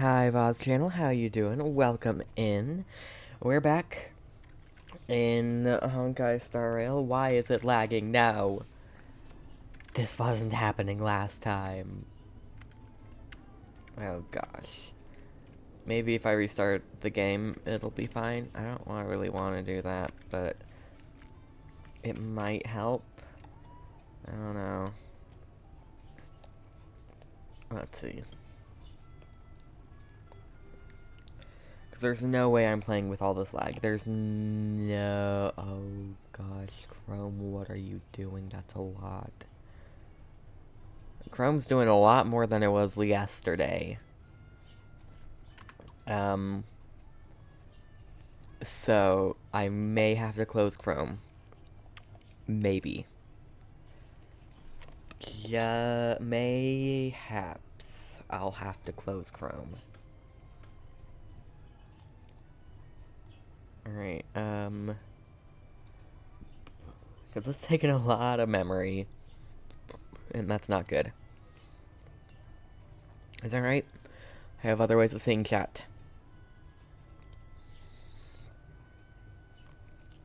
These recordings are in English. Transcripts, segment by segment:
Hi VOD's channel, how you doing? Welcome in. We're back in Honkai Star Rail. Why is it lagging now? This wasn't happening last time. Oh gosh. Maybe if I restart the game, it'll be fine. I don't really want to do that, but it might help. I don't know. Let's see. Because there's no way I'm playing with all this lag. There's no... Oh gosh, Chrome, what are you doing? That's a lot. Chrome's doing a lot more than it was yesterday. So I may have to close Chrome. Maybe. Yeah, mayhaps I'll have to close Chrome. Alright, because it's taking a lot of memory, and that's not good. Is that right? I have other ways of seeing chat.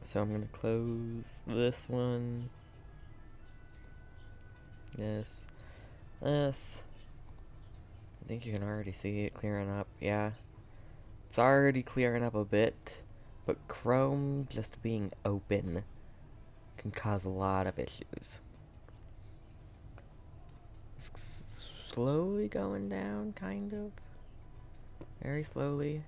So I'm gonna close this one. Yes. This. I think you can already see it clearing up. Yeah. It's already clearing up a bit. But Chrome just being open can cause a lot of issues. It's slowly going down, kind of. Very slowly.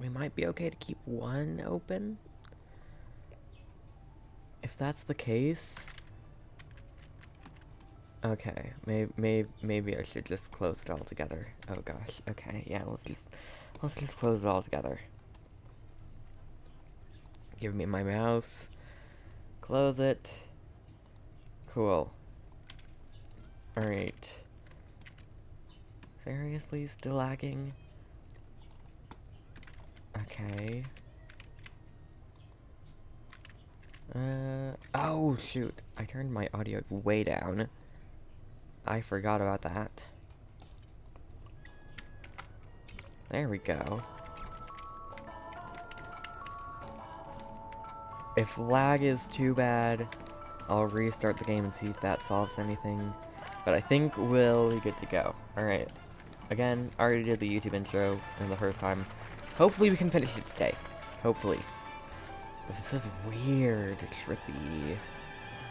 We might be okay to keep one open. If that's the case... Okay, maybe I should just close it all together. Oh gosh, okay, yeah, let's just close it all together. Give me my mouse. Close it. Cool. Alright. Seriously, still lagging? Okay. Oh shoot, I turned my audio way down. I forgot about that. There we go. If lag is too bad, I'll restart the game and see if that solves anything. But I think we'll be good to go. Alright. Again, already did the YouTube intro in the first time. Hopefully we can finish it today. Hopefully. But this is weird, trippy.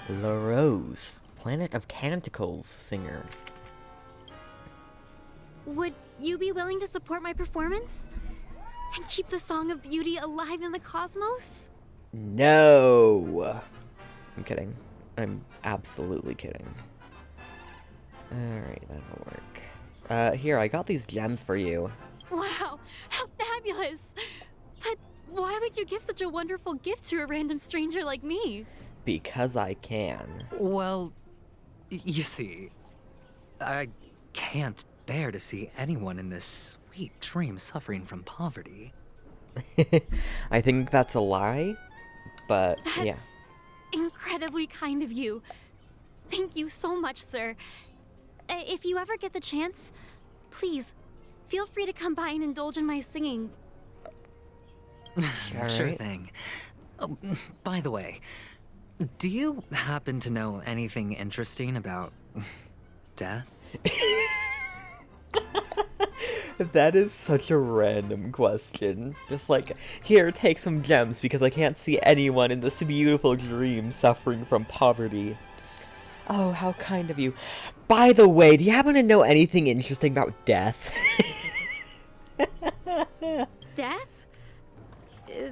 La Rose. Planet of Canticles singer. Would you be willing to support my performance? And keep the Song of Beauty alive in the cosmos? No! I'm kidding. I'm absolutely kidding. Alright, that'll work. Here, I got these gems for you. Wow, how fabulous! But why would you give such a wonderful gift to a random stranger like me? Because I can. Well, you see, I can't bear to see anyone in this sweet dream suffering from poverty. I think that's a lie, but That's yeah. incredibly kind of you. Thank you so much, sir. If you ever get the chance, please, feel free to come by and indulge in my singing. Sure Alright. thing. Oh, by the way, do you happen to know anything interesting about death? That is such a random question. Just like, here, take some gems because I can't see anyone in this beautiful dream suffering from poverty. Oh, how kind of you. By the way, do you happen to know anything interesting about death? Death?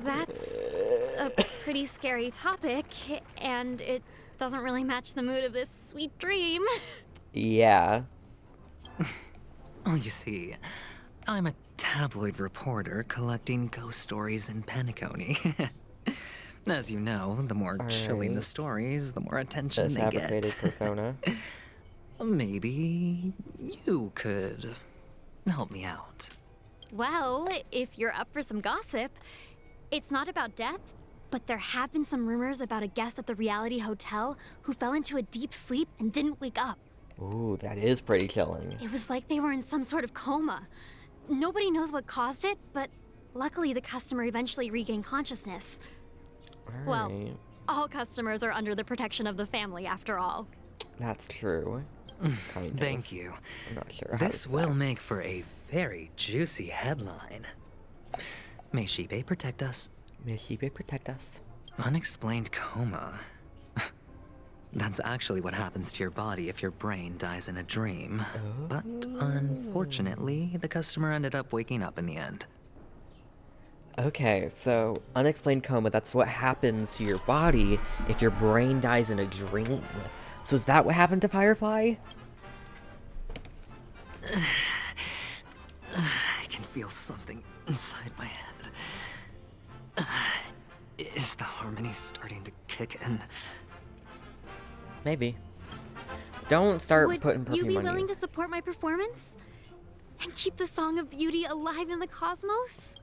That's a pretty scary topic, and it doesn't really match the mood of this sweet dream. Yeah. Oh, you see, I'm a tabloid reporter collecting ghost stories in Penacony. As you know, the more chilling the Alright. stories, the more The attention they fabricated get. persona. Maybe you could help me out. Well, if you're up for some gossip, it's not about death, but there have been some rumors about a guest at the reality hotel who fell into a deep sleep and didn't wake up. Ooh, that is pretty chilling. It was like they were in some sort of coma. Nobody knows what caused it, but luckily the customer eventually regained consciousness. Alright. Well, all customers are under the protection of the family, after all. That's true. Kind of. Thank you. I'm not sure. This will make for a very juicy headline. May Shibe protect us. May Shibe protect us. Unexplained coma. That's actually what happens to your body if your brain dies in a dream. But unfortunately, the customer ended up waking up in the end. Okay, so unexplained coma, that's what happens to your body if your brain dies in a dream. So is that what happened to Firefly? I can feel something inside my head. Is the harmony starting to kick in? Maybe. Don't start Would putting you perfume be on willing you. to support my performance? And keep the Song of Beauty alive in the cosmos?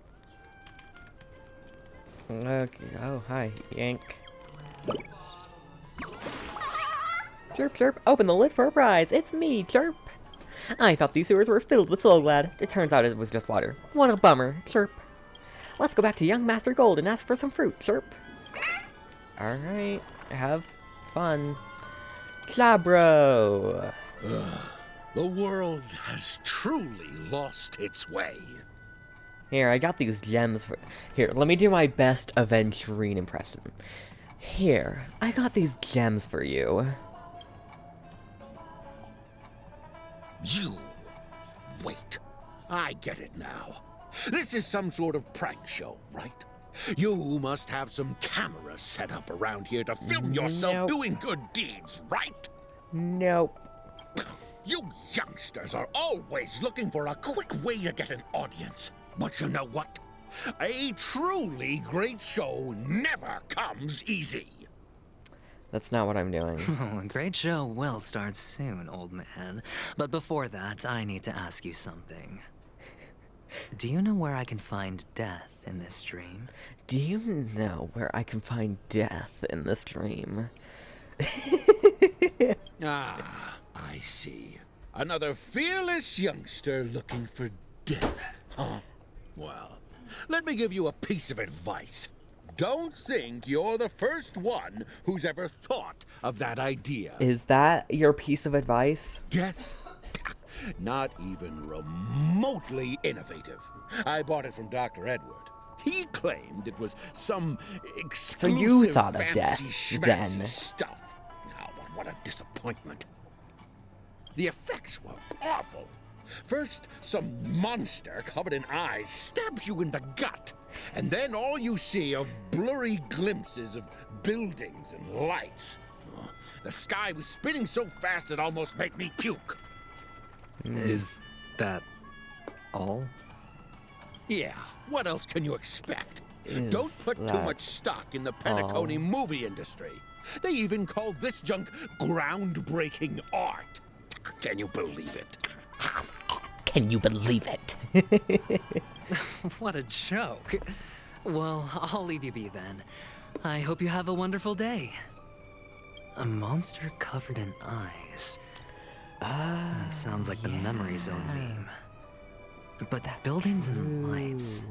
Okay. Oh, hi, Yank. Chirp, chirp, open the lid for a prize. It's me, Chirp. I thought these sewers were filled with soul glad. It turns out it was just water. What a bummer, Chirp. Let's go back to young Master Gold and ask for some fruit, Chirp. Alright, have fun. Chabro. The world has truly lost its way. Here, I got these gems for... Here, let me do my best Aventurine impression. Here, I got these gems for you. You... Wait. I get it now. This is some sort of prank show, right? You must have some cameras set up around here to film yourself Nope. doing good deeds, right? Nope. You youngsters are always looking for a quick way to get an audience. But you know what? A truly great show never comes easy. That's not what I'm doing. Oh, a great show will start soon, old man. But before that, I need to ask you something. Do you know where I can find death in this dream? Do you know where I can find death in this dream? Ah, I see. Another fearless youngster looking for death, huh? Well, let me give you a piece of advice. Don't think you're the first one who's ever thought of that idea. Is that your piece of advice? Death? Not even remotely innovative. I bought it from Dr. Edward. He claimed it was some exclusive you thought of fancy death, schmancy then. stuff. Now, but what a disappointment. The effects were awful. First, some monster covered in eyes stabs you in the gut. And then all you see are blurry glimpses of buildings and lights. Oh, the sky was spinning so fast it almost made me puke. Is that all? Yeah, what else can you expect? Is Don't put too that much stock in the Penacony movie industry. They even call this junk groundbreaking art. Can you believe it? Can you believe it? What a joke. Well, I'll leave you be then. I hope you have a wonderful day. A monster covered in eyes. That sounds like the Memory Zone meme. But buildings and lights...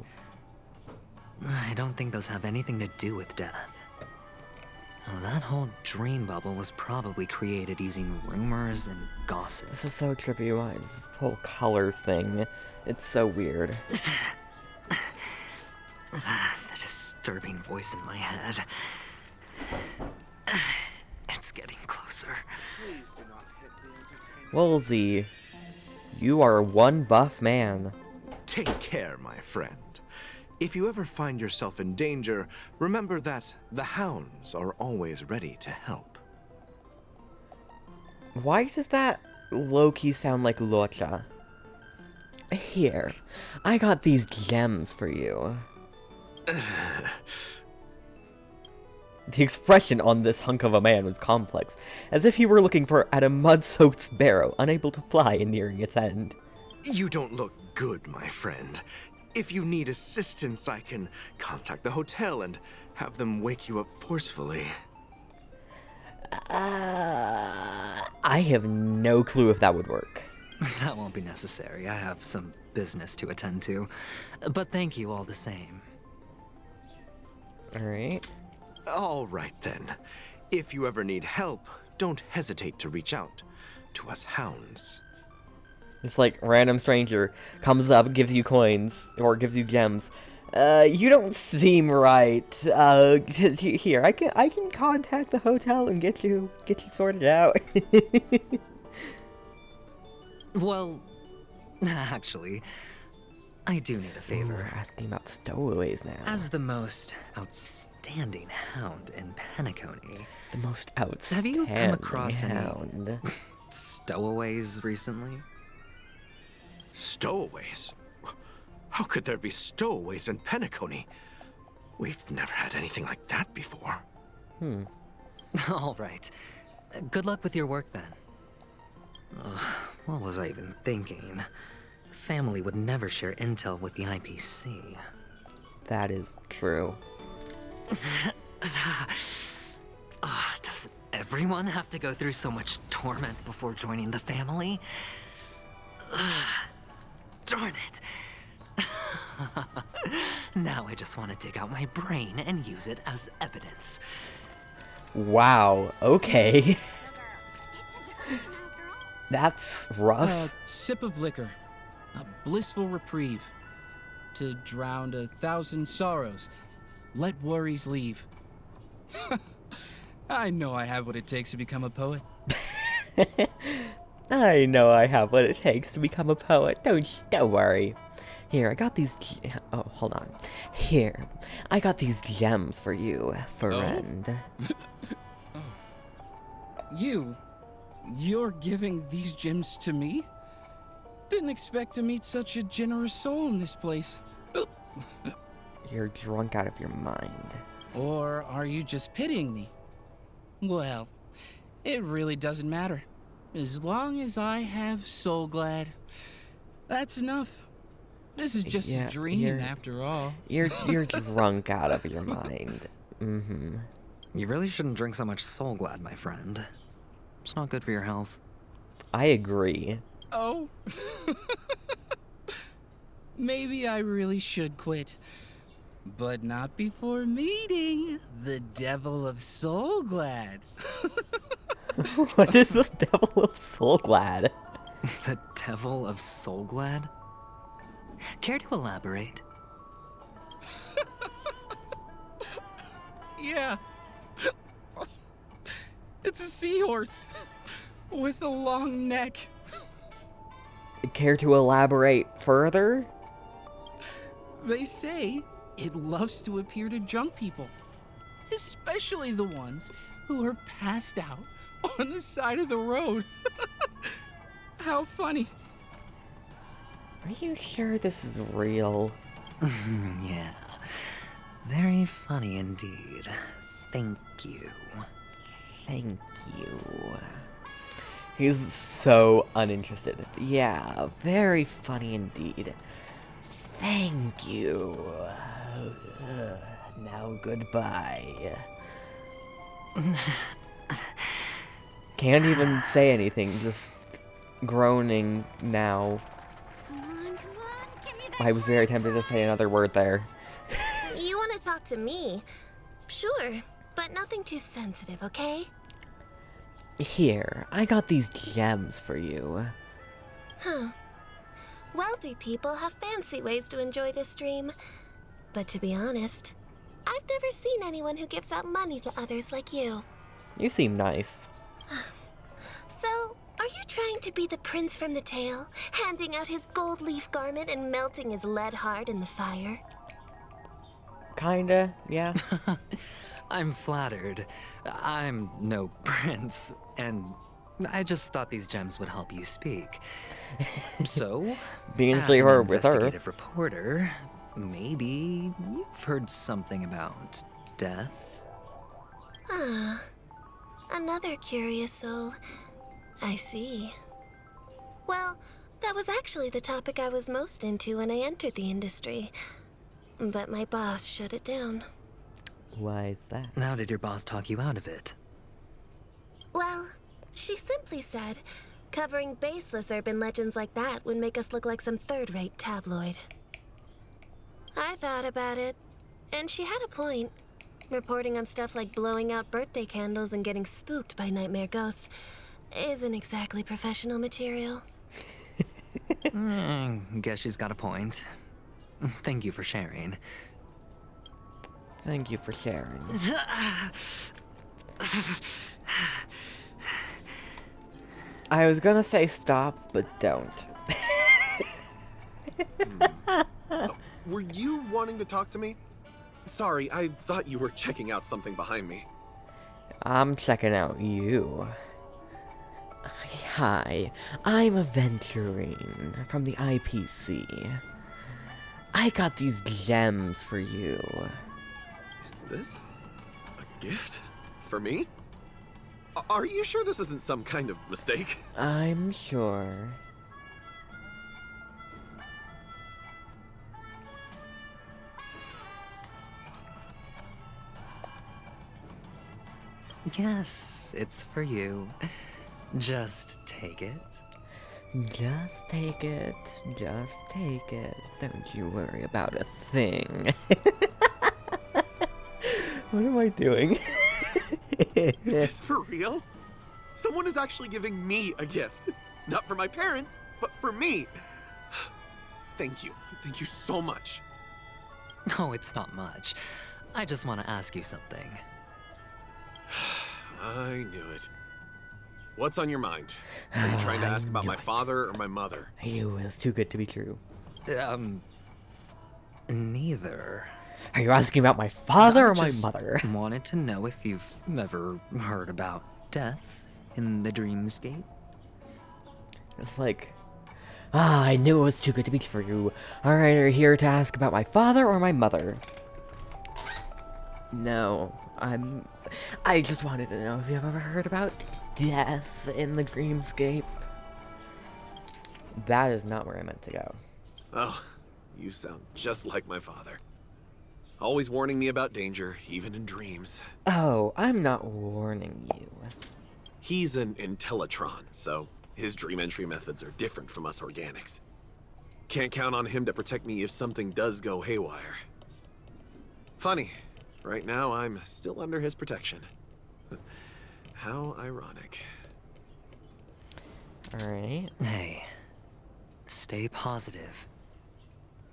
I don't think those have anything to do with death. Well, that whole dream bubble was probably created using rumors and gossip. This is so trippy, why this whole colors thing. It's so weird. The disturbing voice in my head. It's getting closer. Woolsey, you are one buff man. Take care, my friend. If you ever find yourself in danger, remember that the hounds are always ready to help. Why does that low-key sound like Locha? Here, I got these gems for you. The expression on this hunk of a man was complex, as if he were looking at a mud-soaked sparrow, unable to fly and nearing its end. You don't look good, my friend. If you need assistance, I can contact the hotel and have them wake you up forcefully. I have no clue if that would work. That won't be necessary. I have some business to attend to. But thank you all the same. Alright. All right then. If you ever need help, don't hesitate to reach out to us hounds. It's like random stranger comes up, gives you coins, or gives you gems. You don't seem right. Here, I can contact the hotel and get you sorted out. Well, actually, I do need a favor. We're asking about stowaways now. As the most outstanding hound in Penacony, The most outstanding have you come across hound. any stowaways recently? Stowaways? How could there be stowaways in Penacony? We've never had anything like that before. All right. Good luck with your work then. What was I even thinking? Family would never share intel with the IPC. That is true. Does everyone have to go through so much torment before joining the family? Darn it. Now I just want to dig out my brain and use it as evidence. Wow, okay. That's rough. Sip of liquor, a blissful reprieve, to drown 1,000 sorrows, let worries leave. I know I have what it takes to become a poet. I know I have what it takes to become a poet. Don't worry. Here, I got these. Oh, hold on. Here, I got these gems for you, friend. You're giving these gems to me? Didn't expect to meet such a generous soul in this place. You're drunk out of your mind. Or are you just pitying me? Well, it really doesn't matter. As long as I have Soul Glad, that's enough. This is just a dream after all. You're drunk out of your mind. Mm-hmm. You really shouldn't drink so much Soul Glad, my friend. It's not good for your health. I agree. Oh. Maybe I really should quit. But not before meeting the Devil of Soul Glad. What is this Devil of Soul Glad? The Devil of Soul Glad? Care to elaborate? Yeah. It's a seahorse with a long neck. Care to elaborate further? They say it loves to appear to drunk people, especially the ones who are passed out on the side of the road. How funny. Are you sure this is real? Yeah. Very funny indeed. Thank you. Thank you. He's so uninterested. Yeah, very funny indeed. Thank you. Now goodbye. Can't even say anything, just groaning now. Come on, give me that. I was very tempted to say another word there. You want to talk to me? Sure, but nothing too sensitive, okay? Here, I got these gems for you. Huh. Wealthy people have fancy ways to enjoy this dream. But to be honest, I've never seen anyone who gives out money to others like you. You seem nice. So, are you trying to be the prince from the tale, handing out his gold leaf garment and melting his lead heart in the fire? Kinda, yeah. I'm flattered. I'm no prince, and I just thought these gems would help you speak. So, Being as an straightforward with her. investigative reporter, maybe you've heard something about death? Ah, another curious soul. I see. Well, that was actually the topic I was most into when I entered the industry. But my boss shut it down. Why is that? How did your boss talk you out of it? Well, she simply said, covering baseless urban legends like that would make us look like some third-rate tabloid. I thought about it, and she had a point. Reporting on stuff like blowing out birthday candles and getting spooked by nightmare ghosts isn't exactly professional material. Guess she's got a point. Thank you for sharing. Thank you for sharing. I was gonna say stop, but don't. Were you wanting to talk to me? Sorry, I thought you were checking out something behind me. I'm checking out you. Hi, I'm Aventurine from the IPC. I got these gems for you. Is this a gift? For me? Are you sure this isn't some kind of mistake? I'm sure. Yes, it's for you. Just take it. Just take it. Just take it. Don't you worry about a thing. What am I doing? Is this for real? Someone is actually giving me a gift. Not for my parents, but for me. Thank you. Thank you so much. No, it's not much. I just want to ask you something. I knew it. What's on your mind? Are you trying to ask about my father or my mother? I knew it was too good to be true. Neither. Are you asking about my father I or my just mother? wanted to know if you've ever heard about death in the dreamscape. It's like, I knew it was too good to be true. Alright, are you here to ask about my father or my mother? No, I just wanted to know if you've ever heard about death in the dreamscape. That is not where I meant to go. Oh, you sound just like my father. Always warning me about danger, even in dreams. Oh, I'm not warning you. He's an Intellitron, so his dream entry methods are different from us organics. Can't count on him to protect me if something does go haywire. Funny, right now I'm still under his protection. How ironic. Alright. Hey, stay positive.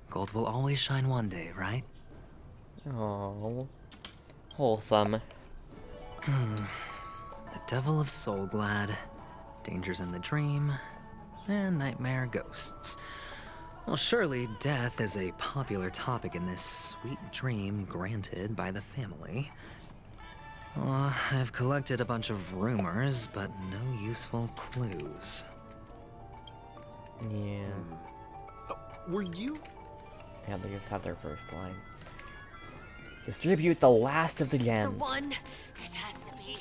Gold will always shine one day, right? Oh, wholesome. The Devil of Soulglad, Dangers in the Dream, and Nightmare Ghosts. Well, surely death is a popular topic in this sweet dream granted by the family. I've collected a bunch of rumors, but no useful clues. Yeah. Were you? Yeah, they just have their first line. Distribute the last of the gems. The one it has to be.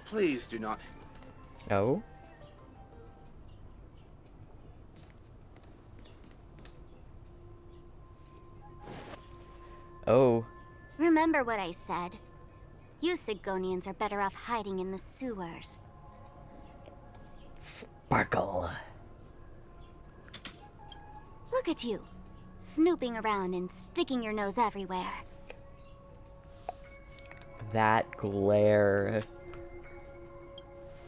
Please do not. Oh? Oh. Remember what I said. You Sigonians are better off hiding in the sewers. Sparkle. Look at you, snooping around and sticking your nose everywhere. That glare.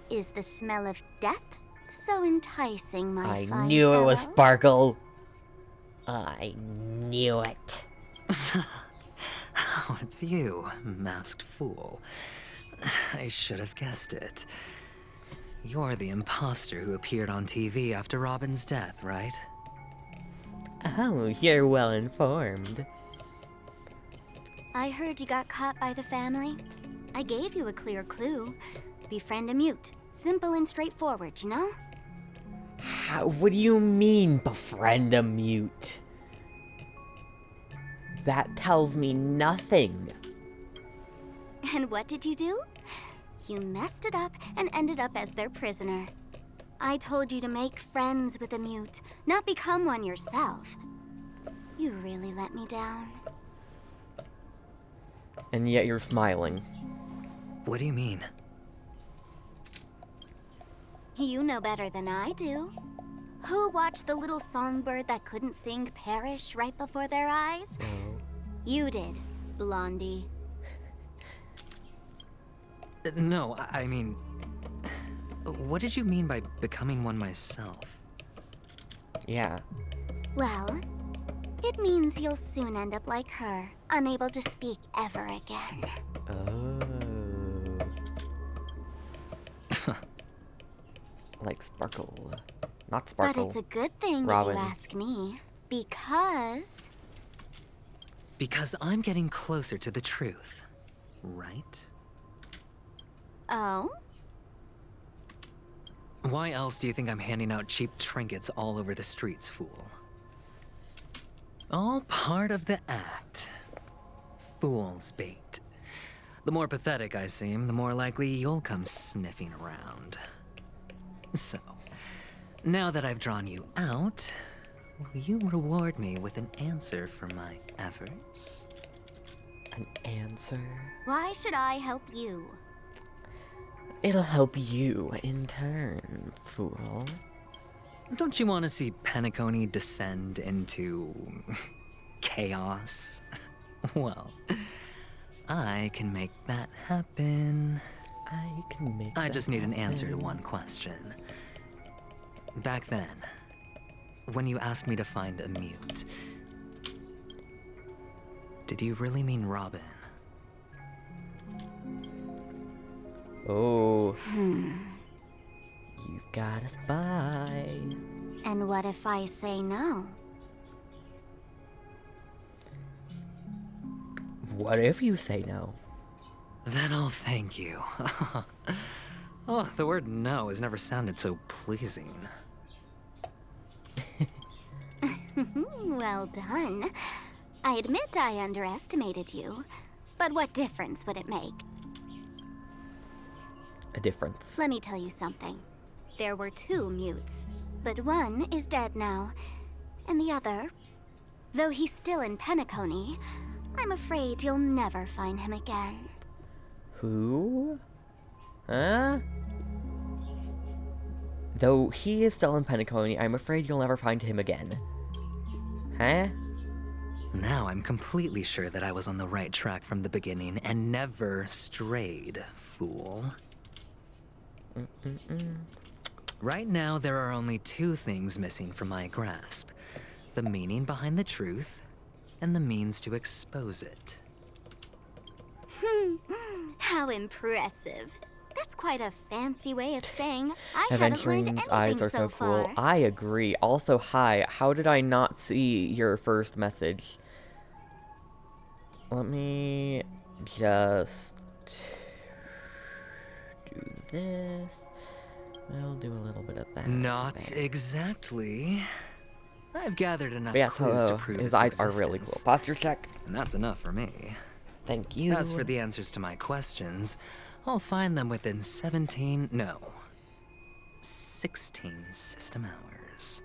Is the smell of death so enticing, my I fine knew it was fellow? Sparkle. I knew it. Oh, it's you, masked fool. I should have guessed it. You're the imposter who appeared on TV after Robin's death, right? Oh, you're well informed. I heard you got caught by the family. I gave you a clear clue. Befriend a mute. Simple and straightforward, you know? What do you mean, befriend a mute? That tells me nothing. And what did you do? You messed it up and ended up as their prisoner. I told you to make friends with a mute, not become one yourself. You really let me down. And yet you're smiling. What do you mean? You know better than I do. Who watched the little songbird that couldn't sing perish right before their eyes? No. You did, Blondie. No, I mean... What did you mean by becoming one myself? Yeah. Well, it means you'll soon end up like her, unable to speak ever again. Oh. Like Sparkle. Not Sparkle. But it's a good thing Robin. if you ask me, because... Because I'm getting closer to the truth, right? Oh? Why else do you think I'm handing out cheap trinkets all over the streets, fool? All part of the act. Fool's bait. The more pathetic I seem, the more likely you'll come sniffing around. So, now that I've drawn you out, will you reward me with an answer for my efforts? An answer? Why should I help you? It'll help you in turn, fool. Don't you want to see Penacony descend into... chaos? Well, I can make that happen. I just need an answer to one question. Back then, when you asked me to find a mute, did you really mean Robin? Oh. You've got a spy. And what if I say no? What if you say no? Then I'll thank you. Oh, the word no has never sounded so pleasing. Well done. I admit I underestimated you, but what difference would it make? A difference. Let me tell you something. There were 2 mutes, but one is dead now, and the other, though he's still in Penacony, I'm afraid you'll never find him again. Who? Huh? Though he is still in Penacony, I'm afraid you'll never find him again. Huh? Now I'm completely sure that I was on the right track from the beginning and never strayed, fool. Right now, there are only 2 things missing from my grasp. The meaning behind the truth, and the means to expose it. How impressive. That's quite a fancy way of saying I haven't learned anything Aventurine's eyes are so cool. far. I agree. Also, hi. How did I not see your first message? Let me just do this. We'll do a little bit of that. Not there. exactly. I've gathered enough But yes, clues to hello. prove His its eyes are really cool. existence. Posture check. And that's enough for me. Thank you. As for the answers to my questions, I'll find them within 16 system hours.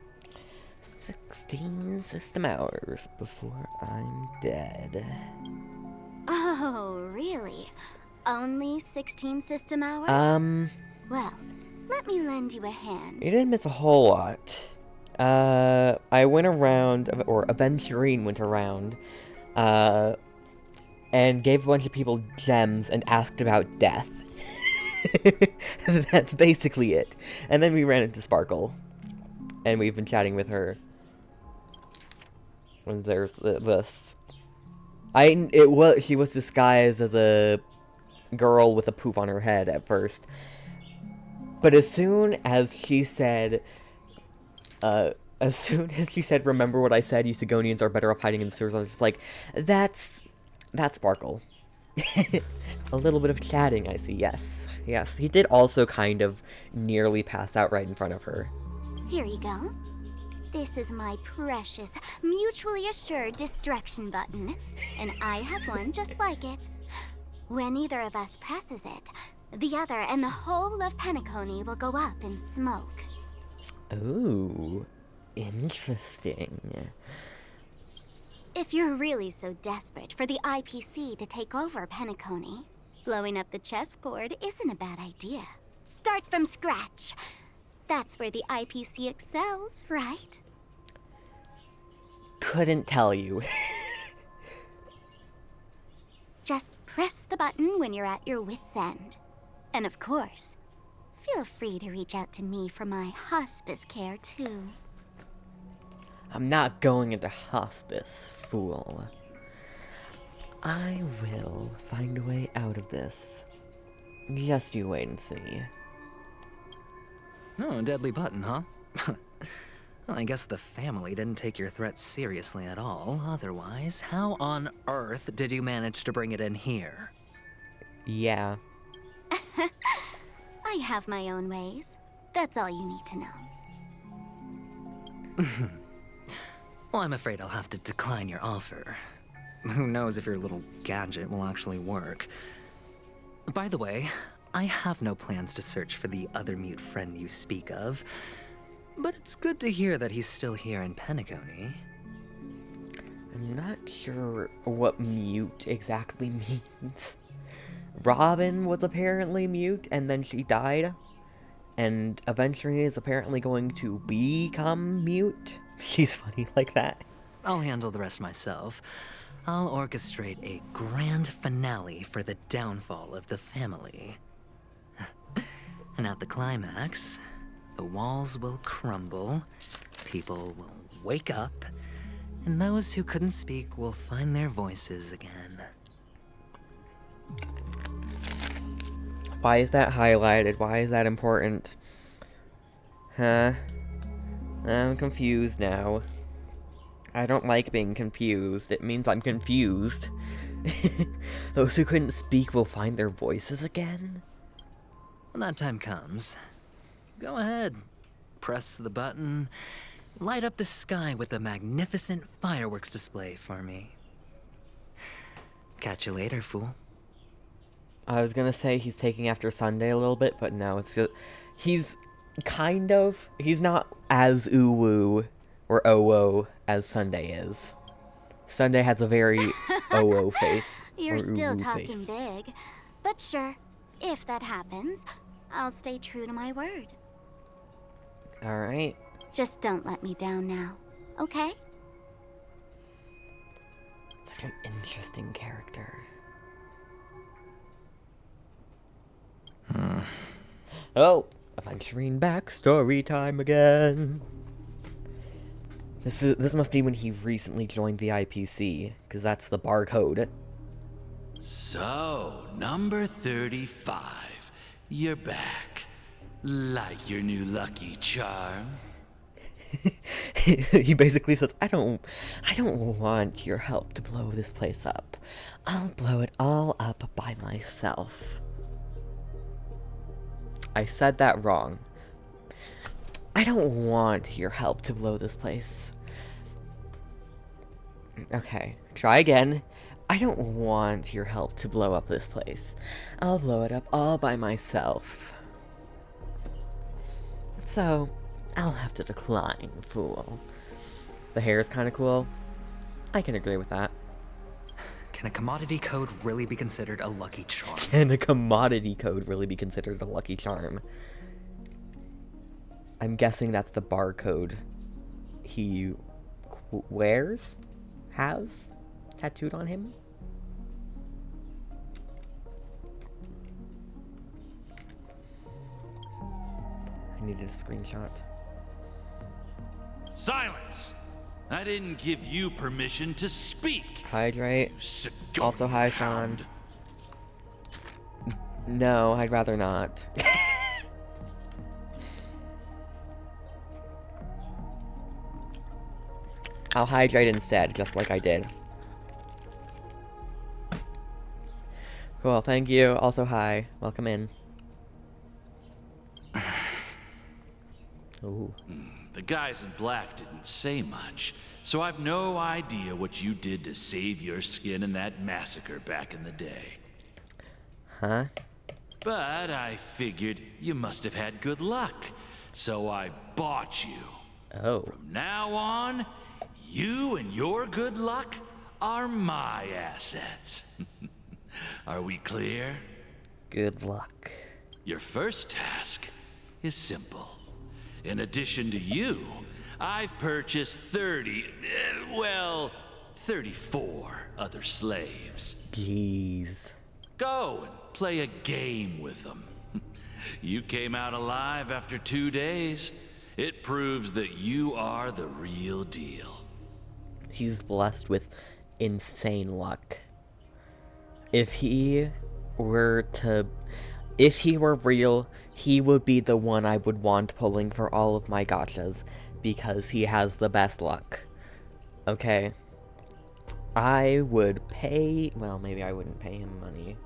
16 system hours before I'm dead. Oh, really? Only 16 system hours? Well, let me lend you a hand. You didn't miss a whole lot. I went around, or Aventurine went around, and gave a bunch of people gems and asked about death. That's basically it. And then we ran into Sparkle, and we've been chatting with her. And there's this. She was disguised as a girl with a poof on her head at first. But as soon as she said, remember what I said, you Sigonians are better off hiding in the sewers, I was just like, that's Sparkle. A little bit of chatting, I see, yes. Yes, he did also kind of nearly pass out right in front of her. Here you go. This is my precious, mutually assured destruction button, and I have one just like it. When either of us presses it, the other and the whole of Penacony will go up in smoke. Ooh, interesting. If you're really so desperate for the IPC to take over Penacony, blowing up the chessboard isn't a bad idea. Start from scratch. That's where the IPC excels, right? Couldn't tell you. Just press the button when you're at your wit's end. And of course, feel free to reach out to me for my hospice care, too. I'm not going into hospice, fool. I will find a way out of this. Just you wait and see. Oh, deadly button, huh? Well, I guess the family didn't take your threat seriously at all. Otherwise, how on earth did you manage to bring it in here? Yeah. I have my own ways. That's all you need to know. Well, I'm afraid I'll have to decline your offer. Who knows if your little gadget will actually work. By the way, I have no plans to search for the other mute friend you speak of, but it's good to hear that he's still here in Penacony. I'm not sure what mute exactly means. Robin was apparently mute, and then she died. And Aventurine is apparently going to become mute. She's funny like that. I'll handle the rest myself. I'll orchestrate a grand finale for the downfall of the family. And at the climax, the walls will crumble, people will wake up, and those who couldn't speak will find their voices again. Why is that highlighted? Why is that important? Huh? I'm confused now. I don't like being confused. It means I'm confused. Those who couldn't speak will find their voices again? When that time comes, go ahead. Press the button. Light up the sky with a magnificent fireworks display for me. Catch you later, fool. I was gonna say he's taking after Sunday a little bit, but no, it's just... He's not as oo-woo or oh-oh as Sunday is. Sunday has a very oh-oh face. You're or still oo-woo talking face. big. But sure, if that happens, I'll stay true to my word. Alright. Just don't let me down now, okay? Such an interesting character. Oh! Aventurine backstory time again! This must be when he recently joined the IPC, because that's the barcode. So, number 35. You're back. Like your new lucky charm? He basically says, I don't want your help to blow this place up. I'll blow it all up by myself. I said that wrong. I don't want your help to blow this place. Okay, try again. I don't want your help to blow up this place. I'll blow it up all by myself. So, I'll have to decline, fool. The hair is kind of cool. I can agree with that. Can a commodity code really be considered a lucky charm? Can a commodity code really be considered a lucky charm? I'm guessing that's the barcode he has tattooed on him. I needed a screenshot. Silence! I didn't give you permission to speak. Hydrate. Sidonian Also, hi, Sean. No, I'd rather not. I'll hydrate instead, just like I did. Cool, thank you. Also, hi. Welcome in. Ooh. The guys in black didn't say much, so I've no idea what you did to save your skin in that massacre back in the day. Huh? But I figured you must have had good luck, so I bought you. Oh. From now on, you and your good luck are my assets. Are we clear? Good luck. Your first task is simple. In addition to you, I've purchased 34 other slaves. Jeez. Go and play a game with them. You came out alive after 2 days. It proves that you are the real deal. He's blessed with insane luck. If he were real, he would be the one I would want pulling for all of my gachas, because he has the best luck. Okay? I would pay... well, maybe I wouldn't pay him money.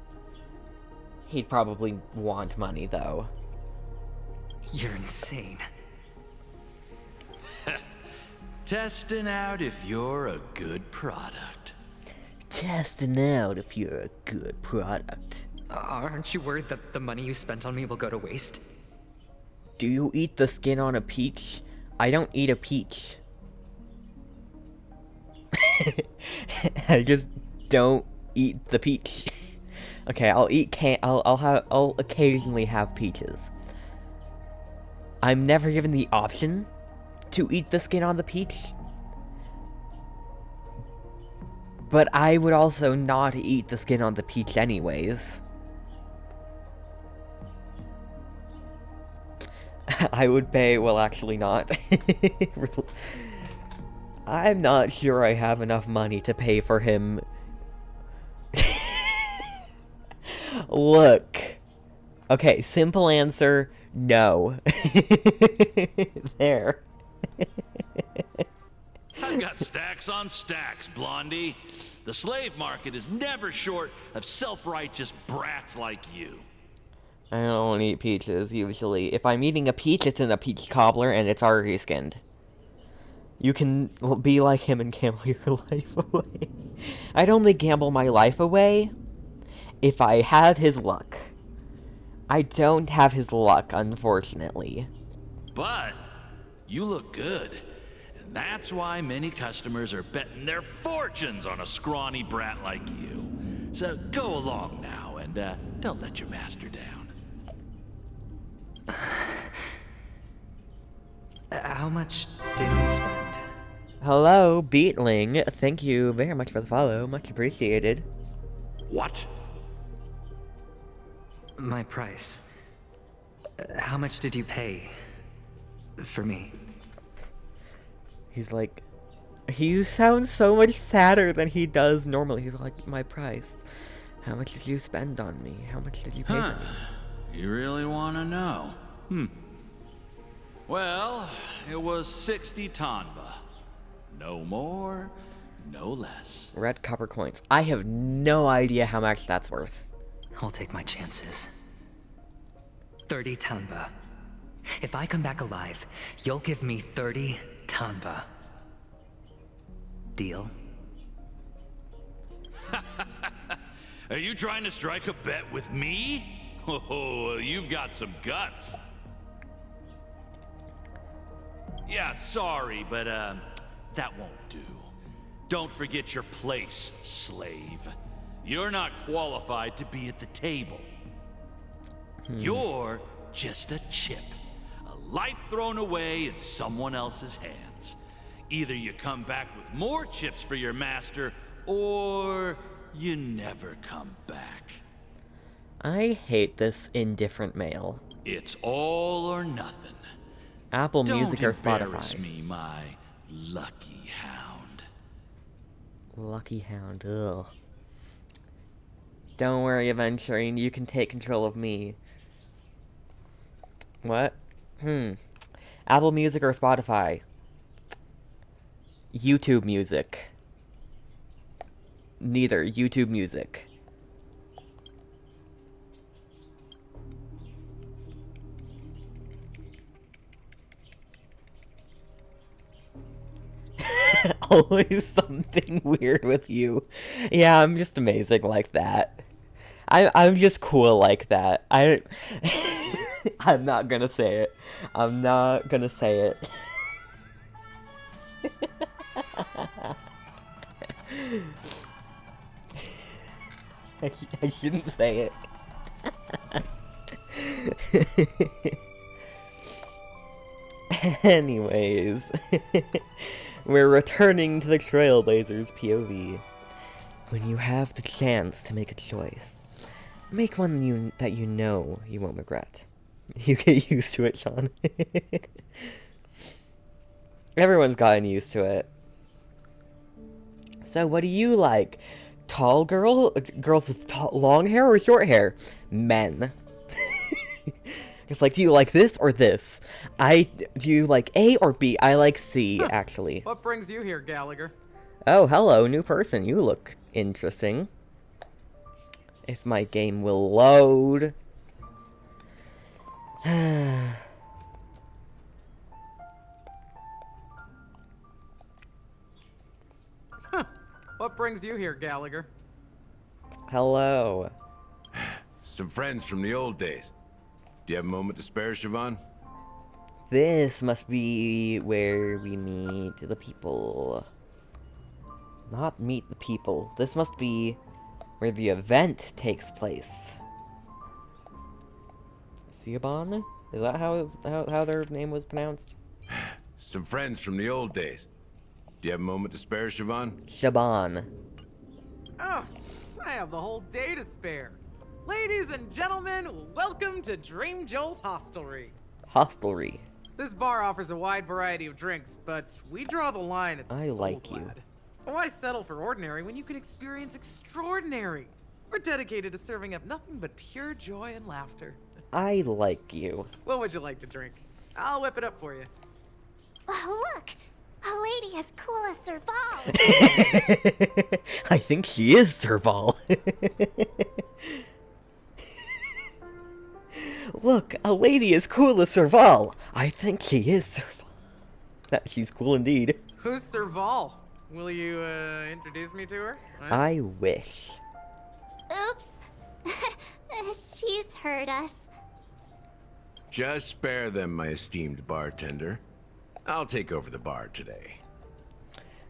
He'd probably want money, though. You're insane. Testing out if you're a good product. Testing out if you're a good product. Aren't you worried that the money you spent on me will go to waste? Do you eat the skin on a peach? I don't eat a peach. I just don't eat the peach. Okay, I'll occasionally have peaches. I'm never given the option to eat the skin on the peach. But I would also not eat the skin on the peach anyways. I would pay, well, actually not. I'm not sure I have enough money to pay for him. Look. Okay, simple answer, no. There. I've got stacks on stacks, Blondie. The slave market is never short of self-righteous brats like you. I don't eat peaches, usually. If I'm eating a peach, it's in a peach cobbler, and it's already skinned. You can be like him and gamble your life away. I'd only gamble my life away if I had his luck. I don't have his luck, unfortunately. But you look good. And that's why many customers are betting their fortunes on a scrawny brat like you. So go along now, and don't let your master down. How much did you spend? Hello, Beatling. Thank you very much for the follow. Much appreciated. What? My price. How much did you pay for me? He's like... he sounds so much sadder than he does normally. He's like, my price. How much did you spend on me? How much did you pay for me? You really want to know? Well, it was 60 tanba. No more, no less. Red copper coins. I have no idea how much that's worth. I'll take my chances. 30 tanba. If I come back alive, you'll give me 30 tanba. Deal? Are you trying to strike a bet with me? Oh, you've got some guts. Yeah, sorry, but that won't do. Don't forget your place, slave. You're not qualified to be at the table. You're just a chip. A life thrown away in someone else's hands. Either you come back with more chips for your master, or you never come back. I hate this indifferent male. It's all or nothing. Apple Music or Spotify? Don't embarrass me, my lucky hound. Lucky hound, ugh. Don't worry, Aventurine, you can take control of me. What? Apple Music or Spotify? YouTube Music. Neither. YouTube Music. Always something weird with you. Yeah, I'm just amazing like that. I'm just cool like that. I'm not gonna say it. I'm not gonna say it. I shouldn't say it. Anyways, we're returning to the Trailblazers POV. When you have the chance to make a choice, make one that you know you won't regret. You get used to it, Sean. Everyone's gotten used to it. So what do you like? Tall girls with long hair or short hair? Men. It's like, do you like this or this? Do you like A or B? I like C, actually. What brings you here, Gallagher? Oh, hello, new person. You look interesting. If my game will load. What brings you here, Gallagher? Hello. Some friends from the old days. Do you have a moment to spare, Siobhan? This must be where we meet the people. Not meet the people. This must be where the event takes place. Siobhan? Is that how their name was pronounced? Some friends from the old days. Do you have a moment to spare, Siobhan? Siobhan. Oh, I have the whole day to spare. Ladies and gentlemen, welcome to Dream Jolt Hostelry. Hostelry. This bar offers a wide variety of drinks, but we draw the line at I like you. Why settle for ordinary when you can experience extraordinary? We're dedicated to serving up nothing but pure joy and laughter. I like you. What would you like to drink? I'll whip it up for you. Oh, look! A lady as cool as Serval! I think she is Serval. Look, a lady as cool as Serval. I think she is Serval. That she's cool indeed. Who's Serval? Will you, introduce me to her? I wish. Oops. She's heard us. Just spare them, my esteemed bartender. I'll take over the bar today.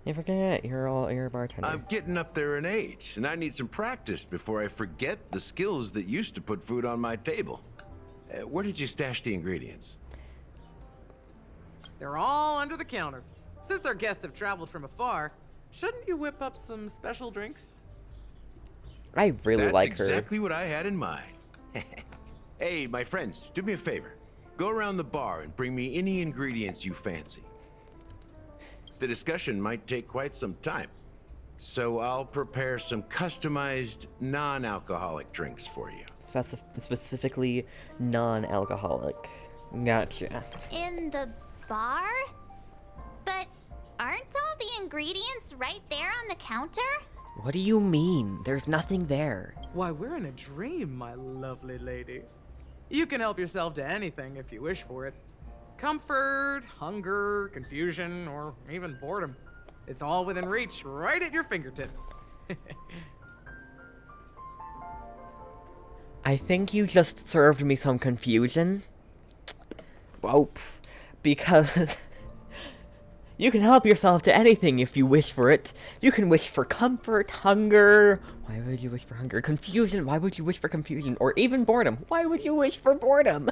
You forget, you're a bartender. I'm getting up there in age, and I need some practice before I forget the skills that used to put food on my table. Where did you stash the ingredients? They're all under the counter. Since our guests have traveled from afar, shouldn't you whip up some special drinks? I really like her. That's exactly what I had in mind. Hey, my friends, do me a favor. Go around the bar and bring me any ingredients you fancy. The discussion might take quite some time, so I'll prepare some customized non-alcoholic drinks for you. Specifically non-alcoholic. Gotcha. In the bar? But aren't all the ingredients right there on the counter? What do you mean? There's nothing there. Why, we're in a dream, my lovely lady. You can help yourself to anything if you wish for it. Comfort, hunger, confusion, or even boredom. It's all within reach, right at your fingertips. I think you just served me some confusion. Well, because you can help yourself to anything if you wish for it. You can wish for comfort, hunger. Why would you wish for hunger? Confusion. Why would you wish for confusion? Or even boredom. Why would you wish for boredom?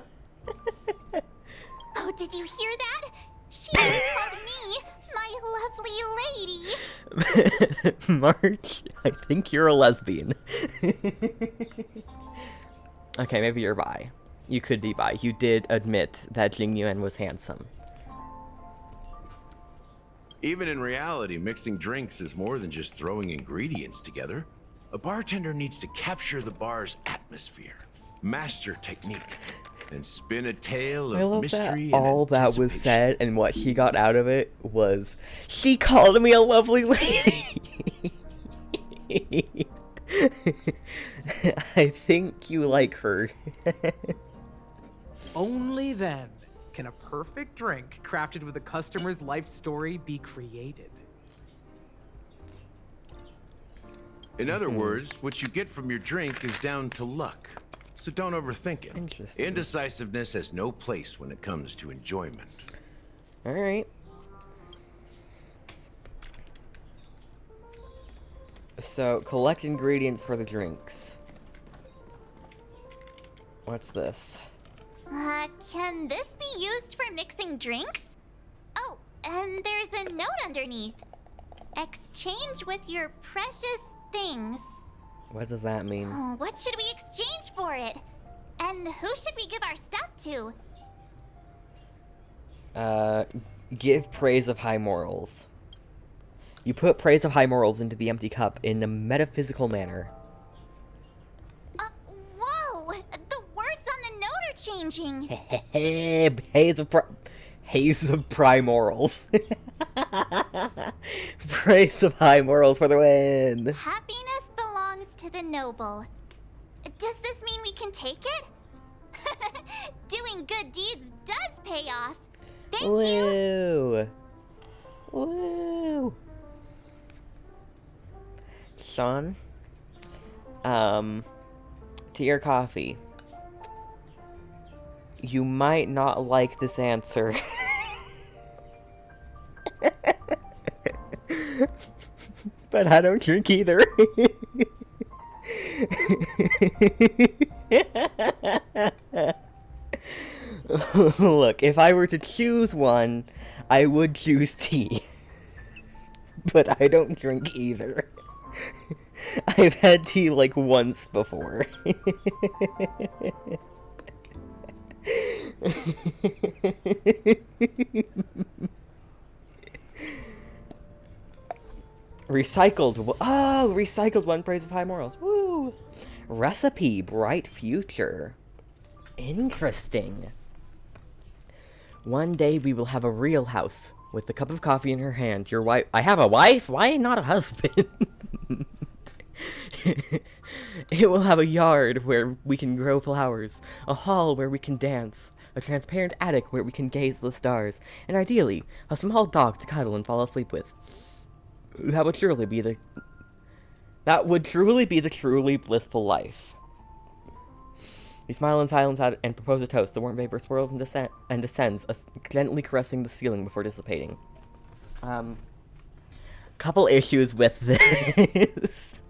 Oh, did you hear that? She just called me my lovely lady. March, I think you're a lesbian. Okay, maybe you're bi. You could be bi. You did admit that Jing Yuan was handsome. Even in reality, mixing drinks is more than just throwing ingredients together. A bartender needs to capture the bar's atmosphere, master technique, and spin a tale of mystery and all that was said and what she got out of it was, she called me a lovely lady. I think you like her. Only then can a perfect drink crafted with a customer's life story be created. In other words, what you get from your drink is down to luck. So don't overthink it. Interesting. Indecisiveness has no place when it comes to enjoyment. Alright. So, collect ingredients for the drinks. What's this? Can this be used for mixing drinks? And there's a note underneath. Exchange with your precious things. What does that mean? Oh, what should we exchange for it? And who should we give our stuff to? Give praise of high morals. You put praise of high morals into the empty cup in a metaphysical manner. Whoa! The words on the note are changing. Haze of primorals. Praise of high morals for the win. Happiness belongs to the noble. Does this mean we can take it? Doing good deeds does pay off. Thank you. Woo. Sean, to your coffee. You might not like this answer. But I don't drink either. Look, if I were to choose one, I would choose tea. But I don't drink either. I've had tea like once before. Recycled. Oh, recycled one, praise of high morals. Woo! Recipe, bright future. Interesting. One day we will have a real house with a cup of coffee in her hand. Your wife. I have a wife? Why not a husband? It will have a yard where we can grow flowers, a hall where we can dance, a transparent attic where we can gaze at the stars, and ideally, a small dog to cuddle and fall asleep with. That would truly be the truly blissful life. We smile in silence and propose a toast. The warm vapor swirls and descends, gently caressing the ceiling before dissipating. Couple issues with this.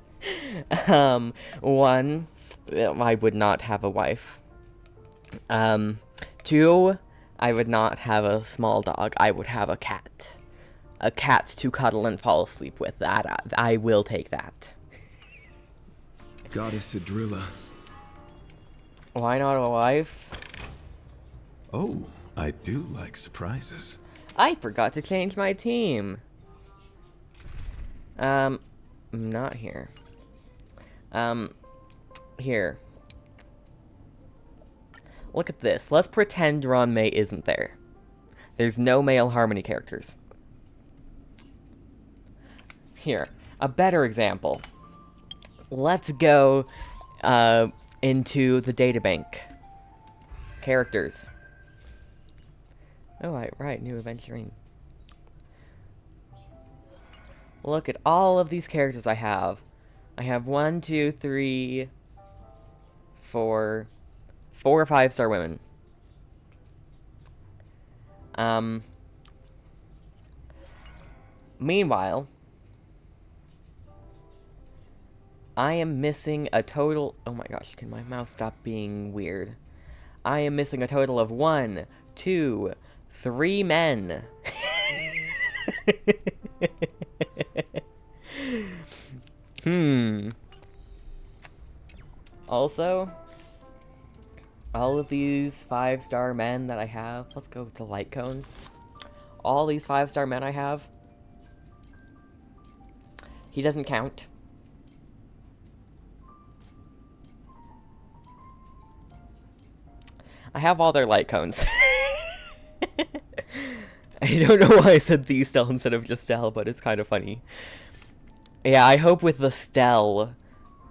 One, I would not have a wife. Two, I would not have a small dog. I would have a cat. A cat to cuddle and fall asleep with. That I will take that. Goddess Adrilla. Why not a wife? Oh, I do like surprises. I forgot to change my team. Not here. Here. Look at this. Let's pretend Ron May isn't there. There's no male Harmony characters. Here, a better example. Let's go into the databank. Characters. Oh, right, new Aventurine. Look at all of these characters I have. I have 1, 2, 3, 4 or 5-star women. Meanwhile, I am missing a total... Oh my gosh, can my mouse stop being weird? I am missing a total of 1, 2, 3 men. Also, all of these 5-star men that I have... Let's go to Light Cone. All these 5-star men I have... He doesn't count. I have all their light cones. I don't know why I said the Stell instead of just Stell, but it's kind of funny. Yeah, I hope with the Stell,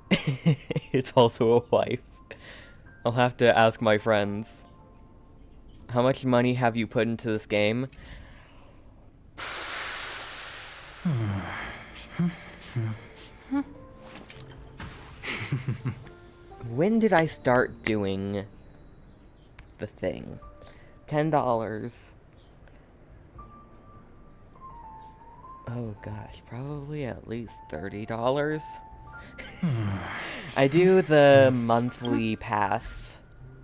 it's also a wife. I'll have to ask my friends. How much money have you put into this game? When did I start doing the thing? $10. Oh gosh, probably at least $30. I do the monthly pass,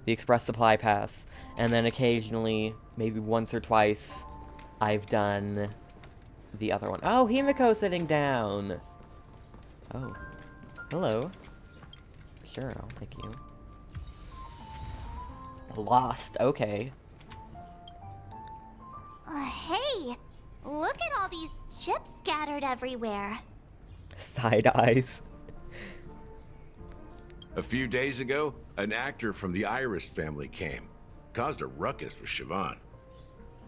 the Express Supply Pass, and then occasionally, maybe once or twice, I've done the other one. Oh, Himiko sitting down. Oh, hello. Sure, I'll take you. Lost, okay. Hey, look at all these chips scattered everywhere. Side eyes. A few days ago, an actor from the Iris family came. Caused a ruckus with Siobhan.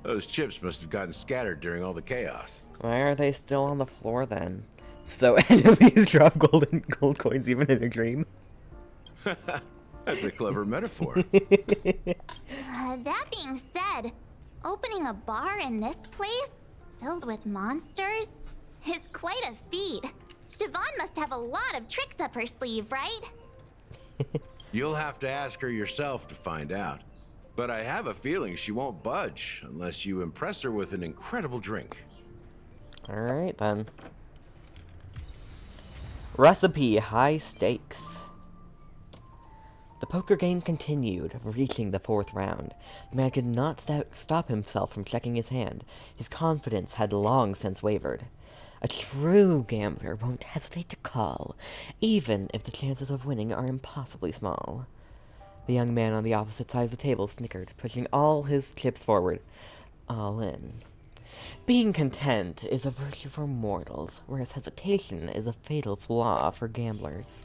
Those chips must have gotten scattered during all the chaos. Why are they still on the floor then? So enemies drop gold coins even in a dream? That's a clever metaphor. That being said, opening a bar in this place, filled with monsters, is quite a feat. Siobhan must have a lot of tricks up her sleeve, right? You'll have to ask her yourself to find out. But I have a feeling she won't budge unless you impress her with an incredible drink. Alright then. Recipe high stakes. The poker game continued, reaching the 4th round. The man could not stop himself from checking his hand. His confidence had long since wavered. A true gambler won't hesitate to call, even if the chances of winning are impossibly small. The young man on the opposite side of the table snickered, pushing all his chips forward. All in. Being content is a virtue for mortals, whereas hesitation is a fatal flaw for gamblers.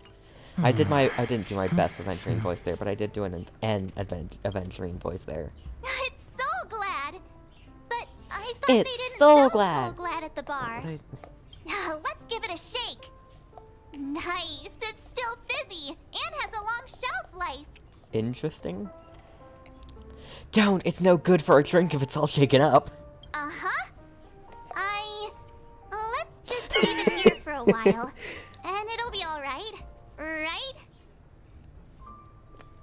I didn't do my best Aventurine voice there, but I did do an Aventurine voice there. It's so glad. But I thought It's they didn't so sell glad. so glad at the bar. Let's give it a shake. Nice. It's still fizzy and has a long shelf life. Interesting. Don't! It's no good for a drink if it's all shaken up. Uh-huh. Let's just leave it here for a while, and it'll be alright. Right?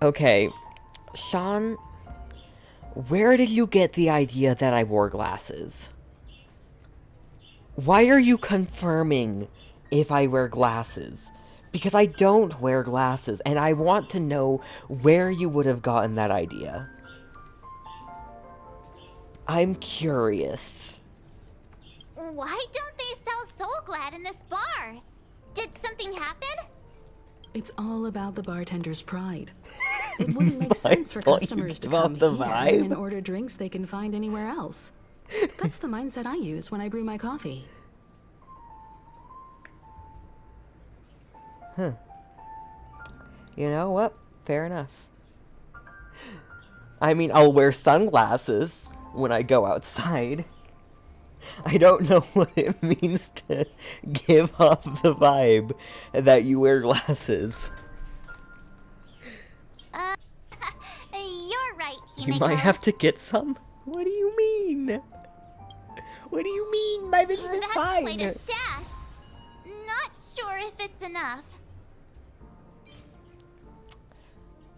Okay. Sean, where did you get the idea that I wore glasses? Why are you confirming if I wear glasses? Because I don't wear glasses, and I want to know where you would have gotten that idea. I'm curious. Why don't they sell Soul Glad in this bar? Did something happen? It's all about the bartender's pride. It wouldn't make sense for customers to come here and order drinks they can find anywhere else. That's the mindset I use when I brew my coffee. Huh. You know what? Fair enough. I mean, I'll wear sunglasses when I go outside. I don't know what it means to give off the vibe that you wear glasses. You're right, Himiko. You might have to get some? What do you mean? What do you mean? My vision is fine. Quite a stash. Not sure if it's enough.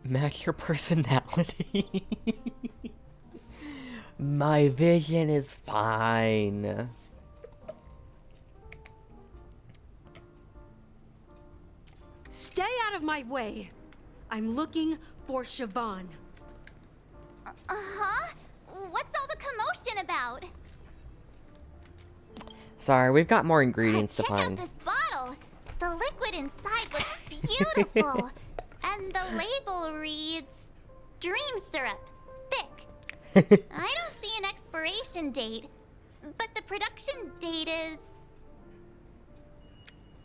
Match your personality. My vision is fine. Stay out of my way. I'm looking for Siobhan. Uh-huh? What's all the commotion about? Sorry, we've got more ingredients to Check out find. this bottle. The liquid inside looks beautiful. And the label reads, Dream Syrup, thick. I don't see an expiration date, but the production date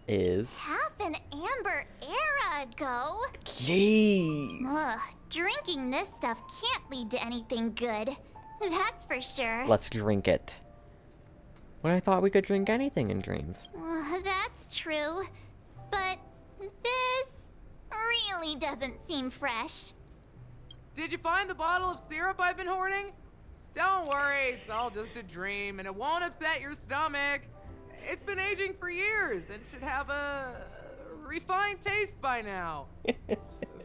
is half an amber era ago. Jeez. Ugh, drinking this stuff can't lead to anything good. That's for sure. Let's drink it. When I thought we could drink anything in dreams. That's true. But this really doesn't seem fresh. Did you find the bottle of syrup I've been hoarding? Don't worry, it's all just a dream and it won't upset your stomach. It's been aging for years and should have a refined taste by now.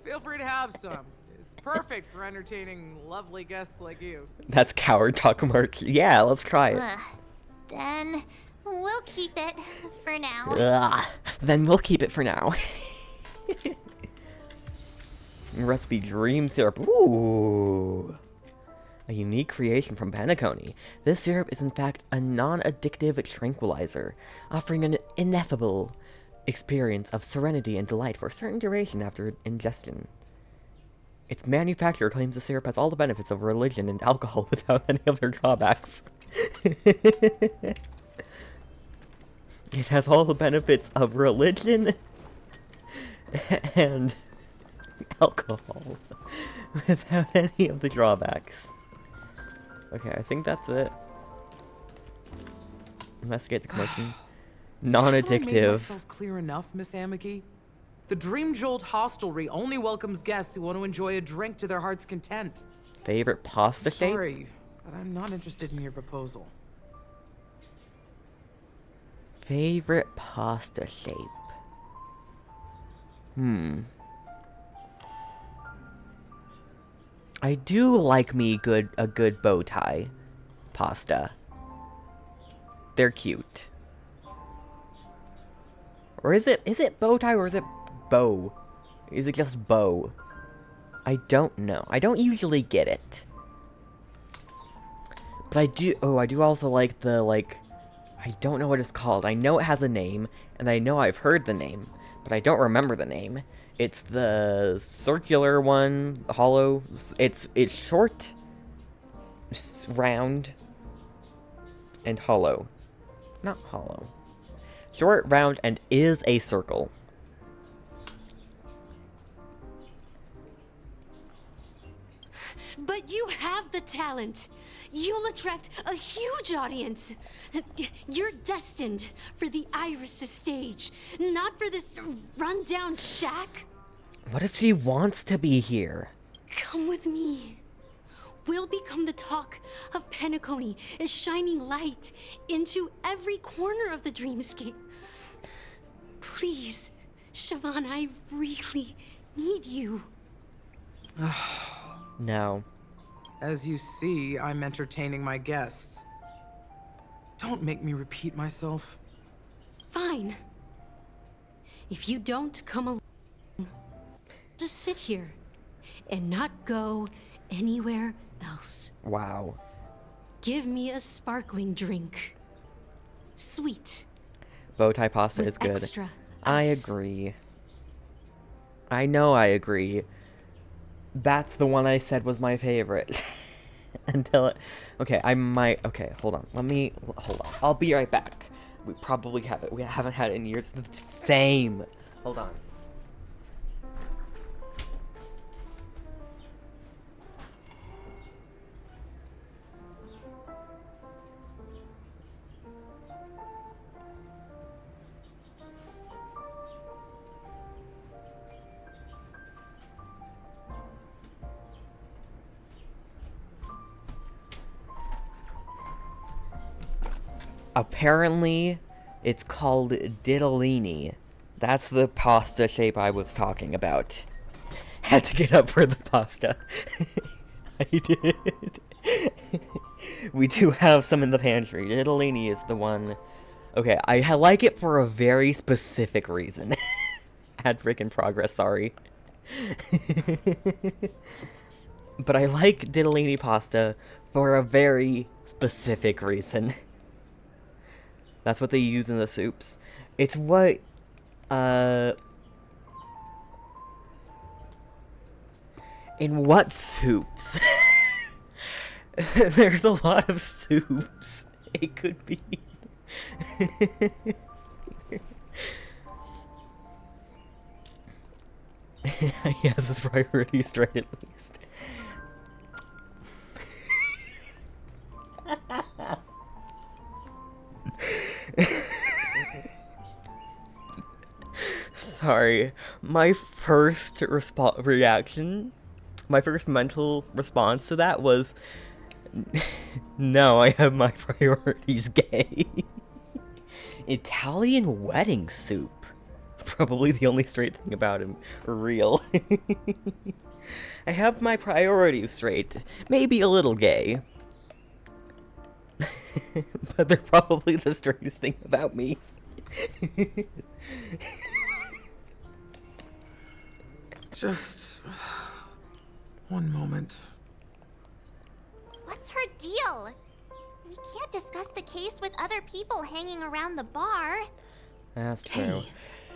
Feel free to have some. It's perfect for entertaining lovely guests like you. That's coward talk merch. Yeah, let's try it. Then we'll keep it for now. Ugh. Then we'll keep it for now. Recipe dream syrup. Ooh. I A unique creation from Penacony. This syrup is in fact a non-addictive tranquilizer, offering an ineffable experience of serenity and delight for a certain duration after ingestion. Its manufacturer claims the syrup has all the benefits of religion and alcohol without any of their drawbacks. It has all the benefits of religion and alcohol without any of the drawbacks. Okay, I think that's it. Investigate the commotion. Have I made Non-addictive. myself clear enough, Miss Amiki? The Dream Jolt hostelry only welcomes guests who want to enjoy a drink to their heart's content. Favorite pasta shape? Sorry, but I'm not interested in your proposal. Favorite pasta shape? I do like me a good bow tie pasta. They're cute. Or is it bow tie or is it bow? Is it just bow? I don't know. I don't usually get it. But I do also like the, I don't know what it's called. I know it has a name, and I know I've heard the name, but I don't remember the name. It's the circular one, hollow. It's short, round, and hollow. Not hollow. Short, round, and is a circle. But you have the talent. You'll attract a huge audience. You're destined for the Iris' stage, not for this rundown shack. What if she wants to be here? Come with me. We'll become the talk of Penacony, a shining light into every corner of the dreamscape. Please, Siobhan, I really need you. No. As you see, I'm entertaining my guests. Don't make me repeat myself. Fine. If you don't come along, just sit here and not go anywhere else. Wow. Give me a sparkling drink. Sweet. Bow tie pasta With is good. extra I ice. agree. I know I agree. That's the one I said was my favorite. Until it... Okay, I might... Okay, hold on. Hold on. I'll be right back. We probably have it. We haven't had it in years. The same. Hold on. Apparently, it's called diddlini. That's the pasta shape I was talking about. Had to get up for the pasta. I did. We do have some in the pantry. Diddlini is the one. Okay, I like it for a very specific reason. Ad break in progress, sorry. But I like diddlini pasta for a very specific reason. That's what they use in the soups. It's what, in what soups? There's a lot of soups. It could be. He has his priorities straight at least. Sorry, my first reaction, my first mental response to that was, no, I have my priorities gay. Italian wedding soup. Probably the only straight thing about him. Real. I have my priorities straight. Maybe a little gay. But they're probably the straightest thing about me. Just one moment. deal. We can't discuss the case with other people hanging around the bar. That's true. Hey,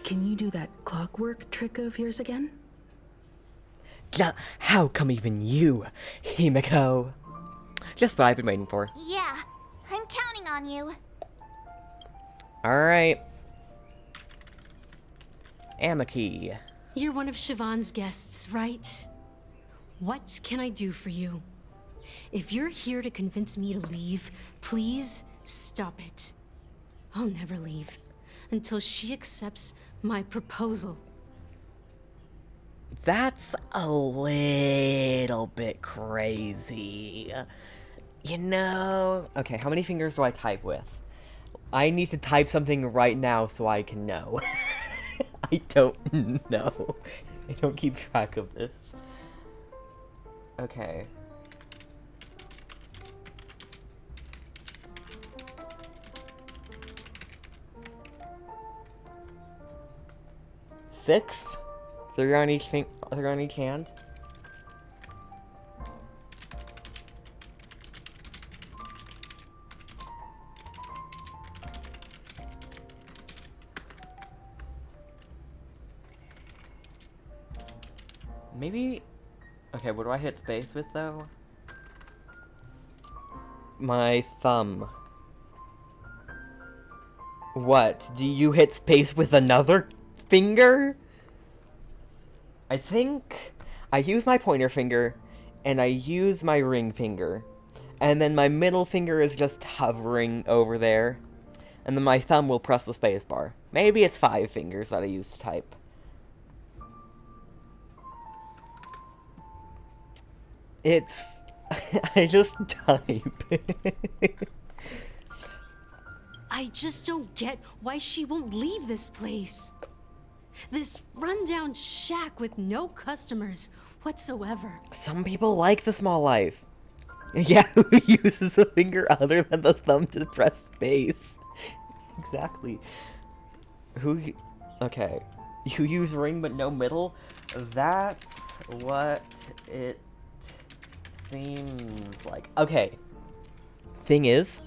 can you do that clockwork trick of yours again? Yeah, how come even you, Himiko? Just what I've been waiting for. Yeah, I'm counting on you. Alright. Amaki. You're one of Siobhan's guests, right? What can I do for you? If you're here to convince me to leave, please stop it. I'll never leave until she accepts my proposal. That's a little bit crazy. You know... Okay, how many fingers do I type with? I need to type something right now so I can know. I don't know. I don't keep track of this. Okay. Six? Three on each hand? Maybe... Okay, what do I hit space with, though? My thumb. What? Do you hit space with another finger? I think I use my pointer finger, and I use my ring finger. And then my middle finger is just hovering over there. And then my thumb will press the space bar. Maybe it's 5 fingers that I use to type. It's... I just type. I just don't get why she won't leave this place. This rundown shack with no customers whatsoever. Some people like the small life. Yeah, who uses a finger other than the thumb to press space? Exactly. Okay. You use ring but no middle? That's what it seems like. Okay. Thing is,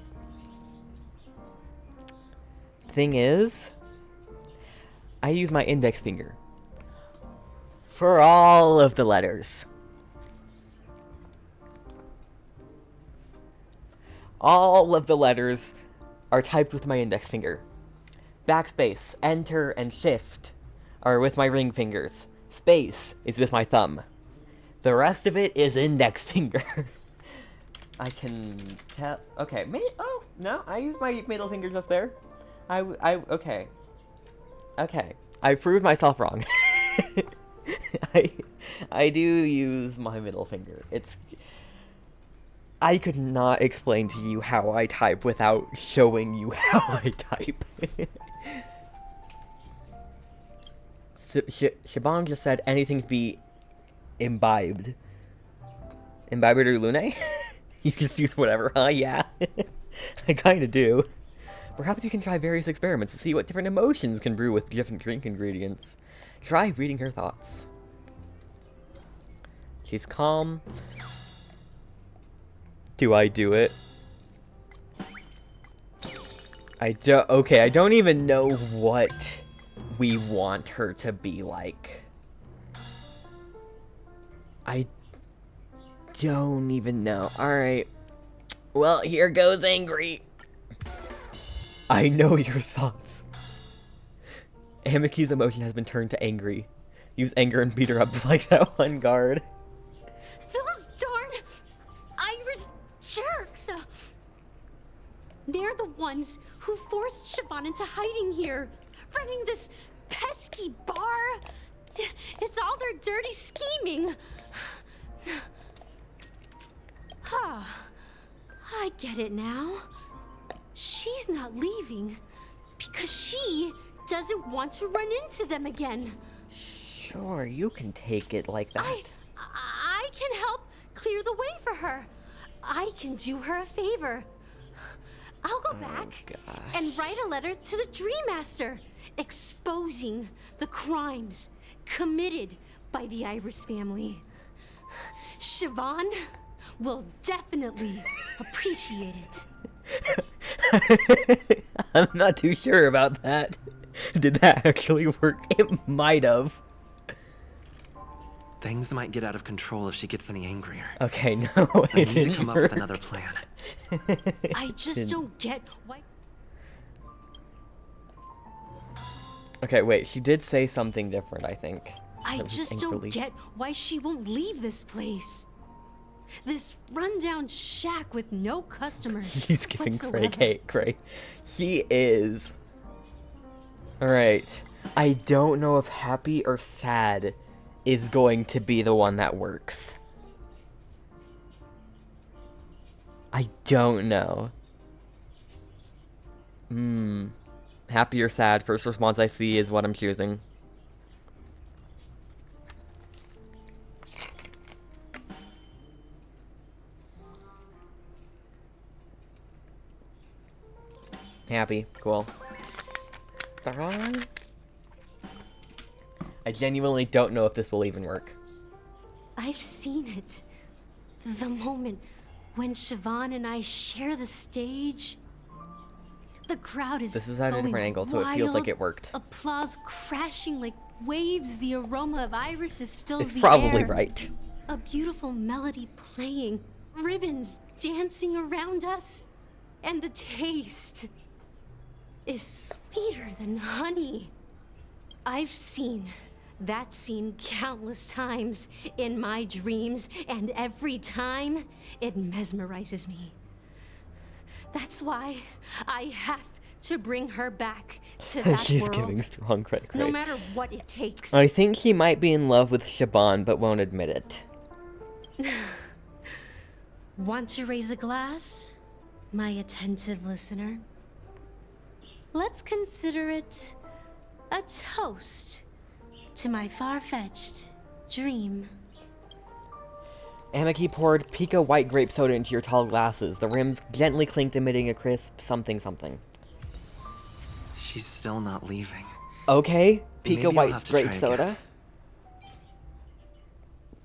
I use my index finger for all of the letters. All of the letters are typed with my index finger. Backspace, enter, and shift are with my ring fingers. Space is with my thumb. The rest of it is index finger. I can tell. Okay, oh, no, I use my middle finger just there. Okay. Okay, I proved myself wrong. I do use my middle finger. I could not explain to you how I type without showing you how I type. Siobhan just said anything to be imbibed. Imbibed or Lune? You just use whatever, huh? Yeah. I kinda do. Perhaps you can try various experiments to see what different emotions can brew with different drink ingredients. Try reading her thoughts. She's calm. Do I do it? Okay, I don't even know what we want her to be like. I don't even know. Alright. Well, here goes angry. I know your thoughts. Amaki's emotion has been turned to angry. Use anger and beat her up like that one guard. Those darn Irish jerks! They're the ones who forced Siobhan into hiding here, running this pesky bar. It's all their dirty scheming. I get it now. She's not leaving because she doesn't want to run into them again. Sure, you can take it like that. I can help clear the way for her. I can do her a favor. I'll go back and write a letter to the Dream Master exposing the crimes committed by the Iris family. Siobhan, will definitely appreciate it. I'm not too sure about that. Did that actually work? It might have. Things might get out of control if she gets any angrier. Okay, no, I it need to didn't come up work. with another plan. I just don't get why. Okay, wait, she did say something different, I think. I That was just angrily. don't get why she won't leave this place. This rundown shack with no customers. He's giving whatsoever. Craig hate, Craig. He is. Alright. I don't know if happy or sad is going to be the one that works. I don't know. Happy or sad? First response I see is what I'm choosing. Happy. Cool. I genuinely don't know if this will even work. I've seen it. The moment when Siobhan and I share the stage. The crowd is This is at a different going angle, so it feels like wild. it worked. Applause crashing like waves. The aroma of irises fills It's the probably air. right. A beautiful melody playing. Ribbons dancing around us. And the taste is sweeter than honey. I've seen that scene countless times in my dreams, and every time it mesmerizes me. That's why I have to bring her back to that She's world. giving strong credit. No matter what it takes. I think he might be in love with Shaban, but won't admit it. Want to raise a glass, my attentive listener? Let's consider it a toast to my far-fetched dream. Amaki poured Pika white grape soda into your tall glasses. The rims gently clinked, emitting a crisp something something. She's still not leaving. Okay, Maybe Pika I'll white have to grape try soda.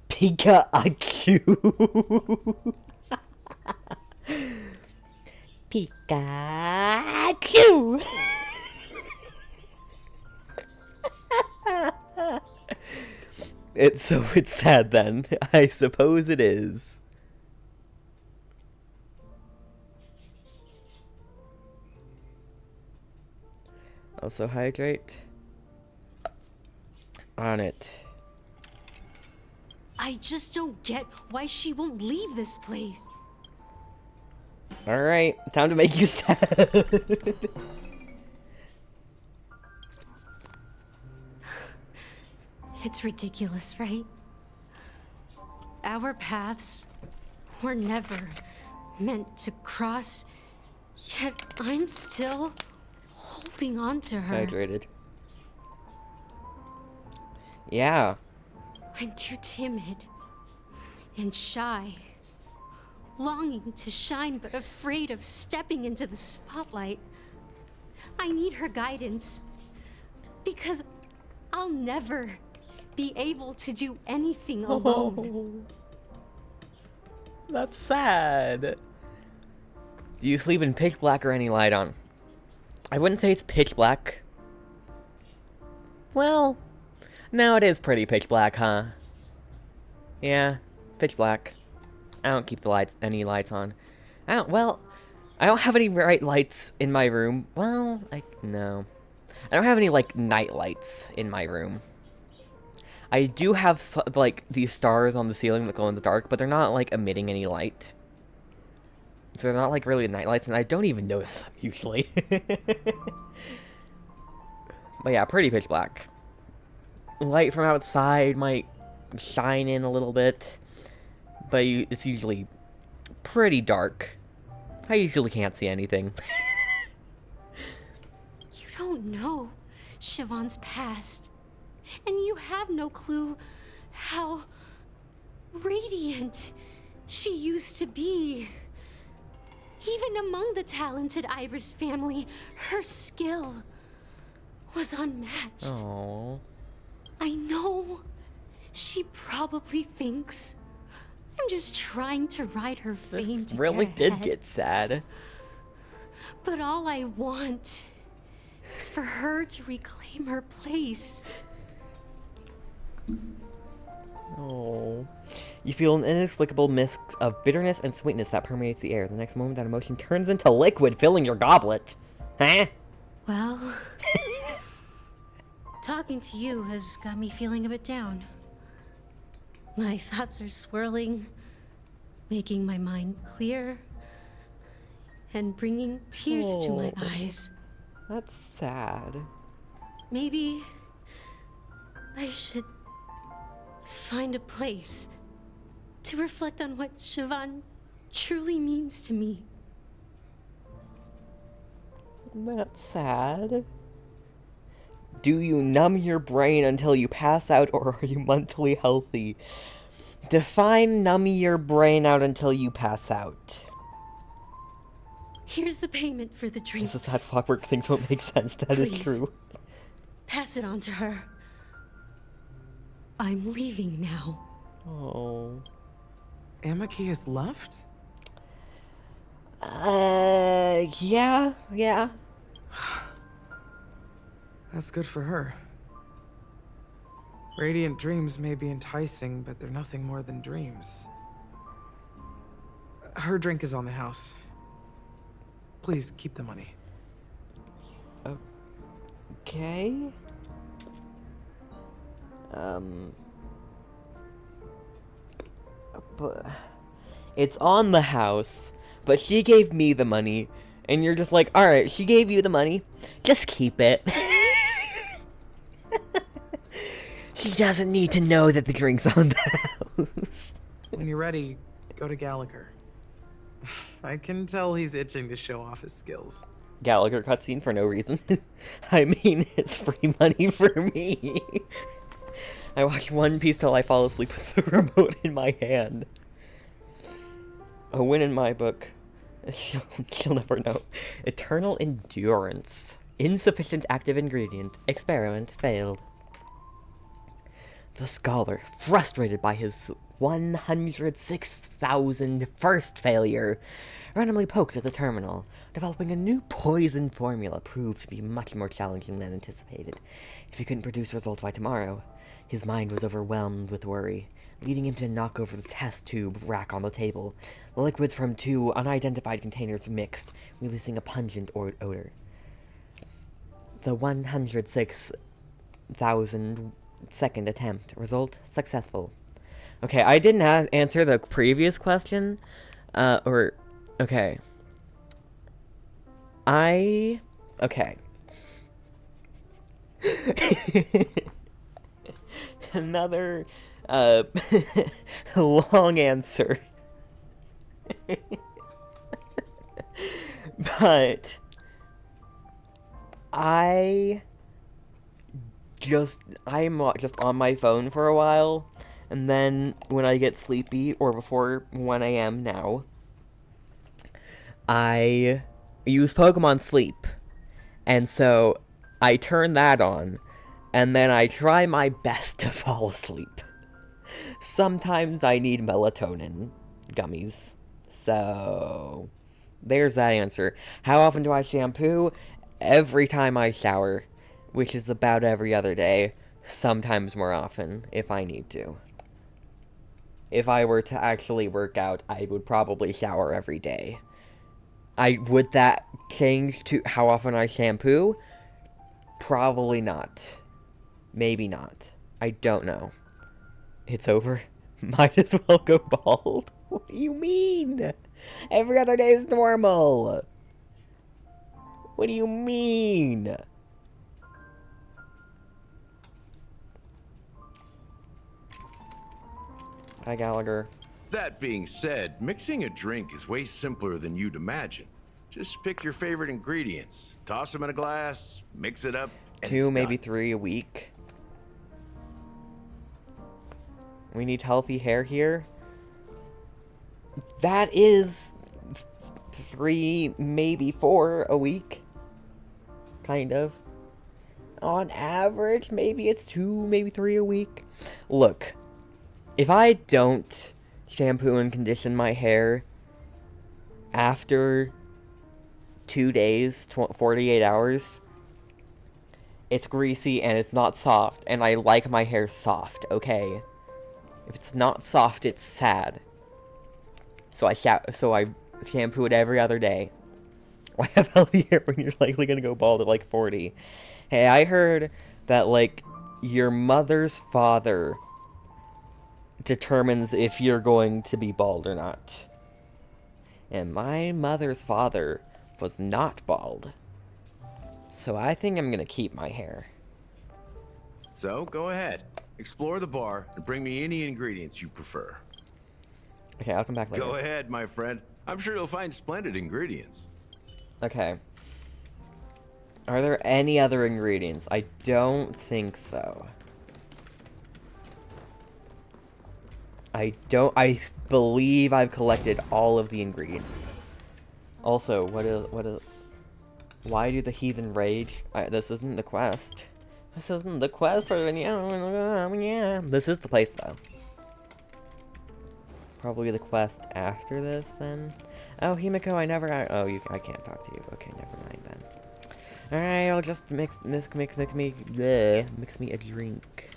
Pika IQ. Pikachu. It's sad then. I suppose it is. Also hydrate on it. I just don't get why she won't leave this place. Alright, time to make you sad. It's ridiculous, right? Our paths were never meant to cross, yet I'm still holding on to her. Hydrated. Yeah. I'm too timid and shy, longing to shine but afraid of stepping into the spotlight. I need her guidance because I'll never be able to do anything alone. That's sad. Do you sleep in pitch black or any light on? I wouldn't say it's pitch black. Well, no, it is pretty pitch black, huh? Yeah, pitch black. I don't keep any lights on. I don't have any bright lights in my room. Well, no. I don't have any, night lights in my room. I do have, these stars on the ceiling that glow in the dark, but they're not, emitting any light. So they're not, really night lights, and I don't even notice them, usually. But yeah, pretty pitch black. Light from outside might shine in a little bit, but it's usually pretty dark. I usually can't see anything. You don't know Siobhan's past, and you have no clue how radiant she used to be. Even among the talented Iris family, her skill was unmatched. Aww. I know she probably thinks I'm just trying to ride her fame to Really get did ahead. get sad. But all I want is for her to reclaim her place. Oh. You feel an inexplicable mix of bitterness and sweetness that permeates the air. The next moment, that emotion turns into liquid, filling your goblet. Huh? Well, talking to you has got me feeling a bit down. My thoughts are swirling, making my mind clear, and bringing tears to my eyes. That's sad. Maybe I should find a place to reflect on what Siobhan truly means to me. That's sad. Do you numb your brain until you pass out, or are you mentally healthy? Define numb your brain out until you pass out. Here's the payment for the drinks. This is how clockwork things won't make sense. That is Please. true. Pass it on to her. I'm leaving now. Oh. Amaki has left? Yeah. That's good for her. Radiant dreams may be enticing, but they're nothing more than dreams. Her drink is on the house. Please keep the money. Okay. But it's on the house, but she gave me the money, and you're just like, alright, she gave you the money, just keep it. She doesn't need to know that the drink's on the house. When you're ready, go to Gallagher. I can tell he's itching to show off his skills. Gallagher cutscene for no reason. I mean, it's free money for me. I watch One Piece till I fall asleep with the remote in my hand. A win in my book. She'll never know. Eternal endurance. Insufficient active ingredient. Experiment failed. The scholar, frustrated by his 106,000 first failure, randomly poked at the terminal. Developing a new poison formula proved to be much more challenging than anticipated. If he couldn't produce results by tomorrow, his mind was overwhelmed with worry, leading him to knock over the test tube rack on the table. The liquids from 2 unidentified containers mixed, releasing a pungent odor. The 106,000 second attempt. Result, successful. Okay, I didn't answer the previous question. Okay. Okay. Another, long answer. But I'm just on my phone for a while, and then when I get sleepy, or before 1 a.m. now, I use Pokemon Sleep, and so I turn that on, and then I try my best to fall asleep. Sometimes I need melatonin gummies, so there's that answer. How often do I shampoo? Every time I shower, which is about every other day, sometimes more often if I need to. If I were to actually work out, I would probably shower every day. Would that change to how often I shampoo? Probably not. Maybe not. I don't know. It's over. Might as well go bald. What do you mean? Every other day is normal. What do you mean? Hi, Gallagher. That being said, mixing a drink is way simpler than you'd imagine. Just pick your favorite ingredients, toss them in a glass, mix it up, and 2, it's maybe done. 3 a week. We need healthy hair here. That is 3, maybe 4 a week. Kind of. On average, maybe it's 2, maybe 3 a week. Look, if I don't shampoo and condition my hair after 2 days, 48 hours, it's greasy and it's not soft, and I like my hair soft, okay? If it's not soft, it's sad. So I shampoo it every other day. Why have healthy hair when you're likely gonna go bald at like 40? Hey, I heard that, like, your mother's father determines if you're going to be bald or not. And my mother's father was not bald. So I think I'm gonna keep my hair. So, go ahead. Explore the bar and bring me any ingredients you prefer. Okay, I'll come back later. Go ahead, my friend. I'm sure you'll find splendid ingredients. Okay. Are there any other ingredients? I don't think so. I believe I've collected all of the ingredients. Also, why do the heathen rage? This isn't the quest. This isn't the quest, yeah. This is the place, though. Probably the quest after this, then. Oh, Himiko, I can't talk to you. Okay, never mind then. Alright, I'll just mix me a drink.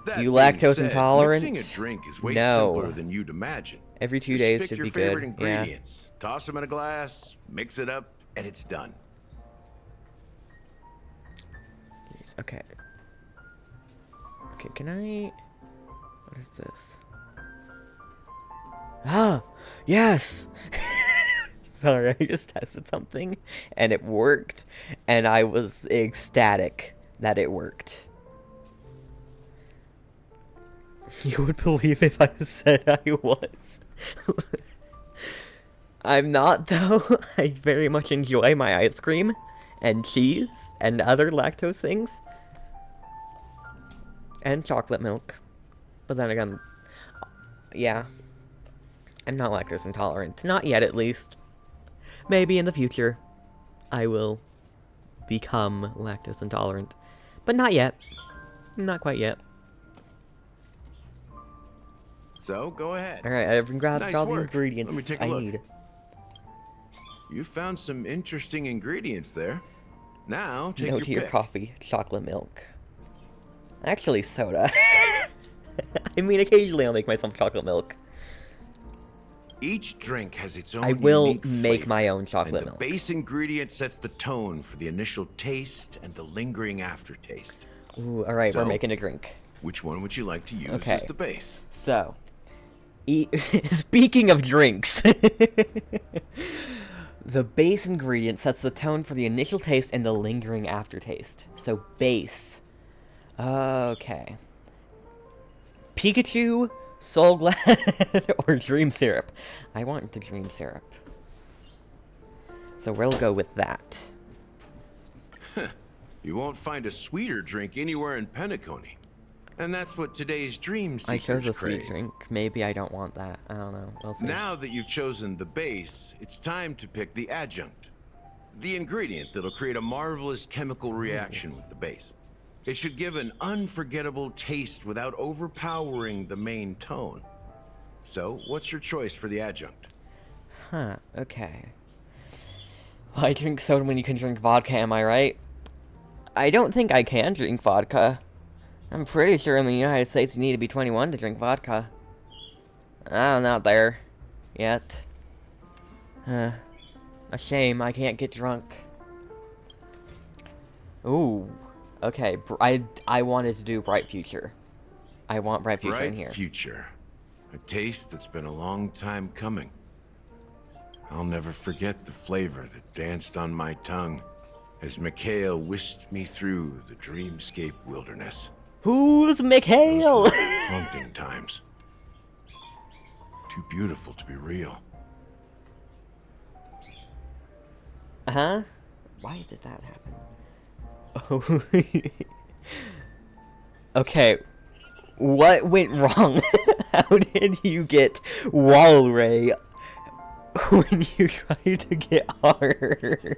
That You being lactose said, intolerant? Mixing a drink is way No. simpler than you'd imagine. Every 2 Just days pick should your be favorite good. ingredients, toss them in a glass, mix it up, and it's done. Jeez, okay. Okay, can I... What is this? Ah! Yes! Sorry, I just tested something, and it worked, and I was ecstatic that it worked. You would believe if I said I was. I'm not, though. I very much enjoy my ice cream and cheese and other lactose things. And chocolate milk. But then again, yeah. I'm not lactose intolerant. Not yet, at least. Maybe in the future, I will become lactose intolerant. But not yet. Not quite yet. So, go ahead. Alright, I've grabbed Nice all the work. ingredients Let me take a I look. need. You found some interesting ingredients there. Now, take No your to your pick. coffee, chocolate milk. Actually, soda. I mean, occasionally I'll make myself chocolate milk. Each drink has its own I will unique make flavor, my own chocolate and the milk. base ingredient sets the tone for the initial taste and the lingering aftertaste. Ooh, alright, we're So, making a drink. Which one would you like to use Okay. as the base? So, speaking of drinks, the base ingredient sets the tone for the initial taste and the lingering aftertaste. So, base. Okay. Pikachu, Soul Glad, or Dream Syrup. I want the Dream Syrup. So we'll go with that. You won't find a sweeter drink anywhere in Penacony. And that's what today's dream I chose seekers a sweet crave. drink. Maybe I don't want that. I don't know. We'll see. Now that you've chosen the base, it's time to pick the adjunct. The ingredient that'll create a marvelous chemical reaction with the base. It should give an unforgettable taste without overpowering the main tone. So, what's your choice for the adjunct? Huh, okay. Why drink soda when you can drink vodka, am I right? I don't think I can drink vodka. I'm pretty sure in the United States you need to be 21 to drink vodka. I'm not there. Yet. A shame, I can't get drunk. Ooh. Okay, I wanted to do Bright Future. I want Bright Future in here. Bright Future. A taste that's been a long time coming. I'll never forget the flavor that danced on my tongue as Mikhail whisked me through the dreamscape wilderness. Who's Mikhail? Those were haunting times. Too beautiful to be real. Uh-huh. Why did that happen? Oh. Okay. What went wrong? How did you get wall ray when you tried to get hard?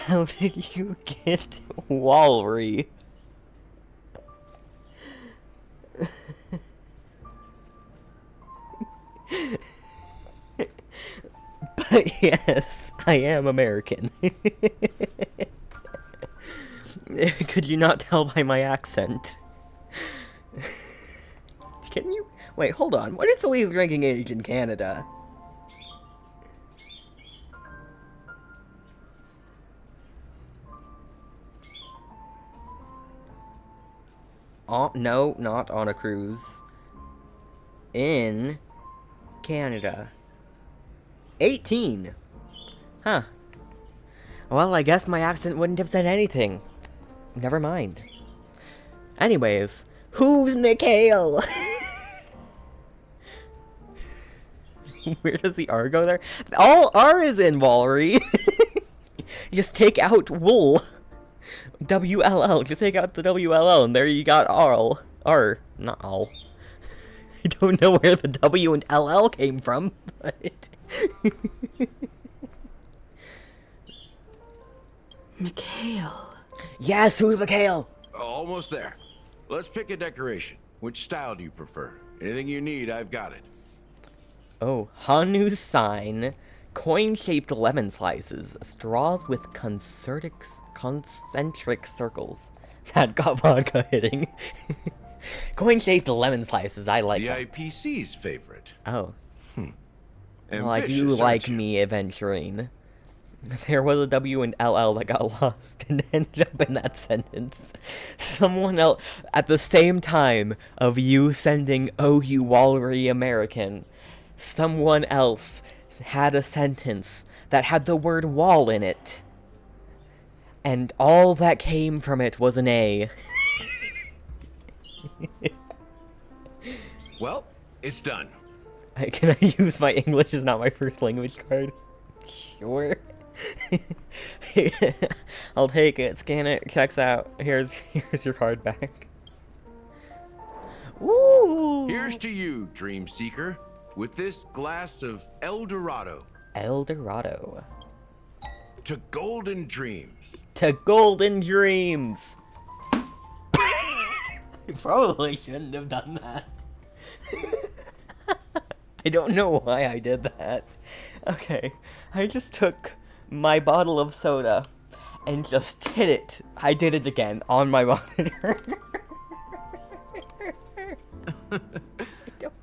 How did you get Walry? But yes, I am American. Could you not tell by my accent? Can you? Wait, hold on. What is the legal drinking age in Canada? No, not on a cruise. In Canada. 18. Huh. Well, I guess my accent wouldn't have said anything. Never mind. Anyways, who's Mikhail? Where does the R go there? All R is in Walry. Just take out wool. WLL. Just take out the WLL, and there you got R. Not all. I don't know where the W and LL came from, but... Mikhail. Yes, who's Mikhail? Almost there. Let's pick a decoration. Which style do you prefer? Anything you need, I've got it. Oh, Hanu's sign, coin-shaped lemon slices, straws with concentric circles. That got vodka hitting. Coin-shaped lemon slices, I like the that. IPC's favorite. Oh. Well, I do like me, Aventurine. There was a W and LL that got lost and ended up in that sentence. Someone else, at the same time of you sending "Oh, you Walry American," someone else had a sentence that had the word wall in it. And all that came from it was an A. Well, it's done. Can I use my English is not my first language card? Sure. I'll take it, scan it, checks out. Here's your card back. Woo! Here's to you, Dream Seeker, with this glass of El Dorado. El Dorado. To golden dreams. To golden dreams. I probably shouldn't have done that. I don't know why I did that. Okay, I just took my bottle of soda and just hit it. I did it again on my monitor.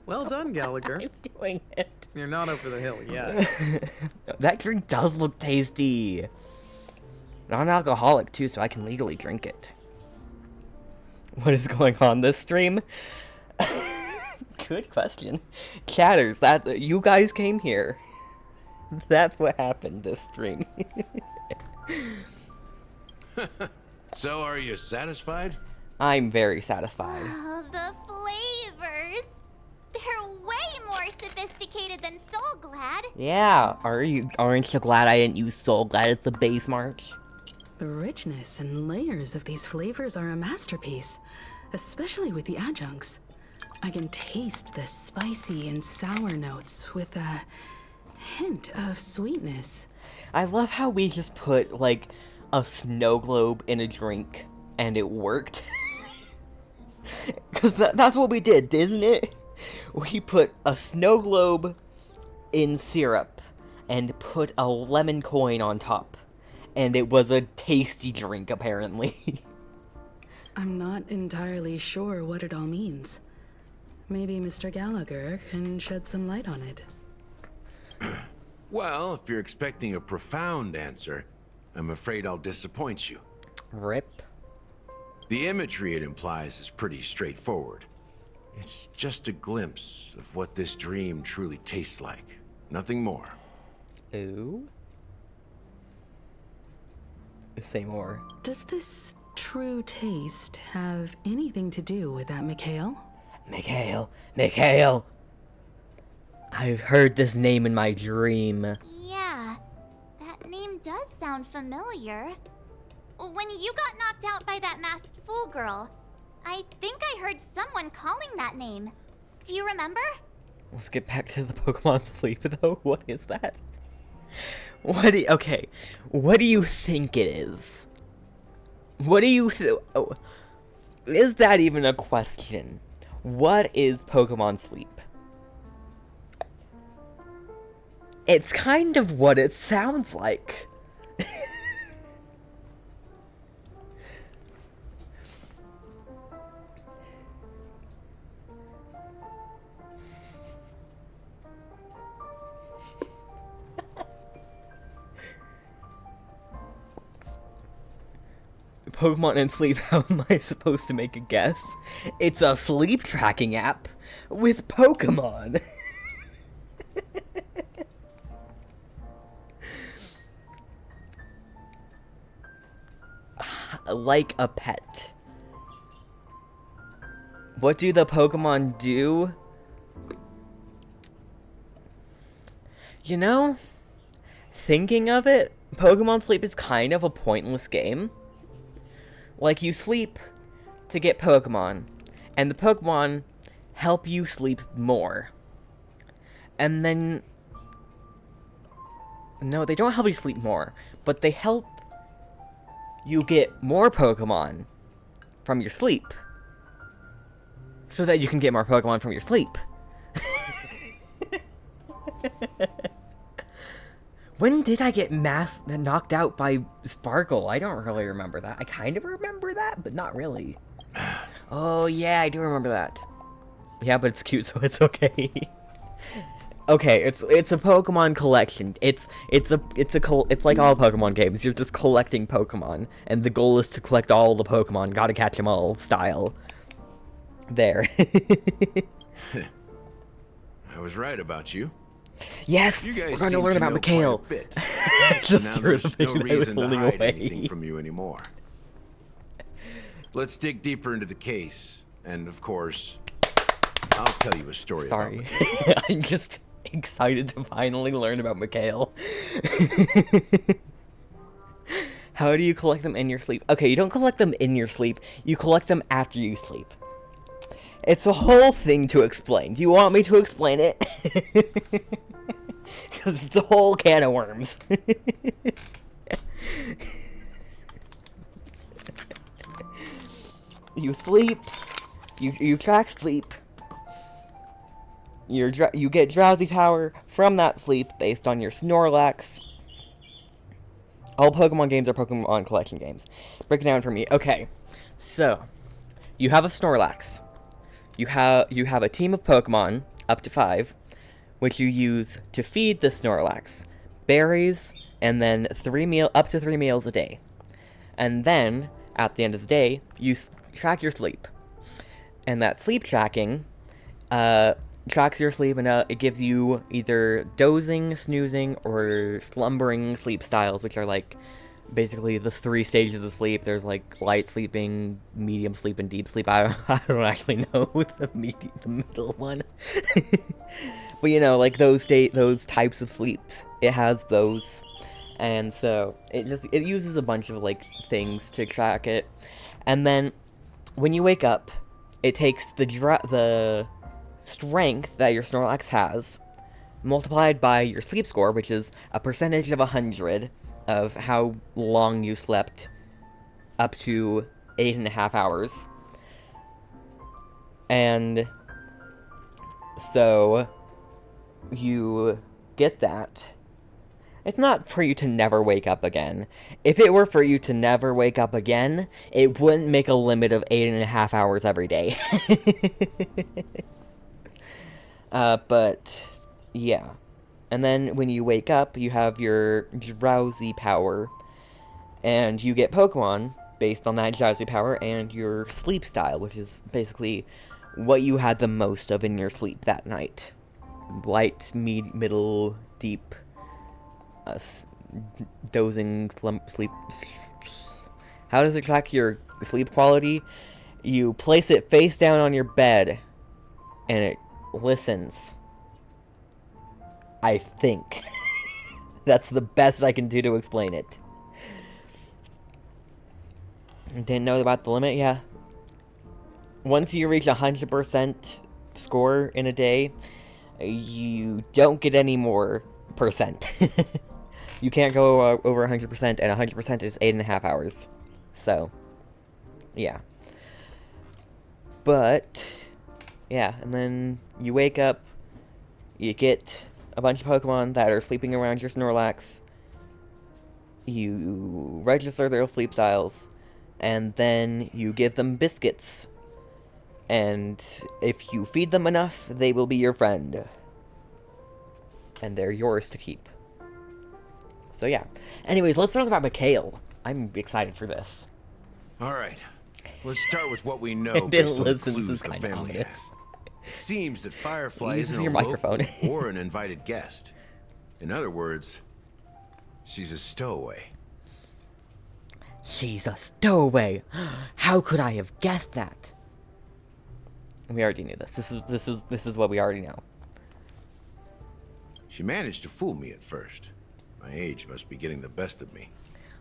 Well done, Gallagher. I'm doing it. You're not over the hill yet. That drink does look tasty. Non-alcoholic too, so I can legally drink it. What is going on this stream? Good question. Chatters, that you guys came here. That's what happened this stream. So, are you satisfied? I'm very satisfied. Oh, the flavors. They're way more sophisticated than Soul Glad. Yeah, aren't you glad I didn't use Soul Glad as the base march? The richness and layers of these flavors are a masterpiece, especially with the adjuncts. I can taste the spicy and sour notes with a hint of sweetness. I love how we just put, like, a snow globe in a drink, and it worked. Because that's what we did, isn't it? We put a snow globe in syrup, and put a lemon coin on top. And it was a tasty drink, apparently. I'm not entirely sure what it all means. Maybe Mr. Gallagher can shed some light on it. Well, if you're expecting a profound answer, I'm afraid I'll disappoint you. Rip. The imagery it implies is pretty straightforward. It's just a glimpse of what this dream truly tastes like. Nothing more. Ooh. Say more. Does this true taste have anything to do with that Mikhail? Mikhail! I've heard this name in my dream. Yeah, that name does sound familiar. When you got knocked out by that masked fool girl, I think I heard someone calling that name. Do you remember? Let's get back to the Pokemon sleep, though. What is that? Okay, what do you think it is? What do you oh, is that even a question? What is Pokemon Sleep? It's kind of what it sounds like. Pokemon in Sleep, how am I supposed to make a guess? It's a sleep tracking app with Pokemon. Like a pet. What do the Pokemon do? You know, thinking of it, Pokemon Sleep is kind of a pointless game. Like, you sleep to get Pokemon, and the Pokemon help you sleep more. And then... No, they don't help you sleep more, but they help you get more Pokemon from your sleep. So that you can get more Pokemon from your sleep. When did I get knocked out by Sparkle? I don't really remember that. I kind of remember that, but not really. Oh yeah, I do remember that. Yeah, but it's cute, so it's okay. Okay, it's a Pokemon collection. It's like all Pokemon games. You're just collecting Pokemon, and the goal is to collect all the Pokemon. Gotta catch them all style. There. I was right about you. Yes, you guys we're going to seem learn about know Mikhail. quite a bit. Just now threw the there's no vision I was reason to holding hide away. anything from you anymore. Let's dig deeper into the case, and of course, I'll tell you a story. Sorry, I'm just excited to finally learn about Mikhail. How do you collect them in your sleep? Okay, you don't collect them in your sleep. You collect them after you sleep. It's a whole thing to explain. Do you want me to explain it? Because it's a whole can of worms. You sleep. You track sleep. You get drowsy power from that sleep based on your Snorlax. All Pokemon games are Pokemon collection games. Break it down for me. Okay, so you have a Snorlax. You have a team of Pokemon, up to 5, which you use to feed the Snorlax. Berries, and then up to 3 meals a day. And then, at the end of the day, you track your sleep. And that sleep tracking tracks your sleep, and it gives you either dozing, snoozing, or slumbering sleep styles, which are like basically the 3 stages of sleep. There's like light sleeping, medium sleep, and deep sleep. I don't actually know the middle one. But you know, like those types of sleeps, it has those. And so it uses a bunch of like things to track it. And then when you wake up, it takes the strength that your Snorlax has multiplied by your sleep score, which is a percentage of 100 of how long you slept, up to 8.5 hours. And so you get that. It's not for you to never wake up again. If it were for you to never wake up again, it wouldn't make a limit of 8.5 hours every day. But yeah. And then when you wake up, you have your drowsy power, and you get Pokemon based on that drowsy power and your sleep style, which is basically what you had the most of in your sleep that night. Light, middle, deep, dozing, sleep. How does it track your sleep quality? You place it face down on your bed, and it listens. I think. That's the best I can do to explain it. Didn't know about the limit? Yeah. Once you reach 100% score in a day, you don't get any more percent. You can't go over 100%, and 100% is 8.5 hours. So, yeah. But, yeah, and then you wake up, you get a bunch of Pokemon that are sleeping around your Snorlax, you register their sleep styles, and then you give them biscuits. And if you feed them enough, they will be your friend. And they're yours to keep. So yeah. Anyways, let's learn about Mikhail. I'm excited for this. All right. Let's start with what we know Didn't based on the listen, this clues is the kinda family ominous. has. It seems that Firefly Uses isn't a your local microphone. or an invited guest. In other words, she's a stowaway. She's a stowaway. How could I have guessed that? We already knew this. This is what we already know. She managed to fool me at first. My age must be getting the best of me.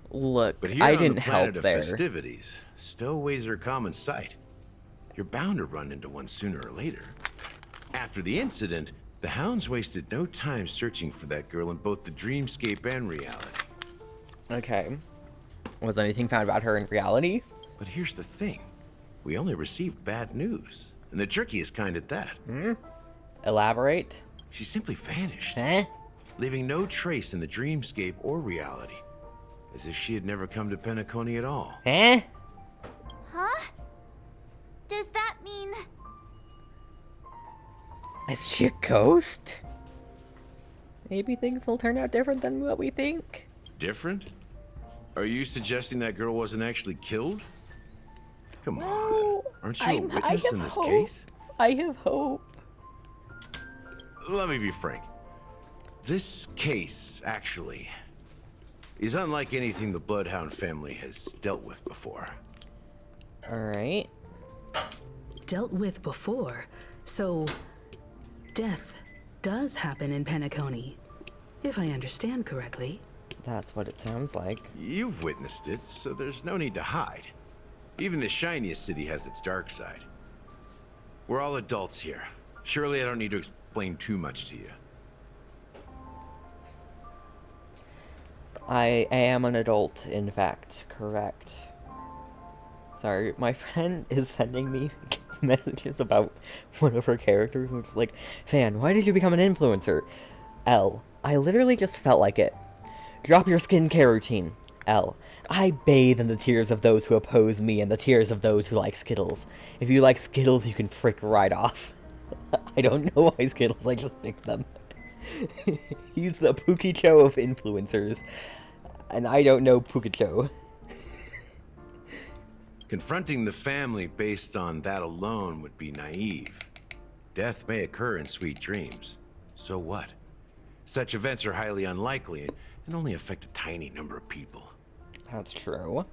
Look, But here I on didn't the help planet of there. festivities, stowaways are a common sight. You're bound to run into one sooner or later. After the incident, the hounds wasted no time searching for that girl in both the dreamscape and reality. Okay. Was anything found about her in reality? But here's the thing. We only received bad news. And the trickiest kind at that. Elaborate? She simply vanished. Huh? Leaving no trace in the dreamscape or reality. As if she had never come to Penacony at all. Huh? Huh? Does that mean... Is she a ghost? Maybe things will turn out different than what we think. Different? Are you suggesting that girl wasn't actually killed? Come on. Aren't you a witness in this case? I have hope. Let me be frank. This case, actually, is unlike anything the Bloodhound family has dealt with before. Alright. Dealt with before? So, death does happen in Penacony, if I understand correctly. That's what it sounds like. You've witnessed it, so there's no need to hide. Even the shiniest city has its dark side. We're all adults here. Surely I don't need to explain too much to you. I am an adult, in fact. Correct. Sorry, my friend is sending me messages about one of her characters, and it's like, Fan, why did you become an influencer? L, I literally just felt like it. Drop your skincare routine. L, I bathe in the tears of those who oppose me and the tears of those who like Skittles. If you like Skittles, you can frick right off. I don't know why Skittles, I just picked them. He's the Pukicho of influencers. And I don't know Pukicho. Confronting the family based on that alone would be naive. Death may occur in sweet dreams. So what? Such events are highly unlikely and only affect a tiny number of people. That's true.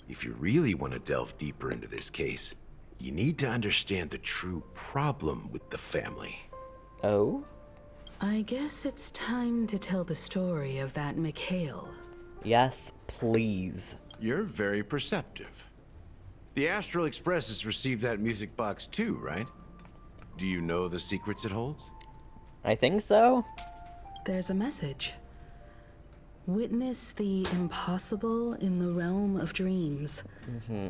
If you really want to delve deeper into this case, you need to understand the true problem with the family. Oh? I guess it's time to tell the story of that Mikhail. Yes, please. You're very perceptive. The Astral Express has received that music box too, right? Do you know the secrets it holds? I think so. There's a message. Witness the impossible in the realm of dreams.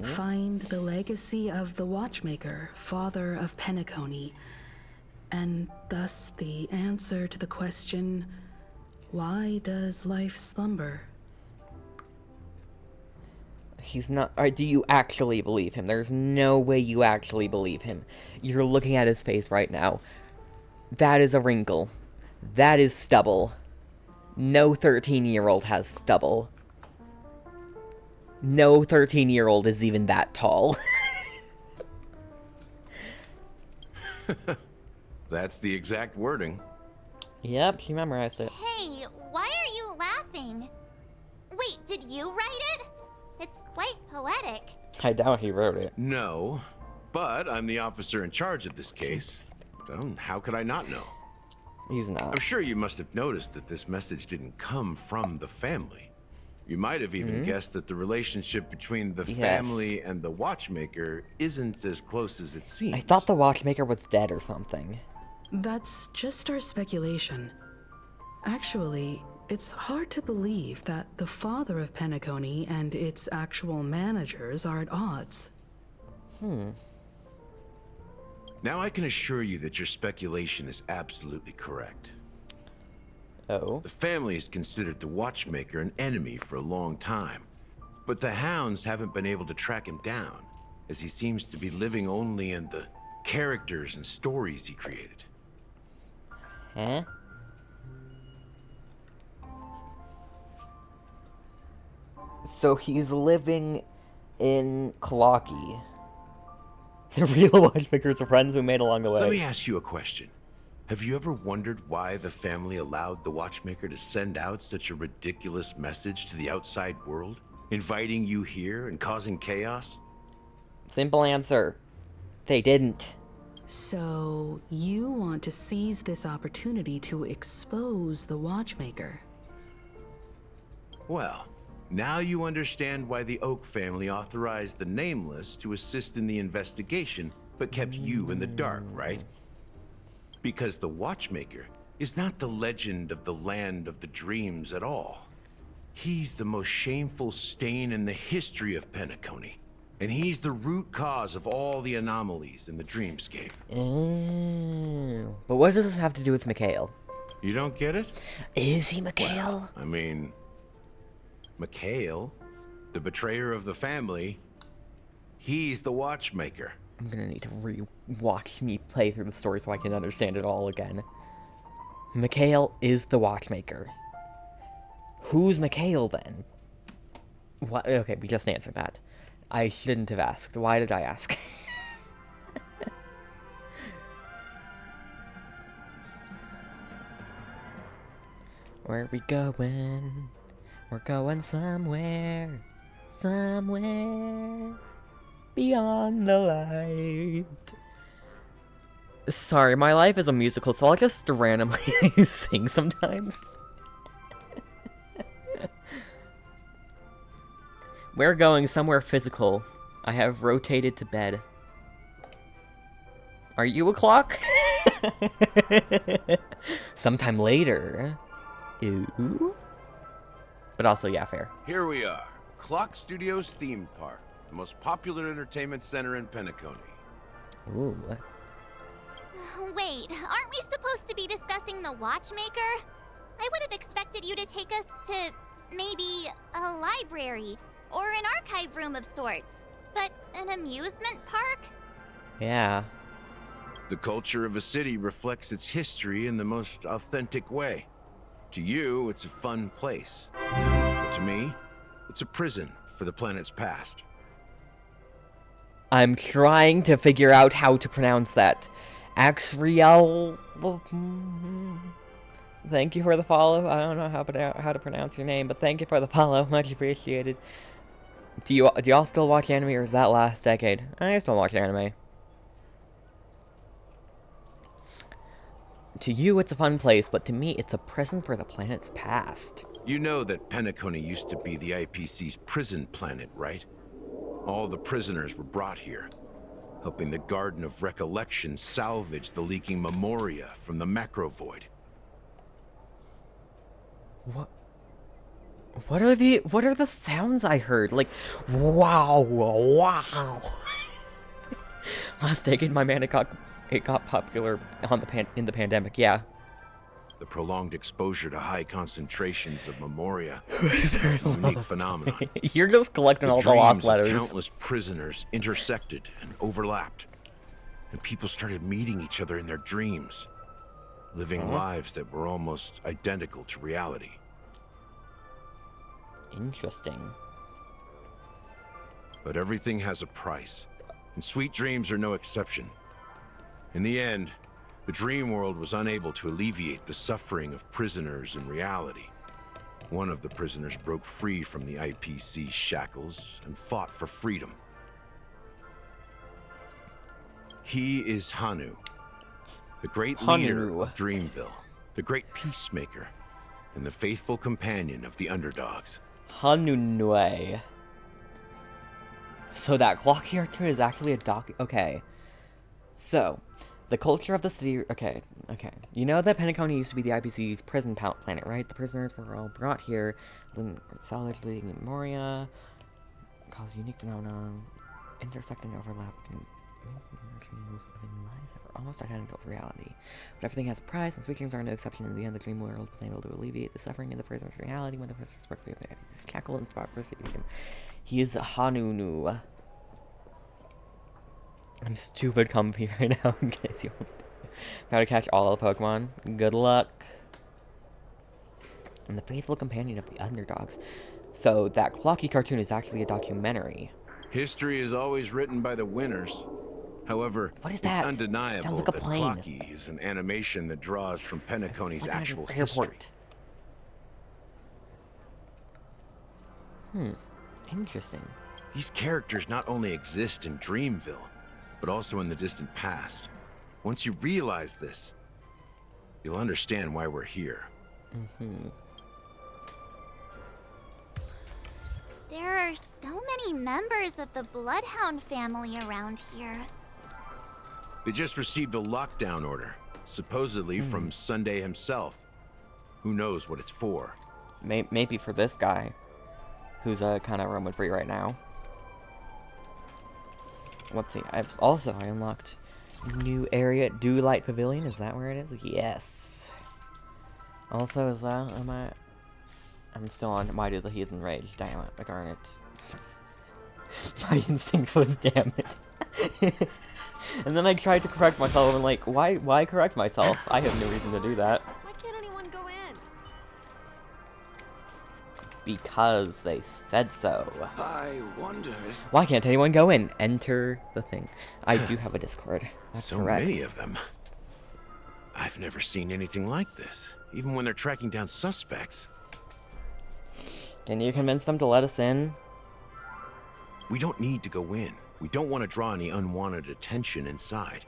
Find the legacy of the Watchmaker, father of Penacony, and thus the answer to the question, why does life slumber? He's not... do you actually believe him? There's no way you actually believe him. You're looking at his face right now. That is a wrinkle. That is stubble. No 13-year-old has stubble. No 13-year-old is even that tall. That's the exact wording. Yep, she memorized it. Hey, why are you laughing? Wait, did you write it? It's quite poetic. I doubt he wrote it. No, but I'm the officer in charge of this case. So how could I not know? He's not. I'm sure you must have noticed that this message didn't come from the family. You might have even guessed that the relationship between the family and the Watchmaker isn't as close as it seems. I thought the Watchmaker was dead or something. That's just our speculation. Actually, It's hard to believe that the father of Penacony and its actual managers are at odds. Now I can assure you that your speculation is absolutely correct. Oh? The family has considered the Watchmaker an enemy for a long time, but the Hounds haven't been able to track him down, as he seems to be living only in the characters and stories he created. Huh? So he's living in Kalaki. The real watchmakers are friends we made along the way. Let me ask you a question. Have you ever wondered why the family allowed the Watchmaker to send out such a ridiculous message to the outside world, inviting you here and causing chaos? Simple answer. They didn't. So, you want to seize this opportunity to expose the Watchmaker? Well, now you understand why the Oak family authorized the Nameless to assist in the investigation, but kept you in the dark, right? Because the Watchmaker is not the legend of the Land of the Dreams at all. He's the most shameful stain in the history of Penacony. And he's the root cause of all the anomalies in the dreamscape. But what does this have to do with Mikhail? You don't get it? Is he Mikhail? Well, I mean, Mikhail, the betrayer of the family, he's the Watchmaker. I'm gonna need to re-watch me play through the story so I can understand it all again. Mikhail is the Watchmaker. Who's Mikhail then? What? Okay, we just answered that. I shouldn't have asked. Why did I ask? Where are we going? We're going somewhere. Somewhere beyond the light. Sorry, my life is a musical, so I'll just randomly sing sometimes. We're going somewhere physical. I have rotated to bed. Are you a clock? Sometime later. Ooh. But also, yeah, fair. Here we are, Clock Studios theme park, the most popular entertainment center in Penacony. Ooh. Wait, aren't we supposed to be discussing the Watchmaker? I would have expected you to take us to maybe a library or an archive room of sorts. But an amusement park? Yeah. The culture of a city reflects its history in the most authentic way. To you, it's a fun place. But to me, it's a prison for the planet's past. I'm trying to figure out how to pronounce that. Axriel. Thank you for the follow. I don't know how to pronounce your name, but thank you for the follow. Much appreciated. Do y'all still watch anime, or is that last decade? I still watch anime. To you, it's a fun place, but to me, it's a prison for the planet's past. You know that Penacony used to be the IPC's prison planet, right? All the prisoners were brought here, helping the Garden of Recollection salvage the leaking memoria from the macro void. What are the sounds I heard? Like, wow, wow. Last decade, my man, it got popular in the pandemic. Yeah. The prolonged exposure to high concentrations of memoria is a unique phenomenon. You're just collecting all the lost letters. Countless prisoners intersected and overlapped, and people started meeting each other in their dreams, living lives that were almost identical to reality. Interesting. But everything has a price, and sweet dreams are no exception. In the end, the dream world was unable to alleviate the suffering of prisoners in reality. One of the prisoners broke free from the IPC shackles and fought for freedom. He is Hanu, the great leader of Dreamville, the great peacemaker, and the faithful companion of the underdogs. Hanunue. So that clock character is actually a doc. Okay. So, The culture of the city... Okay. You know that Penacony used to be the IPC's prison planet, right? The prisoners were all brought here, salvaged leading in Moria, cause unique phenomenon, intersecting overlap, living lives that were almost identical to reality. But everything has a price, and sweet dreams are no exception. In the end, the dream world was able to alleviate the suffering in the prisoner's reality when the prisoners work for his shackle and spot for him. He is Hanunu. I'm stupid comfy right now in case you want. Gotta catch all the Pokemon. Good luck. And the faithful companion of the underdogs. So that Clocky cartoon is actually a documentary. History is always written by the winners. However, what is that? It's undeniable Sounds like a that plane. Clocky is an animation that draws from Penacony's like actual an history. Airport. Interesting. These characters not only exist in Dreamville, but also in the distant past. Once you realize this, you'll understand why we're here. There are so many members of the Bloodhound family around here. They just received a lockdown order, supposedly from Sunday himself. Who knows what it's for? Maybe for this guy, who's kind of roaming free right now. Let's see. I unlocked new area, Dew Light Pavilion. Is that where it is? Yes. Also, is that I'm still on Might of the Heathen Rage. Damn it! Darn it. My instinct was damn it. And then I tried to correct myself and like, why correct myself? I have no reason to do that. Why can't anyone go in? Because they said so. I wondered. Why can't anyone go in? Enter the thing. I do have a Discord. That's so correct. many of them. I've never seen anything like this, even when they're tracking down suspects. Can you convince them to let us in? We don't need to go in. We don't want to draw any unwanted attention inside.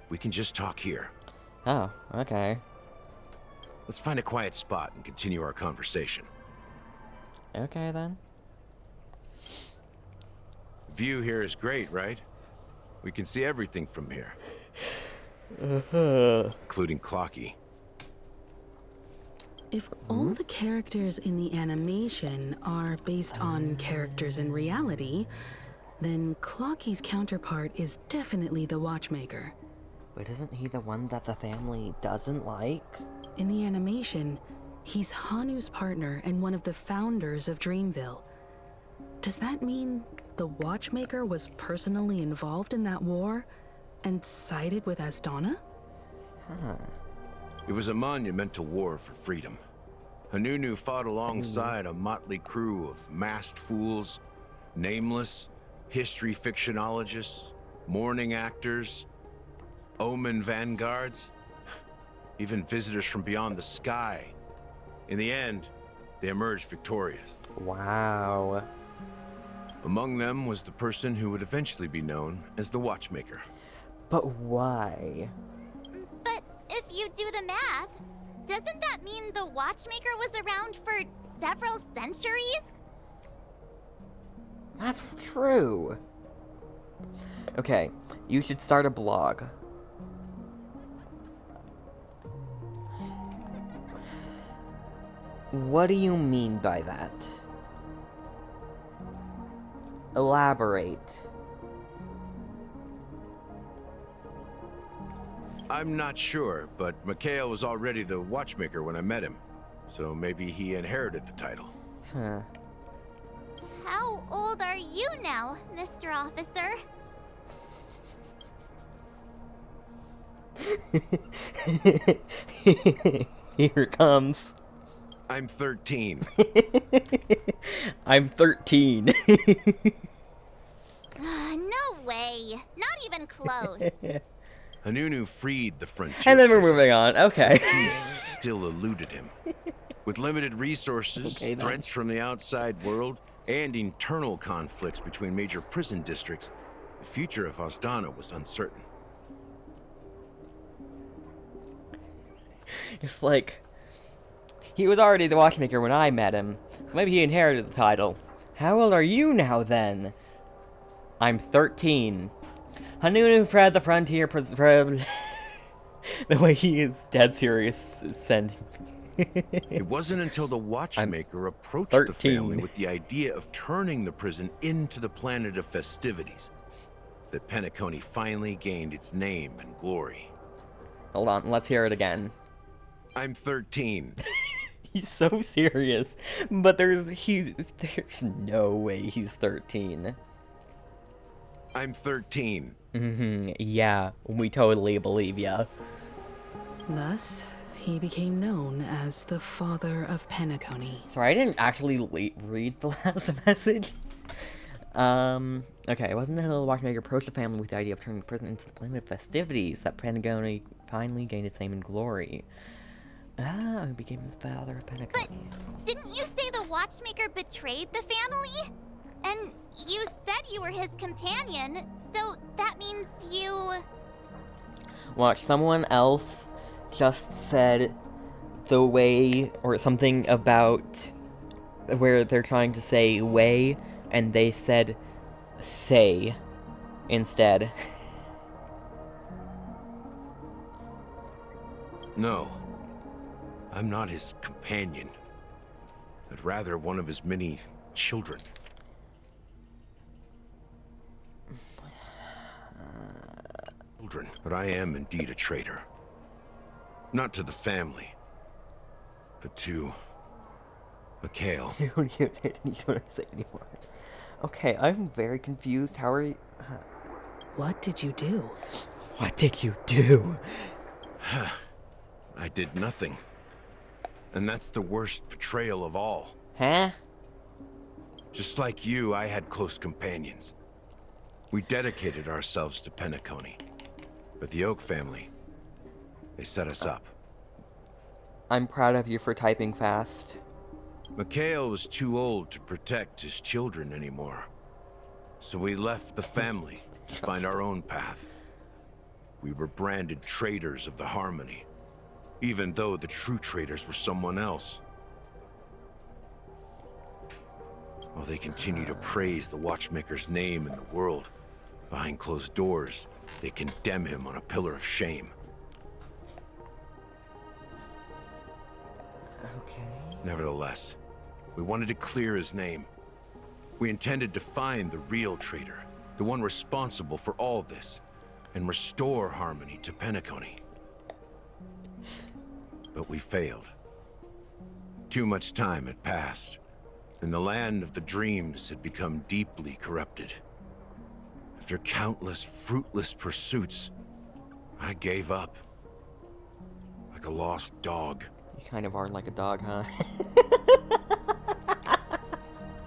We can just talk here. Oh, okay. Let's find a quiet spot and continue our conversation. Okay, then. View here is great, right? We can see everything from here. Including Clocky. If all the characters in the animation are based on characters in reality, then Clocky's counterpart is definitely the Watchmaker. But isn't he the one that the family doesn't like? In the animation, he's Hanu's partner and one of the founders of Dreamville. Does that mean the Watchmaker was personally involved in that war and sided with Asdana? Huh. It was a monumental war for freedom. Hanunu fought alongside a motley crew of masked fools, nameless, history fictionologists, mourning actors, omen vanguards, even visitors from beyond the sky. In the end, they emerged victorious. Wow. Among them was the person who would eventually be known as the Watchmaker. But why? But if you do the math, doesn't that mean the Watchmaker was around for several centuries? That's true. Okay, you should start a blog. What do you mean by that? Elaborate. I'm not sure, but Mikhail was already the Watchmaker when I met him. So maybe he inherited the title. Huh. How old are you now, Mr. Officer? Here it comes. I'm 13. I'm 13. No way. Not even close. Hanunu freed the frontier. And then we're moving on. Okay. Peace still eluded him. With limited resources, threats from the outside world, and internal conflicts between major prison districts, the future of Asdana was uncertain. It's like, he was already the Watchmaker when I met him, so maybe he inherited the title. How old are you now, then? I'm 13. Hanunu fled the frontier The way he is dead serious sending. It wasn't until the watchmaker approached 13. the family with the idea of turning the prison into the planet of festivities that Penacony finally gained its name and glory. Hold on, let's hear it again. I'm 13. He's so serious, but there's no way he's 13. I'm 13. Yeah, we totally believe ya. Thus, he became known as the father of Penacony. Sorry, I didn't actually read the last message. Okay, it wasn't until the watchmaker approached the family with the idea of turning the prison into the planet of festivities that Penacony finally gained its name and glory. He became the father of Penacony. But didn't you say the watchmaker betrayed the family? And you said you were his companion, so that means you... Watch, someone else just said the way, or something about where they're trying to say way, and they said say instead. No, I'm not his companion, but rather one of his many children. But I am indeed a traitor. Not to the family, but to Mikhail. You don't need to say anymore. Okay, I'm very confused. How are you? What did you do? What did you do? I did nothing. And that's the worst betrayal of all. Huh? Just like you, I had close companions. We dedicated ourselves to Penacony. But the Oak family, they set us up. I'm proud of you for typing fast. Mikhail was too old to protect his children anymore. So we left the family to find our own path. We were branded traitors of the Harmony, even though the true traitors were someone else. While they continue to praise the Watchmaker's name in the world, behind closed doors, they condemn him on a pillar of shame. Okay. Nevertheless, we wanted to clear his name. We intended to find the real traitor, the one responsible for all this, and restore harmony to Penacony. But we failed. Too much time had passed, and the land of the dreams had become deeply corrupted. After countless fruitless pursuits, I gave up. Like a lost dog. You kind of are like a dog, huh?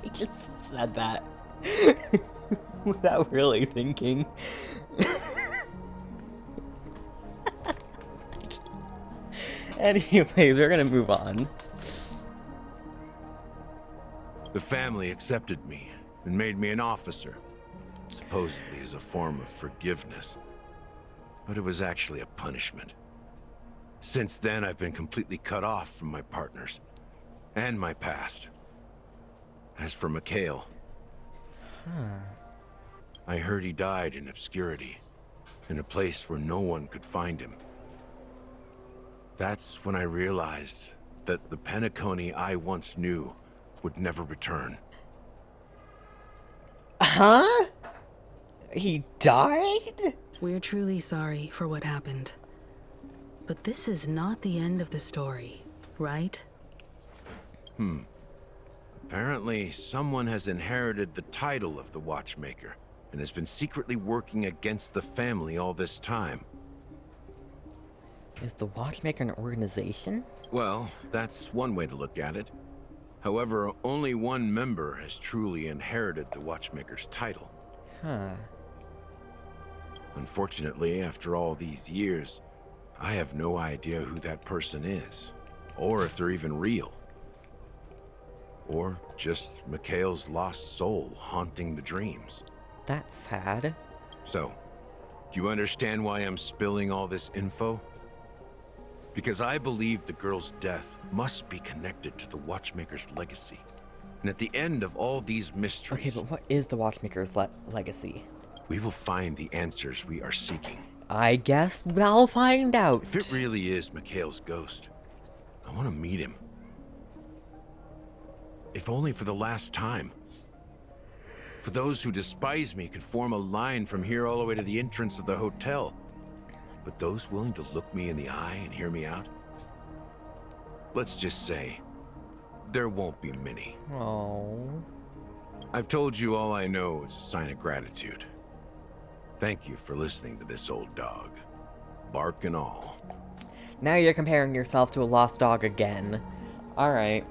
He just said that without really thinking. Anyways, we're gonna move on. The family accepted me and made me an officer, supposedly as a form of forgiveness. But it was actually a punishment. Since then, I've been completely cut off from my partners and my past. As for Mikhail, I heard he died in obscurity, in a place where no one could find him. That's when I realized that the Penacony I once knew would never return. Huh? He died? We're truly sorry for what happened. But this is not the end of the story, right? Apparently, someone has inherited the title of the Watchmaker and has been secretly working against the family all this time. Is the Watchmaker an organization? Well, that's one way to look at it. However, only one member has truly inherited the Watchmaker's title. Huh. Unfortunately, after all these years, I have no idea who that person is, or if they're even real. Or just Mikhail's lost soul haunting the dreams. That's sad. So, do you understand why I'm spilling all this info? Because I believe the girl's death must be connected to the Watchmaker's legacy. And at the end of all these mysteries... Okay, but what is the Watchmaker's legacy? We will find the answers we are seeking. I guess I'll find out. If it really is Mikhail's ghost, I want to meet him. If only for the last time. For those who despise me could form a line from here all the way to the entrance of the hotel. But those willing to look me in the eye and hear me out? Let's just say, there won't be many. Oh. I've told you all I know is a sign of gratitude. Thank you for listening to this old dog. Bark and all. Now you're comparing yourself to a lost dog again. Alright.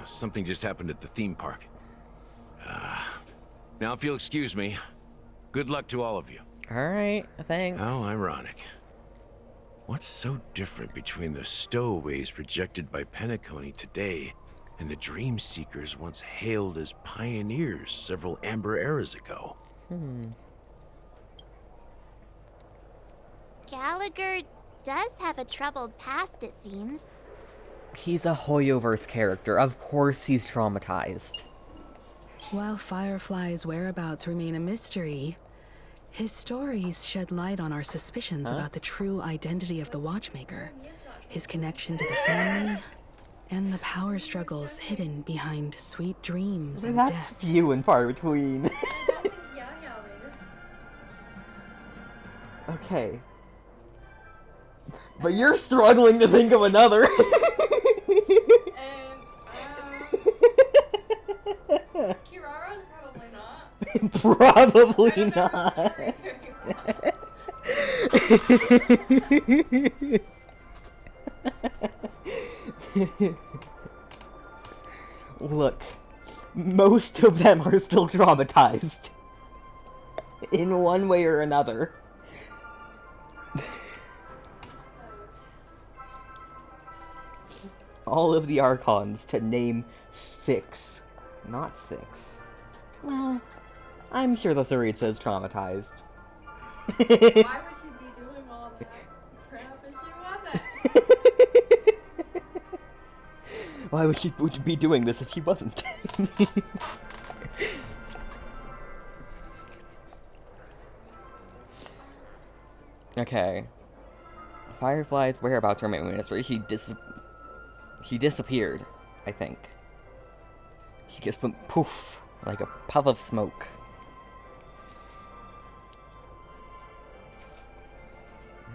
Something just happened at the theme park. Now if you'll excuse me, good luck to all of you. Alright, thanks. How ironic. What's so different between the stowaways projected by Penacony today and the dream seekers once hailed as pioneers several amber eras ago? Gallagher does have a troubled past, it seems. He's a Hoyoverse character. Of course he's traumatized. While Firefly's whereabouts remain a mystery, his stories shed light on our suspicions about the true identity of the Watchmaker, his connection to the family, and the power struggles hidden behind sweet dreams and That's death. few and far between. Okay. But you're struggling to think of another. Kirara's probably not. Probably not. Look, most of them are still traumatized. In one way or another. All of the Archons, to name 6. Not 6. Well, I'm sure the Tsaritsa is traumatized. Why would she be doing all that crap if she wasn't? Why would she be doing this if she wasn't? Okay. Firefly's whereabouts remain a mystery. He disappeared, I think. He just went poof, like a puff of smoke.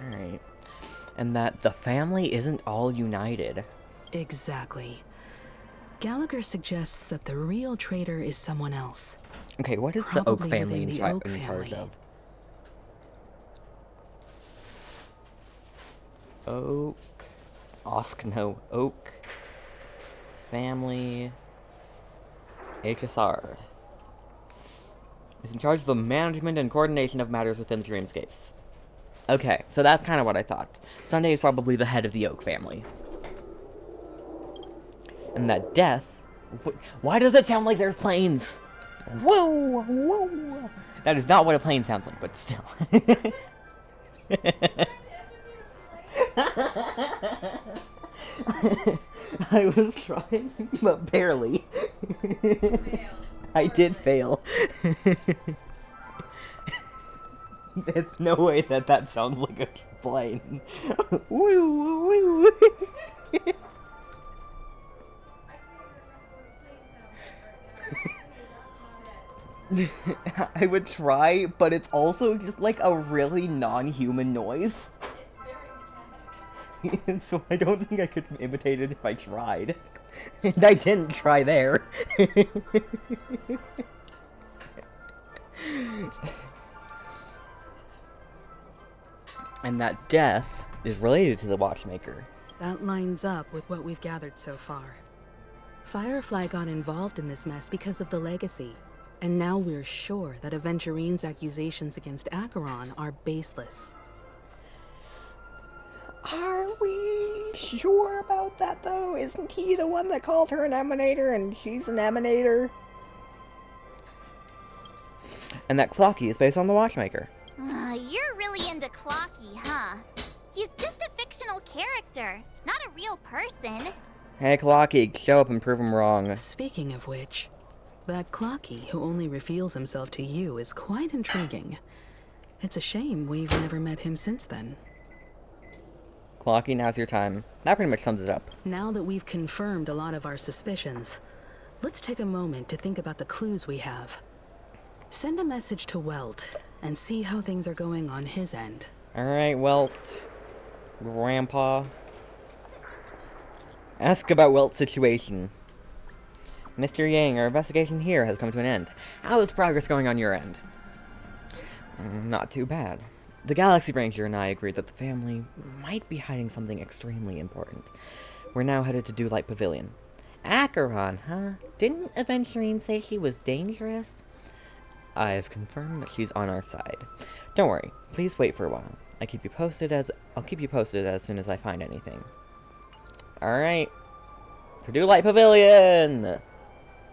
Alright. And that the family isn't all united. Exactly. Gallagher suggests that the real traitor is someone else. Okay, what is the Oak Probably family within in the Oak charge family. of? Oak. No. Oak. Family. HSR. Is in charge of the management and coordination of matters within the Dreamscapes. Okay, so that's kind of what I thought. Sunday is probably the head of the Oak family. And that death... Why does it sound like there's planes? Whoa! Whoa! That is not what a plane sounds like, but still. I was trying, but barely. I did fail. There's no way that sounds like a plane. Woo, woo. I would try, but it's also just like a really non-human noise. So I don't think I could imitate it if I tried. And I didn't try there. And that death is related to the Watchmaker. That lines up with what we've gathered so far. Firefly got involved in this mess because of the legacy, and now we're sure that Aventurine's accusations against Acheron are baseless. Are we sure about that, though? Isn't he the one that called her an emanator, and she's an emanator? And that Clocky is based on the Watchmaker. You're really into Clocky, huh? He's just a fictional character, not a real person. Hey, Clocky, show up and prove him wrong. Speaking of which, that Clocky who only reveals himself to you is quite intriguing. It's a shame we've never met him since then. Clocky, now's your time. That pretty much sums it up. Now that we've confirmed a lot of our suspicions, let's take a moment to think about the clues we have. Send a message to Welt and see how things are going on his end. Alright, Welt. Grandpa. Ask about Welt's situation. Mr. Yang, our investigation here has come to an end. How is progress going on your end? Not too bad. The Galaxy Ranger and I agreed that the family might be hiding something extremely important. We're now headed to Dewlight Pavilion. Acheron, huh? Didn't Aventurine say she was dangerous? I've confirmed that she's on our side. Don't worry, please wait for a while. I'll keep you posted as soon as I find anything. Alright. To Dewlight Pavilion!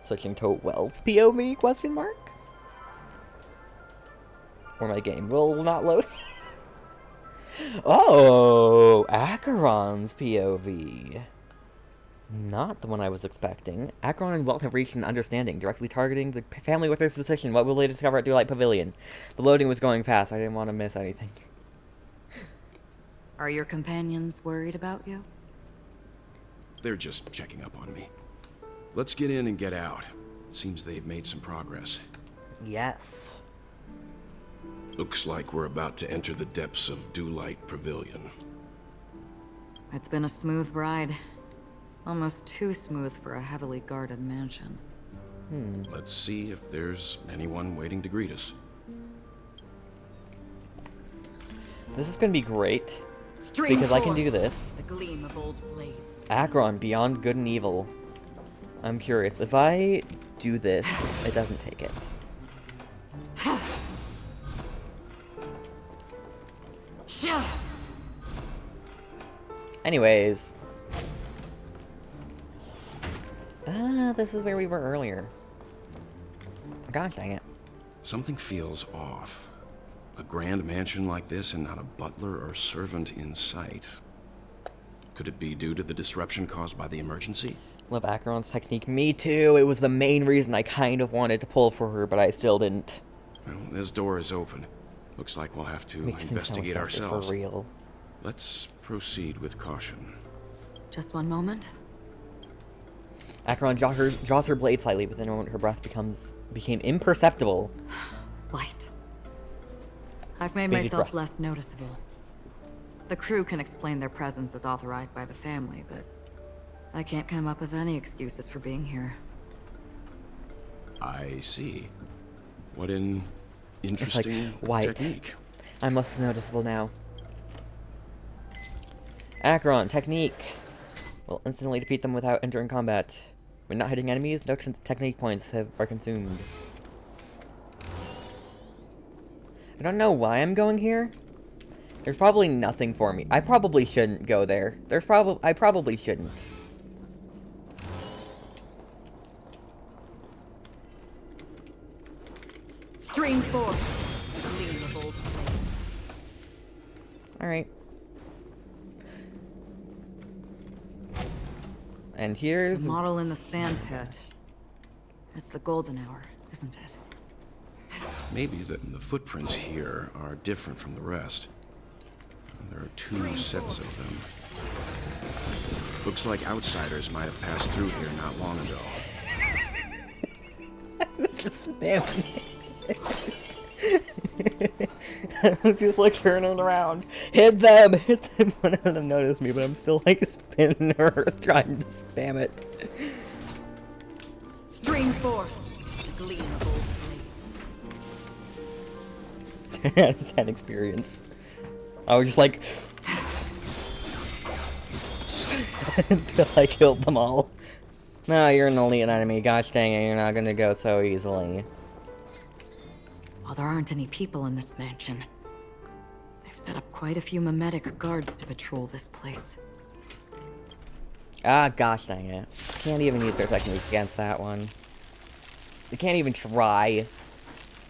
Switching to Welt's POV, question mark? Or my game will not load. Oh, Acheron's POV. Not the one I was expecting. Acheron and Welt have reached an understanding, directly targeting the family with their suspicion. What will they discover at Dewlight Pavilion? The loading was going fast. I didn't want to miss anything. Are your companions worried about you? They're just checking up on me. Let's get in and get out. Seems they've made some progress. Yes. Looks like we're about to enter the depths of Dewlight Pavilion. It's been a smooth ride. Almost too smooth for a heavily guarded mansion. Let's see if there's anyone waiting to greet us. This is gonna be great. Because I can do this. The gleam of old blades. Acheron, beyond good and evil. I'm curious, if I do this, it doesn't take it. Anyways. This is where we were earlier. Gosh dang it. Something feels off. A grand mansion like this and not a butler or servant in sight. Could it be due to the disruption caused by the emergency? Love Acheron's technique. Me too. It was the main reason I kind of wanted to pull for her, but I still didn't. Well, this door is open. Looks like we'll have to investigate ourselves. For real. Let's proceed with caution. Just one moment. Acheron draws her blade slightly, but then her breath became imperceptible. Light. I've made myself less noticeable. The crew can explain their presence as authorized by the family, but I can't come up with any excuses for being here. I see. What an interesting technique. I'm less noticeable now. Acheron, technique. Will instantly defeat them without entering combat. When not hitting enemies, no technique points are consumed. I don't know why I'm going here. There's probably nothing for me. I probably shouldn't go there. I probably shouldn't. Stream 4. Gleam of old blades. Alright. And here's... A model in the sand pit. It's the golden hour, isn't it? Maybe the footprints here are different from the rest. There are 2 sets of them. Looks like outsiders might have passed through here not long ago. This is spamming. I was just like turning around. Hit them! Hit them! One of them noticed me, but I'm still like spinning her, trying to spam it. Stream 4. The gleam of old blades. 10 experience. I was just like... until I killed them all. No, you're an elite enemy. Gosh dang it, you're not gonna go so easily. While there aren't any people in this mansion, they've set up quite a few mimetic guards to patrol this place. Ah, gosh dang it. Can't even use their technique against that one. They can't even try.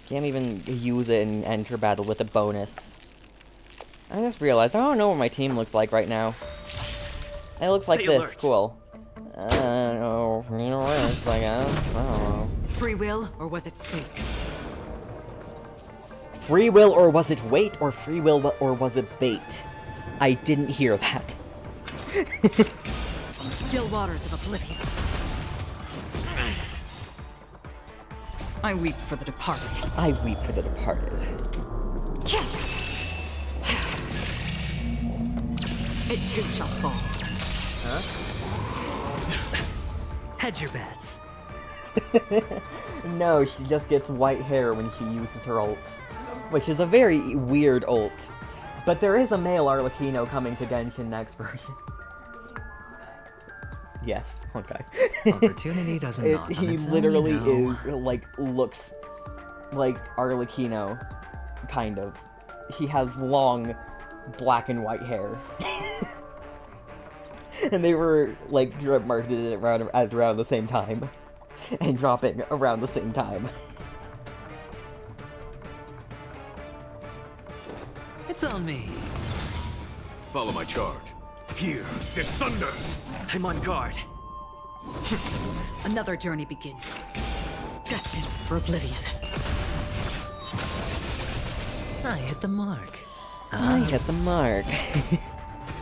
Can't even use it and enter battle with a bonus. I just realized I don't know what my team looks like right now. It looks like this. Alert. Cool. No, you know what I guess. I don't know. Free will, or was it fate? Free will or was it wait, or free will or was it bait? I didn't hear that. Still waters of oblivion. I weep for the departed. I weep for the departed. It too shall fall. Huh? Hedge your bets. No, she just gets white hair when she uses her ult. Which is a very weird ult. But there is a male Arlecchino coming to Genshin next version. Yes, Honkai. Opportunity doesn't knock on He its own, literally you know. is, like, looks like Arlecchino, kind of. He has long black and white hair. And they were, like, marketed it around the same time. And dropping around the same time. It's on me. Follow my charge. Here is thunder. I'm on guard. Another journey begins. Destined for oblivion. I hit the mark. I hit the mark.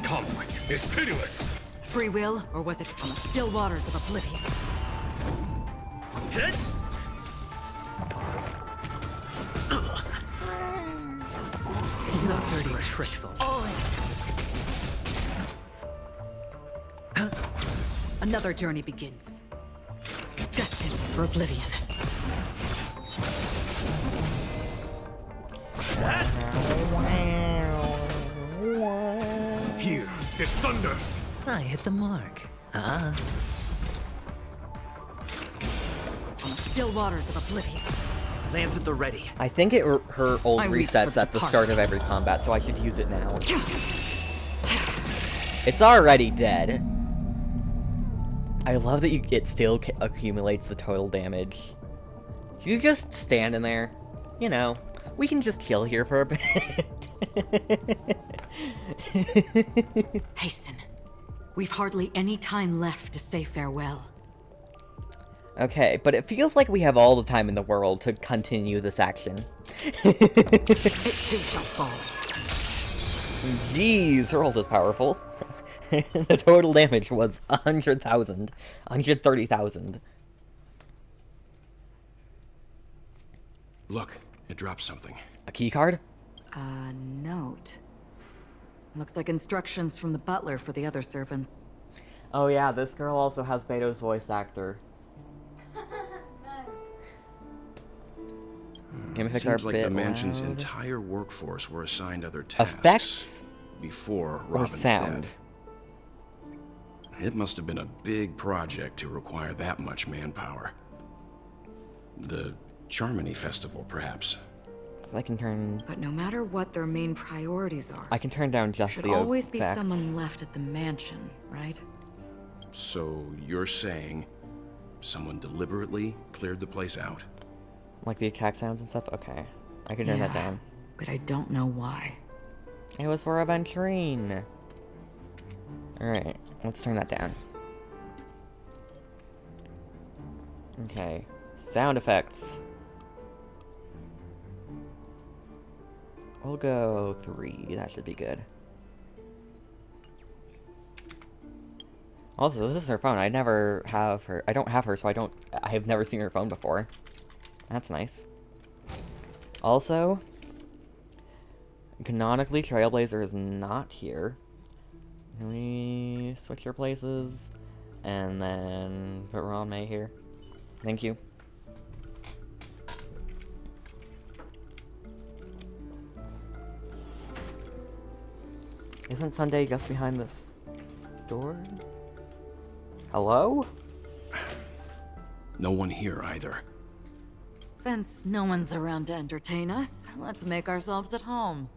Conflict is pitiless. Free will, or was it from the still waters of oblivion? Hit! No dirty tricks. Another journey begins. Destined for oblivion. Here is thunder. I hit the mark. Ah. Still waters of oblivion. Lands at the ready. I think her ult I weep for resets the at the departed. start of every combat, so I should use it now. It's already dead. I love that it still accumulates the total damage. She's just standing there. You know, we can just chill here for a bit. Hasten. We've hardly any time left to say farewell. Okay, but it feels like we have all the time in the world to continue this action. It too shall fall. Jeez, her ult is powerful. The total damage was 100,000. 130,000. Look, it dropped something. A keycard? A note. Looks like instructions from the butler for the other servants. Oh yeah, this girl also has Beto's voice actor. It seems like the mansion's entire workforce were assigned other tasks Effects before or Robin's sound? death. It must have been a big project to require that much manpower. The Charmony Festival, perhaps. So I can turn... But no matter what their main priorities are, I can turn down just should the always be effects. someone left at the mansion, right? So you're saying someone deliberately cleared the place out? Like the attack sounds and stuff? Okay. I can turn that Yeah, down. but I don't know why. It was for Aventurine. Alright, let's turn that down. Okay. Sound effects. We'll go 3. That should be good. Also, this is her phone. I never have her. I don't have her, so I have never seen her phone before. That's nice. Also, canonically, Trailblazer is not here. Can we switch your places? And then put Ron May here. Thank you. Isn't Sunday just behind this door? Hello? No one here either. Since no one's around to entertain us, let's make ourselves at home.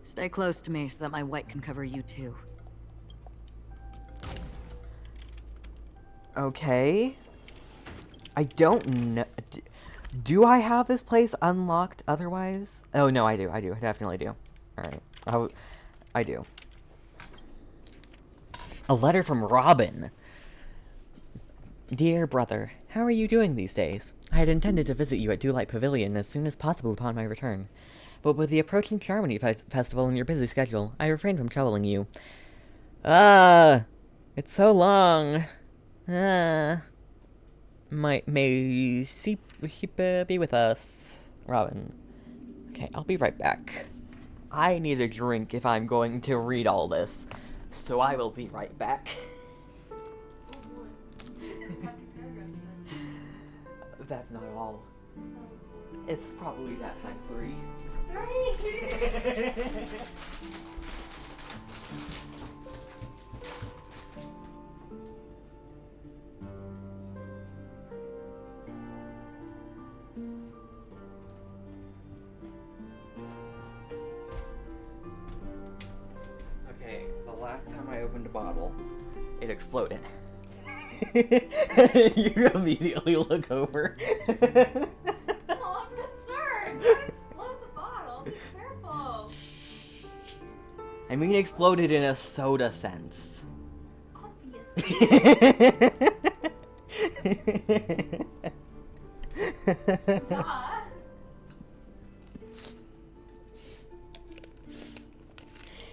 Stay close to me so that my white can cover you too. Okay. I don't know. Do I have this place unlocked otherwise? Oh, no, I do. I definitely do. Alright. I do. A letter from Robin. Dear brother, how are you doing these days? I had intended to visit you at Dewlight Pavilion as soon as possible upon my return, but with the approaching Charmony Festival and your busy schedule, I refrained from troubling you. It's so long. May sheep be with us, Robin. Okay, I'll be right back. I need a drink if I'm going to read all this, so I will be right back. That's not all. It's probably that times 3. 3! Okay, the last time I opened a bottle, it exploded. You immediately look over. Well, I'm concerned. Don't explode the bottle. Be careful. I mean, exploded in a soda sense.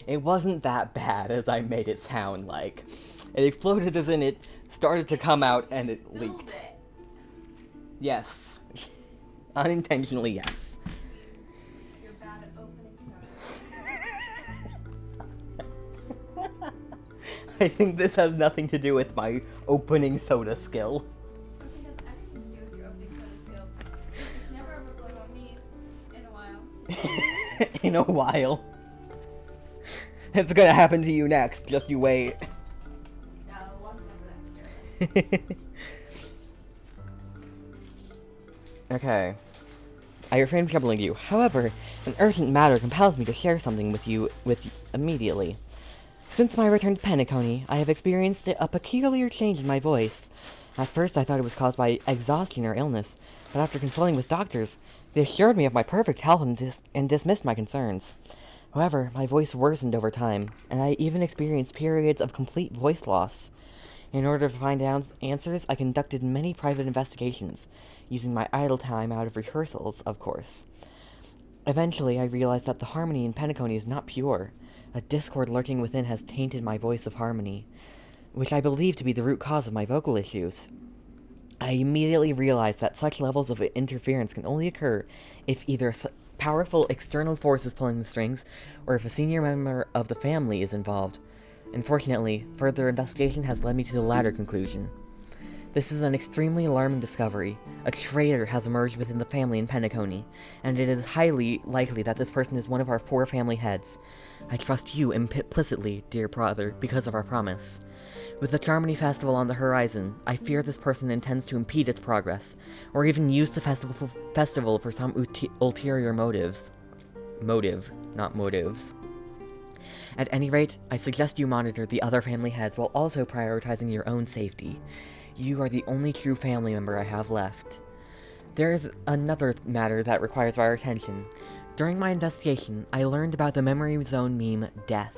It wasn't that bad as I made it sound like. It exploded as in it started to come out and it leaked. Yes. Unintentionally, yes. You're bad at opening soda. I think this has nothing to do with my opening soda skill. I think it has everything to do with your opening soda skill. It's never overflowed on me in a while. In a while. It's gonna happen to you next, just you wait. Okay. I refrain from troubling you. However, an urgent matter compels me to share something with you immediately. Since my return to Penacony, I have experienced a peculiar change in my voice. At first I thought it was caused by exhaustion or illness, but after consulting with doctors, they assured me of my perfect health and dismissed my concerns. However, my voice worsened over time, and I even experienced periods of complete voice loss. In order to find answers, I conducted many private investigations, using my idle time out of rehearsals, of course. Eventually, I realized that the harmony in Penacony is not pure. A discord lurking within has tainted my voice of harmony, which I believe to be the root cause of my vocal issues. I immediately realized that such levels of interference can only occur if either a powerful external force is pulling the strings, or if a senior member of the family is involved. Unfortunately, further investigation has led me to the latter conclusion. This is an extremely alarming discovery. A traitor has emerged within the family in Penacony, and it is highly likely that this person is one of our 4 family heads. I trust you implicitly, dear brother, because of our promise. With the Charmony Festival on the horizon, I fear this person intends to impede its progress, or even use the festival for some ulterior motives. Motive, not motives. At any rate, I suggest you monitor the other family heads while also prioritizing your own safety. You are the only true family member I have left. There is another matter that requires our attention. During my investigation, I learned about the Memory Zone meme, Death,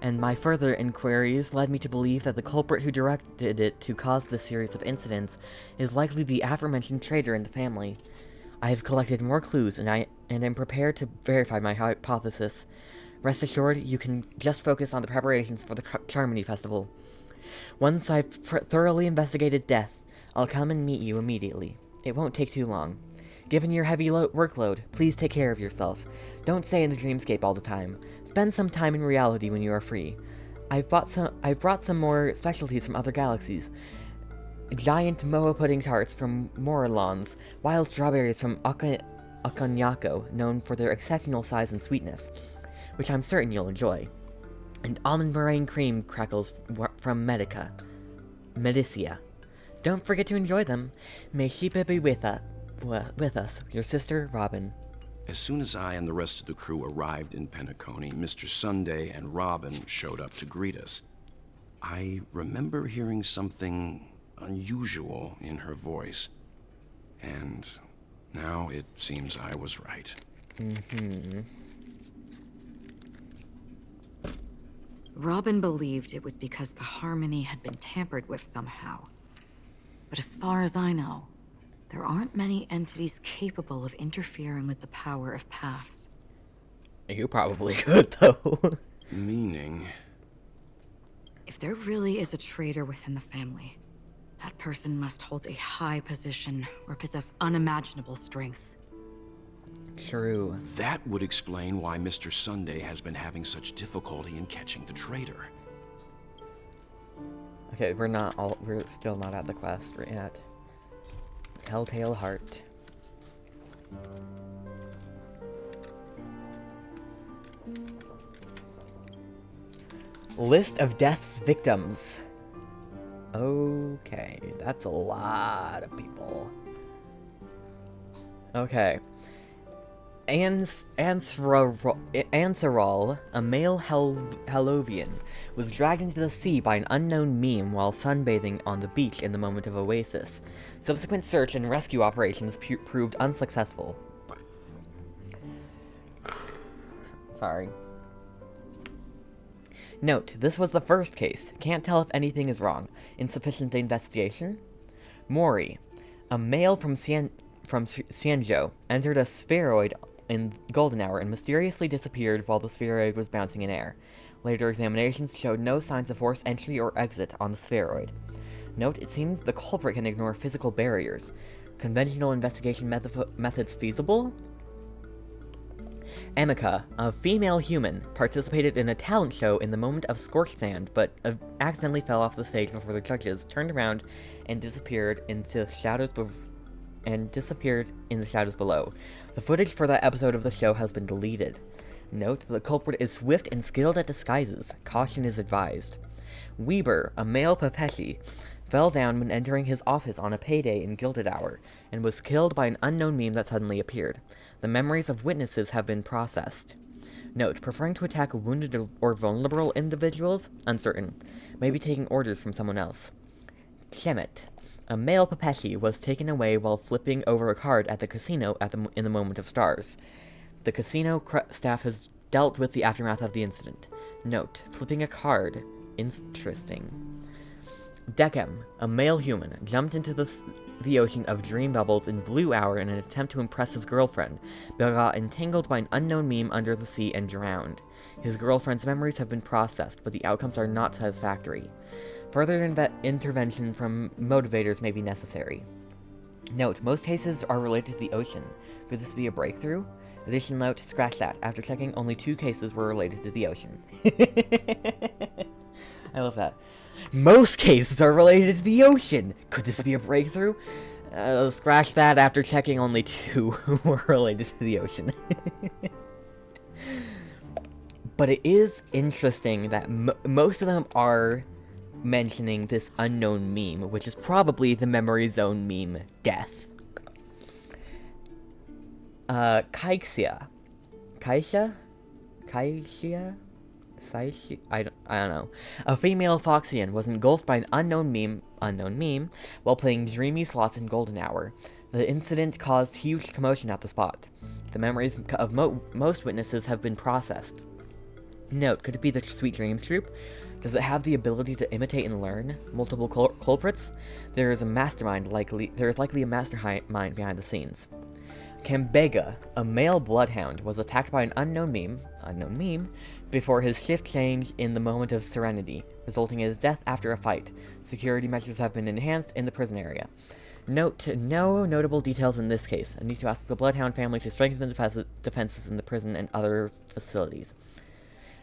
and my further inquiries led me to believe that the culprit who directed it to cause this series of incidents is likely the aforementioned traitor in the family. I have collected more clues, and am prepared to verify my hypothesis. Rest assured, you can just focus on the preparations for the Charmony Festival. Once I've thoroughly investigated Death, I'll come and meet you immediately. It won't take too long. Given your heavy workload, please take care of yourself. Don't stay in the dreamscape all the time. Spend some time in reality when you are free. I've brought some more specialties from other galaxies. Giant moa pudding tarts from Morillons, wild strawberries from Akanyako, known for their exceptional size and sweetness, which I'm certain you'll enjoy, and almond meringue cream crackles from Medicia. Don't forget to enjoy them. May Sheepa be with us, your sister, Robin. As soon as I and the rest of the crew arrived in Penacony, Mr. Sunday and Robin showed up to greet us. I remember hearing something unusual in her voice, and now it seems I was right. Robin believed it was because the harmony had been tampered with somehow. But as far as I know, There aren't many entities capable of interfering with the power of paths. You probably could, though. Meaning? If there really is a traitor within the family, that person must hold a high position or possess unimaginable strength. True. That would explain why Mr. Sunday has been having such difficulty in catching the traitor. Okay, we're still not at the quest yet. Telltale Heart. List of death's victims. Okay, that's a lot of people. Okay. Ansarol, a male Hellovian, was dragged into the sea by an unknown meme while sunbathing on the beach in the moment of oasis. Subsequent search and rescue operations proved unsuccessful. Sorry. Note, this was the first case. Can't tell if anything is wrong. Insufficient investigation? Mori, a male from Xianzhou, entered a spheroid in golden hour and mysteriously disappeared while the spheroid was bouncing in air. Later examinations showed no signs of forced entry or exit on the spheroid. Note, it seems the culprit can ignore physical barriers. Conventional investigation methods feasible? Emika, a female human, participated in a talent show in the moment of scorched sand, but accidentally fell off the stage before the judges turned around and disappeared into the shadows below. The footage for that episode of the show has been deleted. Note, the culprit is swift and skilled at disguises. Caution is advised. Weber, a male Pepeshi, fell down when entering his office on a payday in Gilded Hour, and was killed by an unknown meme that suddenly appeared. The memories of witnesses have been processed. Note, preferring to attack wounded or vulnerable individuals? Uncertain. Maybe taking orders from someone else. Chemet, a male Pepeshi, was taken away while flipping over a card at the casino in the moment of stars. The casino staff has dealt with the aftermath of the incident. Note, flipping a card. Interesting. Decem, a male human, jumped into the ocean of dream bubbles in Blue Hour in an attempt to impress his girlfriend, but got entangled by an unknown meme under the sea and drowned. His girlfriend's memories have been processed, but the outcomes are not satisfactory. Further intervention from motivators may be necessary. Note, most cases are related to the ocean. Could this be a breakthrough? Addition note, scratch that. After checking, only 2 cases were related to the ocean. I love that. Most cases are related to the ocean. Could this be a breakthrough? Scratch that. After checking, only 2 were related to the ocean. But it is interesting that most of them are mentioning this unknown meme, which is probably the Memory Zone meme, Death. Kaixia. I don't know. A female Foxian was engulfed by an unknown meme while playing dreamy slots in Golden Hour. The incident caused huge commotion at the spot. The memories of most witnesses have been processed. Note, could it be the Sweet Dreams troupe? Does it have the ability to imitate and learn? Multiple culprits? There is likely a mastermind behind the scenes. Kambega, a male bloodhound, was attacked by an unknown meme, before his shift change in the moment of serenity, resulting in his death after a fight. Security measures have been enhanced in the prison area. Note, no notable details in this case. I need to ask the Bloodhound family to strengthen the defenses in the prison and other facilities.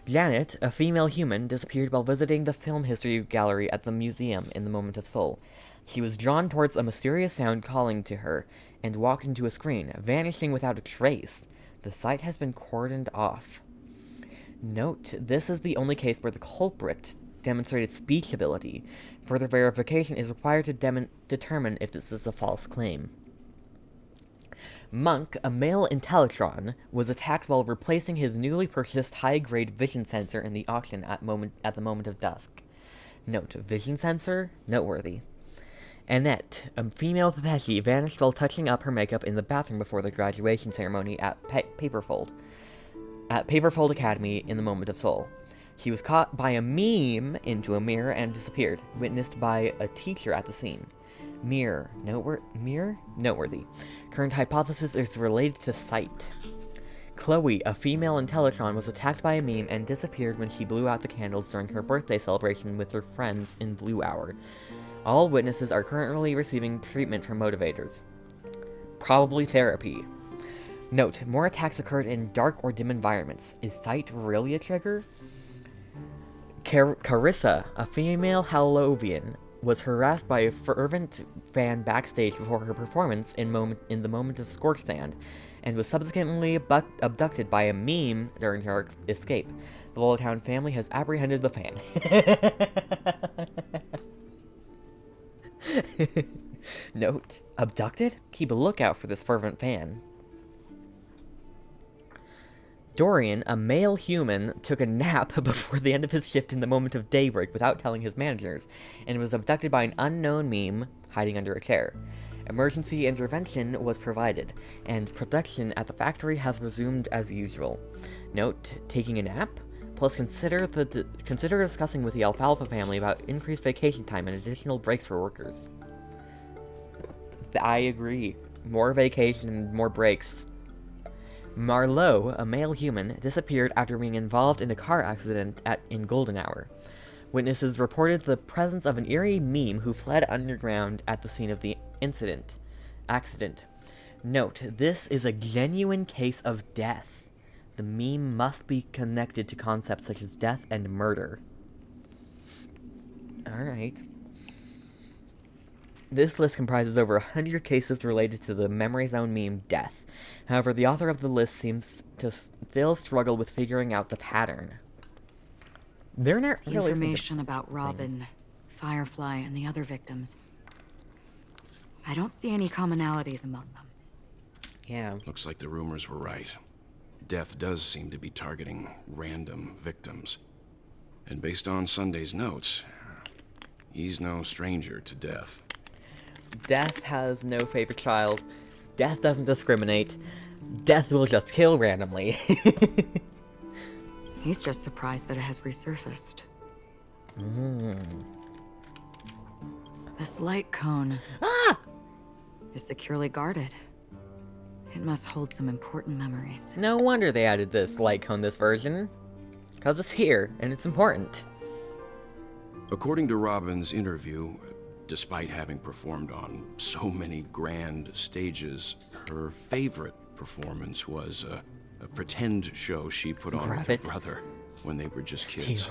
Janet, a female human, disappeared while visiting the film history gallery at the museum in the Moment of Soul. She was drawn towards a mysterious sound calling to her, and walked into a screen, vanishing without a trace. The site has been cordoned off. Note, this is the only case where the culprit demonstrated speech ability. Further verification is required to determine if this is a false claim. Monk, a male Intellitron, was attacked while replacing his newly purchased high-grade vision sensor in the auction at the moment of dusk. Note, vision sensor? Noteworthy. Annette, a female Pepeshi, vanished while touching up her makeup in the bathroom before the graduation ceremony at Paperfold Academy in the Moment of Soul. He was caught by a meme into a mirror and disappeared, witnessed by a teacher at the scene. Mirror noteworthy. Current hypothesis is related to sight. Chloe, a female in Teletron, was attacked by a meme and disappeared when she blew out the candles during her birthday celebration with her friends in Blue Hour. All witnesses are currently receiving treatment from motivators. Probably therapy. Note, more attacks occurred in dark or dim environments. Is sight really a trigger? Carissa, a female Hallovian, was harassed by a fervent fan backstage before her performance in the moment of scorched sand, and was subsequently abducted by a meme during her escape. The Lowtown family has apprehended the fan. Note, abducted? Keep a lookout for this fervent fan. Dorian, a male human, took a nap before the end of his shift in the moment of daybreak without telling his managers, and was abducted by an unknown meme hiding under a chair. Emergency intervention was provided, and production at the factory has resumed as usual. Note, taking a nap? Plus consider discussing with the Alfalfa family about increased vacation time and additional breaks for workers. I agree. More vacation and more breaks. Marlowe, a male human, disappeared after being involved in a car accident in Golden Hour. Witnesses reported the presence of an eerie meme who fled underground at the scene of the accident. Note, this is a genuine case of death. The meme must be connected to concepts such as death and murder. Alright. This list comprises over 100 cases related to the Memory Zone meme death. However, the author of the list seems to still struggle with figuring out the pattern. They're not really information about Robin, Firefly, and the other victims. I don't see any commonalities among them. Yeah. Looks like the rumors were right. Death does seem to be targeting random victims. And based on Sunday's notes, he's no stranger to death. Death has no favorite child. Death doesn't discriminate. Death will just kill randomly. He's just surprised that it has resurfaced. This light cone is securely guarded. It must hold some important memories. No wonder they added this light cone this version. Because it's here, and it's important. According to Robin's interview, despite having performed on so many grand stages, her favorite performance was a pretend show she put on with her brother when they were just kids.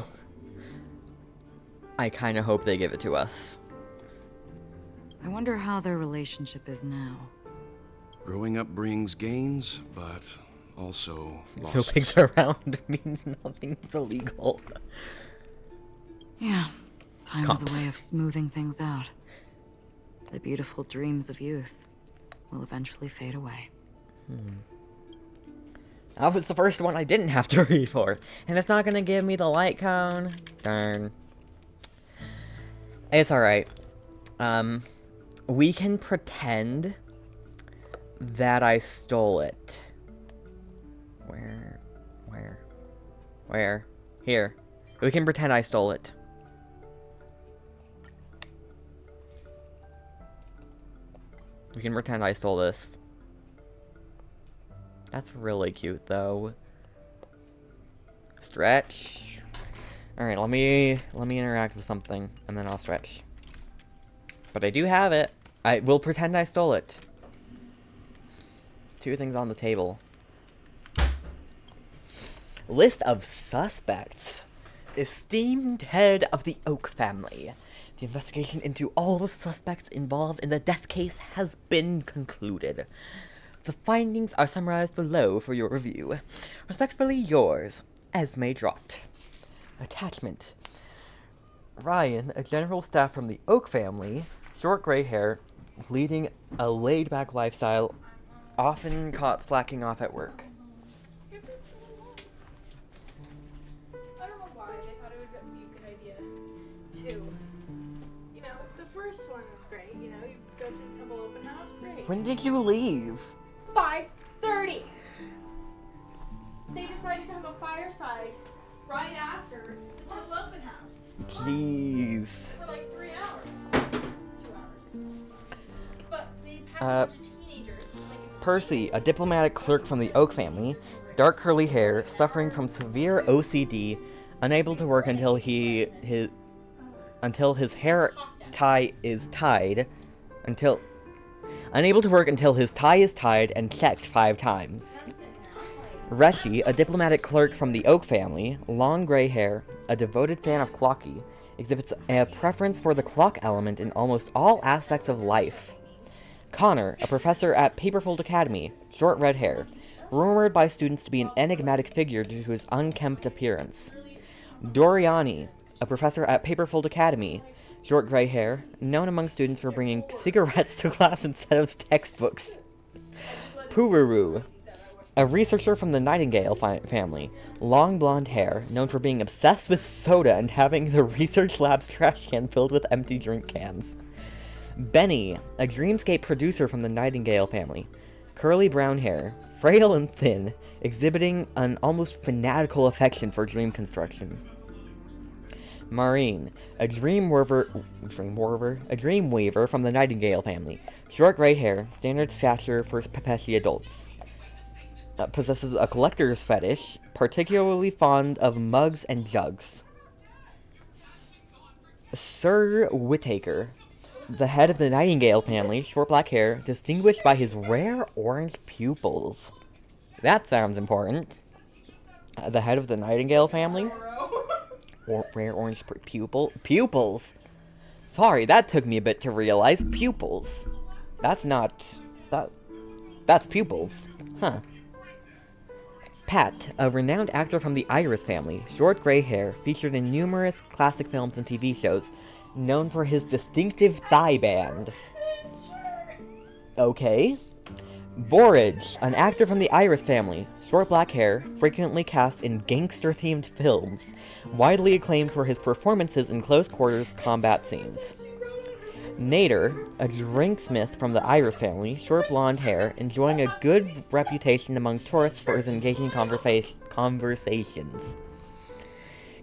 I kind of hope they give it to us. I wonder how their relationship is now. Growing up brings gains, but also losses. No pigs around means nothing's illegal. Yeah, time is a way of smoothing things out. The beautiful dreams of youth will eventually fade away. That was the first one I didn't have to read for, and it's not gonna give me the light cone. Darn. It's alright. We can pretend that I stole it. Where? Here. We can pretend I stole it. We can pretend I stole this. That's really cute, though. Stretch. Alright, let me interact with something, and then I'll stretch. But I do have it. I will pretend I stole it. 2 things on the table. List of suspects. Esteemed head of the Oak family. The investigation into all the suspects involved in the death case has been concluded. The findings are summarized below for your review. Respectfully yours, Esme Drott. Attachment. Ryan, a general staff from the Oak family, short gray hair, leading a laid-back lifestyle, often caught slacking off at work. I don't know why they thought it would be a good idea to, you know, the first one was great, you know, you go to the temple open house, great. When did you leave? 5:30. They decided to have a fireside right after the Temple Open House. Jeez. For like 3 hours. 2 hours. But they packed a bunch of teenagers. Percy, a diplomatic clerk from the Oak family, dark curly hair, suffering from severe OCD, unable to work until his hair tie is tied, unable to work until his tie is tied and checked 5 times. Reshi, a diplomatic clerk from the Oak family, long gray hair, a devoted fan of clocky, exhibits a preference for the clock element in almost all aspects of life. Connor, a professor at Paperfold Academy, short red hair, rumored by students to be an enigmatic figure due to his unkempt appearance. Doriani, a professor at Paperfold Academy, short gray hair, known among students for bringing cigarettes to class instead of textbooks. Pururu, a researcher from the Nightingale family, long blonde hair, known for being obsessed with soda and having the research lab's trash can filled with empty drink cans. Benny, a Dreamscape producer from the Nightingale family, curly brown hair, frail and thin, exhibiting an almost fanatical affection for dream construction. Maureen, a dreamweaver from the Nightingale family, short gray hair, standard stature for Pepeshi adults. Possesses a collector's fetish, particularly fond of mugs and jugs. Sir Whittaker, the head of the Nightingale family, short black hair, distinguished by his rare orange pupils. That sounds important. The head of the Nightingale family? Rare orange pupils? Sorry, that took me a bit to realize. Pupils. That's not... That's pupils. Huh. Pat, a renowned actor from the Iris family, short gray hair, featured in numerous classic films and TV shows, known for his distinctive thigh band. Okay. Borage, an actor from the Iris family, short black hair, frequently cast in gangster-themed films, widely acclaimed for his performances in close-quarters combat scenes. Nader, a drinksmith from the Iris family, short blonde hair, enjoying a good reputation among tourists for his engaging conversations.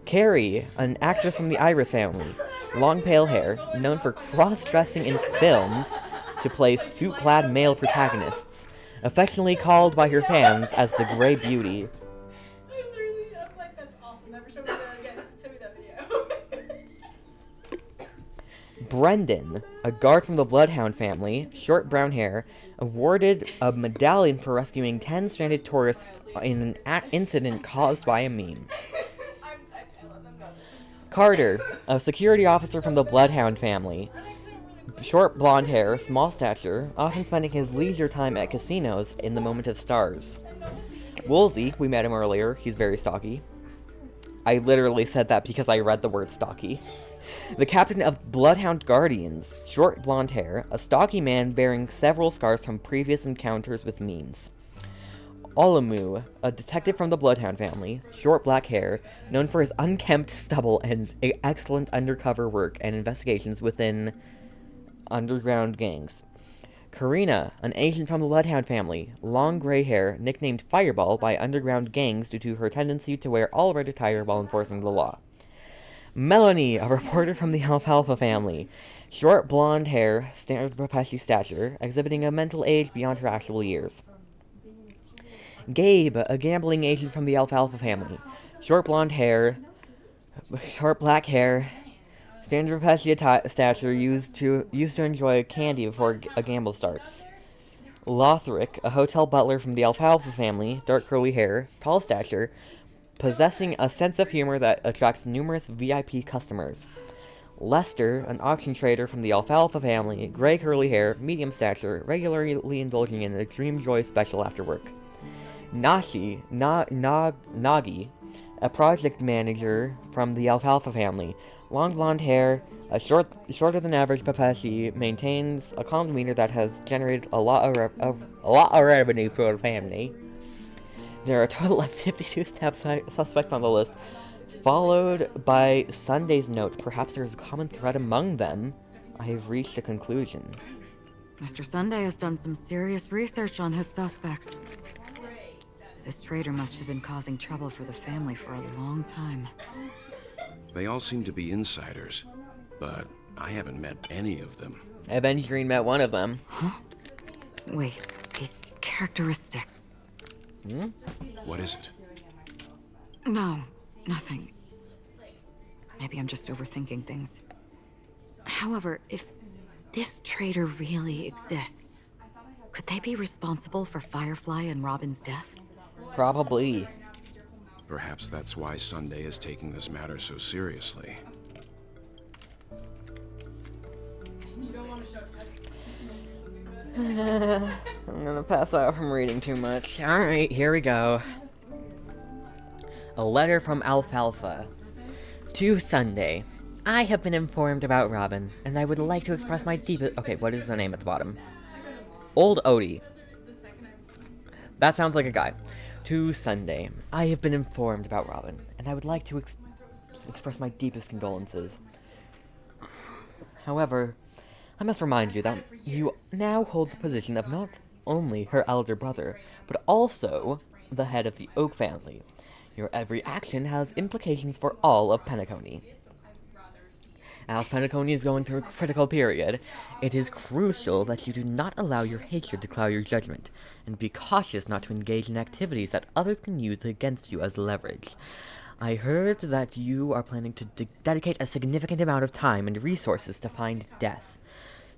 Carrie, an actress from the Iris family, long pale hair, known for cross-dressing in films to play suit-clad male protagonists, affectionately called by her fans as the Grey Beauty. I'm like, that's awful. Never show me that again. Send me that video. Brendan, a guard from the Bloodhound family, short brown hair, awarded a medallion for rescuing 10 stranded tourists in an incident caused by a meme. Carter, a security officer from the Bloodhound family, short blonde hair, small stature, often spending his leisure time at casinos in the Moment of Stars. Woolsey, we met him earlier, he's very stocky. I literally said that because I read the word stocky. The captain of Bloodhound Guardians, short blonde hair, a stocky man bearing several scars from previous encounters with memes. Olamu, a detective from the Bloodhound family, short black hair, known for his unkempt stubble and excellent undercover work and investigations within underground gangs. Karina, an agent from the Bloodhound family, long gray hair, nicknamed Fireball by underground gangs due to her tendency to wear all red attire while enforcing the law. Melanie, a reporter from the Alfalfa family, short blonde hair, standard Pepeshi stature, exhibiting a mental age beyond her actual years. Gabe, a gambling agent from the Alfalfa family, short blonde hair, short black hair, standard Pepeshi stature, used to enjoy candy before a gamble starts. Lothric, a hotel butler from the Alfalfa family, dark curly hair, tall stature, possessing a sense of humor that attracts numerous VIP customers. Lester, an auction trader from the Alfalfa family, gray curly hair, medium stature, regularly indulging in a Dream Joy special after work. Nagi, a project manager from the Alfalfa family, long blonde hair, a shorter than average Pepeshi, maintains a calm demeanor that has generated a lot of revenue for the family. There are a total of 52 suspects on the list, followed by Sunday's note. Perhaps there is a common thread among them. I have reached a conclusion. Mr. Sunday has done some serious research on his suspects. This traitor must have been causing trouble for the family for a long time. They all seem to be insiders, but I haven't met any of them. Aventurine met one of them. Huh? Wait, these characteristics. Hmm? What is it? No, nothing. Maybe I'm just overthinking things. However, if this traitor really exists, could they be responsible for Firefly and Robin's deaths? Probably. Perhaps that's why Sunday is taking this matter so seriously. I'm gonna pass out from reading too much. Alright, here we go. A letter from Alfalfa. To Sunday. I have been informed about Robin, and I would like to express my deepest— okay, what is the name at the bottom? Old Odie. That sounds like a guy. To Sunday. I have been informed about Robin, and I would like to express my deepest condolences. However, I must remind you that you now hold the position of not only her elder brother, but also the head of the Oak family. Your every action has implications for all of Penacony. As Penacony is going through a critical period, it is crucial that you do not allow your hatred to cloud your judgment, and be cautious not to engage in activities that others can use against you as leverage. I heard that you are planning to dedicate a significant amount of time and resources to find Death.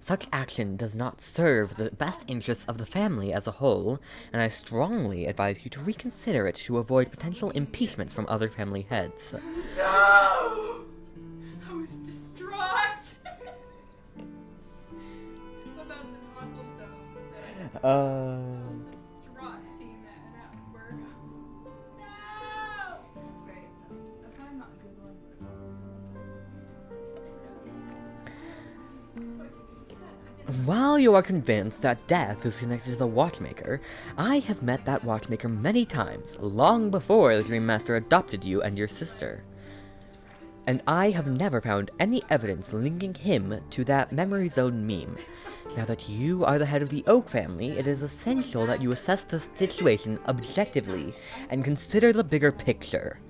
Such action does not serve the best interests of the family as a whole, and I strongly advise you to reconsider it to avoid potential impeachments from other family heads. No! I was distraught! About the tonsil stone. I was distraught seeing that and at work. No! That's very upsetting. That's why I'm not Googling While you are convinced that Death is connected to the Watchmaker, I have met that Watchmaker many times, long before the Dream Master adopted you and your sister. And I have never found any evidence linking him to that Memory Zone meme. Now that you are the head of the Oak family, it is essential that you assess the situation objectively and consider the bigger picture.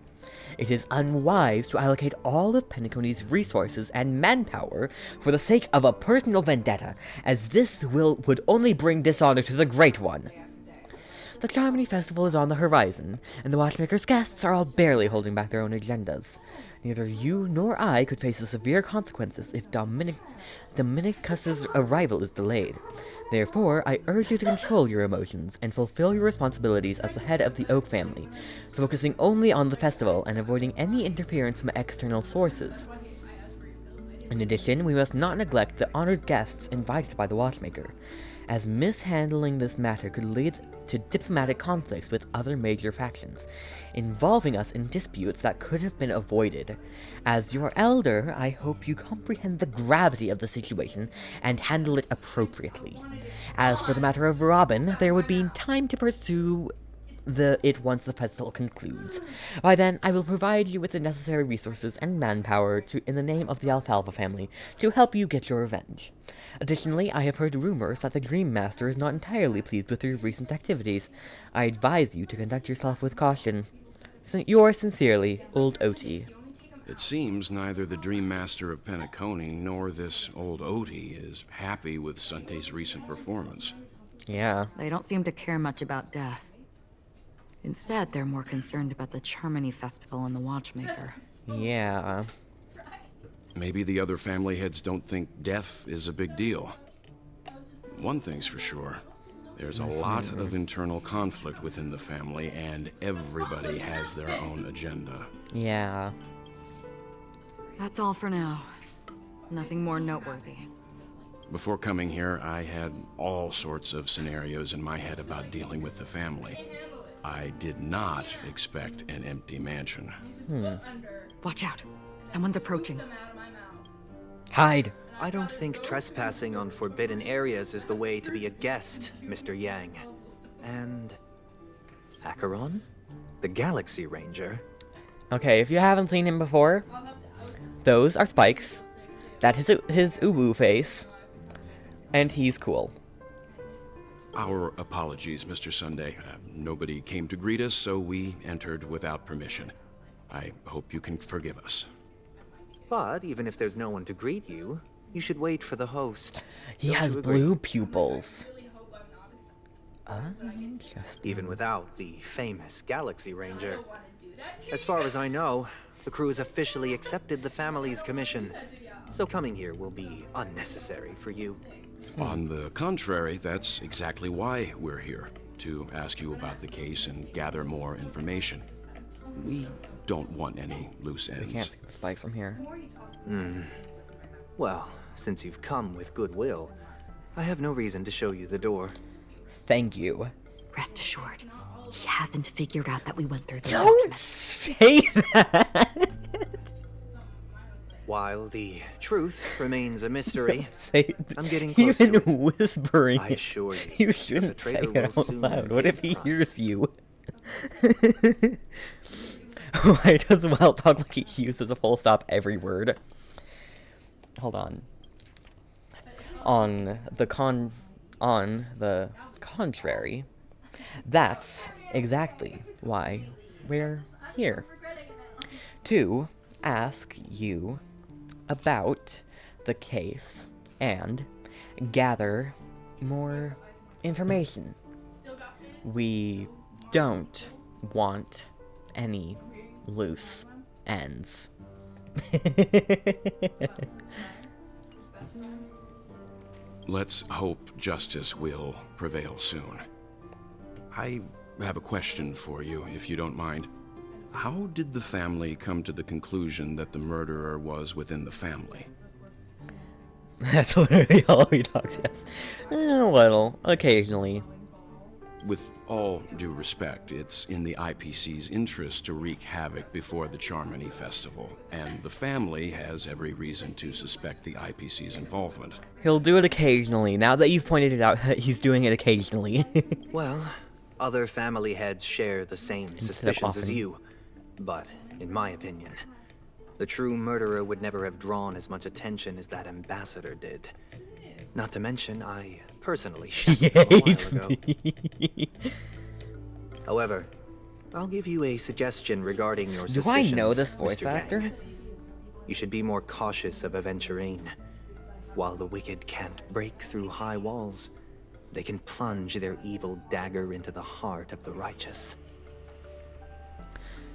It is unwise to allocate all of Penacony's resources and manpower for the sake of a personal vendetta, as this would only bring dishonor to the Great One. The Charmony Festival is on the horizon, and the Watchmaker's guests are all barely holding back their own agendas. Neither you nor I could face the severe consequences if Dominicus's arrival is delayed. Therefore, I urge you to control your emotions and fulfill your responsibilities as the head of the Oak family, focusing only on the festival and avoiding any interference from external sources. In addition, we must not neglect the honored guests invited by the Watchmaker, as mishandling this matter could lead to diplomatic conflicts with other major factions, involving us in disputes that could have been avoided. As your elder, I hope you comprehend the gravity of the situation and handle it appropriately. As for the matter of Robin, there would be time to pursue it once the festival concludes. By then, I will provide you with the necessary resources and manpower in the name of the Alfalfa family to help you get your revenge. Additionally, I have heard rumors that the Dream Master is not entirely pleased with your recent activities. I advise you to conduct yourself with caution. Yours sincerely, Old Oti. It seems neither the Dream Master of Penacony nor this Old Oti is happy with Sunday's recent performance. Yeah. They don't seem to care much about Death. Instead, they're more concerned about the Charmony Festival and the Watchmaker. Yeah. Maybe the other family heads don't think Death is a big deal. One thing's for sure. There's a lot of internal conflict within the family, and everybody has their own agenda. Yeah. That's all for now. Nothing more noteworthy. Before coming here, I had all sorts of scenarios in my head about dealing with the family. I did not expect an empty mansion. Watch out. Someone's approaching. Hide. I don't think trespassing on forbidden areas is the way to be a guest, Mr. Yang. And Acheron? The Galaxy Ranger? Okay, if you haven't seen him before, those are Spikes. That is his uwu face. And he's cool. Our apologies, Mr. Sunday. Nobody came to greet us, so we entered without permission. I hope you can forgive us. But even if there's no one to greet you, you should wait for the host. He Don't has you agree? blue pupils. Even without the famous Galaxy Ranger. As far as I know, the crew has officially accepted the family's commission, so coming here will be unnecessary for you. On the contrary, that's exactly why we're here, to ask you about the case and gather more information. We don't want any loose ends. We can't see the spikes from here. Well, since you've come with goodwill, I have no reason to show you the door. Thank you. Rest assured, he hasn't figured out that we went through the Don't say that! While the truth remains a mystery, Say I'm getting close even to it. whispering. I assure you, You the shouldn't say traitor it will out soon loud. What pay if the he price. hears you? Why does Will talk like he uses a full stop every word? Hold on. On the contrary, that's exactly why we're here. To ask you about the case and gather more information. We don't want any loose ends. Let's hope justice will prevail soon. I have a question for you, if you don't mind. How did the family come to the conclusion that the murderer was within the family? That's literally all he talks, yes. A little, occasionally. With all due respect, it's in the IPC's interest to wreak havoc before the Charmony Festival, and the family has every reason to suspect the IPC's involvement. He'll do it occasionally. Now that you've pointed it out, he's doing it occasionally. Well, other family heads share the same suspicions as often. you, but in my opinion, the true murderer would never have drawn as much attention as that ambassador did. Not to mention, I personally shot him a while ago. However, I'll give you a suggestion regarding your Do suspicions, I know this voice Mr. Yang. actor? You should be more cautious of Aventurine. While the wicked can't break through high walls, they can plunge their evil dagger into the heart of the righteous.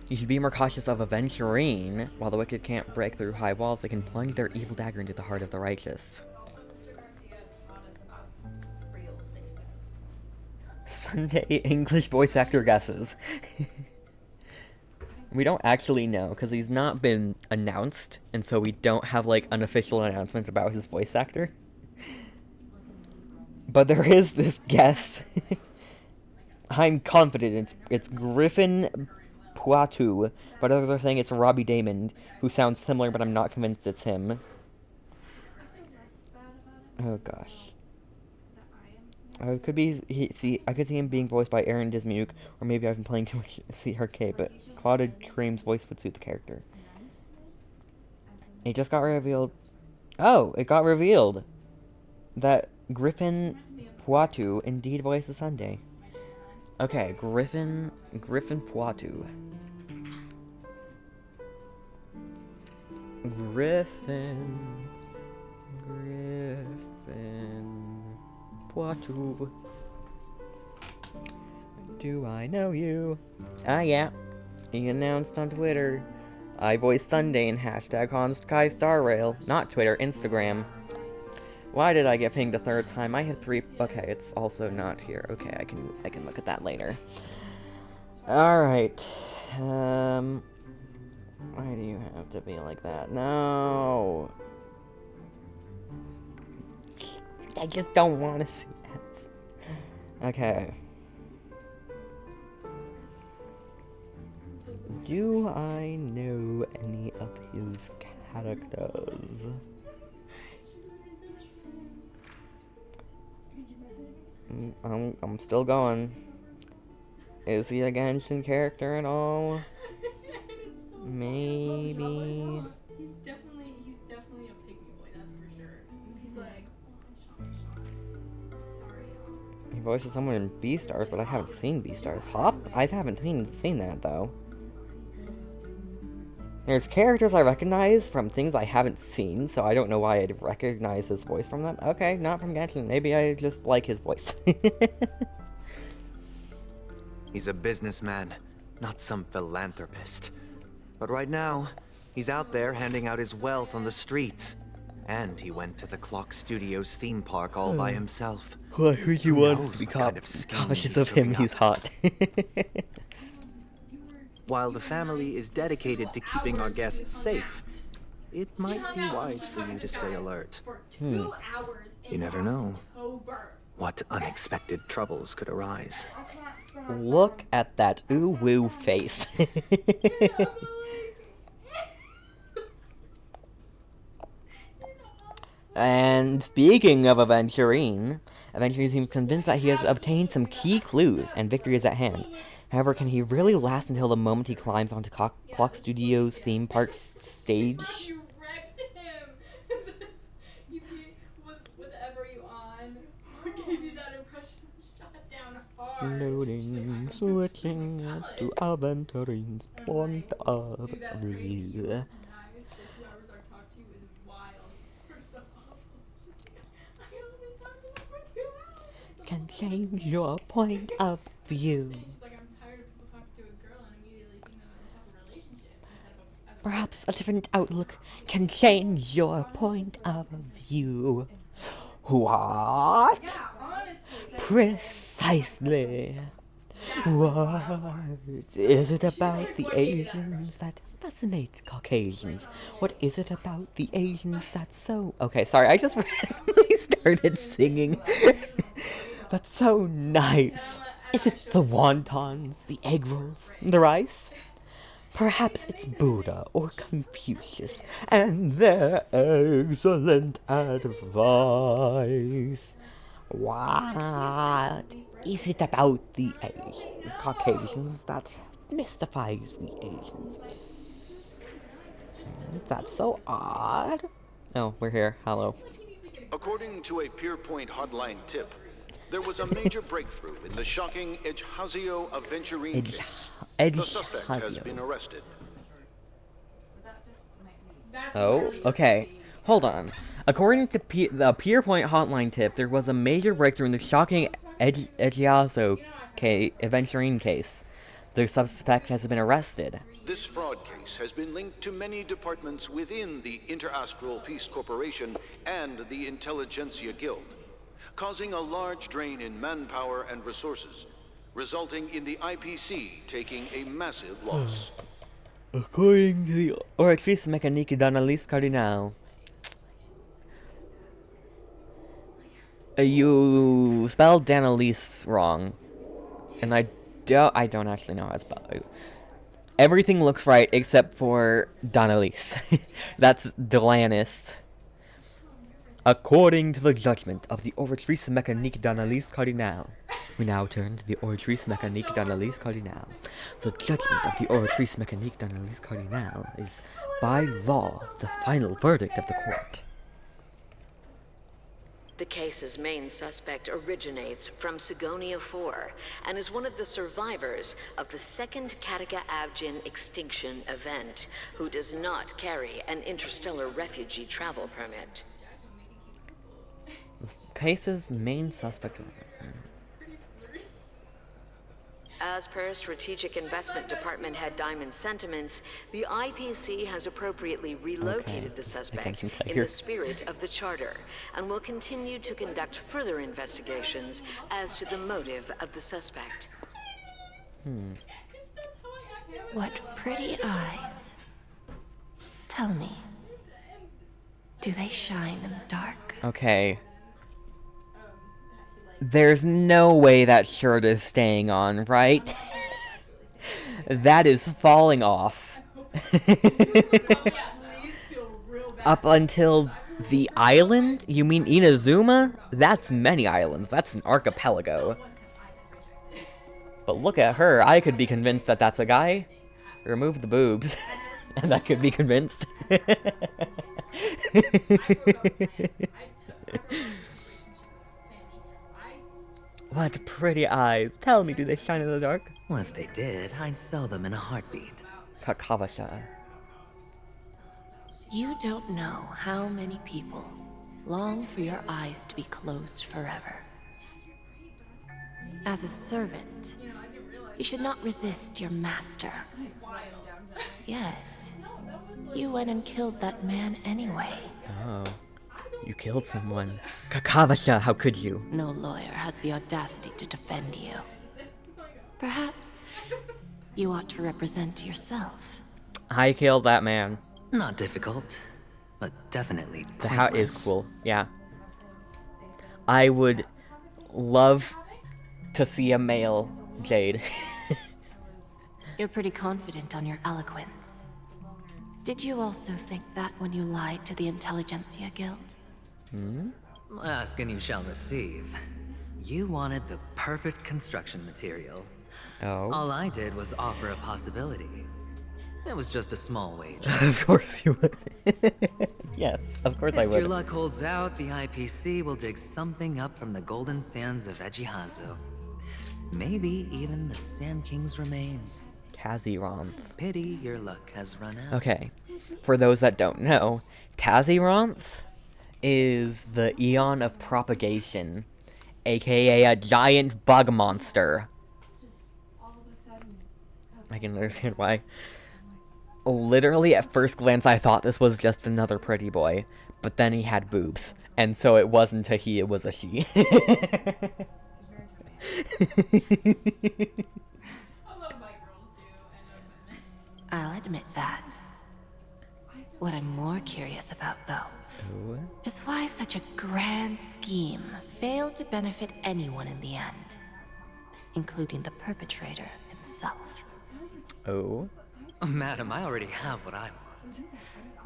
You should be more cautious of Aventurine. While the wicked can't break through high walls, they can plunge their evil dagger into the heart of the righteous. Sunday English voice actor guesses. We don't actually know, because he's not been announced, and so we don't have, like, unofficial announcements about his voice actor. But there is this guess. I'm confident it's Griffin Poitou, but others are saying it's Robbie Damon, who sounds similar, but I'm not convinced it's him. Oh gosh. It could be, I could see him being voiced by Aaron Dismuke, or maybe I've been playing too much CRK, but Claudia Cream's voice would suit the character. It just got revealed. Oh, it got revealed that Griffin Poitou indeed voices Sunday. Okay, Griffin Poitou. Griffin Poitou. Do I know you? Ah, yeah. He announced on Twitter. I voiced Sunday in hashtag Honkai Star Rail. Not Twitter, Instagram. Why did I get pinged a third time? I have 3. Okay, it's also not here. Okay, I can look at that later. Alright. Why do you have to be like that? No. I just don't want to see that. Okay. Do I know any of his characters? I'm still going. Is he a Genshin character at all? Maybe. He's definitely a pygmy boy, that's for sure. He's like, sorry. voice of someone in Beastars, but I haven't seen Beastars. Hop? I haven't seen that, though. There's characters I recognize from things I haven't seen, so I don't know why I'd recognize his voice from them. Okay, not from Genshin. Maybe I just like his voice. He's a businessman, not some philanthropist. But right now, he's out there handing out his wealth on the streets. And he went to the Clock Studios theme park all by himself. Who you want to be cautious of him, he's hot. While the family is dedicated to keeping our guests safe, it might be wise for you to stay alert. You never know what unexpected troubles could arise. Look at that ooh-woo face. And speaking of Aventurine seems convinced that he has obtained some key clues and victory is at hand. However, can he really last until the moment he climbs onto Clock Studios theme park's stage? You wrecked him! You beat whatever you on. What gave you that impression? Shot down hard. Loading, switching to Aventurine's point of view. Can change your point of view. Perhaps a different outlook can change your point of view. What? Precisely. What is it about the Asians that fascinate Caucasians? What is it about the Asians that's so... Okay, sorry, I just randomly started singing. That's so nice. Is it the wontons, the egg rolls, the rice? Perhaps it's Buddha or Confucius and their excellent advice. What is it about the Caucasians that mystifies the Asians? That's so odd. Oh, we're here. Hello. According to a Pierpoint hotline tip, there was a major breakthrough in the shocking Ejhazio Aventurine case. The suspect has been arrested. Oh, okay. Hold on. According to the Pierpoint hotline tip, there was a major breakthrough in the shocking Ejhazio Aventurine case. The suspect has been arrested. This fraud case has been linked to many departments within the Interastral Peace Corporation and the Intelligentsia Guild, causing a large drain in manpower and resources, resulting in the IPC taking a massive loss. According to the Oratrice Mécanique d'Analyse Cardinale, you spelled Danalise wrong, and I don't actually know how to spell it. Everything looks right except for Danalise. That's Delanis. According to the judgment of the Oratrice Mécanique d'Analyse Cardinale. We now turn to the Oratrice Mécanique d'Analyse Cardinale. The judgment of the Oratrice Mécanique d'Analyse Cardinale is, by law, the final verdict of the court. The case's main suspect originates from Sigonia 4 and is one of the survivors of the second Kataka-Avgin extinction event, who does not carry an interstellar refugee travel permit. The case's main suspect... As per Strategic Investment Department head Diamond's sentiments, the IPC has appropriately relocated the suspect in the spirit of the Charter and will continue to conduct further investigations as to the motive of the suspect. What pretty eyes. Tell me, do they shine in the dark? Okay. There's no way that shirt is staying on, right? That is falling off. Up until the island? You mean Inazuma? That's many islands. That's an archipelago. But look at her. I could be convinced that that's a guy. Remove the boobs. And I could be convinced. What pretty eyes. Tell me, do they shine in the dark? Well, if they did, I'd sell them in a heartbeat. Kakavasha. You don't know how many people long for your eyes to be closed forever. As a servant, you should not resist your master. Yet, you went and killed that man anyway. Oh. You killed someone. Kakavasha, how could you? No lawyer has the audacity to defend you. Perhaps you ought to represent yourself. I killed that man. Not difficult, but definitely pointless. The hat is cool, yeah. I would love to see a male Jade. You're pretty confident on your eloquence. Did you also think that when you lied to the Intelligentsia Guild? Hmm? Ask and you shall receive. You wanted the perfect construction material. Oh. All I did was offer a possibility. It was just a small wager. Of course you would. Yes, of course I would. If your luck holds out, the IPC will dig something up from the golden sands of Ejihazo. Maybe even the Sand King's remains. Tazironth. Pity your luck has run out. Okay, for those that don't know, Tazironth is the Eon of Propagation, aka a giant bug monster. I can understand why. Literally, at first glance, I thought this was just another pretty boy, but then he had boobs, and so it wasn't a he, it was a she. I'll admit that. What I'm more curious about, though, is why such a grand scheme failed to benefit anyone in the end, including the perpetrator himself. Oh? Madam, I already have what I want.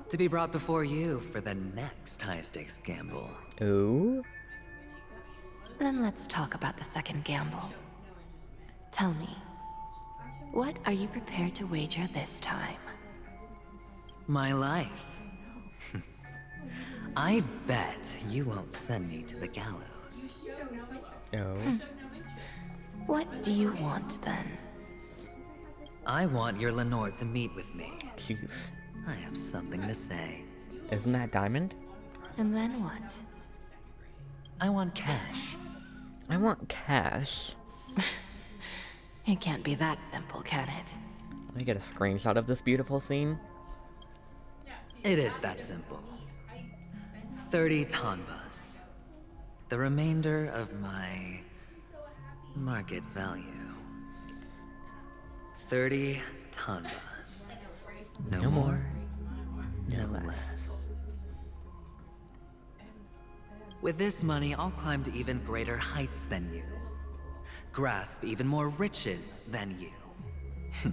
To be brought before you for the next high-stakes gamble. Oh? Then let's talk about the second gamble. Tell me, what are you prepared to wager this time? My life. I bet you won't send me to the gallows. Oh. What do you want, then? I want your Lenore to meet with me. Chief. I have something to say. Isn't that Diamond? And then what? I want cash. I want cash. It can't be that simple, can it? Let me get a screenshot of this beautiful scene. It is that simple. 30 tonbas. The remainder of my market value. 30 tonbas. No more, no less. With this money, I'll climb to even greater heights than you. Grasp even more riches than you.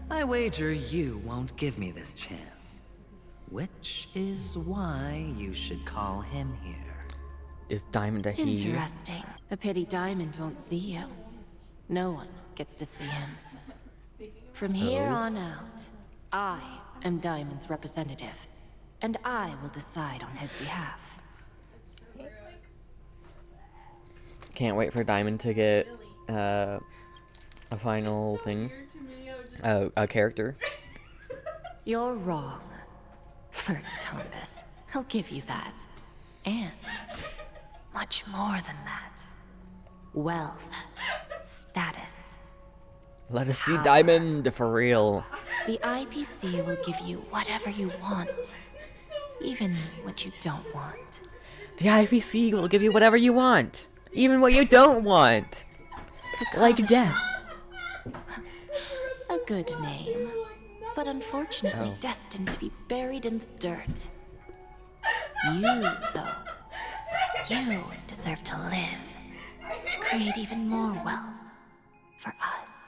I wager you won't give me this chance. Which is why you should call him here. Is Diamond a he? Interesting. A pity Diamond won't see you. No one gets to see him. From here on out, I am Diamond's representative, and I will decide on his behalf. Can't wait for Diamond to get a final thing. A character. You're wrong. 30 tonbas. I'll give you that. And much more than that. Wealth. Status. Let us see Diamond for real. The IPC will give you whatever you want. Even what you don't want. The IPC will give you whatever you want. Even what you don't want. Like death. A good name. But unfortunately destined to be buried in the dirt. You, though. You deserve to live. To create even more wealth. For us.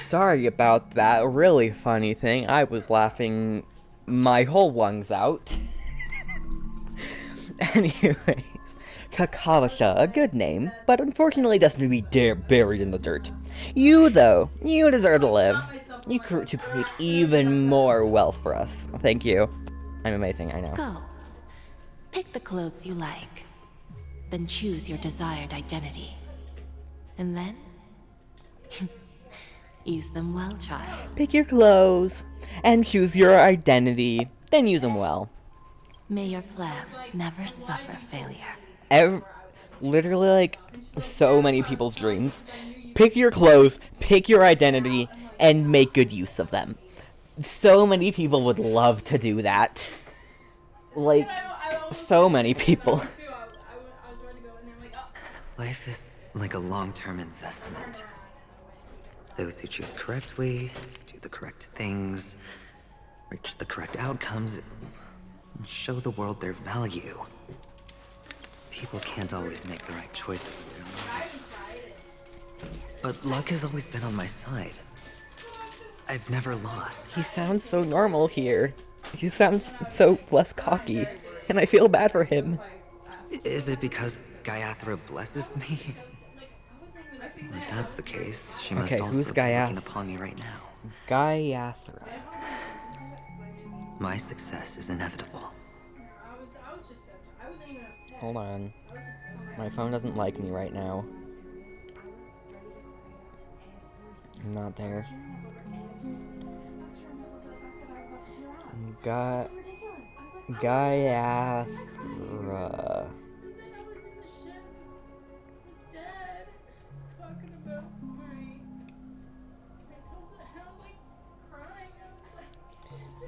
Sorry about that really funny thing. I was laughing my whole lungs out. Anyways, Kakavasha, a good name, but unfortunately destined to be buried in the dirt. You, though, you deserve to live. You to create even more wealth for us. Thank you. I'm amazing, I know. Go. Pick the clothes you like. Then choose your desired identity. And then... use them well, child. Pick your clothes, and choose your identity, then use them well. May your plans never suffer failure. Literally, like, so many people's dreams. Pick your clothes, pick your identity, and make good use of them. So many people would love to do that. Like, so many people. Life is like a long-term investment. Those who choose correctly, do the correct things, reach the correct outcomes, and show the world their value. People can't always make the right choices in their lives. But luck has always been on my side. I've never lost. He sounds so normal here. He sounds so less cocky, and I feel bad for him. Is it because Gaiathra blesses me? If that's the case, she must also be looking upon me right now. Gaiathra. My success is inevitable. Hold on. My phone doesn't like me right now. I'm not there. Gaiathra.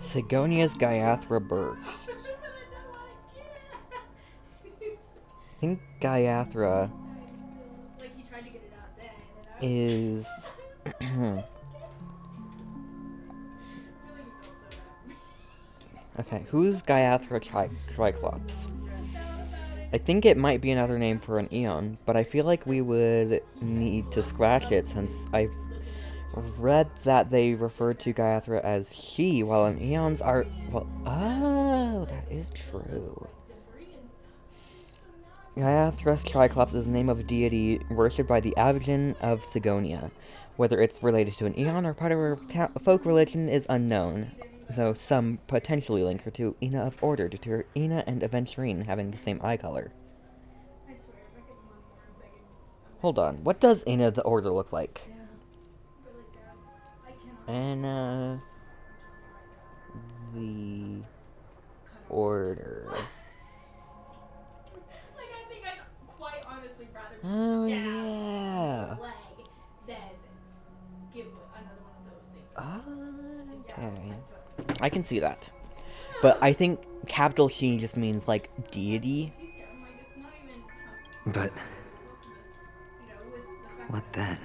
Sigonia's Gaiathra burst. I think Gaiathra is... Okay, who's Gaiathra Triclops? I think it might be another name for an Eon, but I feel like we would need to scratch it since I've read that they refer to Gaiathra as she, while an Eons are... Well, oh, that is true. Gaiathra Triclops is the name of a deity worshipped by the Aventurine of Sigonia. Whether it's related to an Eon or part of her folk religion is unknown, though some potentially link her to Ina of Order due to her Ina and Aventurine having the same eye color. Hold on, what does Ina of the Order look like? Anna... the... Order... Oh, yeah. Okay. I can see that. But I think capital She just means, like, deity. But... what then?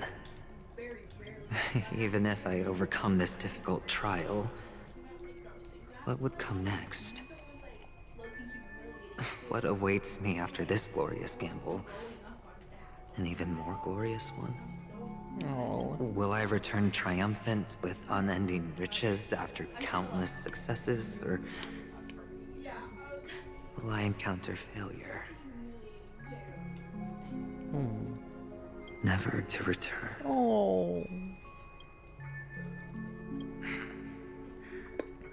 Even if I overcome this difficult trial, what would come next? What awaits me after this glorious gamble? An even more glorious one? Oh. Will I return triumphant with unending riches after countless successes, or will I encounter failure? Never to return. Oh.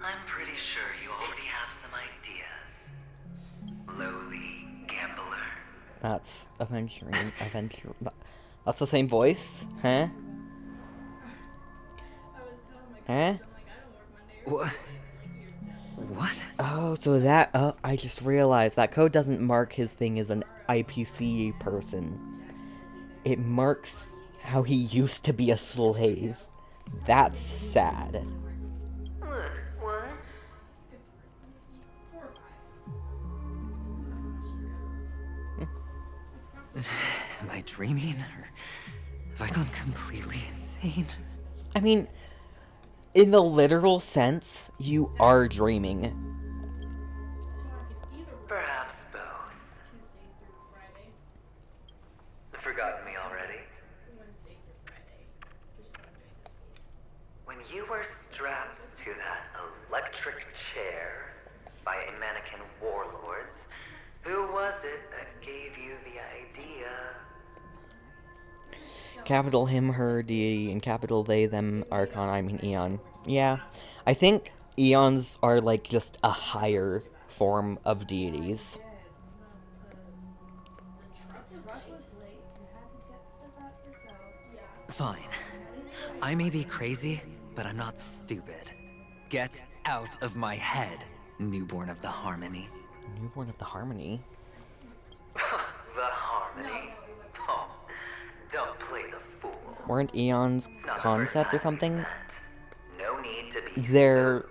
I'm pretty sure you already have some ideas. Lowly gambler. That's Aventurine. That's the same voice? Huh? Huh? What? Oh, so that... Oh, I just realized that code doesn't mark his thing as an IPC person. It marks how he used to be a slave. That's sad. What? Am I dreaming, or have I gone completely insane? I mean, in the literal sense, you are dreaming. Perhaps both. Forgotten me already? you were strapped to that electric chair by a mannequin warlords, who was it that gave you the idea? Capital him, her, deity, and capital they, them, archon, I mean Eon. Yeah, I think Eons are like just a higher form of deities. Fine. I may be crazy, but I'm not stupid. Get out of my head, newborn of the Harmony. Newborn of the Harmony? The Harmony? Oh, don't play the fool. Weren't Eons concepts or something? No need to be They're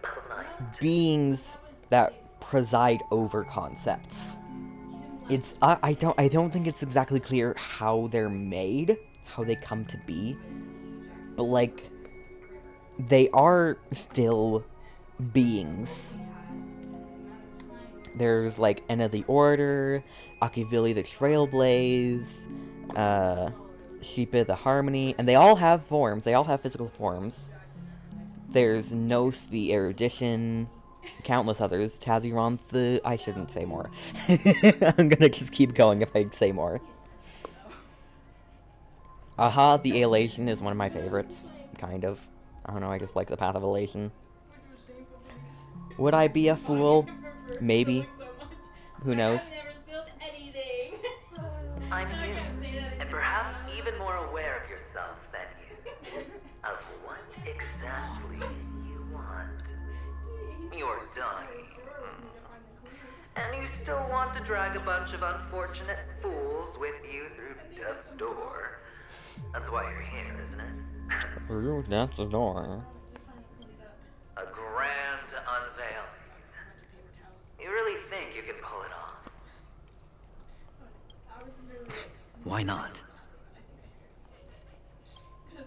beings that preside over concepts. It's I don't think it's exactly clear how they're made, how they come to be, but like they are still beings. There's like Enna the Order, Akivili the Trailblaze, Sheepa the Harmony, and they all have forms. They all have physical forms. There's Nos the Erudition, countless others. Taziron the... I shouldn't say more. I'm gonna just keep going if I say more. Aha, the Elation is one of my favorites. Kind of. I don't know, I just like the Path of Elation. Would I be a fool? Maybe. Who knows? I'm you, and perhaps even more aware of yourself than you. Of what exactly you want. You're dying. And you still want to drag a bunch of unfortunate fools with you through death's door. That's why you're here, isn't it? Through death's door. A grand unveiling. You really think you can pull it off? Why not?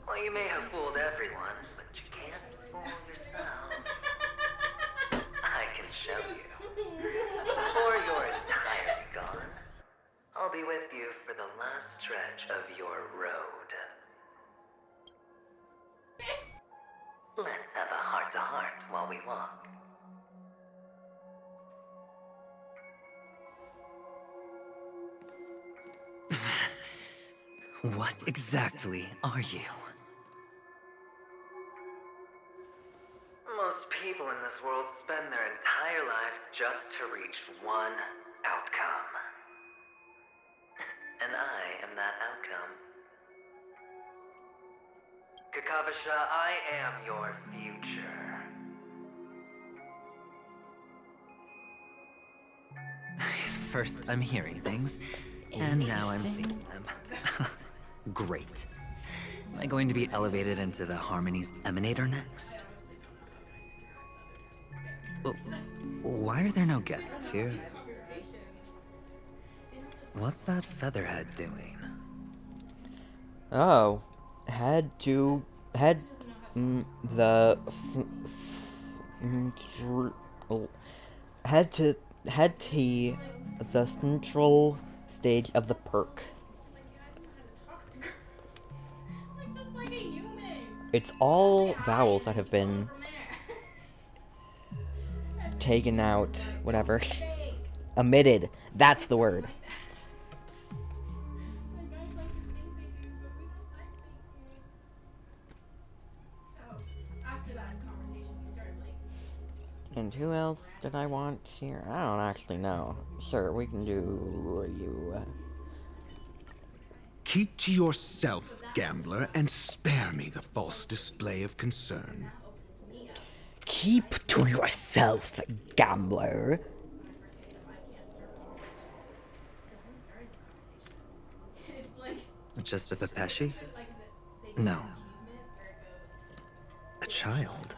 Well, you may have fooled everyone, but you can't fool yourself. I can show you. Before you're entirely gone, I'll be with you for the last stretch of your road. Let's have a heart-to-heart while we walk. What exactly are you? Most people in this world spend their entire lives just to reach one outcome. And I am that outcome. Kakavasha, I am your future. First, I'm hearing things, and now I'm seeing them. Great. Am I going to be elevated into the Harmony's Emanator next? Why are there no guests here? What's that featherhead doing? Oh. Head to the central stage of the perk. It's all vowels that have been taken out, whatever. Omitted. That's the word. And who else did I want here? I don't actually know. Sure, we can do you. Keep to yourself, gambler, and spare me the false display of concern. Keep to yourself, gambler. Just a Pepeshi? No. A child?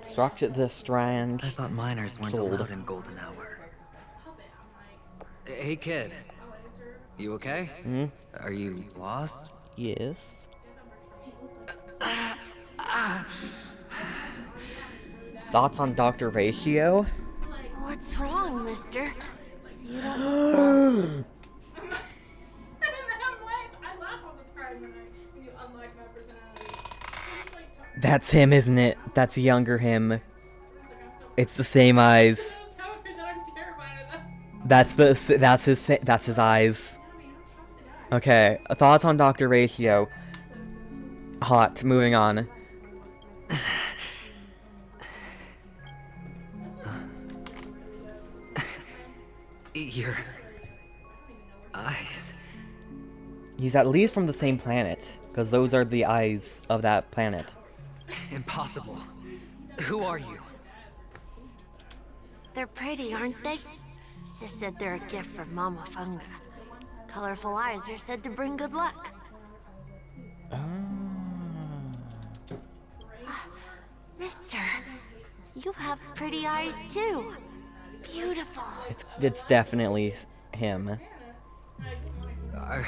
Struck the strand. I thought minors weren't Sold. allowed in Golden Hour. Hey kid, you okay? Hmm? Are you lost? Yes. Thoughts on Dr. Ratio? What's wrong, mister? You don't look well. That's him, isn't it? That's a younger him. It's the same eyes. That's his eyes. Okay, thoughts on Dr. Ratio. Hot. Moving on. Your eyes. He's at least from the same planet, because those are the eyes of that planet. Impossible. Who are you? They're pretty, aren't they? Sis said they're a gift from Mama Funga. Colorful eyes are said to bring good luck. Mister, you have pretty eyes too. Beautiful. It's definitely him. Are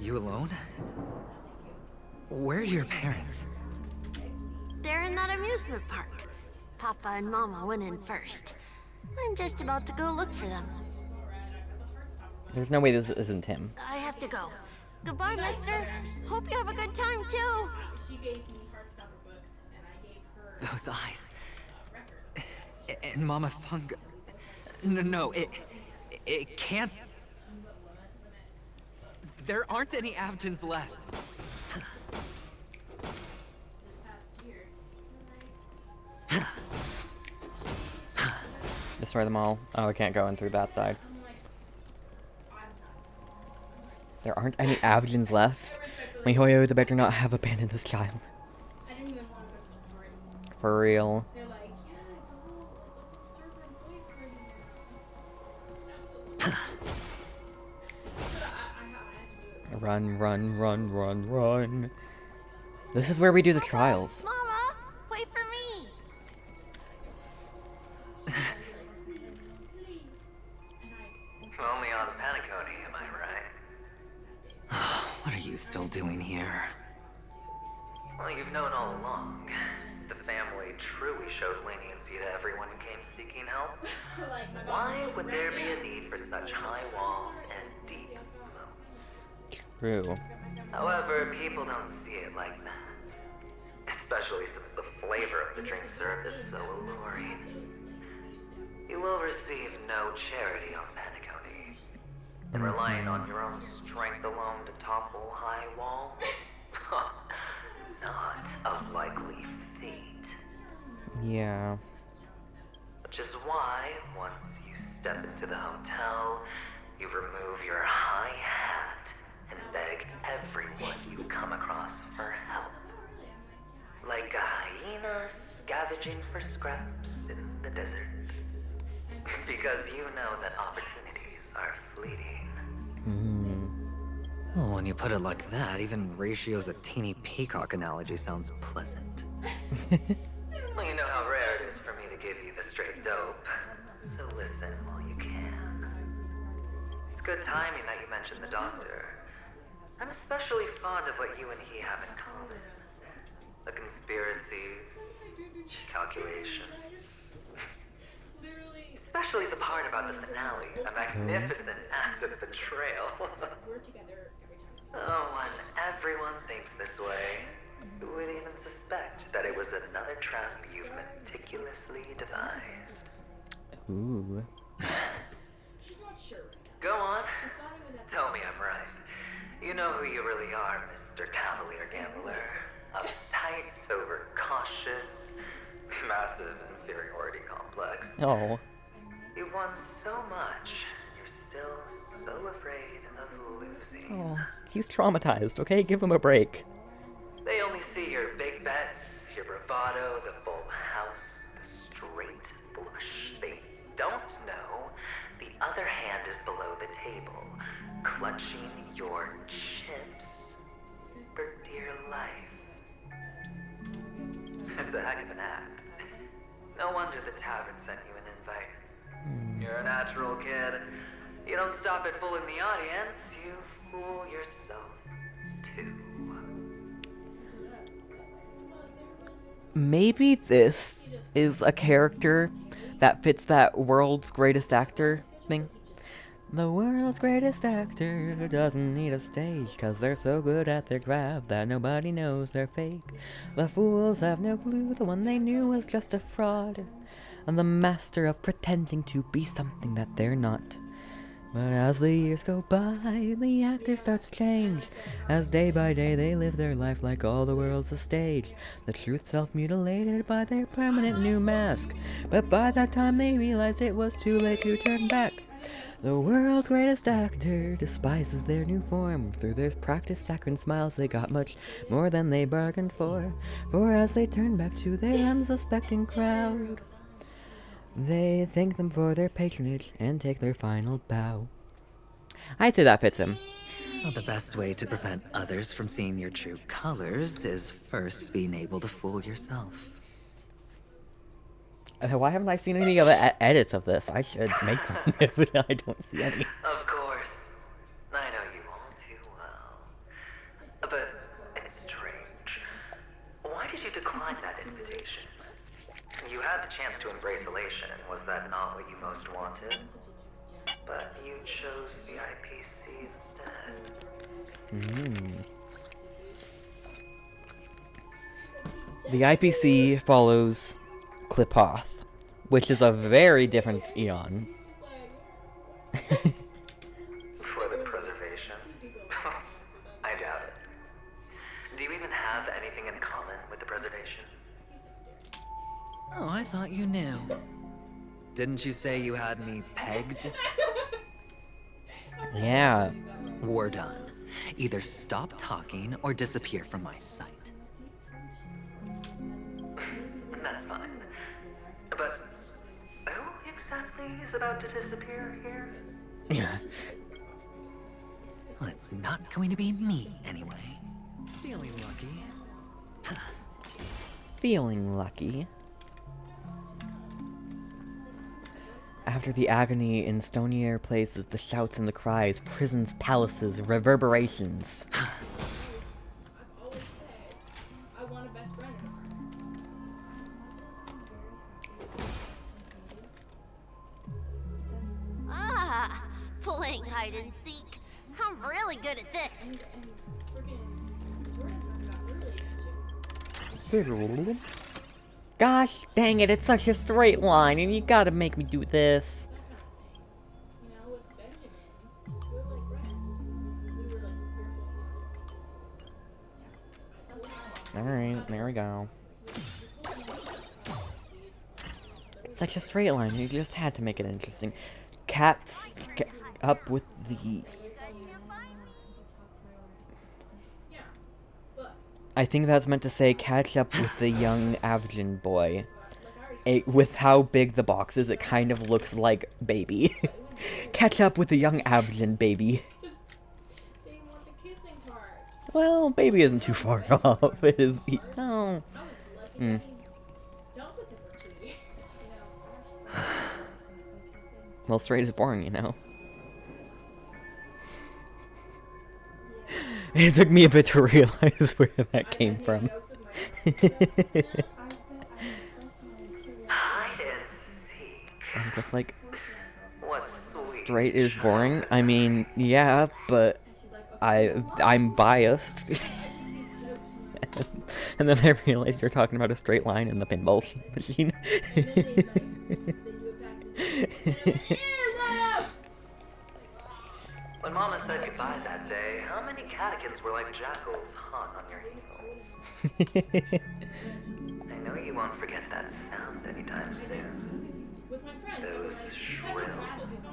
you alone? Where are your parents? They're in that amusement park. Papa and Mama went in first. I'm just about to go look for them. There's no way this isn't him. I have to go. Goodbye, mister. Hope you have a good time, too. Those eyes. And Mama Funga. No, it can't. There aren't any Avgens left. Destroy them all. Oh, I can't go in through that side. There aren't any Avgens left. MiHoYo, they better not have abandoned this child. For real. Run, run, run, run, run. This is where we do the trials. Mama, wait for me. Only on Penacony, am I right? What are you still doing here? Well, you've known all along. The family truly showed leniency to everyone who came seeking help. Why would there be a need for such high walls and deep moats? True. However, people don't see it like that. Especially since the flavor of the drink syrup is so alluring. You will receive no charity on Penacony. And relying on your own strength alone to topple high walls? Not a likely fate. Yeah. Which is why, once you step into the hotel, you remove your high hat and beg everyone you come across for help. Like a hyena scavenging for scraps in the desert. Because you know that opportunities are fleeting. Well, when you put it like that, even Ratio's a teeny peacock analogy sounds pleasant. Well, you know how rare it is for me to give you the straight dope. So listen while you can. It's good timing that you mentioned the doctor. I'm especially fond of what you and he have in common. The conspiracies, calculations. Especially the part about the finale, a magnificent act of betrayal. Oh, when everyone thinks this way, who would even suspect that it was another trap you've meticulously devised? Ooh. Go on. Tell me I'm right. You know who you really are, Mr. Cavalier Gambler. Uptight, overcautious, massive inferiority complex. Oh. You want so much, you're still so afraid of losing. Oh. He's traumatized, okay? Give him a break. They only see your big bets, your bravado, the full house, the straight flush. They don't know the other hand is below the table, clutching your chips for dear life. It's a heck of an act. No wonder the tavern sent you an invite. You're a natural kid. You don't stop at fooling the audience, you fool yourself too. Maybe this is a character that fits that world's greatest actor thing. The world's greatest actor doesn't need a stage, 'cause they're so good at their craft that nobody knows they're fake. The fools have no clue, the one they knew was just a fraud, and the master of pretending to be something that they're not. But as the years go by, the actor starts to change, as day by day they live their life like all the world's a stage. The truth self-mutilated by their permanent new mask, but by that time they realized it was too late to turn back. The world's greatest actor despises their new form. Through their practiced saccharine smiles they got much more than they bargained for. For as they turn back to their unsuspecting crowd, they thank them for their patronage and take their final bow. I'd say that fits him. Well, the best way to prevent others from seeing your true colors is first being able to fool yourself. Why haven't I seen any other edits of this? I should make one, but I don't see any. Of course. I know you all too well. But it's strange. Why did you decline that invitation? You had the chance to embrace elation. Was that not what you most wanted? But you chose the IPC instead. The IPC follows Klipoth, which is a very different Eon. For the preservation? I doubt it. Do you even have anything in common with the preservation? Oh, I thought you knew. Didn't you say you had me pegged? Yeah. We're done. Either stop talking or disappear from my sight. That's fine. But who exactly is about to disappear here? Yeah. Well, it's not going to be me, anyway. Feeling lucky. Feeling lucky. After the agony in stony air places, the shouts and the cries, prisons, palaces, reverberations. Playing hide and seek. I'm really good at this. Gosh dang it, it's such a straight line, and you gotta make me do this. Alright, there we go. It's such a straight line, you just had to make it interesting. Cats up with the... I think that's meant to say catch up with the young Aventurine boy. With how big the box is, it kind of looks like baby. Catch up with the young Aventurine baby. Well, baby isn't too far off. It is... Oh. Well, straight is boring, you know. It took me a bit to realize where that came from. Hide and seek. I was just like, What's sweet? straight is boring? I mean, yeah, but I'm biased. And then I realized you're talking about a straight line in the pinball machine. When Mama said goodbye that day, how many catechins were like jackals hot on your heels? I know you won't forget that sound anytime soon. Those shrill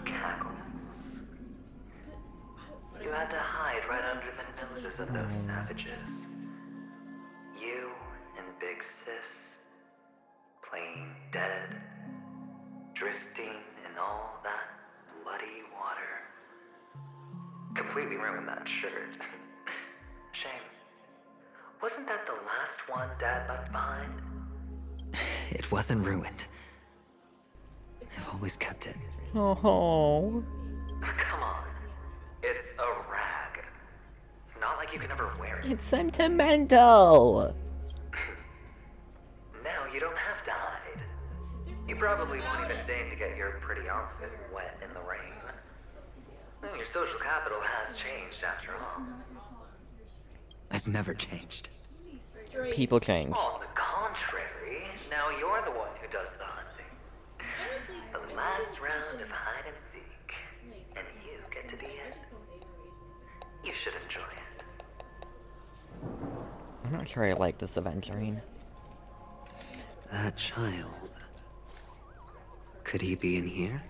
cackles. You had to hide right under the noses of those savages. You and Big Sis, playing dead, drifting in all that bloody water. Completely ruined that shirt. Shame. Wasn't that the last one Dad left behind? It wasn't ruined. I've always kept it. Oh. Come on. It's a rag. Not like you can ever wear it. It's sentimental. Now you don't have to hide. You probably won't even deign to get your pretty outfit wet in the rain. Well, your social capital has changed after all. I've never changed. People change. On the contrary, now you're the one who does the hunting. The last round of hide and seek, and you get to be it. You should enjoy it. I'm not sure I like this Aventurine. That child. Could he be in here?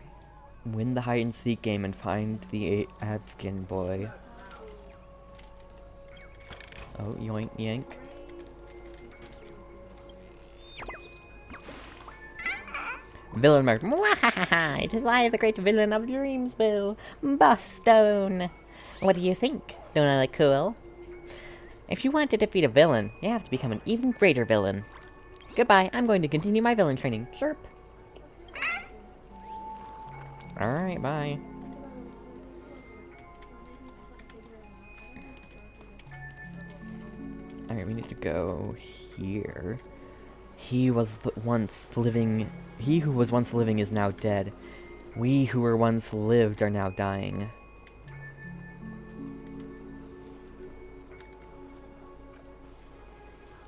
Win the hide and seek game and find the Afghan boy. Oh, yoink yank. Villain mark. Mwahaha! It is I, the great villain of Dreamsville, Bustone. What do you think? Don't I look cool? If you want to defeat a villain, you have to become an even greater villain. Goodbye, I'm going to continue my villain training. Chirp. Alright, bye. Alright, we need to go here. He who was once living is now dead. We who were once lived are now dying.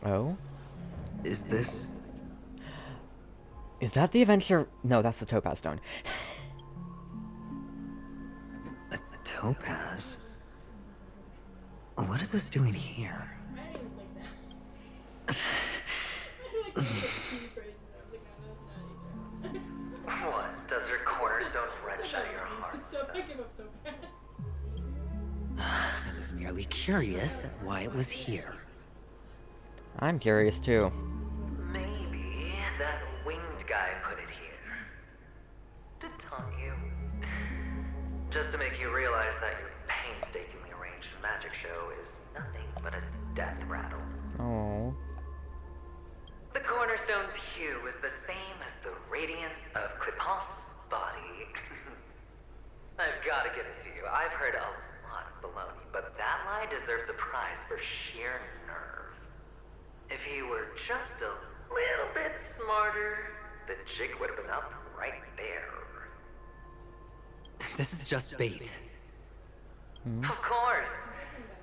Oh? Is this... Is that the adventure? No, that's the Topaz Stone. a topaz? What is this doing here? What? Does your cornerstone wrench out of your heart? I was merely curious at why it was here. I'm curious too. Maybe that winged guy put it here. To taunt you. Just to make you realize that your painstakingly arranged magic show is nothing but a death rattle. Oh. The cornerstone's hue is the same as the radiance of Clipant's body. I've got to give it to you. I've heard a lot of baloney, but that lie deserves a prize for sheer nerve. If he were just a little bit smarter, the jig would have been up right there. This is just bait. Of course.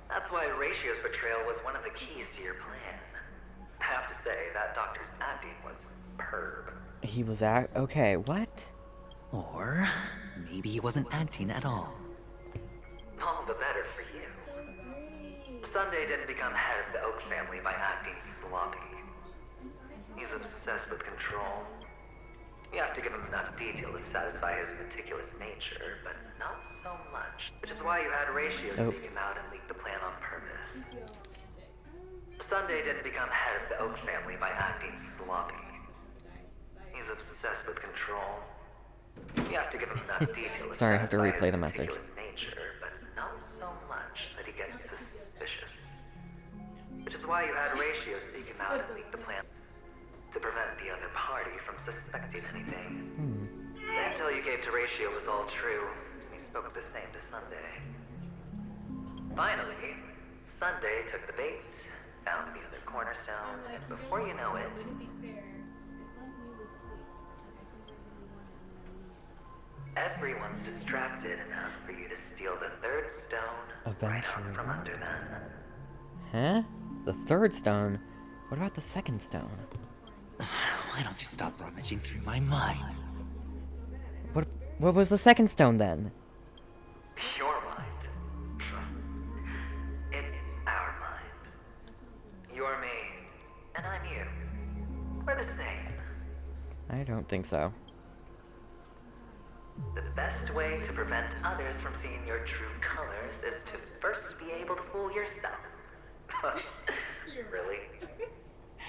That's why Ratio's betrayal was one of the keys to your plan. I have to say, that doctor's acting was perb. He was okay, what? Or maybe he wasn't acting at all. All the better for you. Sunday didn't become head of the Oak family by acting sloppy. He's obsessed with control. You have to give him enough detail to satisfy his meticulous nature, but not so much. Which is why you had Ratio seek him out and leak the plan on purpose. Sunday didn't become head of the Oak family by acting sloppy. He's obsessed with control. You have to give him enough detail to Sorry, I have to satisfy replay his the message. meticulous nature, but not so much that he gets suspicious. Which is why you had Ratio seek him out and leak the plan to prevent the other party from suspecting anything. Until you gave to Ratio was all true, and he spoke the same to Sunday. Finally, Sunday took the bait, found the other cornerstone, and before you know it, everyone's distracted enough for you to steal the third stone right out from under them. Huh? The third stone? What about the second stone? Why don't you stop rummaging through my mind? What was the second stone then? Your mind. It's our mind. You're me, and I'm you. We're the same. I don't think so. The best way to prevent others from seeing your true colors is to first be able to fool yourself. Really?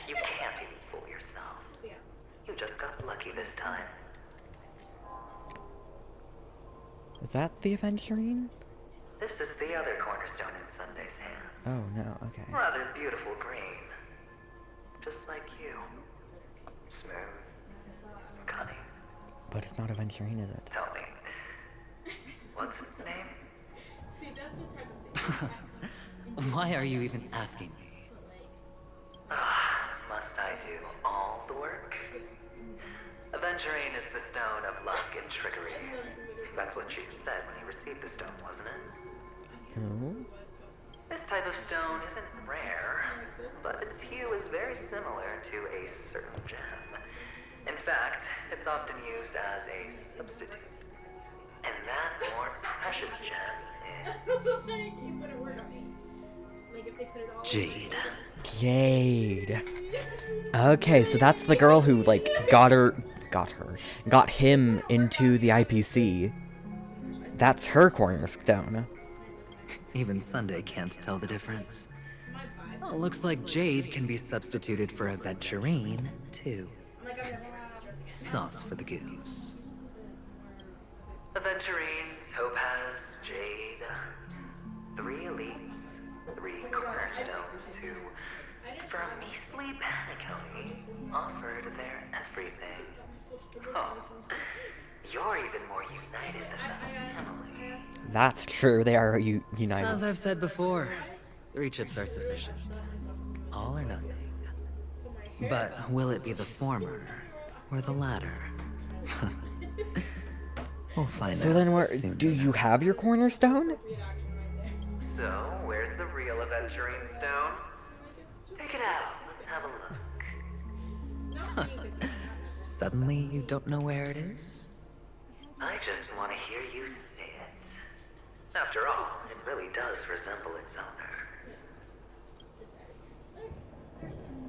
You can't even fool yourself. You just got lucky this time. Is that the Aventurine? This is the other cornerstone in Sunday's hand. Oh no, okay. Rather beautiful green. Just like you. Smooth. Cunning. But it's not Aventurine, is it? Tell me. What's its name? See, that's the type of thing. Why are you even asking me? Must I do all the work? Aventurine is the stone of luck and trickery. That's what she said when you received the stone, wasn't it? Oh. This type of stone isn't rare, but its hue is very similar to a certain gem. In fact, it's often used as a substitute. And that more precious gem is... Jade. Jade. Okay, so that's the girl who, like, got him into the IPC. That's her cornerstone. Even Sunday can't tell the difference. Well, looks like Jade can be substituted for Aventurine, too. Sauce for the goose. Aventurine, Topaz, Jade. 3 elites, 3 cornerstones who, for a measly Panicone, offered their everything. Oh, you're even more united than the family. That's true, they are united. As I've said before, 3 chips are sufficient. All or nothing. But will it be the former or the latter? We'll find out. So then soon. do you have your cornerstone? So, where's the real Aventurine stone? Take it out, let's have a look. Suddenly you don't know where it is? I just want to hear you say it. After all, it really does resemble its owner.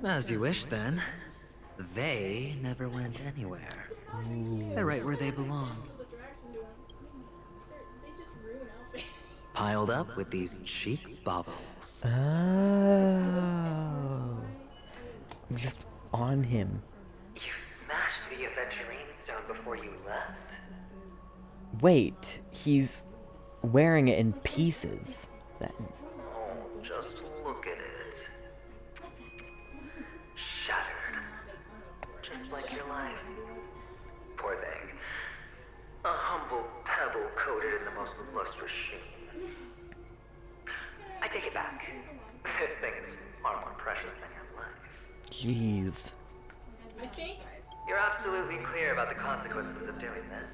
As you wish, then. They never went anywhere. They're right where they belong. Piled up with these cheap baubles. Oh. I'm just on him. You smashed the Aventurine stone before you left? Wait, he's wearing it in pieces, then. Oh, just look at it. Shattered. Just like your life. Poor thing. A humble pebble coated in the most lustrous sheen. I take it back. This thing is far more precious than your life. Jeez. You're absolutely clear about the consequences of doing this.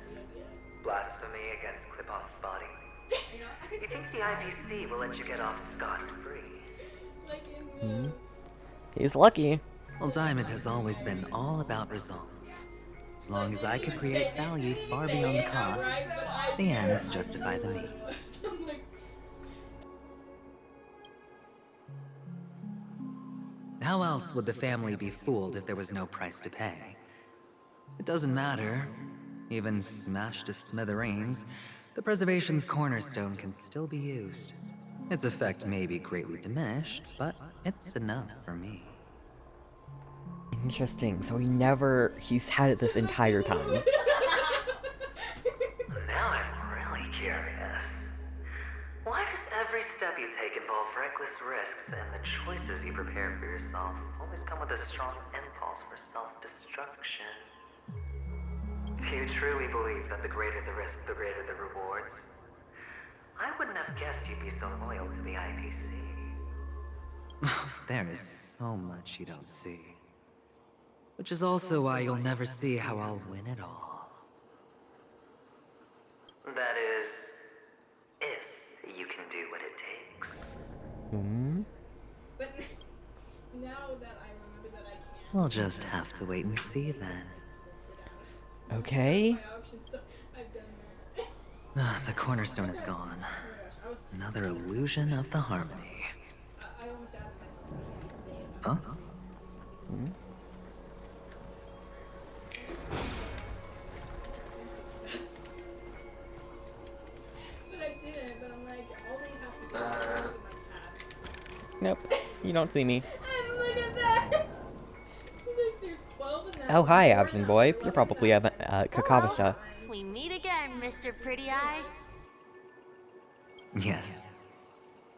Blasphemy against Clip-Off's body. You think the IPC will let you get off scot-free? He's lucky. Well, Diamond has always been all about results. As long as I could create value far beyond the cost, the ends justify the means. How else would the family be fooled if there was no price to pay? It doesn't matter. Even smashed to smithereens, the preservation's cornerstone can still be used. Its effect may be greatly diminished, but it's enough for me. Interesting, so he's had it this entire time. Now I'm really curious. Why does every step you take involve reckless risks, and the choices you prepare for yourself always come with a strong impulse for self-destruction? Do you truly believe that the greater the risk, the greater the rewards? I wouldn't have guessed you'd be so loyal to the IPC. There is so much you don't see. Which is also why you'll never see how I'll win it all. That is, if you can do what it takes. But now that I remember that I can't. We'll just have to wait and see then. Okay. The cornerstone is gone. Another illusion of the harmony. Huh? But I didn't, but I'm like, all they have to do is look at my tabs. Nope, you don't see me. And look at that! Like, there's 12 in that. Oh, hi, Absent Boy. You're probably a Kakavasha. We meet again, Mr. Pretty Eyes. Yes.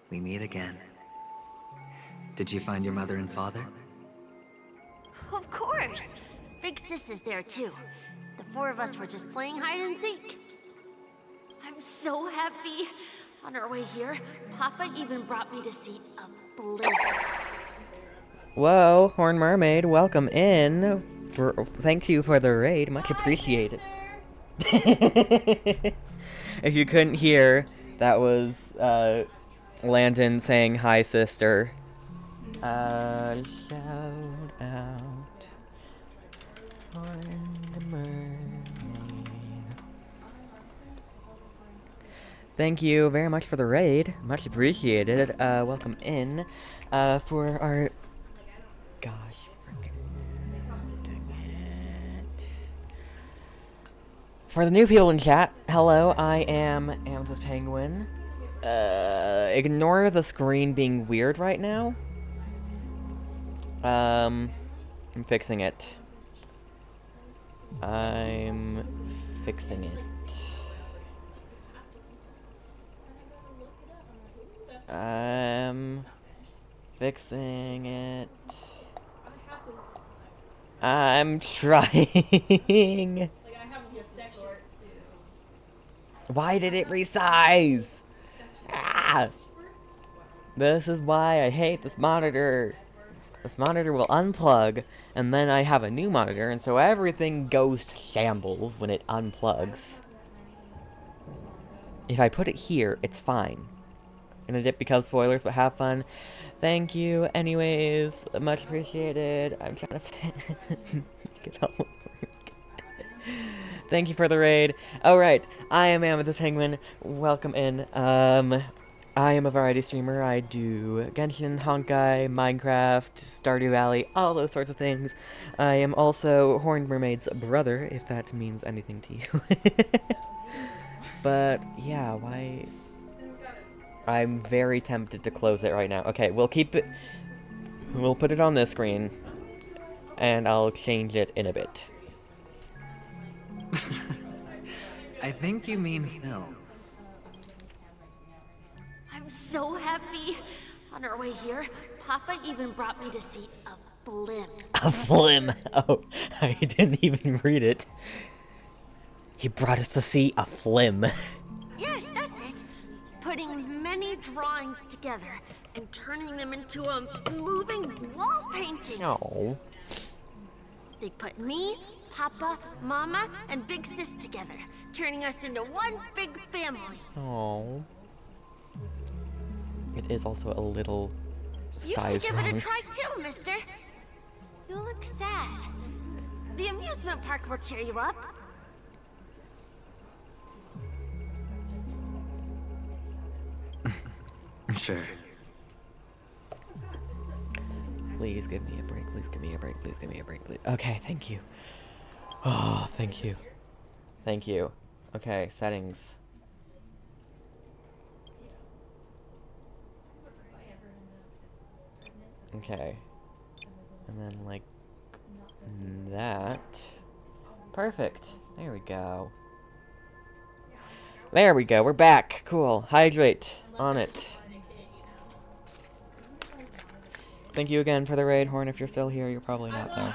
We meet again. Did you find your mother and father? Of course. Big Sis is there too. The 4 of us were just playing hide and seek. I'm so happy. On our way here, Papa even brought me to see a blue. Whoa, Horn Mermaid, welcome in. Thank you for the raid, much appreciated. If you couldn't hear, that was Landon saying hi, sister. Shout out on the mermaid. Thank you very much for the raid, much appreciated. Welcome in for our. Gosh, freaking dang it. For the new people in chat, hello, I am Amethyst Penguin. Ignore the screen being weird right now. I'm fixing it. I'm fixing it. I'm fixing it. I'm trying. Why did it resize? Ah! This is why I hate this monitor. This monitor will unplug, and then I have a new monitor, and so everything goes to shambles when it unplugs. If I put it here, it's fine. Gonna dip because spoilers, but have fun. Thank you, anyways. Much appreciated. I'm trying to get all work. Thank you for the raid. Alright, I am Amethyst Penguin. Welcome in. I am a variety streamer. I do Genshin, Honkai, Minecraft, Stardew Valley, all those sorts of things. I am also Horned Mermaid's brother, if that means anything to you. But, yeah, why... I'm very tempted to close it right now. Okay, we'll keep it... We'll put it on this screen, and I'll change it in a bit. I think you mean Phil. I'm so happy. On our way here, Papa even brought me to see a flim. A flim? Oh, I didn't even read it. He brought us to see a flim. Yes, that's it. Putting many drawings together and turning them into a moving wall painting. Oh. They put me, Papa, Mama, and Big Sis together, turning us into one big family. Oh. It is also a little You size should give wrong. it a try too, mister. You look sad. The amusement park will cheer you up. Sure. Please give me a break, please give me a break, please give me a break, please. Okay, thank you. Oh, thank you. Thank you. Okay, settings. Okay. And then, like, that. Perfect. There we go. There we go, we're back. Cool. Hydrate. On it. Thank you again for the raid, Horn. If you're still here, you're probably not, though.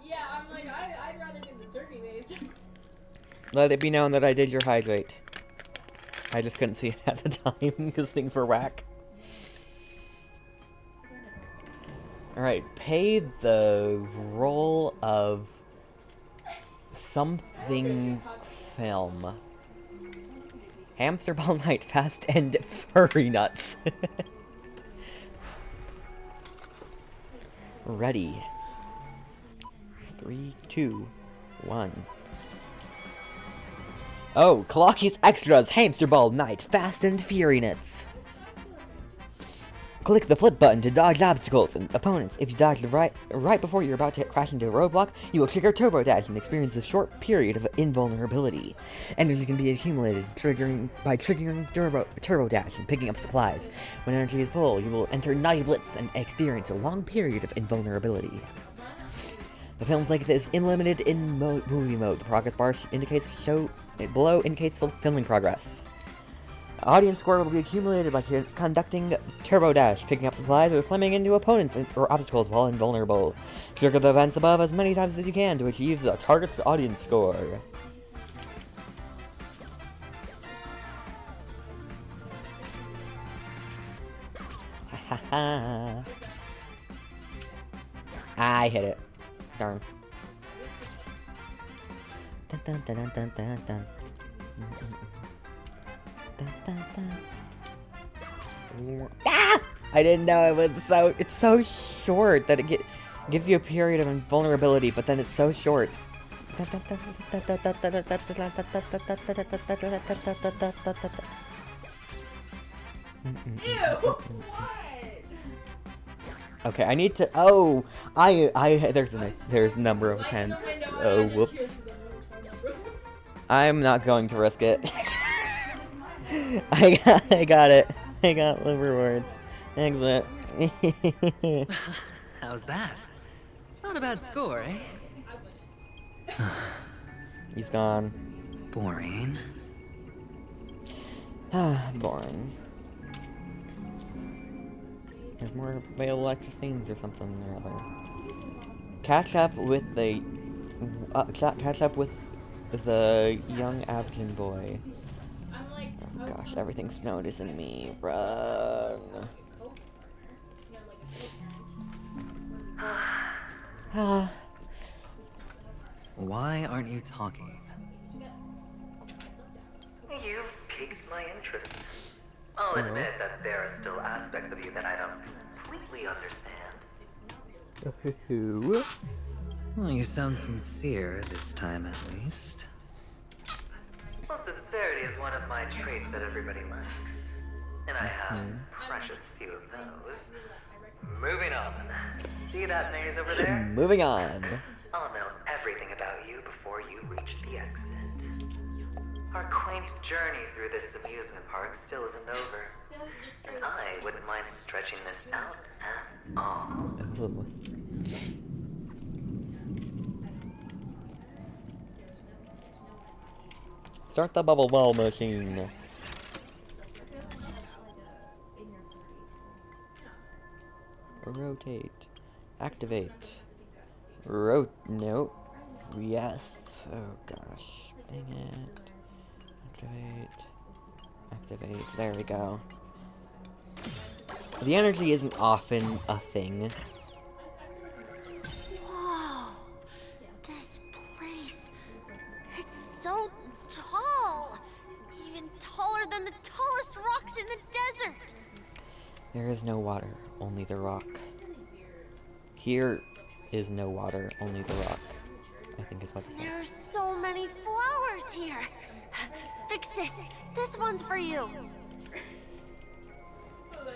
Yeah, I'm like, I'd rather do the turkey base. Let it be known that I did your hydrate. I just couldn't see it at the time because things were whack. Alright, pay the role of something film. Hamster Ball Night Fast and Furry Nuts. Ready. 3, 2, 1. Oh, Clocky's Extras Hamster Ball Night Fast and Fury Nuts. Click the flip button to dodge obstacles and opponents. If you dodge the right before you're about to crash into a roadblock, you will trigger Turbo Dash and experience a short period of invulnerability. Energy can be accumulated by triggering Turbo Dash and picking up supplies. When energy is full, you will enter Naughty Blitz and experience a long period of invulnerability. The film's length is unlimited in movie mode. The progress bar below indicates filming progress. Audience score will be accumulated by conducting Turbo Dash, picking up supplies, or slamming into opponents or obstacles while invulnerable. Trigger the events above as many times as you can to achieve the target's audience score. I hit it. Darn. dun dun dun dun dun dun. Dun, dun, dun. Ah! I didn't know it was so. It's so short that it gives you a period of invulnerability, but then it's so short. Ew! What? Okay, I need to. Oh, there's a number of attempts. Oh, whoops. I'm not going to risk it. I got it. I got the rewards. Exit. How's that? Not a bad score, eh? He's gone. Boring. Boring. There's more available extra scenes or something or other. Catch up with the young Aventurine boy. Oh gosh, everything's noticing me. Run. Why aren't you talking? You've piqued my interest. I'll admit that there are still aspects of you that I don't completely understand. Well, you sound sincere this time, at least. Well, sincerity is one of my traits that everybody likes. And I have precious few of those. Moving on. See that maze over there? Moving on. I'll know everything about you before you reach the exit. Our quaint journey through this amusement park still isn't over. And I wouldn't mind stretching this out at all. Start the bubble ball machine. Rotate. Activate. No. Yes. Oh gosh. Dang it. Activate. There we go. The energy isn't often a thing. Whoa. This place. It's so tall. Even taller than the tallest rocks in the desert. There is no water, only the rock. Here is no water, only the rock. I think is what it says. There are so many flowers here. Vixis, this one's for you.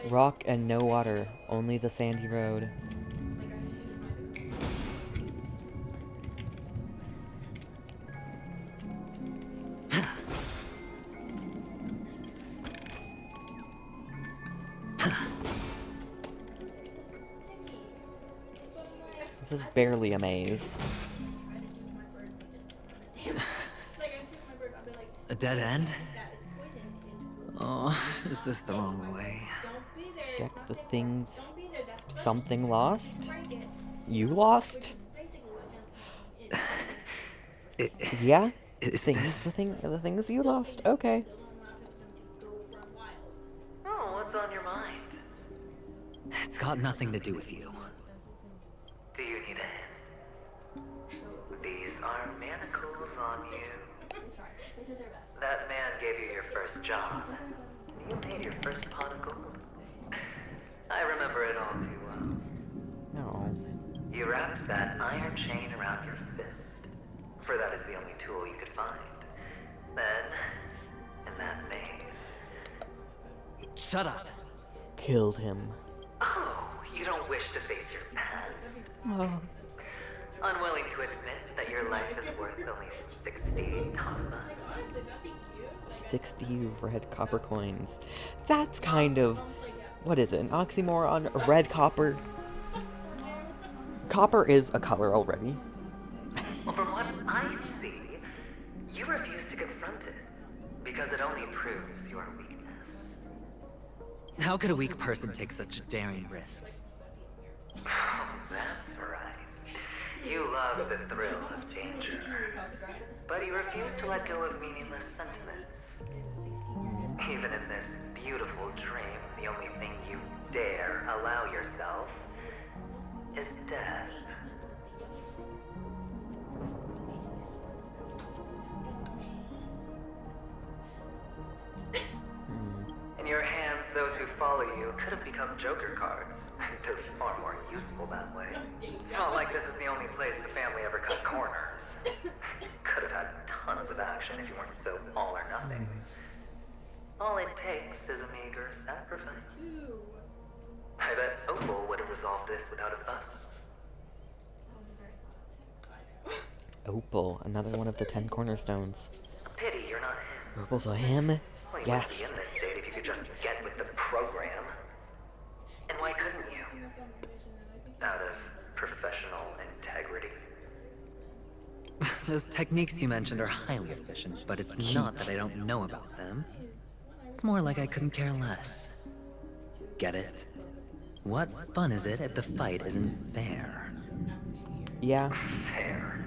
Rock and no water, only the sandy road. This is barely a maze. A dead end? Oh, is this the wrong way? Check the things. Something lost? You lost? Yeah? Is the things you lost? Okay. Oh, what's on your mind? It's got nothing to do with you. Do you need a hint? These are manacles on you. That man gave you your first job. You made your first pot of gold. I remember it all too well. No. You wrapped that iron chain around your fist, for that is the only tool you could find. Then, in that maze... Shut up. Killed him. Oh, you don't wish to face your past? Oh. Unwilling to admit that your life is worth only 60 tamas? 60 red copper coins. That's kind of... What is it? An oxymoron? Red copper? Copper is a color already. Well, from what I see, you refuse to confront it, because it only proves your weakness. How could a weak person take such daring risks? Oh, that's right. You love the thrill of danger, but you refuse to let go of meaningless sentiments. Even in this beautiful dream, the only thing you dare allow yourself is death. you could have become Joker cards. They're far more useful that way. Not like this is the only place the family ever cut corners. Could have had tons of action if you weren't so all or nothing. All it takes is a meager sacrifice. I bet Opal would have resolved this without a fuss. Opal, another one of the 10 cornerstones. Pity you're not him. Opal's a him? Well, you Yes. wouldn't be in this state if you could just get with the program. And why couldn't you? Out of professional integrity. Those techniques you mentioned are highly efficient, but it's not that I don't know about them. It's more like I couldn't care less. Get it? What fun is it if the fight isn't fair? Yeah. Fair.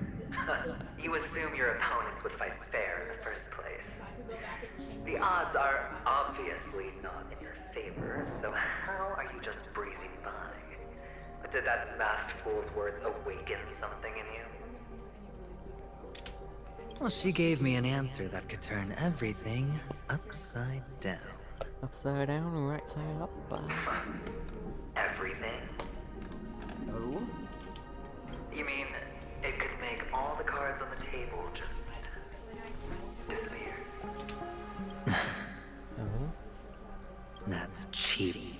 You assume your opponents would fight fair in the first place. The odds are obviously not in your favor, so how are you just breezing by? Did that masked fool's words awaken something in you? Well, she gave me an answer that could turn everything upside down. Upside down or right side up? Everything? Oh? You mean it could make all the cards on the table just disappear? Oh? That's cheating.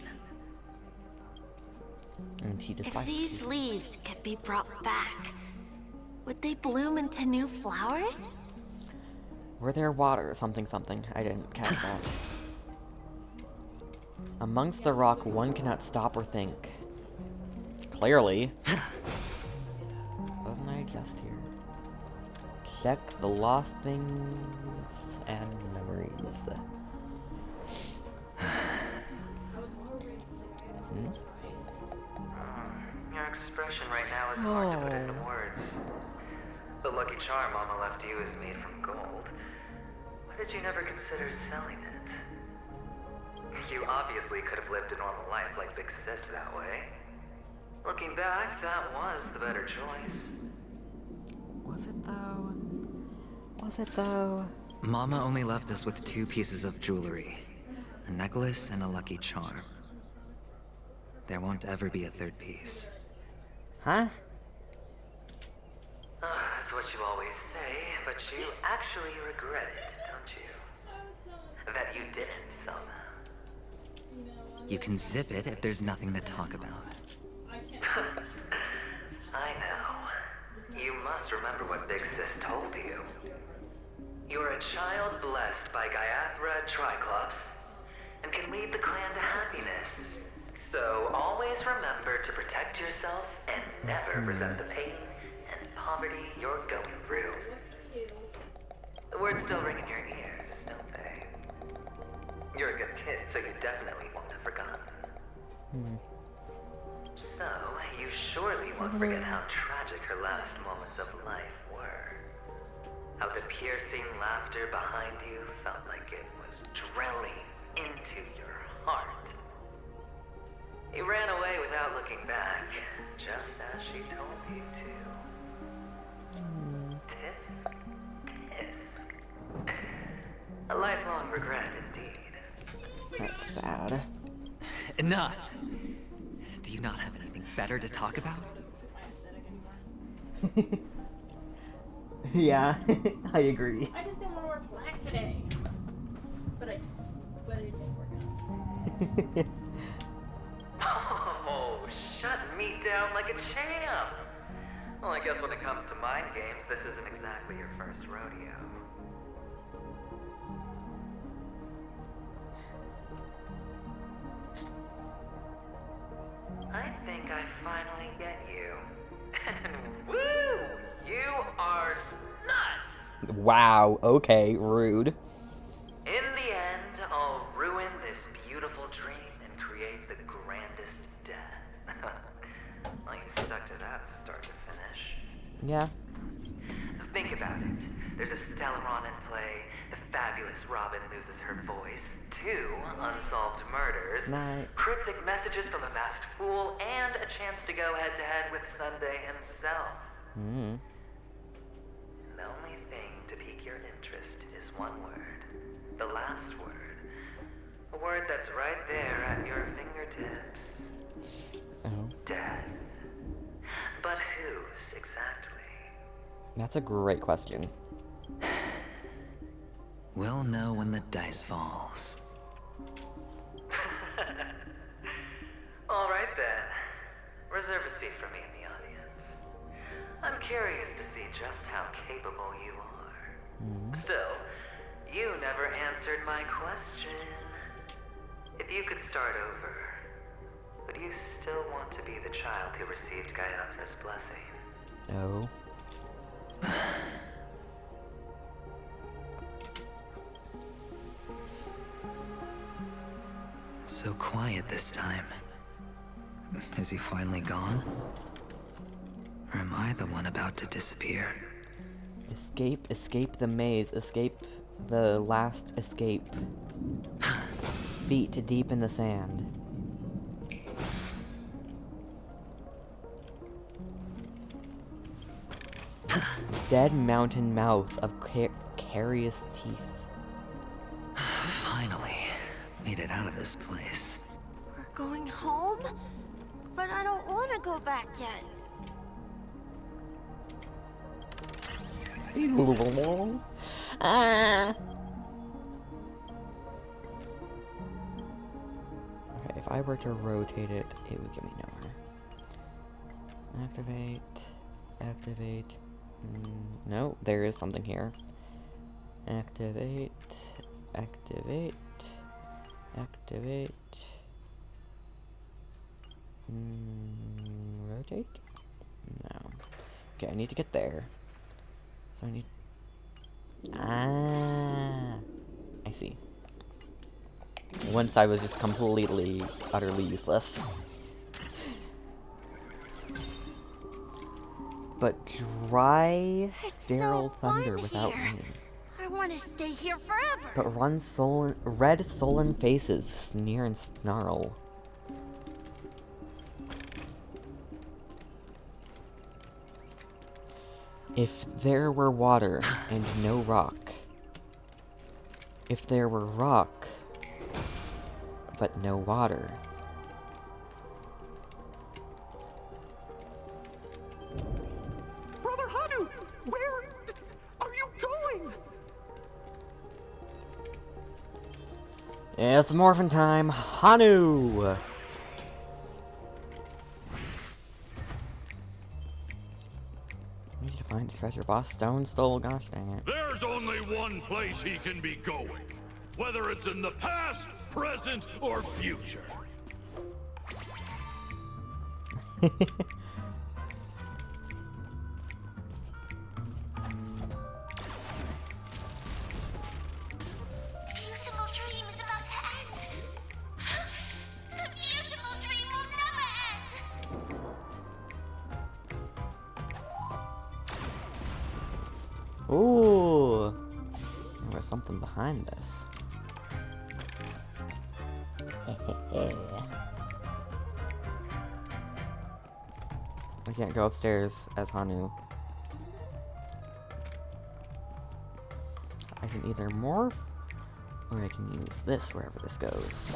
And he If despises these leaves could be brought back, would they bloom into new flowers? Were there water? Something something. I didn't catch that. Amongst the rock, one cannot stop or think. Clearly. Wasn't I just here? Check the lost things and memories. Hmm? Your expression right now is hard to put into words. The lucky charm Mama left you is made from gold. Why did you never consider selling it? You obviously could have lived a normal life like Big Sis that way. Looking back, that was the better choice. Was it though? Was it though? Mama only left us with 2 pieces of jewelry. A necklace and a lucky charm. There won't ever be a 3rd piece. Huh? That's what you always say, but you actually regret it, don't you? That you didn't somehow. You can zip it if there's nothing to talk about. I know. You must remember what Big Sis told you. You are a child blessed by Gaiathra Triclops, and can lead the clan to happiness. So always remember to protect yourself and never resent the pain and poverty you're going through. The words still ring in your ears, don't they? You're a good kid, so you definitely won't have forgotten. So, you surely won't forget how tragic her last moments of life were. How the piercing laughter behind you felt like it was drilling into your heart. You ran away without looking back, just as she told you to. Tisk, tisk. A lifelong regret indeed. That's sad. Enough! Do you not have anything better to talk about? Yeah, I agree. I just didn't want to wear black today. But it didn't work out. Oh, shut me down like a champ! Well, I guess when it comes to mind games, this isn't exactly your first rodeo. I think I finally get you. And woo! You are nuts! Wow, okay, rude. In the end, I'll ruin this beautiful dream and create the grandest death. Well, you stuck to that start to finish. Yeah. Think about it. There's a Stellaron in play, the fabulous Robin loses her voice, 2 unsolved murders, cryptic messages from a masked fool, and a chance to go head-to-head with Sunday himself. The only thing to pique your interest is one word. The last word. A word that's right there at your fingertips. Oh. Death. But whose exactly? That's a great question. We'll know when the dice falls. All right then. Reserve a seat for me in the audience. I'm curious to see just how capable you are. Still, you never answered my question. If you could start over, would you still want to be the child who received Gaiathra's blessing? No. It's so quiet this time. Is he finally gone? Or am I the one about to disappear? Escape the maze, escape the last escape. Feet deep in the sand. Dead mountain mouth of carious teeth. Finally, made it out of this place. We're going home? But I don't want to go back yet. Ah. Okay, if I were to rotate it, it would get me nowhere. Activate. No, there is something here. Activate. Rotate? No. Okay, I need to get there. So I need... Ah! I see. One side was just completely, utterly useless. But dry, sterile thunder without rain. I want to stay here forever. But red sullen faces sneer and snarl. If there were water and no rock. If there were rock, but no water. Brother Hanu, where are you going? It's morphin' time, Hanu! I need to find the treasure boss stone stole, gosh dang it. There's only one place he can be going, whether it's in the past, present, or future. Beautiful dream is about to end. The beautiful dream will never end. Ooh! There was something behind this. I can't go upstairs as Hanu. I can either morph, or I can use this wherever this goes.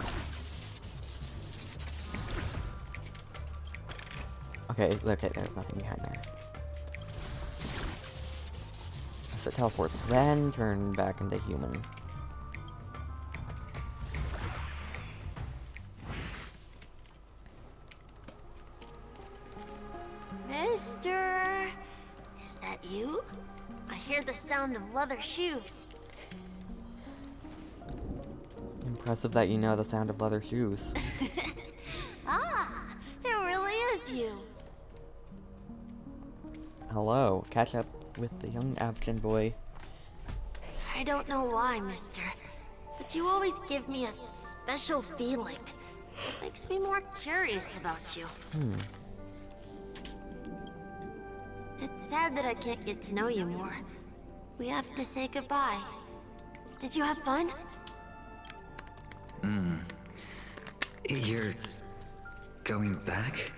Okay, there's nothing behind there. So it teleports, then turn back into human. Mister, is that you? I hear the sound of leather shoes. Impressive that you know the sound of leather shoes. Ah, it really is you. Hello, catch up with the young Aventurine boy. I don't know why, mister, but you always give me a special feeling. It makes me more curious about you. It's sad that I can't get to know you more. We have to say goodbye. Did you have fun? You're going back?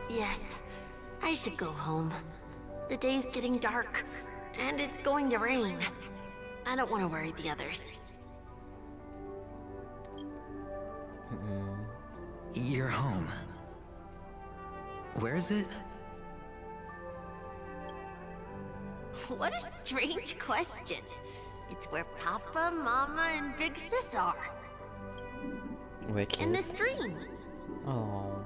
Yes. I should go home. The day's getting dark, and it's going to rain. I don't want to worry the others. You're home. Where is it? What a strange question. It's where Papa, Mama, and Big Sis are. Which In is? this dream. Oh.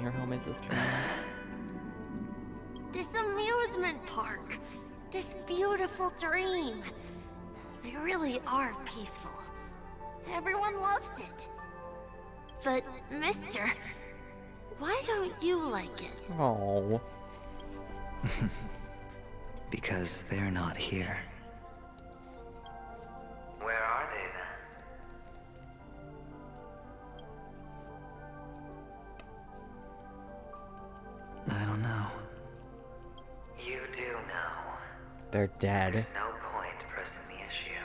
Your home is this dream? This amusement park. This beautiful dream. They really are peaceful. Everyone loves it. But, mister, why don't you like it? Oh. Because they're not here. Where are they then? I don't know. You do know. They're dead. There's no point pressing the issue.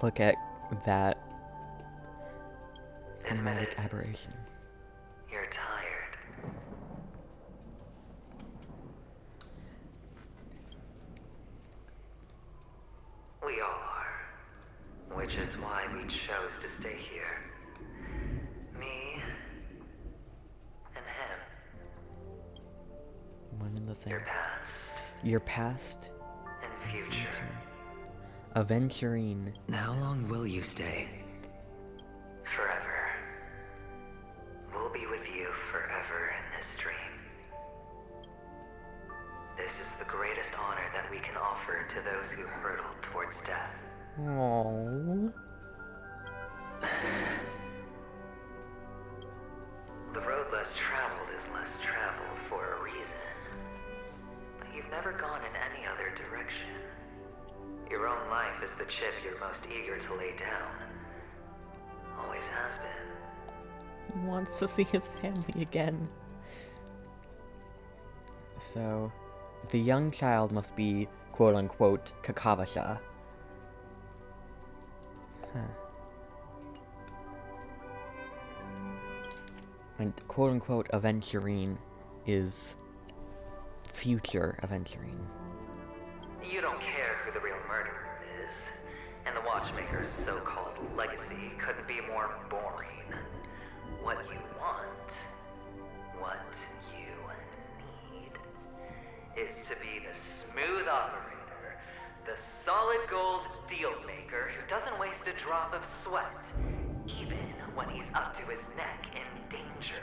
Look at that dramatic aberration. You're tired. We all are. Which is why we chose to stay here. Me and him. One and the same. Your past. Your past And future. Aventurine. How long will you stay? Forever. We'll be with you forever in this dream. This is the greatest honor that we can offer to those who hurtle towards death. Aww. The road less traveled is less traveled for a reason. But you've never gone in any other direction. Your own life is the chip you're most eager to lay down. Always has been. He wants to see his family again. So, the young child must be quote-unquote Kakavasha. Huh. And quote-unquote Aventurine is future Aventurine. You don't care who the real murderer is, and the Watchmaker's so-called legacy couldn't be more boring. What you want, what you need, is to be the smooth operator, the solid gold deal maker who doesn't waste a drop of sweat, even when he's up to his neck in danger,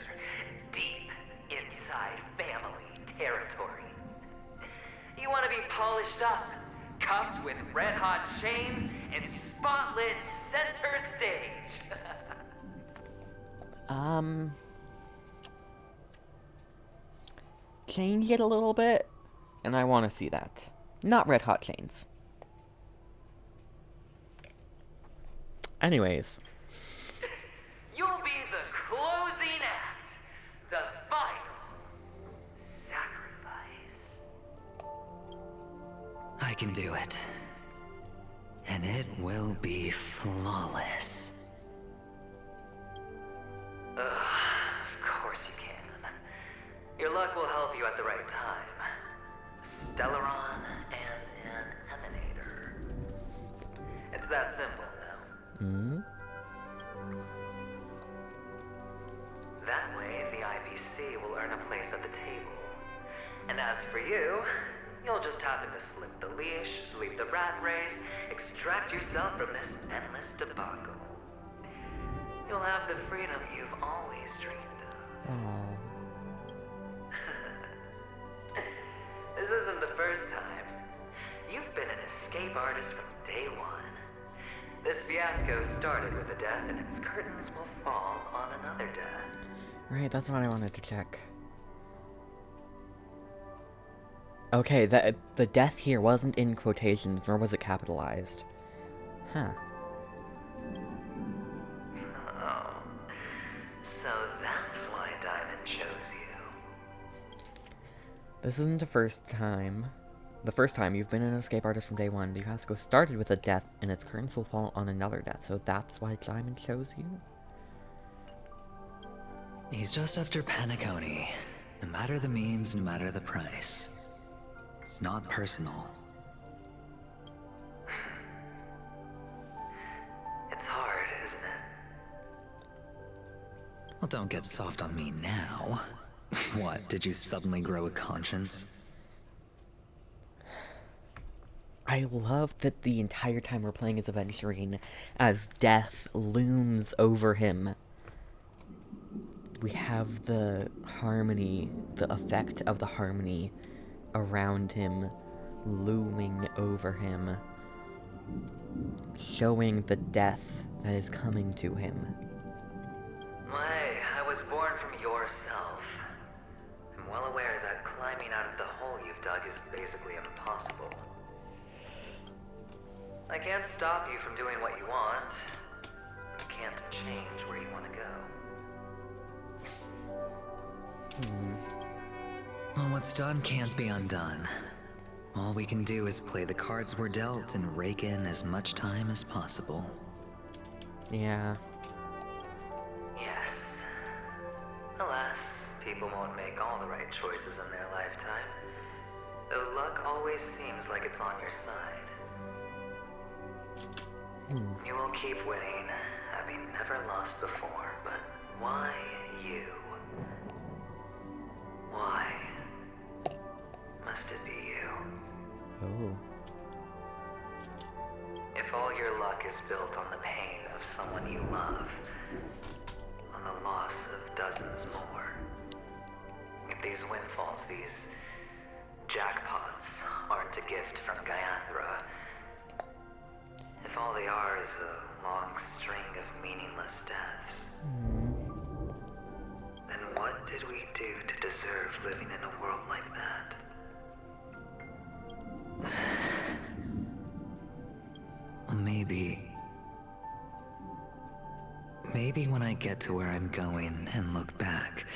deep inside family territory. You want to be polished up, cuffed with red-hot chains, and spotlit center stage. Change it a little bit, and I want to see that. Not red hot chains. Anyways. You'll be the closing act, the final sacrifice. I can do it. And it will be flawless. Of course you can. Your luck will help you at the right time. Stellaron and an Emanator. It's that simple now. That way, the IPC will earn a place at the table. And as for you, you'll just happen to slip the leash, leave the rat race, extract yourself from this endless debacle. You'll have the freedom you've always dreamed of. Aww. This isn't the first time. You've been an escape artist from day one. This fiasco started with a death, and its curtains will fall on another death. Right, that's what I wanted to check. Okay, the death here wasn't in quotations, nor was it capitalized. Huh. Oh. So that's why Diamond chose you. This isn't the first time. The first time you've been an escape artist from day one. The fiasco started with a death, and its curtains will fall on another death. So that's why Diamond chose you? He's just after Penacony. No matter the means, no matter the price. It's not personal. Well, don't get soft on me now. What, did you suddenly grow a conscience? I love that the entire time we're playing as Aventurine, as death looms over him, we have the harmony, the effect of the harmony around him, looming over him, showing the death that is coming to him. I was born from yourself. I'm well aware that climbing out of the hole you've dug is basically impossible. I can't stop you from doing what you want. I can't change where you want to go. Well, what's done can't be undone. All we can do is play the cards we're dealt and rake in as much time as possible. Yeah. Yes. Alas, people won't make all the right choices in their lifetime. Though luck always seems like it's on your side. You will keep winning, having never lost before, but why you? Why must it be you? Oh. If all your luck is built on the pain of someone you love, on the loss of dozens more, if these windfalls, these jackpots, aren't a gift from Gaiathra, if all they are is a long string of meaningless deaths, then what did we do to deserve living in a world like that? Maybe when I get to where I'm going and look back,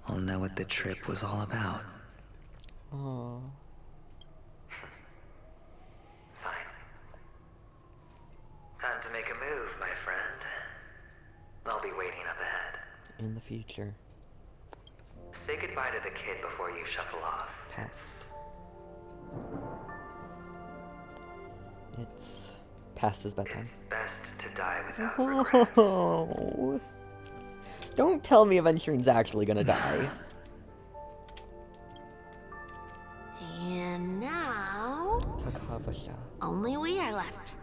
I'll know what the trip was all about. Oh. Fine. Time to make a move, my friend. I'll be waiting up ahead. In the future. Say goodbye to the kid before you shuffle off. Past. It's past his bedtime. It's best to die without regrets. Oh. Don't tell me Aventurine's actually gonna die. And now... Kakavasha. only we are left.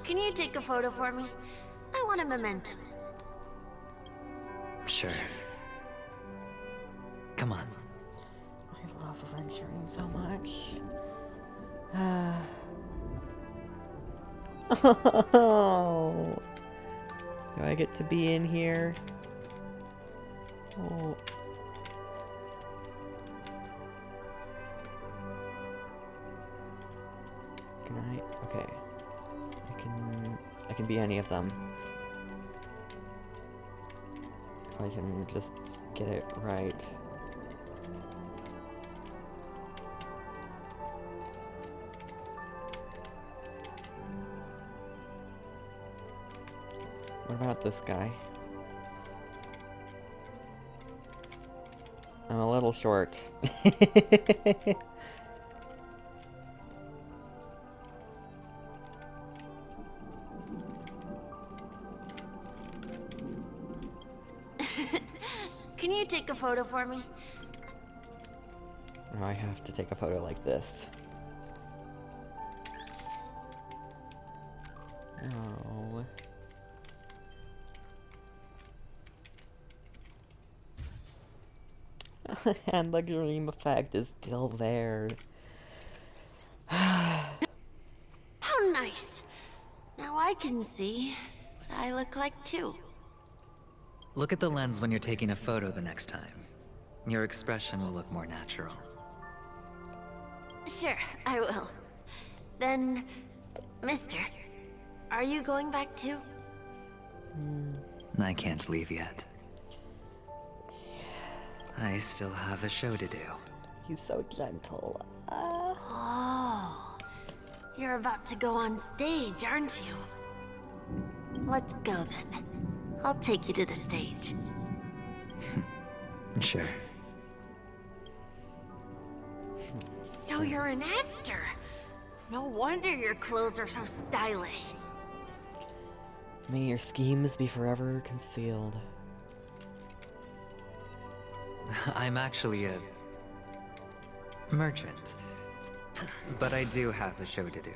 Can you take a photo for me? I want a memento. Sure. Come on. I love Aventurine so much. Oh. Do I get to be in here? Oh. Can I? Okay. I can be any of them. If I can just get it right. What about this guy? I'm a little short. Can you take a photo for me? Now I have to take a photo like this. Oh. And the dream effect is still there. How nice. Now I can see what I look like too. Look at the lens when you're taking a photo the next time. Your expression will look more natural. Sure, I will. Then, mister, are you going back too? I can't leave yet. I still have a show to do. He's so gentle. Oh, you're about to go on stage, aren't you? Let's go then. I'll take you to the stage. Sure. So you're an actor. No wonder your clothes are so stylish. May your schemes be forever concealed. I'm actually a merchant, but I do have a show to do.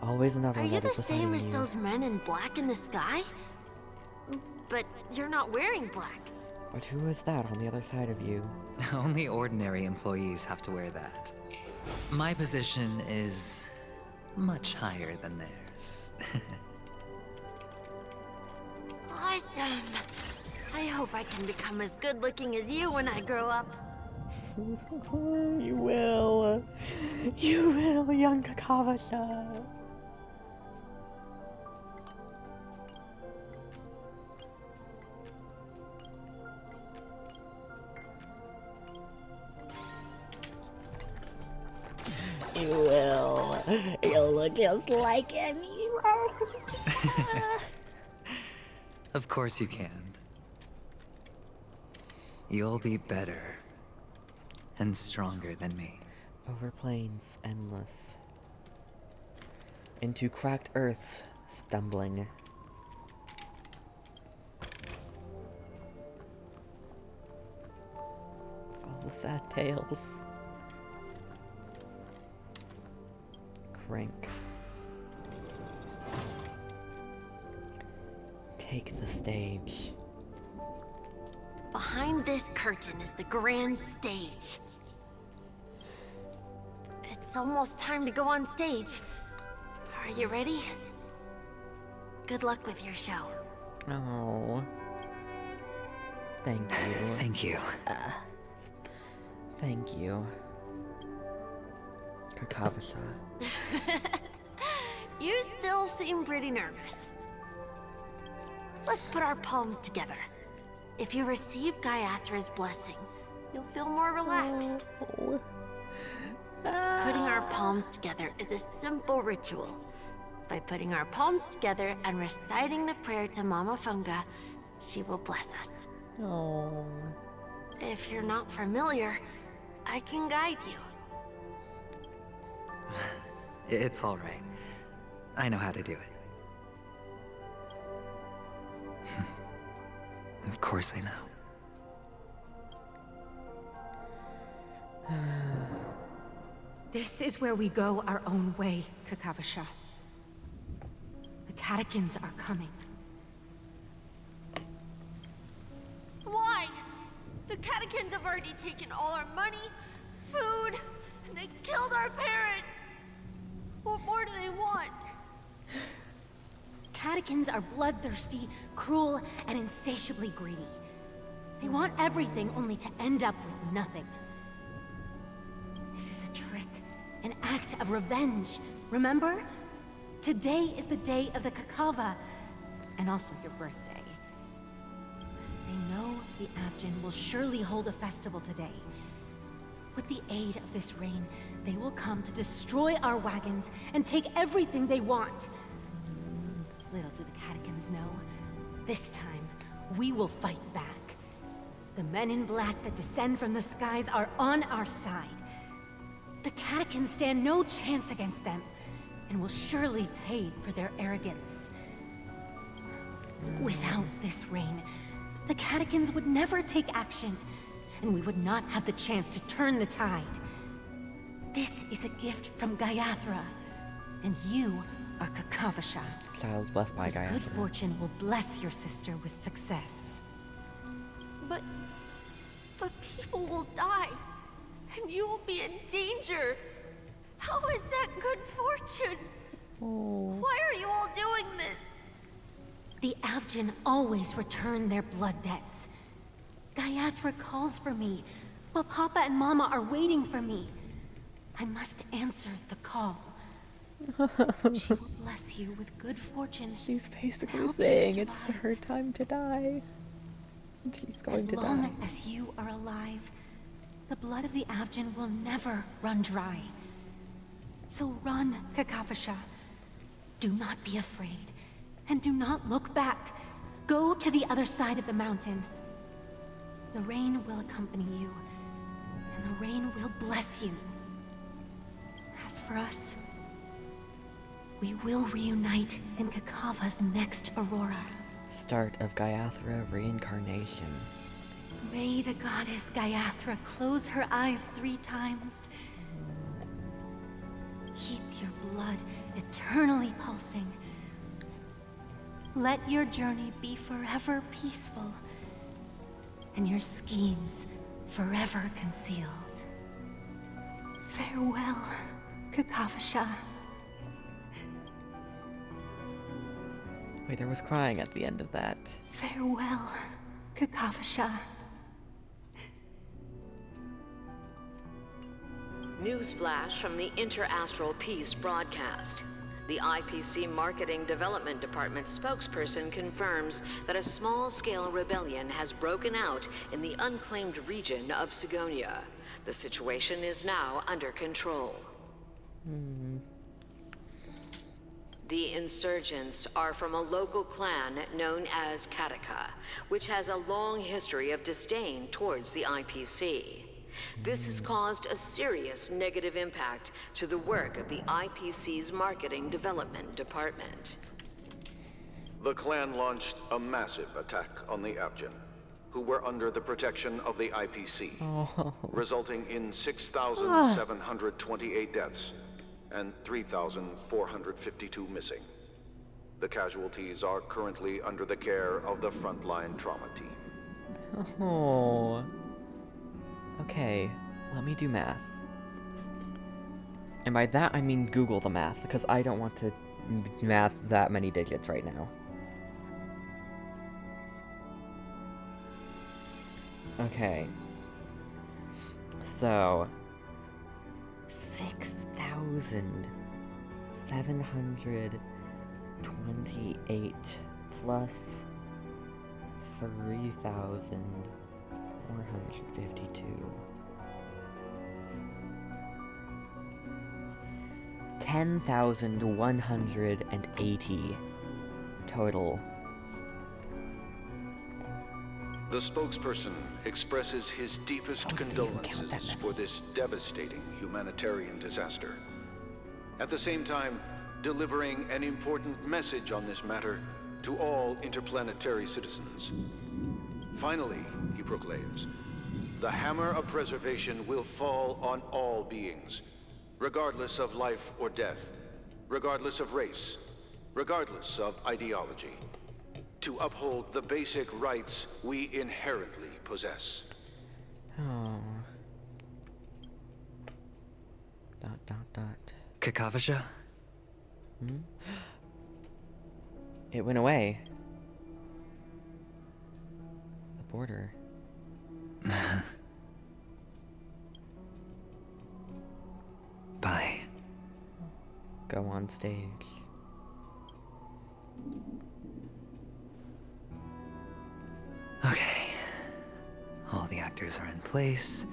Always another Are you that the is deciding same as you. those men in black in the sky? But you're not wearing black. But who is that on the other side of you? Only ordinary employees have to wear that. My position is much higher than theirs. Awesome. I hope I can become as good looking as you when I grow up. You will. You will, young Kakavasha. You will. You'll look just like him. Of course you can. You'll be better and stronger than me. Over plains endless. Into cracked earths stumbling. All the sad tales. Crank. Take the stage. Behind this curtain is the grand stage. It's almost time to go on stage. Are you ready? Good luck with your show. Oh. Thank you. Thank you. Thank you. Kakavasha. You still seem pretty nervous. Let's put our palms together. If you receive Gaiathra's blessing, you'll feel more relaxed. Putting our palms together is a simple ritual. By putting our palms together and reciting the prayer to Mama Funga, she will bless us. Oh. If you're not familiar, I can guide you. It's all right. I know how to do it. Of course I know. This is where we go our own way, Kakavasha. The catechins are coming. Why? The catechins have already taken all our money, food, and they killed our parents. What more do they want? Catechins are bloodthirsty, cruel, and insatiably greedy. They want everything only to end up with nothing. This is a trick, an act of revenge. Remember? Today is the day of the Kakava, and also your birthday. They know the Avgin will surely hold a festival today. With the aid of this rain, they will come to destroy our wagons and take everything they want. Little do the catechins know, this time, we will fight back. The men in black that descend from the skies are on our side. The catechins stand no chance against them, and will surely pay for their arrogance. Without this rain, the catechins would never take action, and we would not have the chance to turn the tide. This is a gift from Gaiathra, and you are Kakavasha. Child blessed by Gaiathra. Good fortune will bless your sister with success. But people will die, and you will be in danger. How is that good fortune? Oh. Why are you all doing this? The Avgin always return their blood debts. Gaiathra calls for me, while Papa and Mama are waiting for me. I must answer the call. She will bless you with good fortune. She's basically help you saying it's survive. her time to die. She's going to As die. long as you are alive, the blood of the Avgin will never run dry. So run, Kakavasha. Do not be afraid, and do not look back. Go to the other side of the mountain. The rain will accompany you, and the rain will bless you. As for us, We will reunite in Kakava's next aurora. Start of Gaiathra reincarnation. May the goddess Gaiathra close her eyes 3 times. Keep your blood eternally pulsing. Let your journey be forever peaceful, and your schemes forever concealed. Farewell, Kakavasha. Wait, there was crying at the end of that. Farewell, Kakavasha. Newsflash from the Inter-Astral Peace broadcast. The IPC Marketing Development Department spokesperson confirms that a small-scale rebellion has broken out in the unclaimed region of Sigonia. The situation is now under control. The insurgents are from a local clan known as Kataka, which has a long history of disdain towards the IPC. This has caused a serious negative impact to the work of the IPC's Marketing Development Department. The clan launched a massive attack on the Abjin, who were under the protection of the IPC, resulting in 6,728 deaths and 3,452 missing. The casualties are currently under the care of the frontline trauma team. Oh. Okay, let me do math. And by that I mean Google the math, because I don't want to math that many digits right now. Okay. So 6,728 plus 3,452. 10,180 total. The spokesperson expresses his deepest condolences for this devastating humanitarian disaster. At the same time, delivering an important message on this matter to all interplanetary citizens. Finally, he proclaims, the hammer of preservation will fall on all beings, regardless of life or death, regardless of race, regardless of ideology, to uphold the basic rights we inherently possess. Oh. ... Kakavasha? Hmm? It went away. The border. Bye. Go on stage. Okay. All the actors are in place.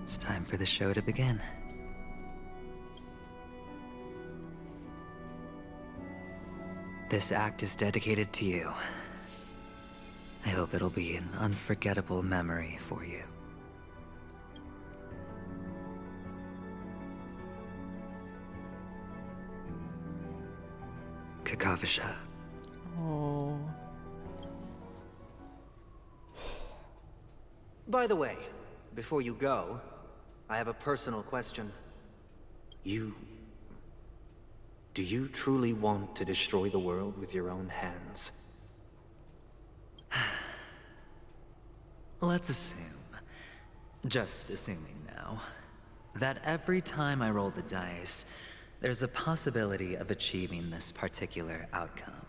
It's time for the show to begin. This act is dedicated to you. I hope it'll be an unforgettable memory for you. Kakavasha. Oh. By the way, before you go, I have a personal question. Do you truly want to destroy the world with your own hands? Let's assume, just assuming now, that every time I roll the dice, there's a possibility of achieving this particular outcome.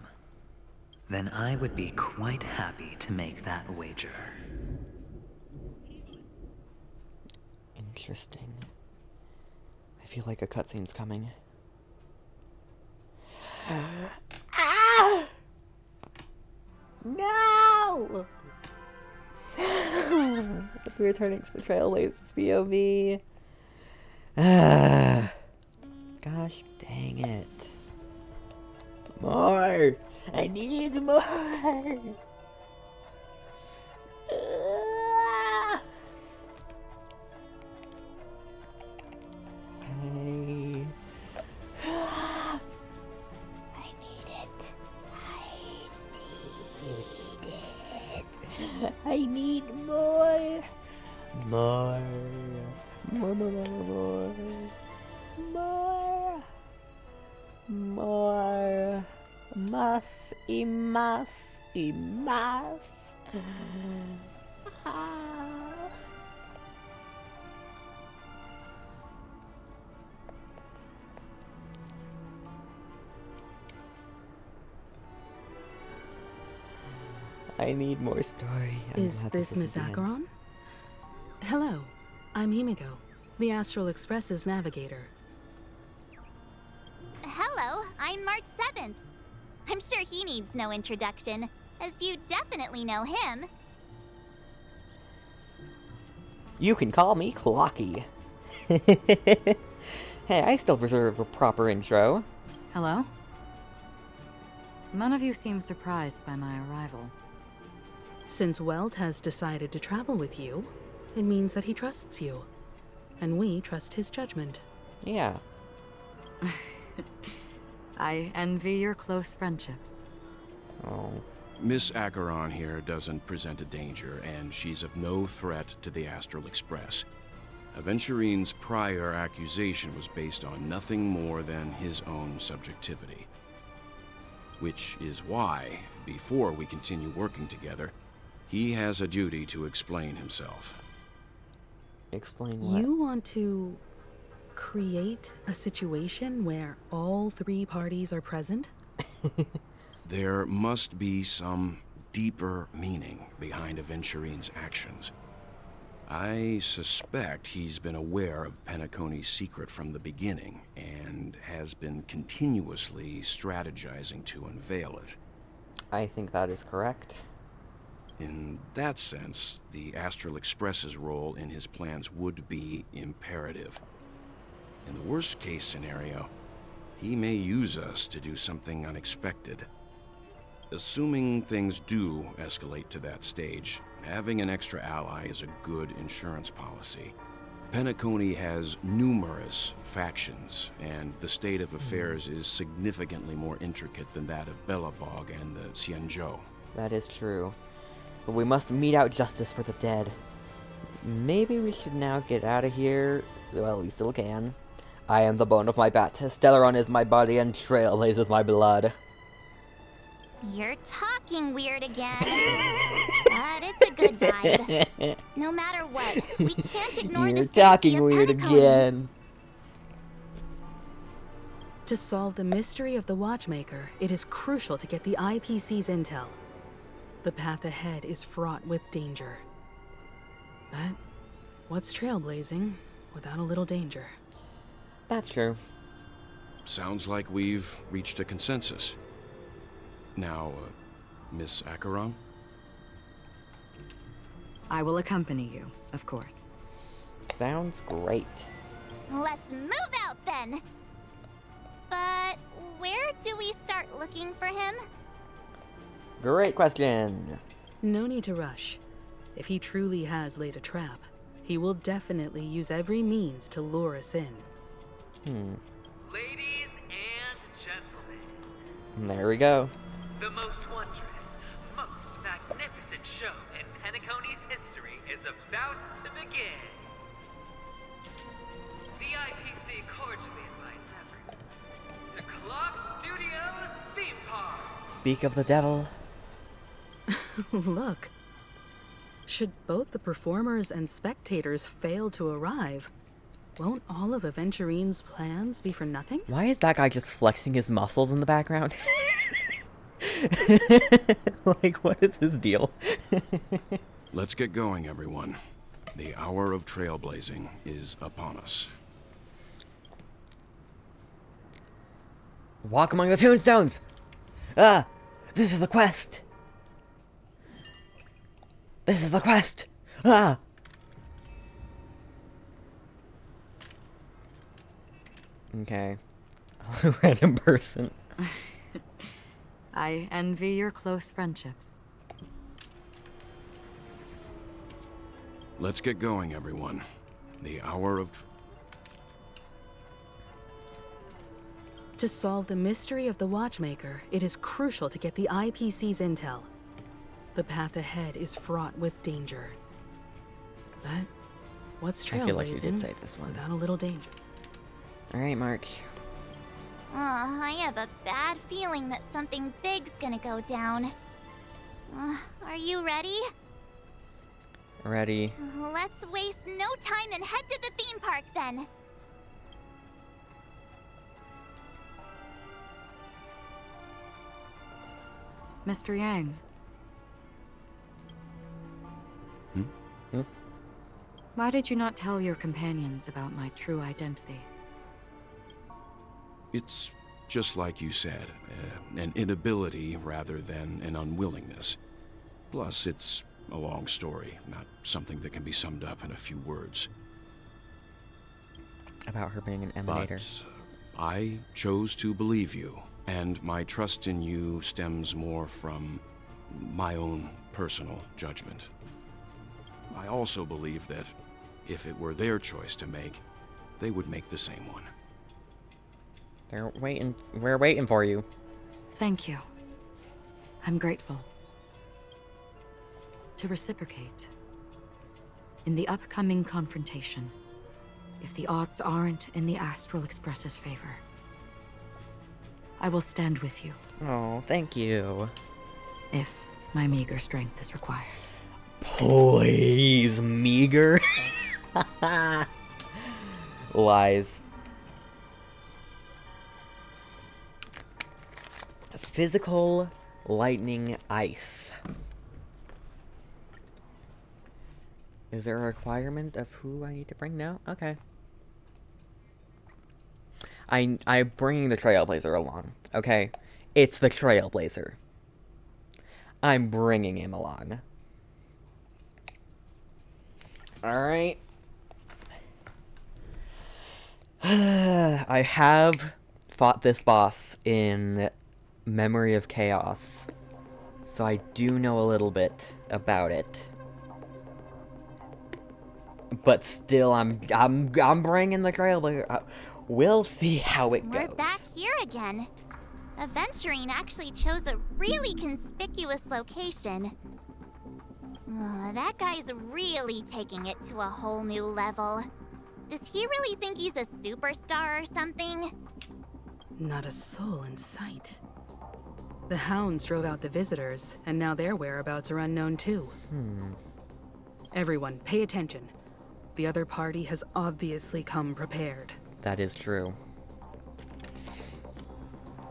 Then I would be quite happy to make that wager. Interesting. I feel like a cutscene's coming. Ah! No! As we're returning to the Trailblazers POV. Ah. Gosh dang it. More! I need more! I it. I need more. More. More, more, more, more, more. More. Más y más y más. Ah. I need more story. Is this Miss Acheron? Hello, I'm Himiko, the Astral Express's navigator. Hello, I'm March 7th. I'm sure he needs no introduction, as you definitely know him. You can call me Clocky. Hey, I still preserve a proper intro. Hello? None of you seem surprised by my arrival. Since Welt has decided to travel with you, it means that he trusts you. And we trust his judgment. Yeah. I envy your close friendships. Oh. Miss Acheron here doesn't present a danger, and she's of no threat to the Astral Express. Aventurine's prior accusation was based on nothing more than his own subjectivity. Which is why, before we continue working together, he has a duty to explain himself. Explain what? You want to create a situation where all three parties are present? There must be some deeper meaning behind Aventurine's actions. I suspect he's been aware of Penacony's secret from the beginning, and has been continuously strategizing to unveil it. I think that is correct. In that sense, the Astral Express's role in his plans would be imperative. In the worst-case scenario, he may use us to do something unexpected. Assuming things do escalate to that stage, having an extra ally is a good insurance policy. Penacony has numerous factions, and the state of affairs is significantly more intricate than that of Belobog and the Xianzhou. That is true. But we must mete out justice for the dead. Maybe we should now get out of here. Well, we still can. I am the bone of my bat. Stellaron is my body, and Trailblaze is my blood. You're talking weird again. But it's a good vibe. No matter what, we can't ignore the You're safety talking of weird Penacony. again. To solve the mystery of the Watchmaker, it is crucial to get the IPC's intel. The path ahead is fraught with danger. But what's trailblazing without a little danger? That's true. Sounds like we've reached a consensus. Now, Miss Acheron? I will accompany you, of course. Sounds great. Let's move out then. But where do we start looking for him? Great question. No need to rush. If he truly has laid a trap, he will definitely use every means to lure us in. Ladies and gentlemen. There we go. The most wondrous, most magnificent show in Penacony's history is about to begin. The IPC cordially invites everyone to Clock Studios theme park. Speak of the devil. Look. Should both the performers and spectators fail to arrive, won't all of Aventurine's plans be for nothing? Why is that guy just flexing his muscles in the background? Like, what is his deal? Let's get going, everyone. The hour of trailblazing is upon us. Walk among the tombstones! Ah! This is the quest! This is the quest! Ah! Okay. Random person. I envy your close friendships. Let's get going, everyone. The hour of... To solve the mystery of the Watchmaker, it is crucial to get the IPC's intel. The path ahead is fraught with danger. But what's trailblazing I feel like you did say this one. without a little danger? All right, Mark. I have a bad feeling that something big's gonna go down. Are you ready? Ready. Let's waste no time and head to the theme park then. Mr. Yang. Why did you not tell your companions about my true identity? It's just like you said, an inability rather than an unwillingness. Plus, it's a long story, not something that can be summed up in a few words. About her being an emanator. But I chose to believe you, and my trust in you stems more from my own personal judgment. I also believe that if it were their choice to make, they would make the same one. We're waiting for you. Thank you. I'm grateful. To reciprocate, in the upcoming confrontation, if the odds aren't in the Astral Express's favor, I will stand with you. Oh, thank you. If my meager strength is required. Please, meager? Lies. Physical lightning ice. Is there a requirement of who I need to bring now? Okay. I'm bringing the Trailblazer along, okay? It's the Trailblazer. I'm bringing him along. Alright. I have fought this boss in Memory of Chaos, so I do know a little bit about it. But still, I'm bringing the Trailblazer. We'll see how it goes. We're back here again. Aventurine actually chose a really conspicuous location. That guy's really taking it to a whole new level. Does he really think he's a superstar or something? Not a soul in sight. The hounds drove out the visitors, and now their whereabouts are unknown too. Everyone, pay attention. The other party has obviously come prepared. That is true.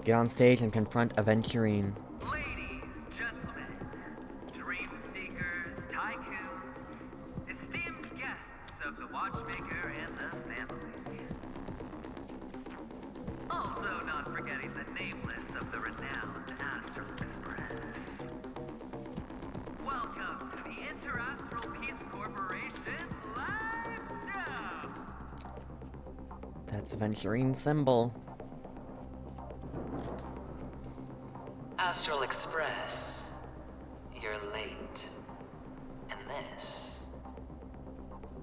Get on stage and confront Aventurine. Ladies, gentlemen, dream seekers, tycoons, esteemed guests of the watchmaker and the family. Also not forgetting the nameless of the renowned Astral Express. Welcome to the Interastral Peace Corporation live show! That's Aventurine's symbol. Astral Express, you're late. And this,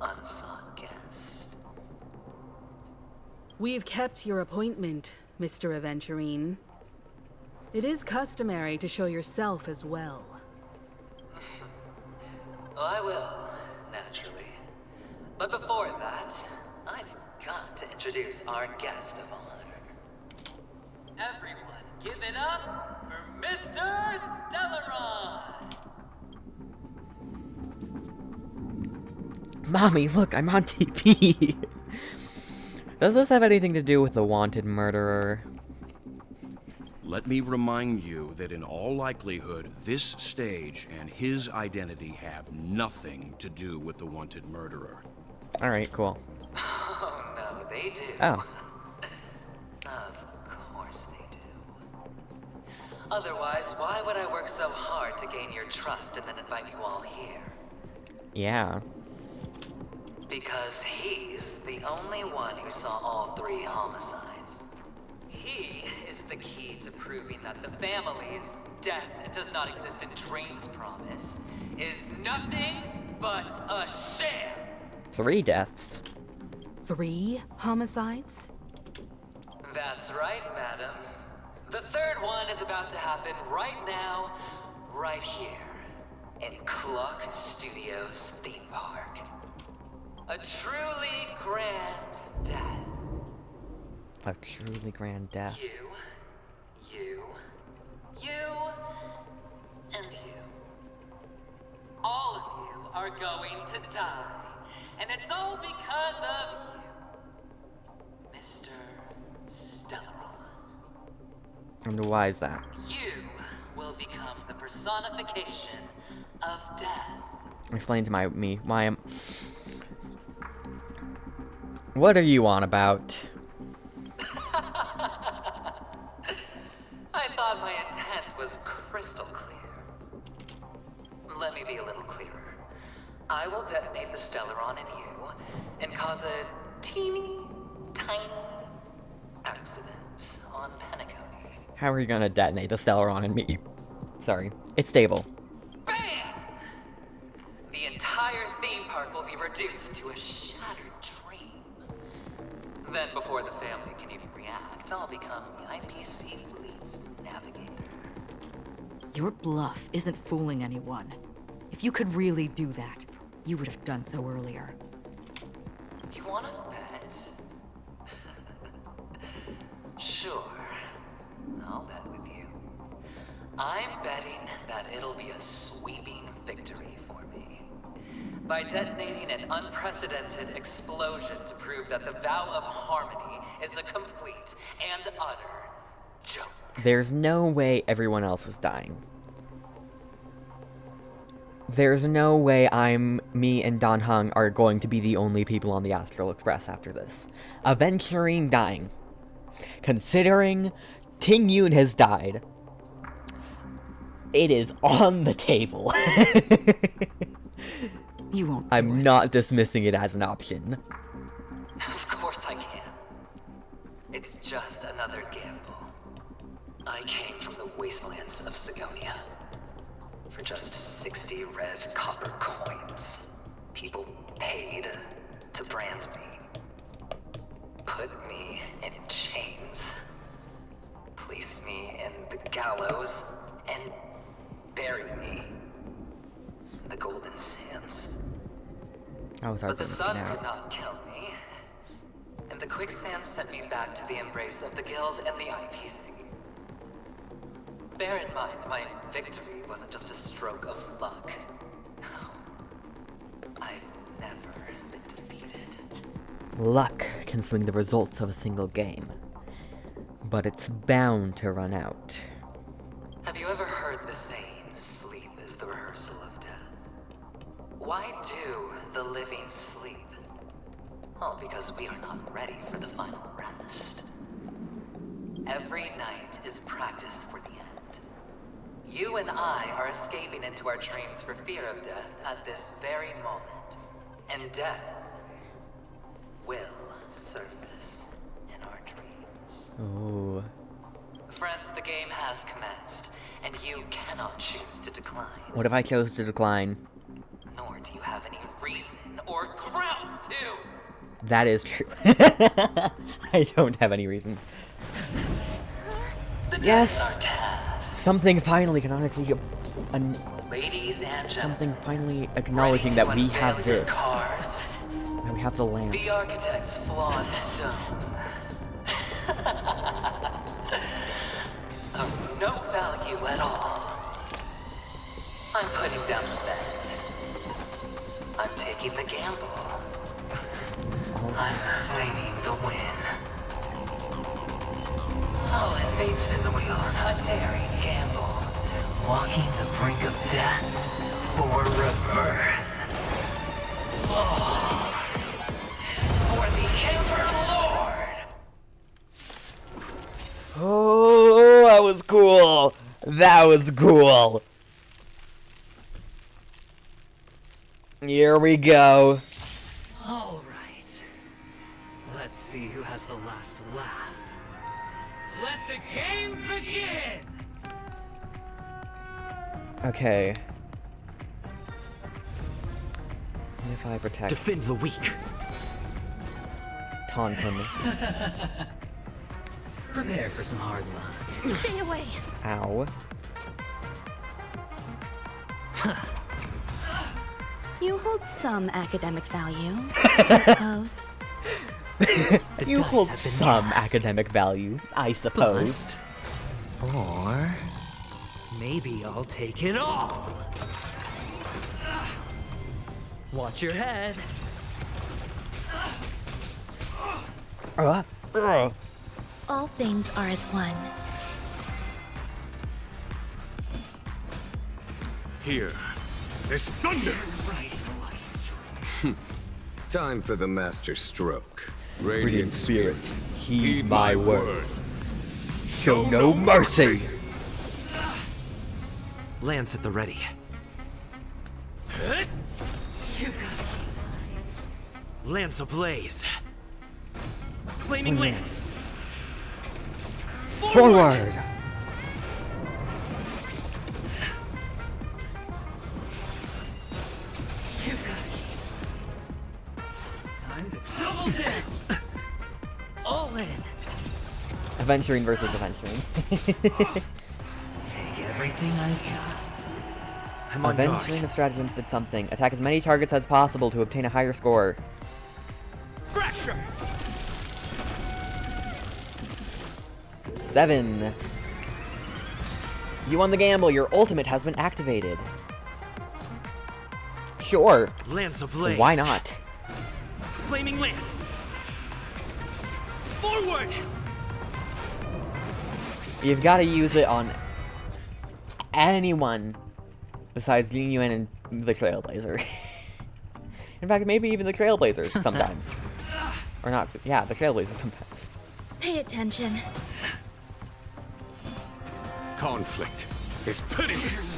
unsought guest. We've kept your appointment, Mr. Aventurine. It is customary to show yourself as well. I will, naturally. But before that, I've got to introduce our guest of honor. Everyone, give it up for Mr. Stellaron! Mommy, look, I'm on TV! Does this have anything to do with the wanted murderer? Let me remind you that in all likelihood, this stage and his identity have nothing to do with the wanted murderer. Alright, cool. Oh, no, they do. Oh. Of course they do. Otherwise, why would I work so hard to gain your trust and then invite you all here? Yeah. Because he's the only one who saw all 3 homicides. He is the key to proving that the family's death does not exist in Dream's promise is nothing but a sham! 3 deaths. 3 homicides? That's right, madam. The 3rd one is about to happen right now, right here. in Clock Studios theme park. A truly grand death. A truly grand death. You, and you. All of you are going to die. And it's all because of you, Mr. Stellaron. And why is that? You will become the personification of death. Explain to me why I'm... What are you on about? I thought my intent was crystal clear. Let me be a little clearer. I will detonate the Stellaron in you and cause a teeny, tiny accident on Penacony. How are you gonna detonate the Stellaron in me? Sorry. It's stable. BAM! The entire theme park will be reduced to a shattered dream. Then before the family can even react, I'll become the IPC fleet's navigator. Your bluff isn't fooling anyone. If you could really do that, you would have done so earlier. You wanna bet? Sure. I'll bet with you. I'm betting that it'll be a sweeping victory for me. By detonating an unprecedented explosion to prove that the vow of harmony is a complete and utter joke. There's no way everyone else is dying. There's no way me and Don Hung are going to be the only people on the Astral Express after this. Aventurine dying. Considering Ting Yun has died, it is on the table. You won't. I'm not dismissing it as an option. Of course I can. It's just another gamble. I came from the wastelands of Sigonia. For just 60 red copper coins, people paid to brand me. Put me in chains. Place me in the gallows and bury me in the Golden Sands. But the sun could not kill me. And the quicksand sent me back to the embrace of the Guild and the IPC. Bear in mind, my victory wasn't just a stroke of luck. I've never been defeated. Luck can swing the results of a single game, but it's bound to run out. Have you ever heard the saying, sleep is the rehearsal of death? Why do the living sleep? Well, because we are not ready for the final rest. Every night is practice for the end. You and I are escaping into our dreams for fear of death at this very moment. And death will surface in our dreams. Oh. Friends, the game has commenced, and you cannot choose to decline. What if I chose to decline? Nor do you have any reason or grounds to. That is true. I don't have any reason. Yes! Something finally canonically... Ladies and something finally acknowledging that we have this. That we have the lamp. The architect's flawed stone. Of no value at all. I'm putting down the bet. I'm taking the gamble. I'm claiming the win. Oh, and fate spin the wheel. A daring gamble. Walking the brink of death for rebirth. Oh, for the Ember Lord! Oh, that was cool! That was cool! Here we go. All right. Let's see who has the last laugh. Let the game begin! Okay. If I protect... Defend the weak. Taunt him. Prepare for some hard luck. Stay away. Ow. You hold some academic value, I suppose. You hold some academic value, I suppose. Bust. Or maybe I'll take it all. Watch your head. All things are as one. Here, there's thunder! Time for the master stroke. Radiant spirit, heed my words. Show no mercy! Lance at the ready. Lance ablaze. Flaming lance. Forward! Time to double down. All in. Aventurine versus Aventurine. Take everything I've got. I'm on guard. Aventurine of Stratagems did something. Attack as many targets as possible to obtain a higher score. Fracture. 7. You won the gamble. Your ultimate has been activated. Sure. Lance ablaze. Why not? Flaming lance. Forward. You've got to use it on anyone besides Genuine and the Trailblazer. In fact, maybe even the Trailblazer sometimes. Or not. Yeah, the Trailblazer sometimes. Pay attention. Conflict is pitiless.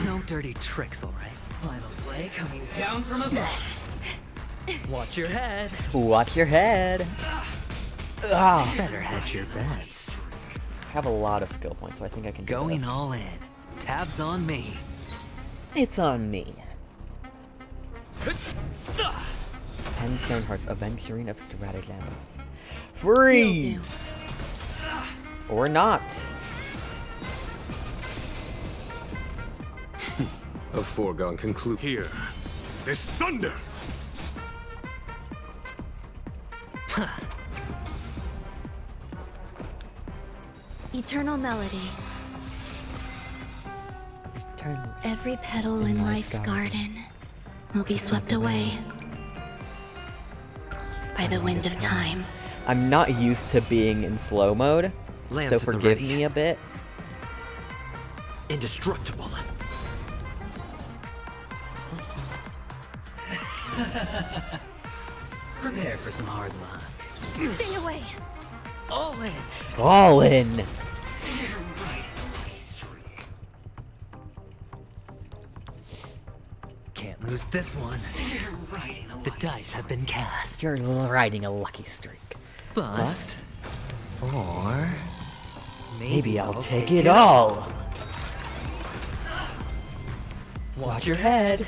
No dirty tricks, all right. Final play coming down from above. Watch your head. Watch your head. Ah. Better hedge your bets. I have a lot of skill points, so I think I can do Going this. all in. Tabs on me. It's on me. 10 stone hearts, Aventurine of Stratagems. Freeze! Or not. A foregone conclusion. Here, there's thunder! Eternal melody. Eternal. Every petal in life's garden will be swept away by the wind of time. I'm not used to being in slow mode, Lance so at the forgive ready. me a bit. Indestructible. Prepare for some hard luck. Stay away. All in. All in. Can't lose this one. The dice have been cast. You're riding a lucky streak. Bust. Or maybe I'll take it all. Watch your head.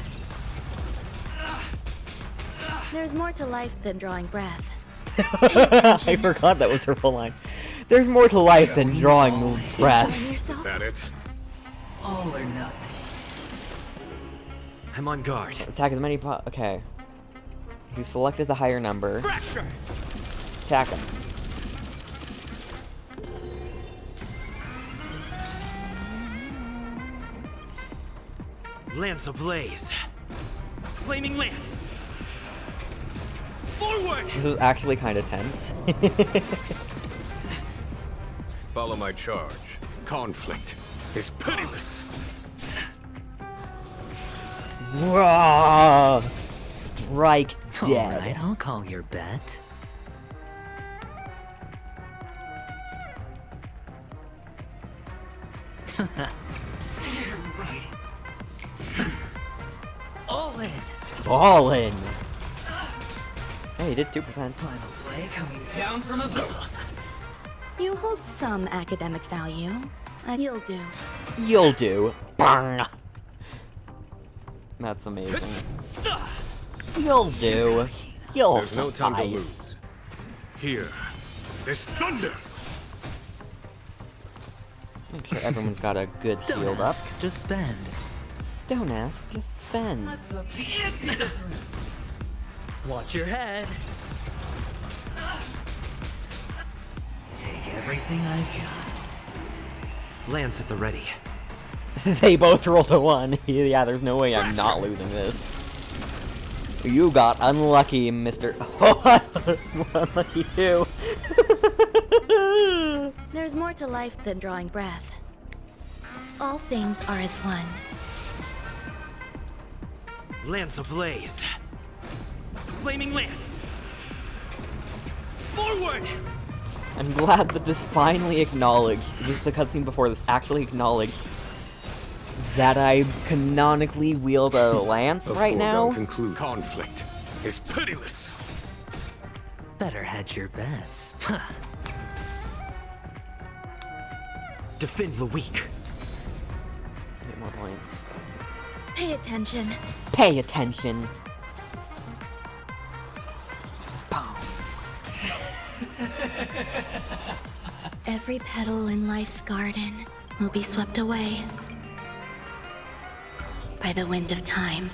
There's more to life than drawing breath. I forgot that was her full line. There's more to life than drawing breath. Is that it? All or nothing. I'm on guard. Attack as many okay. You selected the higher number. Fracture. Attack him. Lance ablaze. Flaming lance. Forward. This is actually kind of tense. Follow my charge. Conflict is pitiless. Raw. Strike dead. Alright, I'll call your bet. All in. All in. Hey, you did 2%. Final play coming down from above. You hold some academic value. You'll do. You'll do. Bang. That's amazing. You'll do. You'll There's no time to suffice. lose. Here, there's thunder. Make sure everyone's got a good Don't shield up. ask, just spend. Don't ask, just spend. Let's up the ante this round. Watch your head. Take everything I've got. Lance at the ready. They both rolled a 1. Yeah, there's no way I'm not losing this. You got unlucky, Mr. Unlucky too. There's more to life than drawing breath. All things are as one. Lance ablaze. Flaming lance. Forward! I'm glad that this finally acknowledged, the cutscene before this actually acknowledged that I canonically wield a lance right now. Conflict is pitiless. Better hedge your bets. Defend the weak. Get more points. Pay attention. Pay attention. Every petal in life's garden will be swept away by the wind of time.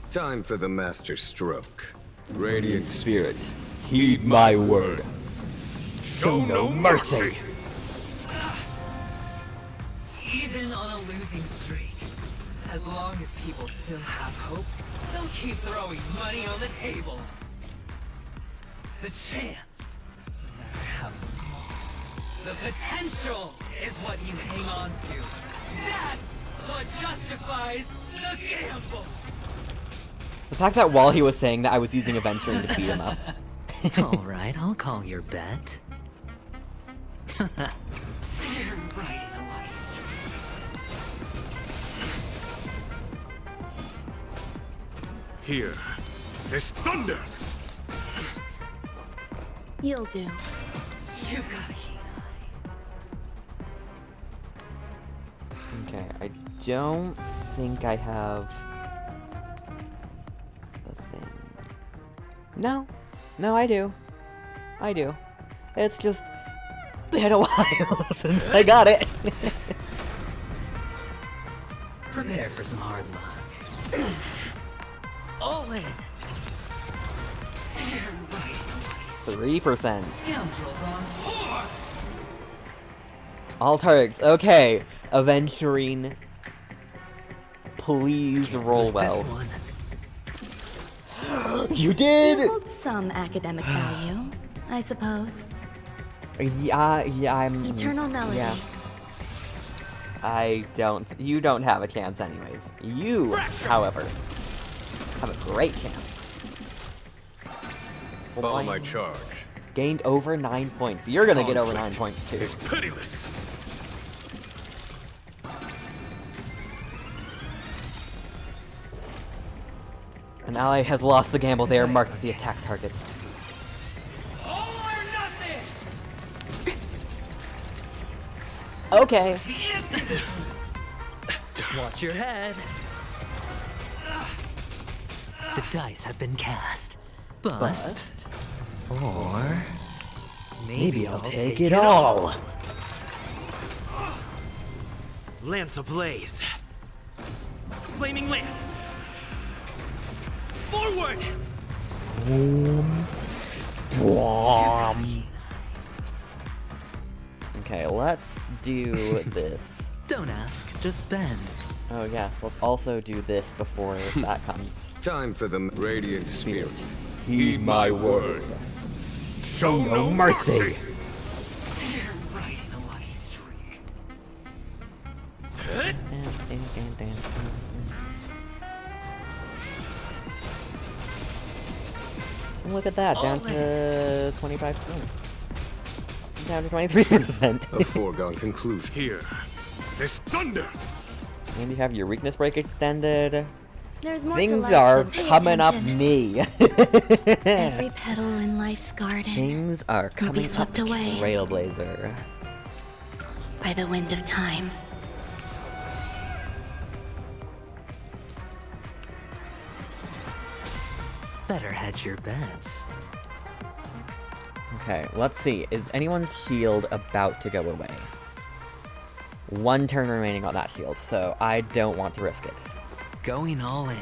Time for the master stroke. Radiant spirit, heed my word. Show no mercy. Even on a losing streak, as long as people still have hope, they'll keep throwing money on the table. The chance, no matter how small, the potential is what you hang on to. That's what justifies the gamble. The fact that while he was saying that, I was using Aventurine to beat him up. Alright, I'll call your bet. You're right in a lucky streak. Here is thunder! You'll do. You've got a keen eye. Okay, I don't think I have the thing. No, I do. I do. It's just been a while since I got it. Prepare for some hard luck. All in. You're right. 3%. Scoundrels on board. All targets. Okay, Aventurine. Please roll well. You did. It holds some academic value, I suppose. Yeah, I'm. Eternal melody. Yeah. You don't have a chance anyways. You, however, have a great chance. Follow my charge. Gained over 9 points. You're gonna get over 9 points too. It's pitiless. An ally has lost the gamble. They are marked as the attack target. All or nothing. Okay. Watch your head. The dice have been cast. Bust. Or maybe I'll take it all. Lance ablaze. Flaming lance. Forward. Okay, let's do this. Don't ask, just spend. Oh yes, let's also do this before that comes. Time for the radiant spirit. Heed my word. Show no mercy. You're right in a lucky streak. Look at that, down to 25%. Down to 23%. A foregone conclusion. Here is thunder! And you have your weakness break extended. There's more to Things life are than pay coming up attention. me. Every petal in life's garden Things are will be coming up swept away Trailblazer. by the wind of time. Better hedge your bets. Okay, let's see. Is anyone's shield about to go away? 1 turn remaining on that shield, so I don't want to risk it. Going all in.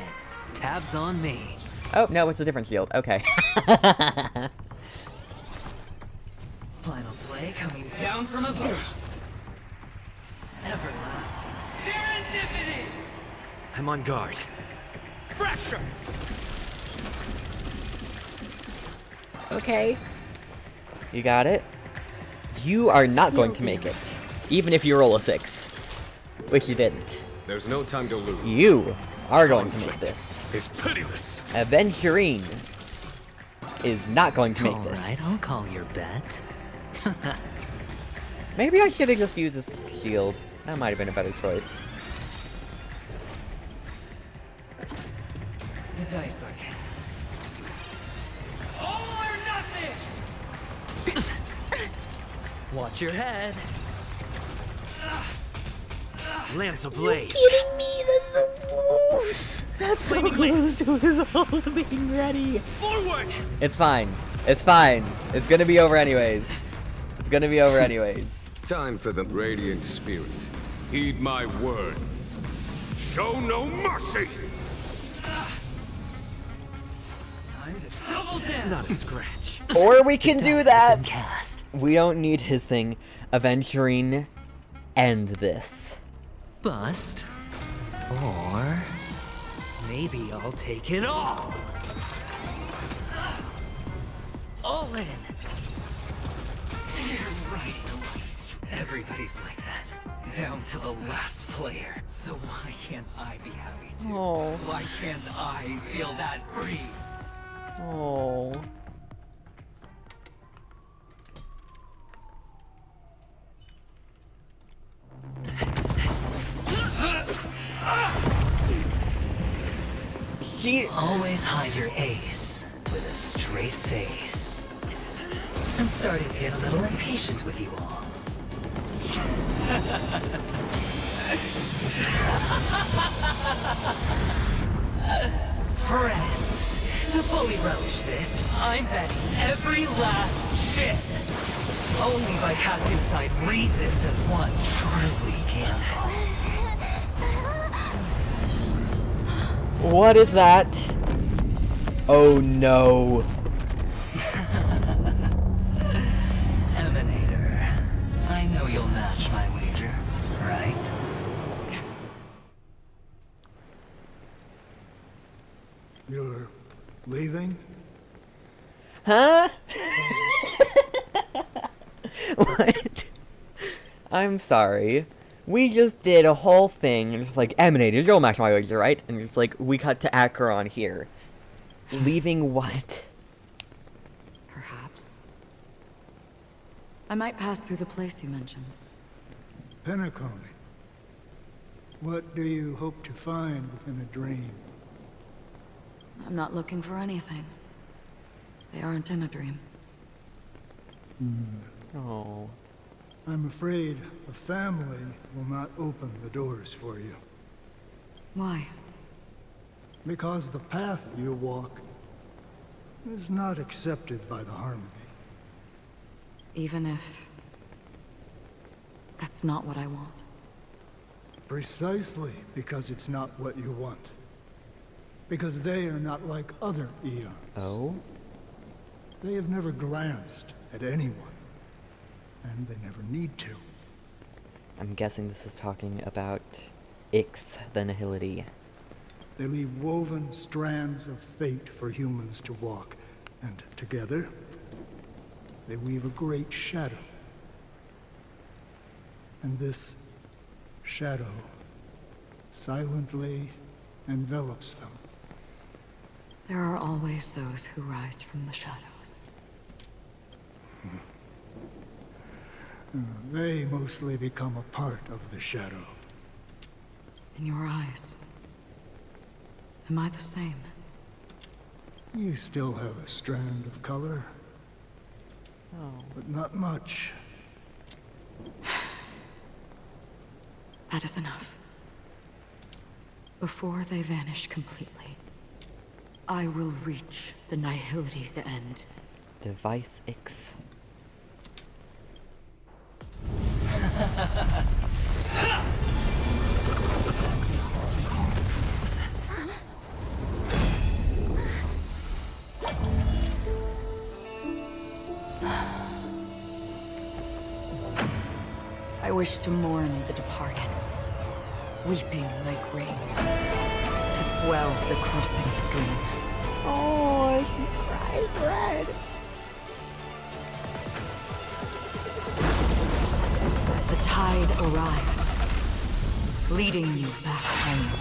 Tabs on me. Oh, no, it's a different shield. Okay. Final play coming down from above. Everlasting serendipity! I'm on guard. Fracture! Okay. You got it. You are not going to make it. Even if you roll a 6. Which you didn't. There's no time to lose. You are going to make this. It's pitiless. Aventurine is not going to make this. Alright, I'll call your bet. Maybe I should have just used this shield. That might have been a better choice. The dice are cast. All or nothing! Watch your head. Lance ablaze. Kidding me? That's so close. That's so close to his ult being ready. Forward! It's fine. It's fine. It's gonna be over anyways. It's gonna be over anyways. Time for the radiant spirit. Heed my word. Show no mercy. Time to double down. Not a scratch. Or we can do that. Cast. We don't need his thing. Aventurine, end this. Bust. Or maybe I'll take it all. All in. You're right. Everybody's like that. Down to the last player. So why can't I be happy too? Oh. Why can't I feel that free? Oh. She always hide your ace with a straight face. I'm starting to get a little impatient with you all. Friends, to fully relish this, I'm betting every last chip. Only by casting aside reason does one truly gamble. What is that? Oh no. Emanator, I know you'll match my wager, right? You're leaving? Huh? What? I'm sorry. We just did a whole thing, and it's like, Emanator, you'll match my wager, right? And it's like, we cut to Acheron here. Leaving what? Perhaps. I might pass through the place you mentioned. Penacony. What do you hope to find within a dream? I'm not looking for anything. They aren't in a dream. Oh. I'm afraid the family will not open the doors for you. Why? Because the path you walk is not accepted by the Harmony. Even if... that's not what I want. Precisely because it's not what you want. Because they are not like other eons. Oh? They have never glanced at anyone. And they never need to. I'm guessing this is talking about Ix, the Nihility. They leave woven strands of fate for humans to walk, and together, they weave a great shadow. And this shadow silently envelops them. There are always those who rise from the shadows. They mostly become a part of the shadow. In your eyes, am I the same? You still have a strand of color. Oh. But not much. That is enough. Before they vanish completely, I will reach the Nihility's end. Device Ix. wish to mourn the departed, weeping like rain, to swell the crossing stream. Oh, she's crying red. As the tide arrives, leading you back home.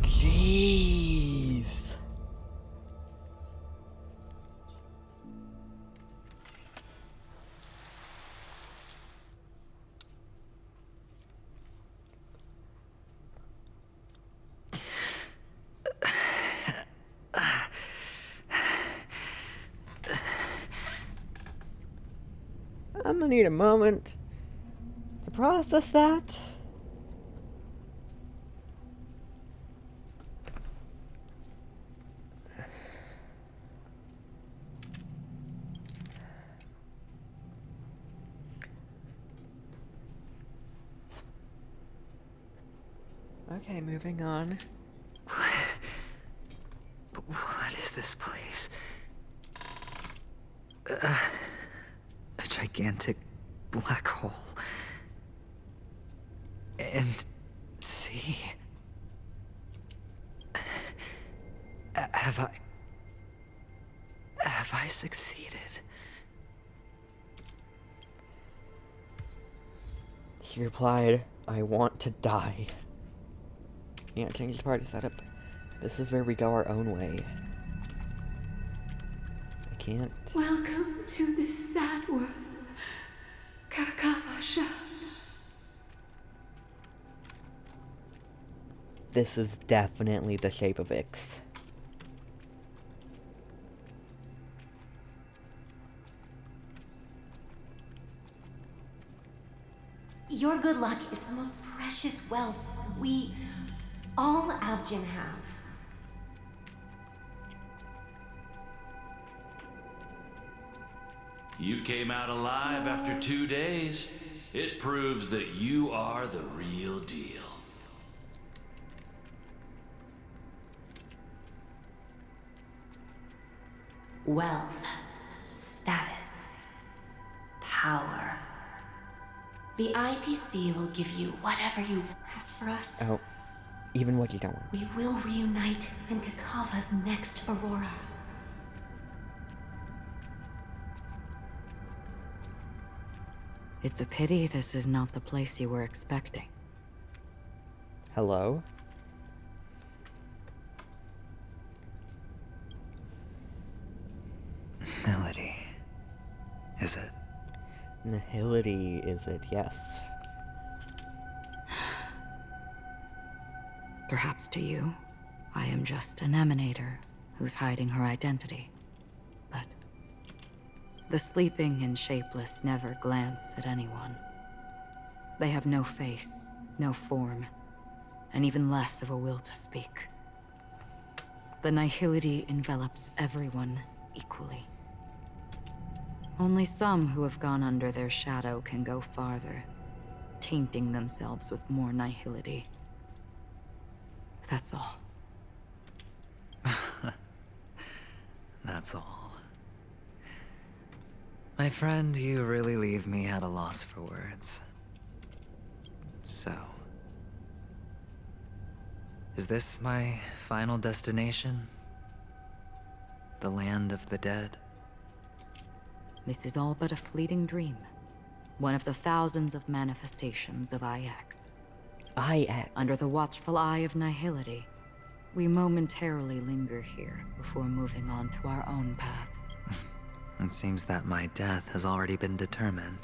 Jeez. I'm gonna need a moment to process that. Okay, moving on. What is this place? A gigantic black hole. And see? Have I succeeded? He replied, I want to die. Yeah, change the party setup. This is where we go our own way. I can't. Welcome to this sad world, Kakavasha. This is definitely the shape of Ix. Your good luck is the most precious wealth we, all Avgin, have. You came out alive after 2 days. It proves that you are the real deal. Wealth, status, power. The IPC will give you whatever you want. As for us, Oh, even what you don't want. we will reunite in Kakava's next Aurora. It's a pity this is not the place you were expecting. Hello? Nihility. Is it? Nihility, is it? Yes. Perhaps to you, I am just an emanator who's hiding her identity. But the sleeping and shapeless never glance at anyone. They have no face, no form, and even less of a will to speak. The nihility envelops everyone equally. Only some who have gone under their shadow can go farther, tainting themselves with more nihility. That's all. That's all. My friend, you really leave me at a loss for words. So, is this my final destination? The land of the dead? This is all but a fleeting dream. One of the thousands of manifestations of IX. IX. Under the watchful eye of nihility, we momentarily linger here before moving on to our own paths. It seems that my death has already been determined.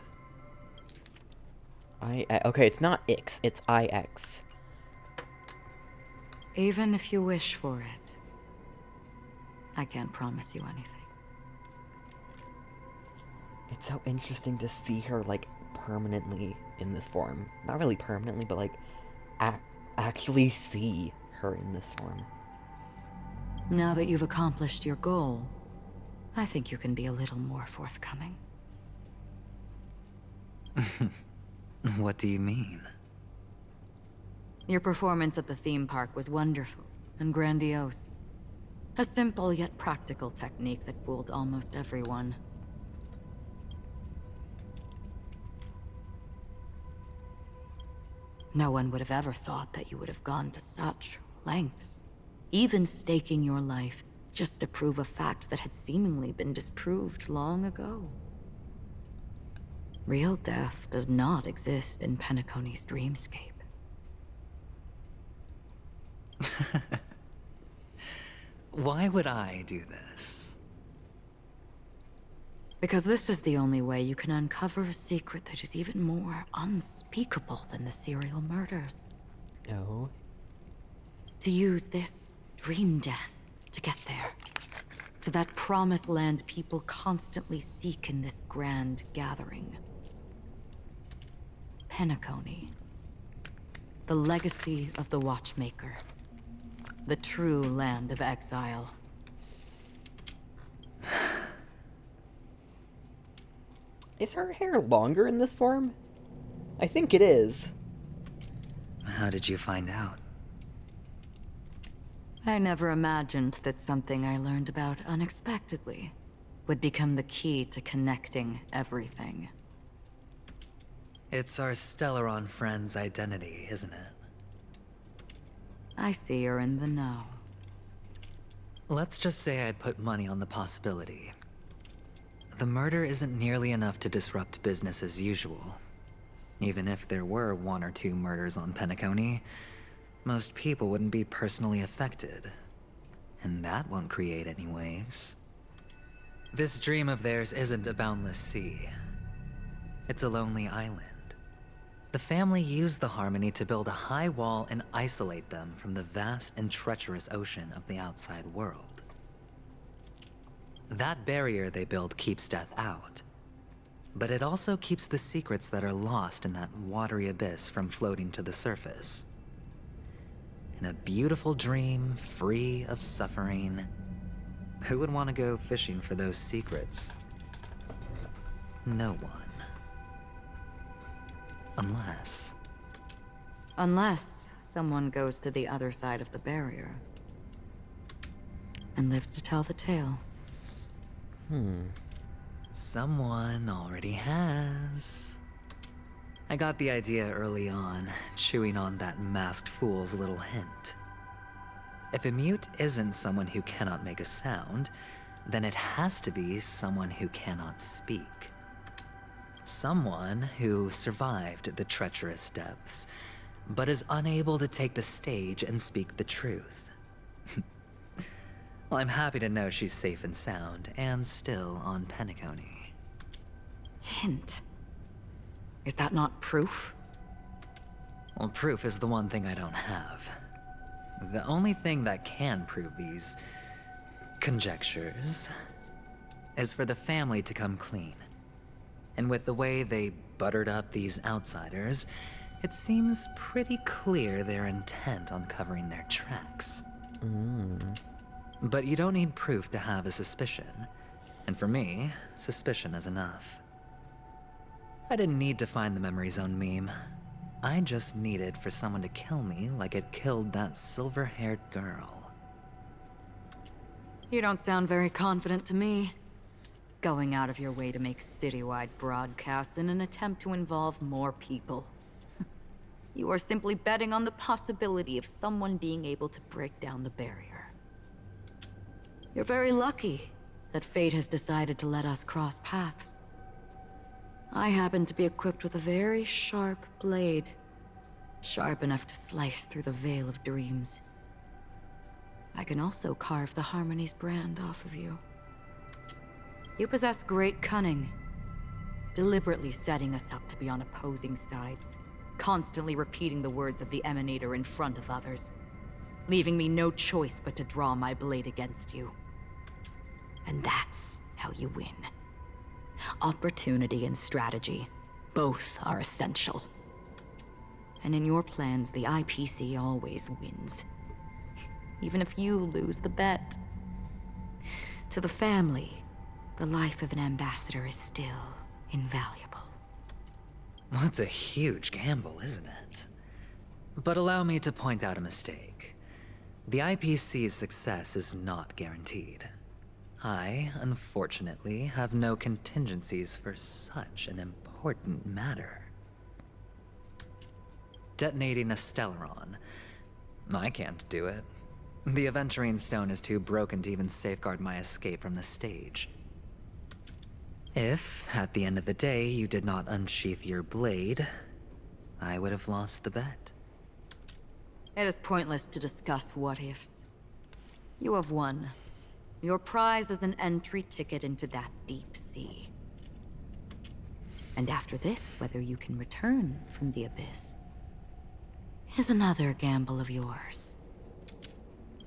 Okay, it's not Ix, it's IX. Even if you wish for it, I can't promise you anything. It's so interesting to see her, like, permanently in this form. Not really permanently, but, like, actually see her in this form. Now that you've accomplished your goal, I think you can be a little more forthcoming. What do you mean? Your performance at the theme park was wonderful and grandiose. A simple yet practical technique that fooled almost everyone. No one would have ever thought that you would have gone to such lengths, even staking your life just to prove a fact that had seemingly been disproved long ago. Real death does not exist in Penacony's dreamscape. Why would I do this? Because this is the only way you can uncover a secret that is even more unspeakable than the serial murders. Oh. To use this dream death to get there. To that promised land people constantly seek in this grand gathering. Penacony. The legacy of the Watchmaker. The true land of exile. Is her hair longer in this form? I think it is. How did you find out? I never imagined that something I learned about unexpectedly would become the key to connecting everything. It's our Stellaron friend's identity, isn't it? I see you're in the know. Let's just say I'd put money on the possibility. The murder isn't nearly enough to disrupt business as usual. Even if there were 1 or 2 murders on Penacony, most people wouldn't be personally affected. And that won't create any waves. This dream of theirs isn't a boundless sea. It's a lonely island. The family used the Harmony to build a high wall and isolate them from the vast and treacherous ocean of the outside world. That barrier they build keeps death out, but it also keeps the secrets that are lost in that watery abyss from floating to the surface. In a beautiful dream, free of suffering, who would want to go fishing for those secrets? No one. Unless someone goes to the other side of the barrier and lives to tell the tale. Someone already has. I got the idea early on, chewing on that masked fool's little hint. If a mute isn't someone who cannot make a sound, then it has to be someone who cannot speak. Someone who survived the treacherous depths, but is unable to take the stage and speak the truth. Well, I'm happy to know she's safe and sound, and still on Penacony. Hint? Is that not proof? Well, proof is the one thing I don't have. The only thing that can prove these conjectures is for the family to come clean. And with the way they buttered up these outsiders, it seems pretty clear they're intent on covering their tracks. But you don't need proof to have a suspicion. And for me, suspicion is enough. I didn't need to find the Memory Zone meme. I just needed for someone to kill me like it killed that silver-haired girl. You don't sound very confident to me. Going out of your way to make citywide broadcasts in an attempt to involve more people. You are simply betting on the possibility of someone being able to break down the barrier. You're very lucky that fate has decided to let us cross paths. I happen to be equipped with a very sharp blade, sharp enough to slice through the veil of dreams. I can also carve the Harmony's brand off of you. You possess great cunning, deliberately setting us up to be on opposing sides, constantly repeating the words of the Emanator in front of others, leaving me no choice but to draw my blade against you. And that's how you win. Opportunity and strategy, both are essential. And in your plans, the IPC always wins. even if you lose the bet. To the family, the life of an ambassador is still invaluable. Well, it's a huge gamble, isn't it? But allow me to point out a mistake. The IPC's success is not guaranteed. I, unfortunately, have no contingencies for such an important matter. Detonating a Stellaron. I can't do it. The Aventurine stone is too broken to even safeguard my escape from the stage. If, at the end of the day, you did not unsheath your blade, I would have lost the bet. It is pointless to discuss what-ifs. You have won. Your prize is an entry ticket into that deep sea. And after this, whether you can return from the abyss is another gamble of yours.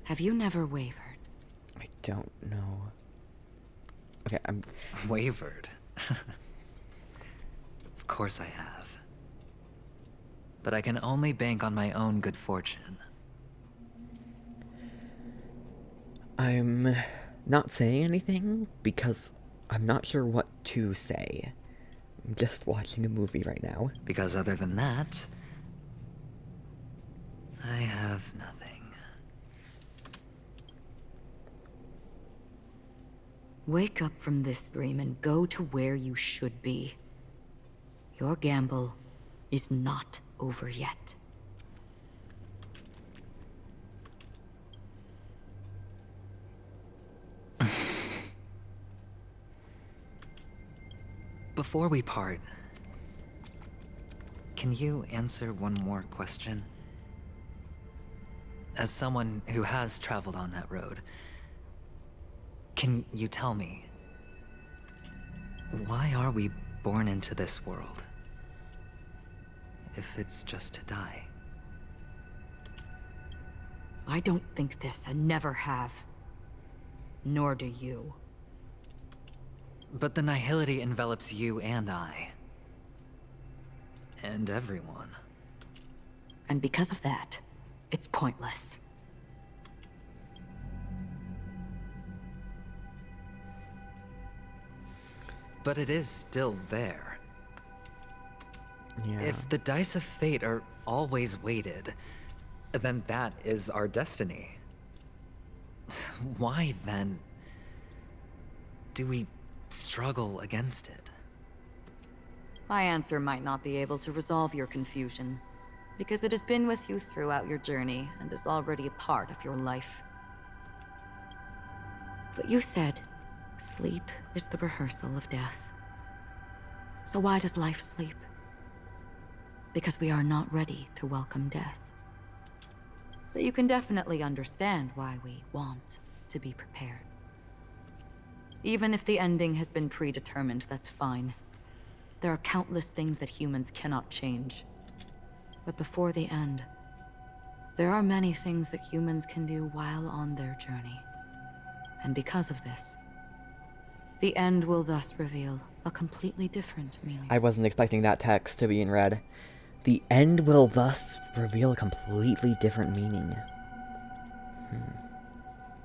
Have you never wavered? I don't know. Okay, I'm... Wavered? Of course I have. But I can only bank on my own good fortune. I'm not saying anything because I'm not sure what to say. I'm just watching a movie right now. Because other than that, I have nothing. Wake up from this dream and go to where you should be. Your gamble is not over yet. Before we part, can you answer one more question? As someone who has traveled on that road, can you tell me, why are we born into this world? If it's just to die. I don't think this and never have. Nor do you. But the nihility envelops you and I. And everyone. And because of that, it's pointless. But it is still there. Yeah. If the dice of fate are always weighted, then that is our destiny. Why, then, do we struggle against it? My answer might not be able to resolve your confusion, because it has been with you throughout your journey and is already a part of your life. But you said, sleep is the rehearsal of death. So why does life sleep? Because we are not ready to welcome death. So you can definitely understand why we want to be prepared. Even if the ending has been predetermined, that's fine. There are countless things that humans cannot change. But before the end, there are many things that humans can do while on their journey. And because of this, the end will thus reveal a completely different meaning. I wasn't expecting that text to be in red. The end will thus reveal a completely different meaning.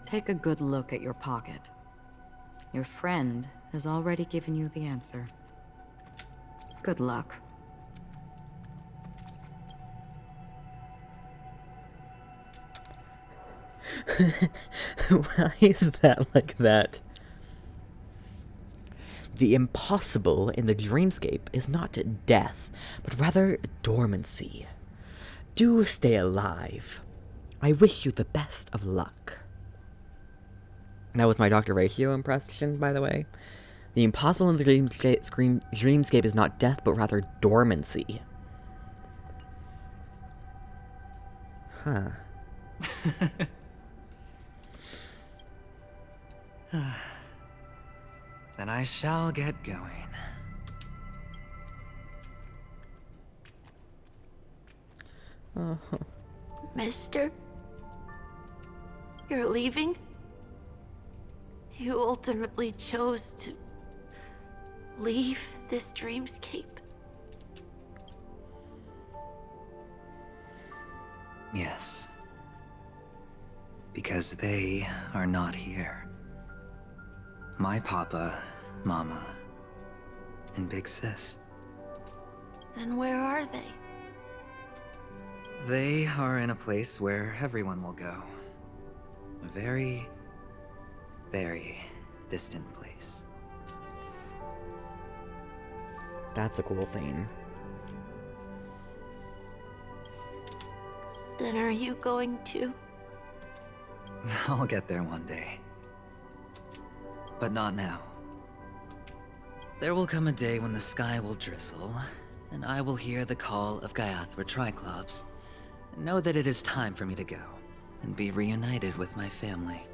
Take a good look at your pocket. Your friend has already given you the answer. Good luck. Why is that like that? The impossible in the dreamscape is not death, but rather dormancy. Do stay alive. I wish you the best of luck. That was my Dr. Ratio impression, by the way. The impossible in the dreamscape is not death, but rather dormancy. Huh. Then I shall get going. Mister? You're leaving? You ultimately chose to leave this dreamscape? Yes. Because they are not here. My papa, mama, and big sis. Then where are they? They are in a place where everyone will go. A very, very distant place. That's a cool scene. Then are you going to? I'll get there one day. But not now. There will come a day when the sky will drizzle, and I will hear the call of Gaiathra Triclops, and know that it is time for me to go, and be reunited with my family.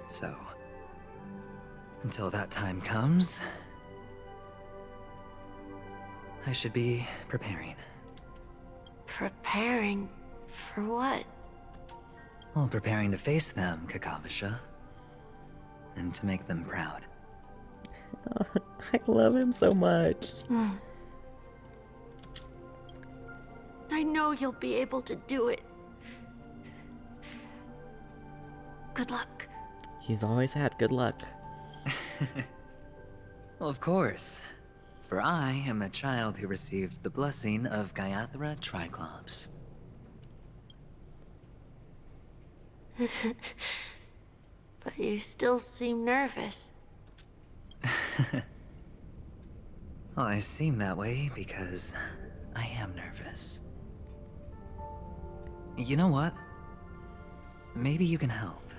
So, until that time comes, I should be preparing. Preparing for what? Well, preparing to face them, Kakavasha. And to make them proud. I love him so much. I know you'll be able to do it. Good luck. He's always had good luck. Well, of course. For I am a child who received the blessing of Gaiathra Triclops. But you still seem nervous. Well, I seem that way because I am nervous. You know what? Maybe you can help.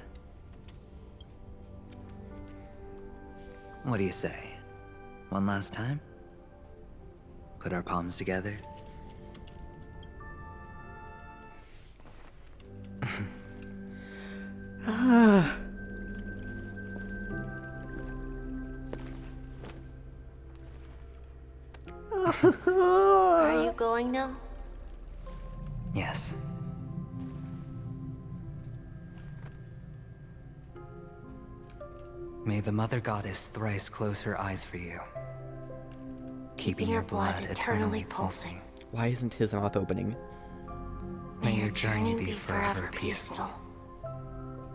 What do you say? One last time? Put our palms together? Are you going now? Yes. May the Mother Goddess thrice close her eyes for you, keeping your blood eternally pulsing. Why isn't his mouth opening? May your journey be forever peaceful,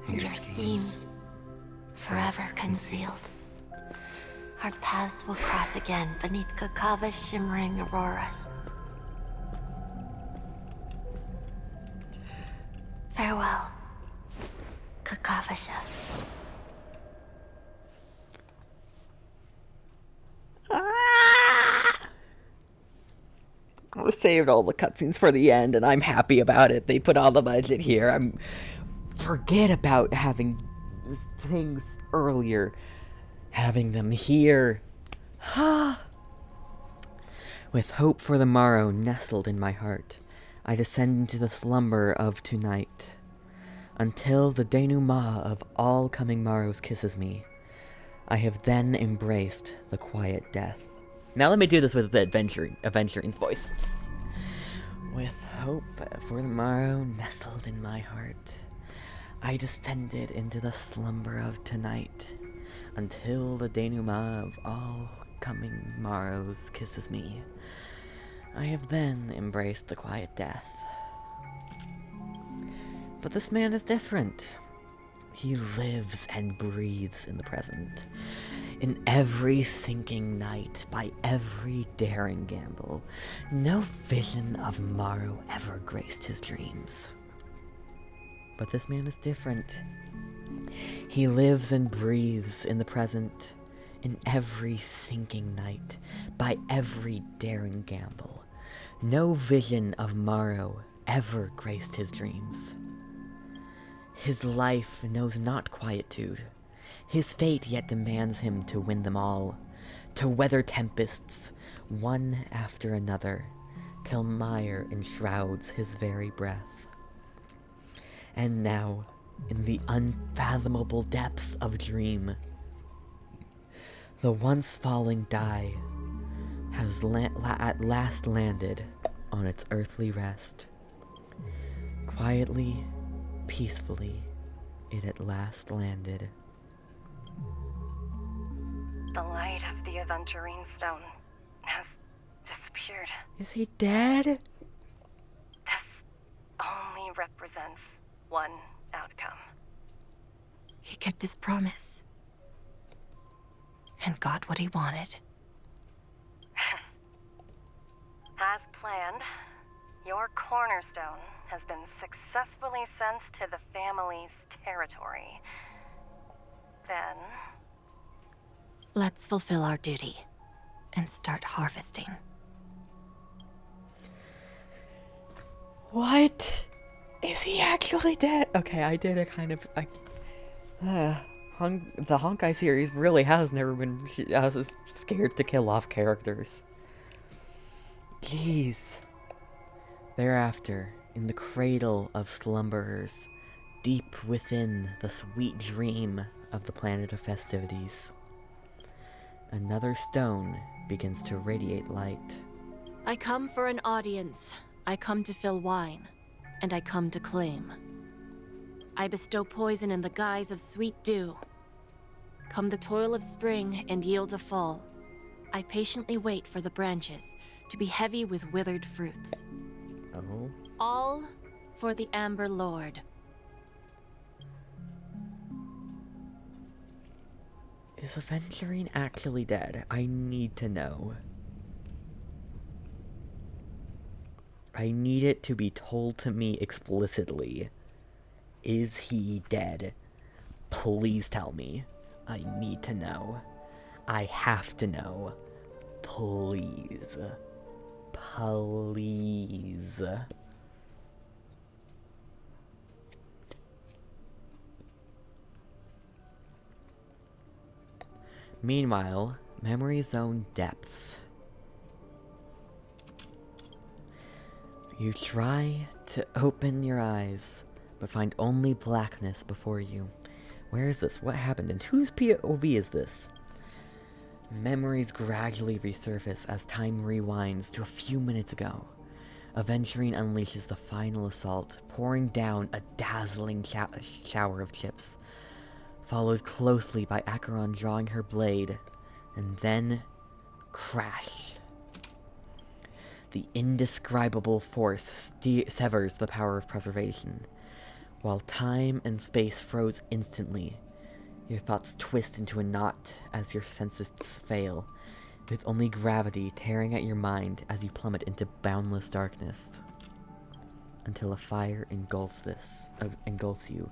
and your schemes forever concealed. Our paths will cross again beneath Kakava's shimmering auroras. Farewell, Kakavasha. I saved all the cutscenes for the end, and I'm happy about it. They put all the budget here. Forget about having things earlier. Having them here. With hope for the morrow nestled in my heart, I descend into the slumber of tonight, until the denouement of all coming morrows kisses me. I have then embraced the quiet death. Now let me do this with the Aventurine's voice. With hope for the morrow nestled in my heart, I descended into the slumber of tonight, until the denouement of all coming morrows kisses me. I have then embraced the quiet death. But this man is different. He lives and breathes in the present. In every sinking night, by every daring gamble, no vision of morrow ever graced his dreams. But this man is different. He lives and breathes in the present, in every sinking night, by every daring gamble. No vision of morrow ever graced his dreams. His life knows not quietude. His fate yet demands him to win them all, to weather tempests, one after another, till mire enshrouds his very breath. And now, in the unfathomable depths of dream, the once falling die has at last landed on its earthly rest. Quietly, peacefully, it at last landed. The light of the Aventurine stone has disappeared. Is he dead? This only represents one outcome. He kept his promise. And got what he wanted. As planned, your cornerstone has been successfully sent to the family's territory. Then... let's fulfill our duty and start harvesting. What? Is he actually dead? Okay, I did a kind of... the Honkai series really has never been scared to kill off characters. Jeez. Thereafter, in the cradle of slumberers, deep within the sweet dream of the planet of festivities, another stone begins to radiate light. I come for an audience. I come to fill wine. And I come to claim. I bestow poison in the guise of sweet dew. Come the toil of spring and yield a fall. I patiently wait for the branches to be heavy with withered fruits. Oh. All for the Amber Lord. Is Aventurine actually dead? I need to know. I need it to be told to me explicitly. Is he dead? Please tell me. I need to know. I have to know. Please. Please. Meanwhile, Memory Zone depths. You try to open your eyes, but find only blackness before you. Where is this? What happened? And whose POV is this? Memories gradually resurface as time rewinds to a few minutes ago. Aventurine unleashes the final assault, pouring down a dazzling shower of chips, followed closely by Acheron drawing her blade, and then crash. The indescribable force severs the power of preservation. While time and space froze instantly, your thoughts twist into a knot as your senses fail, with only gravity tearing at your mind as you plummet into boundless darkness, until a fire engulfs you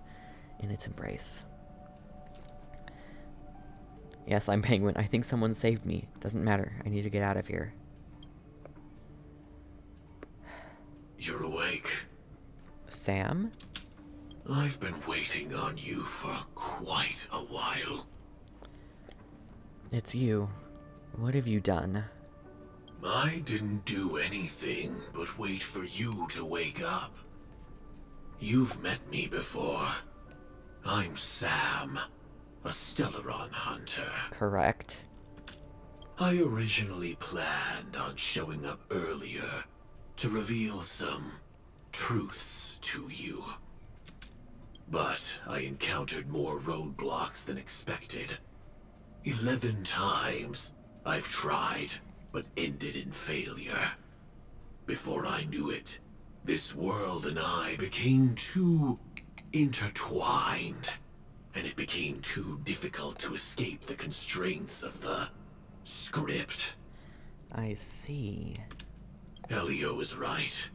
in its embrace. Yes, I'm Penguin. I think someone saved me. Doesn't matter. I need to get out of here. You're awake. Sam? I've been waiting on you for quite a while. It's you. What have you done? I didn't do anything but wait for you to wake up. You've met me before. I'm Sam, a Stellaron hunter. Correct. I originally planned on showing up earlier to reveal some truths to you. But I encountered more roadblocks than expected. 11 times I've tried, but ended in failure. Before I knew it, this world and I became too intertwined, and it became too difficult to escape the constraints of the script. I see. Elio is right.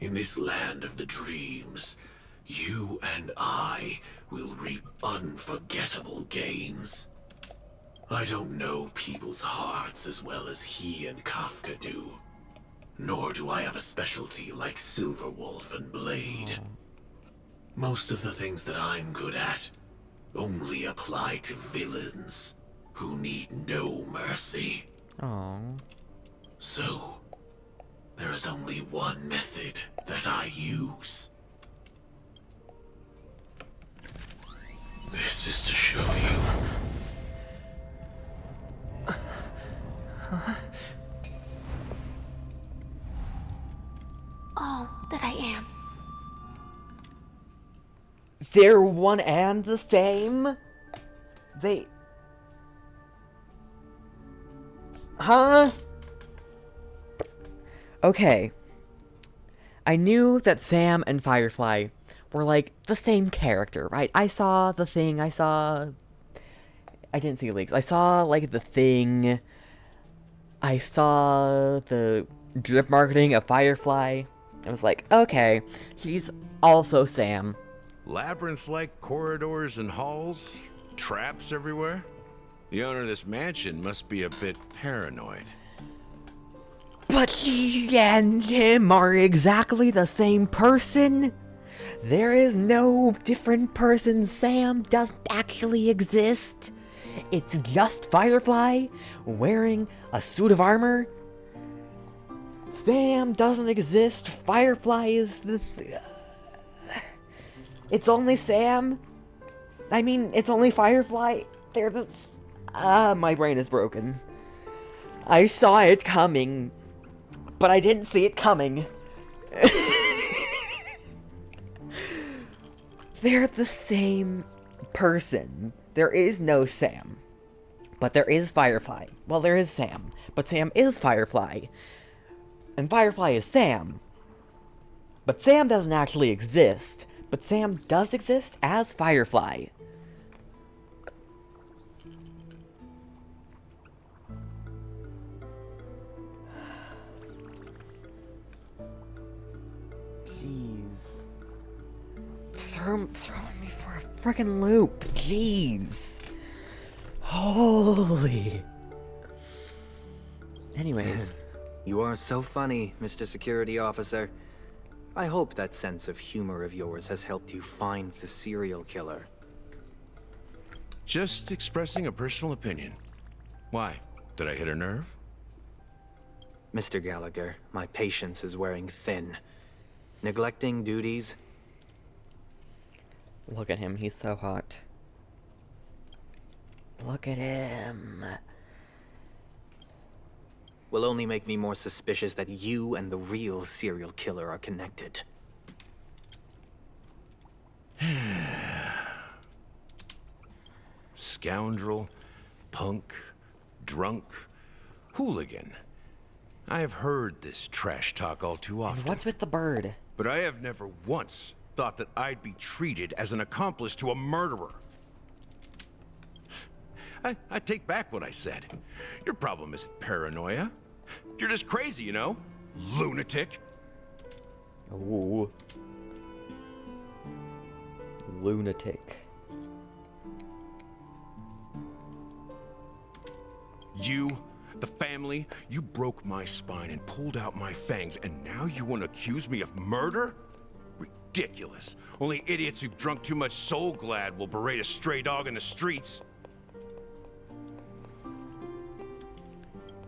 In this land of the dreams, you and I will reap unforgettable gains. I don't know people's hearts as well as he and Kafka do. Nor do I have a specialty like Silverwolf and Blade. Most of the things that I'm good at only apply to villains who need no mercy. Aww. So, there is only one method that I use. This is to show you. All that I am. They're one and the same? They... Huh? Okay. I knew that Sam and Firefly were like the same character, right? I saw The Thing, I didn't see leaks. I saw like The Thing. I saw the drip marketing of Firefly. I was like, okay, she's also Sam. Labyrinth-like corridors and halls? Traps everywhere? The owner of this mansion must be a bit paranoid. But she and him are exactly the same person. There is no different person. Sam doesn't actually exist. It's just Firefly wearing a suit of armor. Sam doesn't exist. Firefly is it's only Sam. I mean, it's only Firefly. They're the... my brain is broken. I saw it coming, but I didn't see it coming. They're the same person. There is no Sam. But there is Firefly. Well, there is Sam. But Sam is Firefly. And Firefly is Sam. But Sam doesn't actually exist. But Sam does exist as Firefly. Jeez. Throw me for a frickin' loop. Jeez. Holy. Anyways. You are so funny, Mr. Security Officer. I hope that sense of humor of yours has helped you find the serial killer. Just expressing a personal opinion. Why? Did I hit a nerve? Mr. Gallagher, my patience is wearing thin. Neglecting duties? Look at him, he's so hot. Look at him. Will only make me more suspicious that you and the real serial killer are connected. Scoundrel, punk, drunk, hooligan. I have heard this trash talk all too often. And what's with the bird? But I have never once thought that I'd be treated as an accomplice to a murderer. I take back what I said. Your problem isn't paranoia. You're just crazy, you know? Lunatic. Ooh. Lunatic. You, the family, you broke my spine and pulled out my fangs, and now you want to accuse me of murder? Ridiculous. Only idiots who've drunk too much Soul Glad will berate a stray dog in the streets.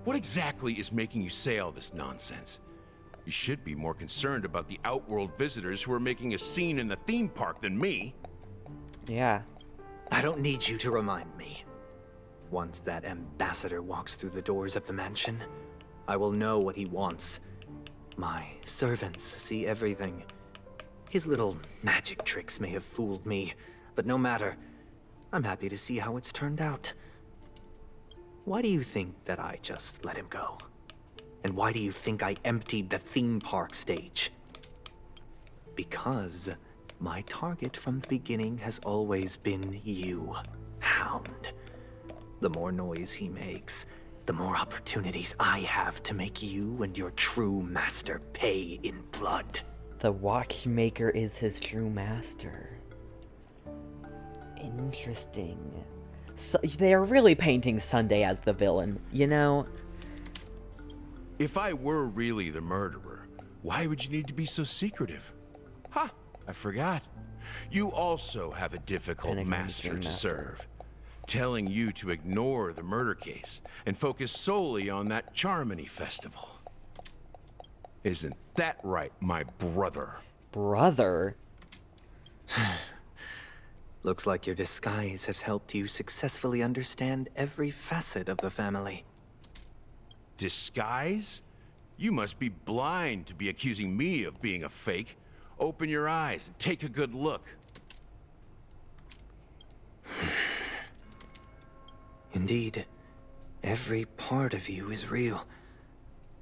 What exactly is making you say all this nonsense? You should be more concerned about the Outworld visitors who are making a scene in the theme park than me. Yeah. I don't need you to remind me. Once that ambassador walks through the doors of the mansion, I will know what he wants. My servants see everything. His little magic tricks may have fooled me, but no matter. I'm happy to see how it's turned out. Why do you think that I just let him go? And why do you think I emptied the theme park stage? Because my target from the beginning has always been you, Hound. The more noise he makes, the more opportunities I have to make you and your true master pay in blood. The watchmaker is his true master. Interesting. So they're really painting Sunday as the villain, you know? If I were really the murderer, why would you need to be so secretive? Ha! I forgot. You also have a difficult master to serve. Telling you to ignore the murder case and focus solely on that Charmony festival. Isn't that right, my brother? Brother? Looks like your disguise has helped you successfully understand every facet of the family. Disguise? You must be blind to be accusing me of being a fake. Open your eyes and take a good look. Indeed, every part of you is real.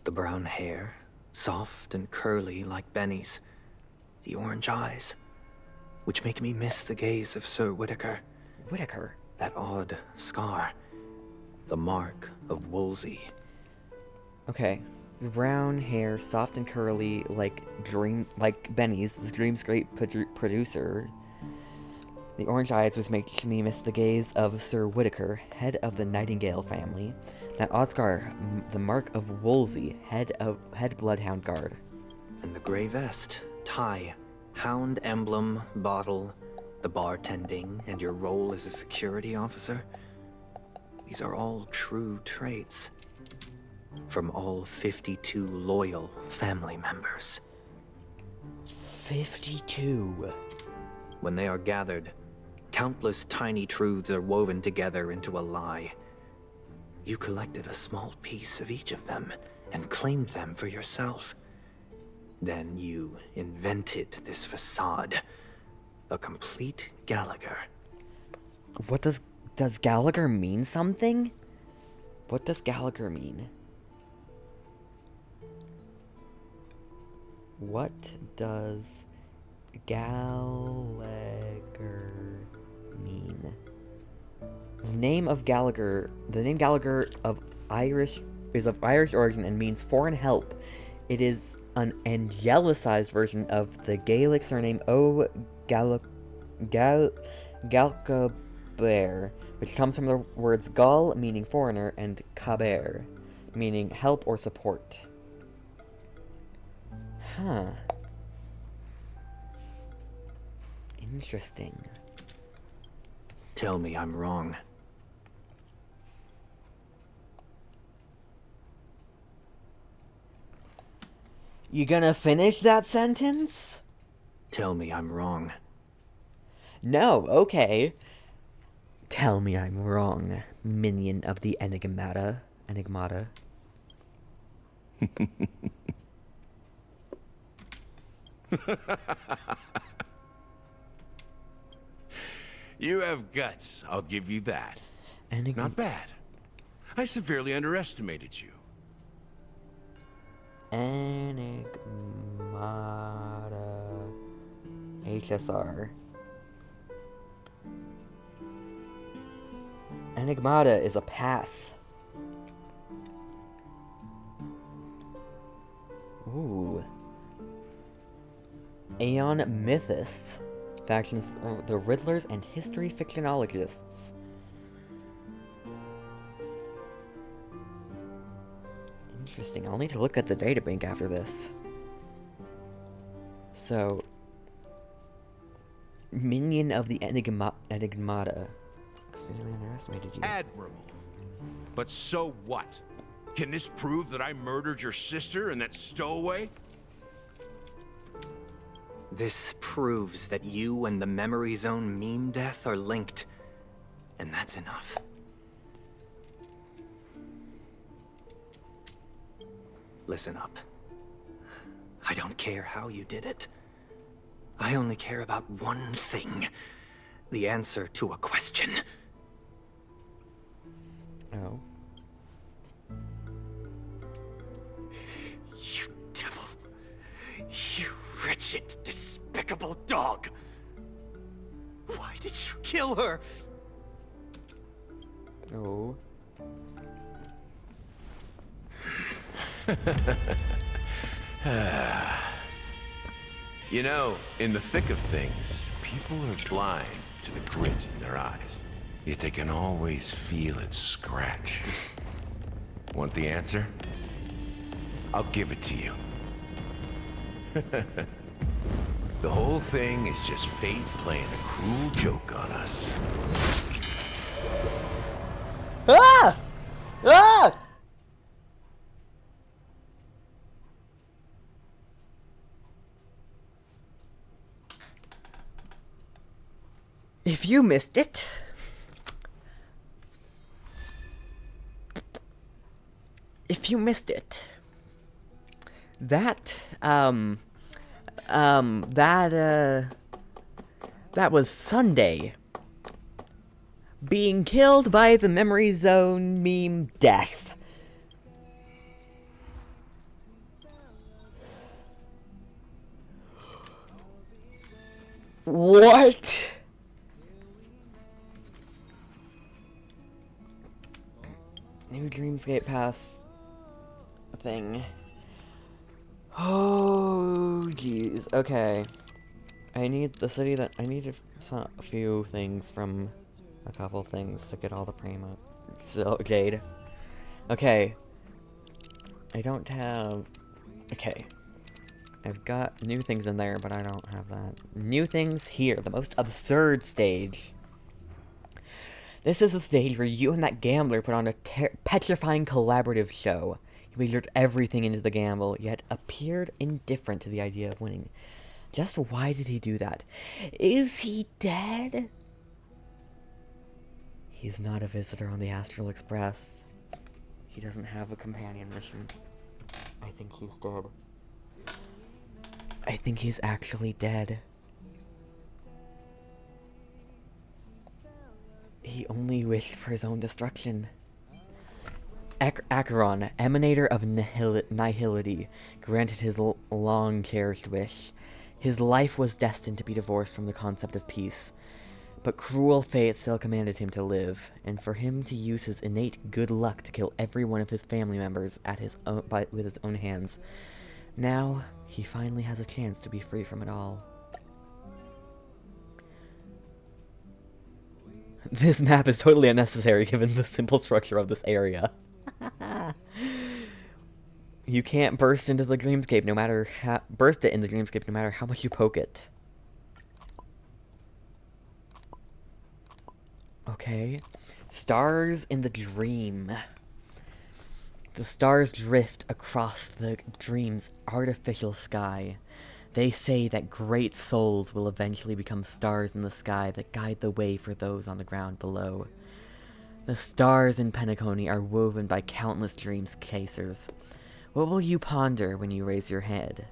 The brown hair, soft and curly like Benny's. The orange eyes, which make me miss the gaze of Sir Whitaker. Whitaker? That odd scar. The mark of Wolsey. Okay. The brown hair, soft and curly, like Benny's, the Dream's great producer. The orange eyes, which makes me miss the gaze of Sir Whitaker, head of the Nightingale family. That odd scar, the mark of Wolsey, head bloodhound guard. And the grey vest, tie, hound emblem, bottle, the bartending, and your role as a security officer. These are all true traits. From all 52 loyal family members. 52. When they are gathered, countless tiny truths are woven together into a lie. You collected a small piece of each of them and claimed them for yourself. Then you invented this facade. A complete Gallagher. What does Gallagher mean something? What does Gallagher mean? What does Gallagher mean? The name Gallagher is of Irish origin and means foreign help. It is an angelicized version of the Gaelic surname Galcaber, which comes from the words Gall, meaning foreigner, and Caber, meaning help or support. Huh. Interesting. Tell me I'm wrong. You gonna finish that sentence? Tell me I'm wrong. No, okay. Tell me I'm wrong, minion of the Enigmata. You have guts, I'll give you that. Not bad. I severely underestimated you. Enigmata HSR. Enigmata is a path. Ooh. Aeon Mythos. Factions are the Riddlers and history fictionologists. Interesting. I'll need to look at the databank after this. So, minion of the Enigmata. Really underestimated you. Admirable. But so what? Can this prove that I murdered your sister and that stowaway? This proves that you and the Memory Zone meme death are linked. And that's enough. Listen up. I don't care how you did it. I only care about one thing. The answer to a question. Oh. You devil. You wretched, despicable dog. Why did you kill her? Oh. You know, in the thick of things, people are blind to the grit in their eyes. Yet they can always feel it scratch. Want the answer? I'll give it to you. The whole thing is just fate playing a cruel joke on us. Ah! Ah! If you missed it, that was Sunday being killed by the Memory Zone meme death. What? New Dreamscape Pass thing. Oh, jeez. Okay. I need the city that... I need a few things from a couple things to get all the Prima. So, Jade. Okay. I don't have... Okay. I've got new things in there, but I don't have that. New things here. The most absurd stage. This is the stage where you and that gambler put on a petrifying collaborative show. He wagered everything into the gamble, yet appeared indifferent to the idea of winning. Just why did he do that? Is he dead? He's not a visitor on the Astral Express. He doesn't have a companion mission. I think he's dead. I think he's actually dead. He only wished for his own destruction. Acheron, emanator of nihility, granted his long-cherished wish. His life was destined to be divorced from the concept of peace. But cruel fate still commanded him to live, and for him to use his innate good luck to kill every one of his family members at his own, with his own hands. Now, he finally has a chance to be free from it all. This map is totally unnecessary given the simple structure of this area. You can't burst into the dreamscape no matter burst it in the dreamscape no matter how much you poke it. Okay. Stars in the dream. The stars drift across the dream's artificial sky. They say that great souls will eventually become stars in the sky that guide the way for those on the ground below. The stars in Penacony are woven by countless dreams chasers. What will you ponder when you raise your head?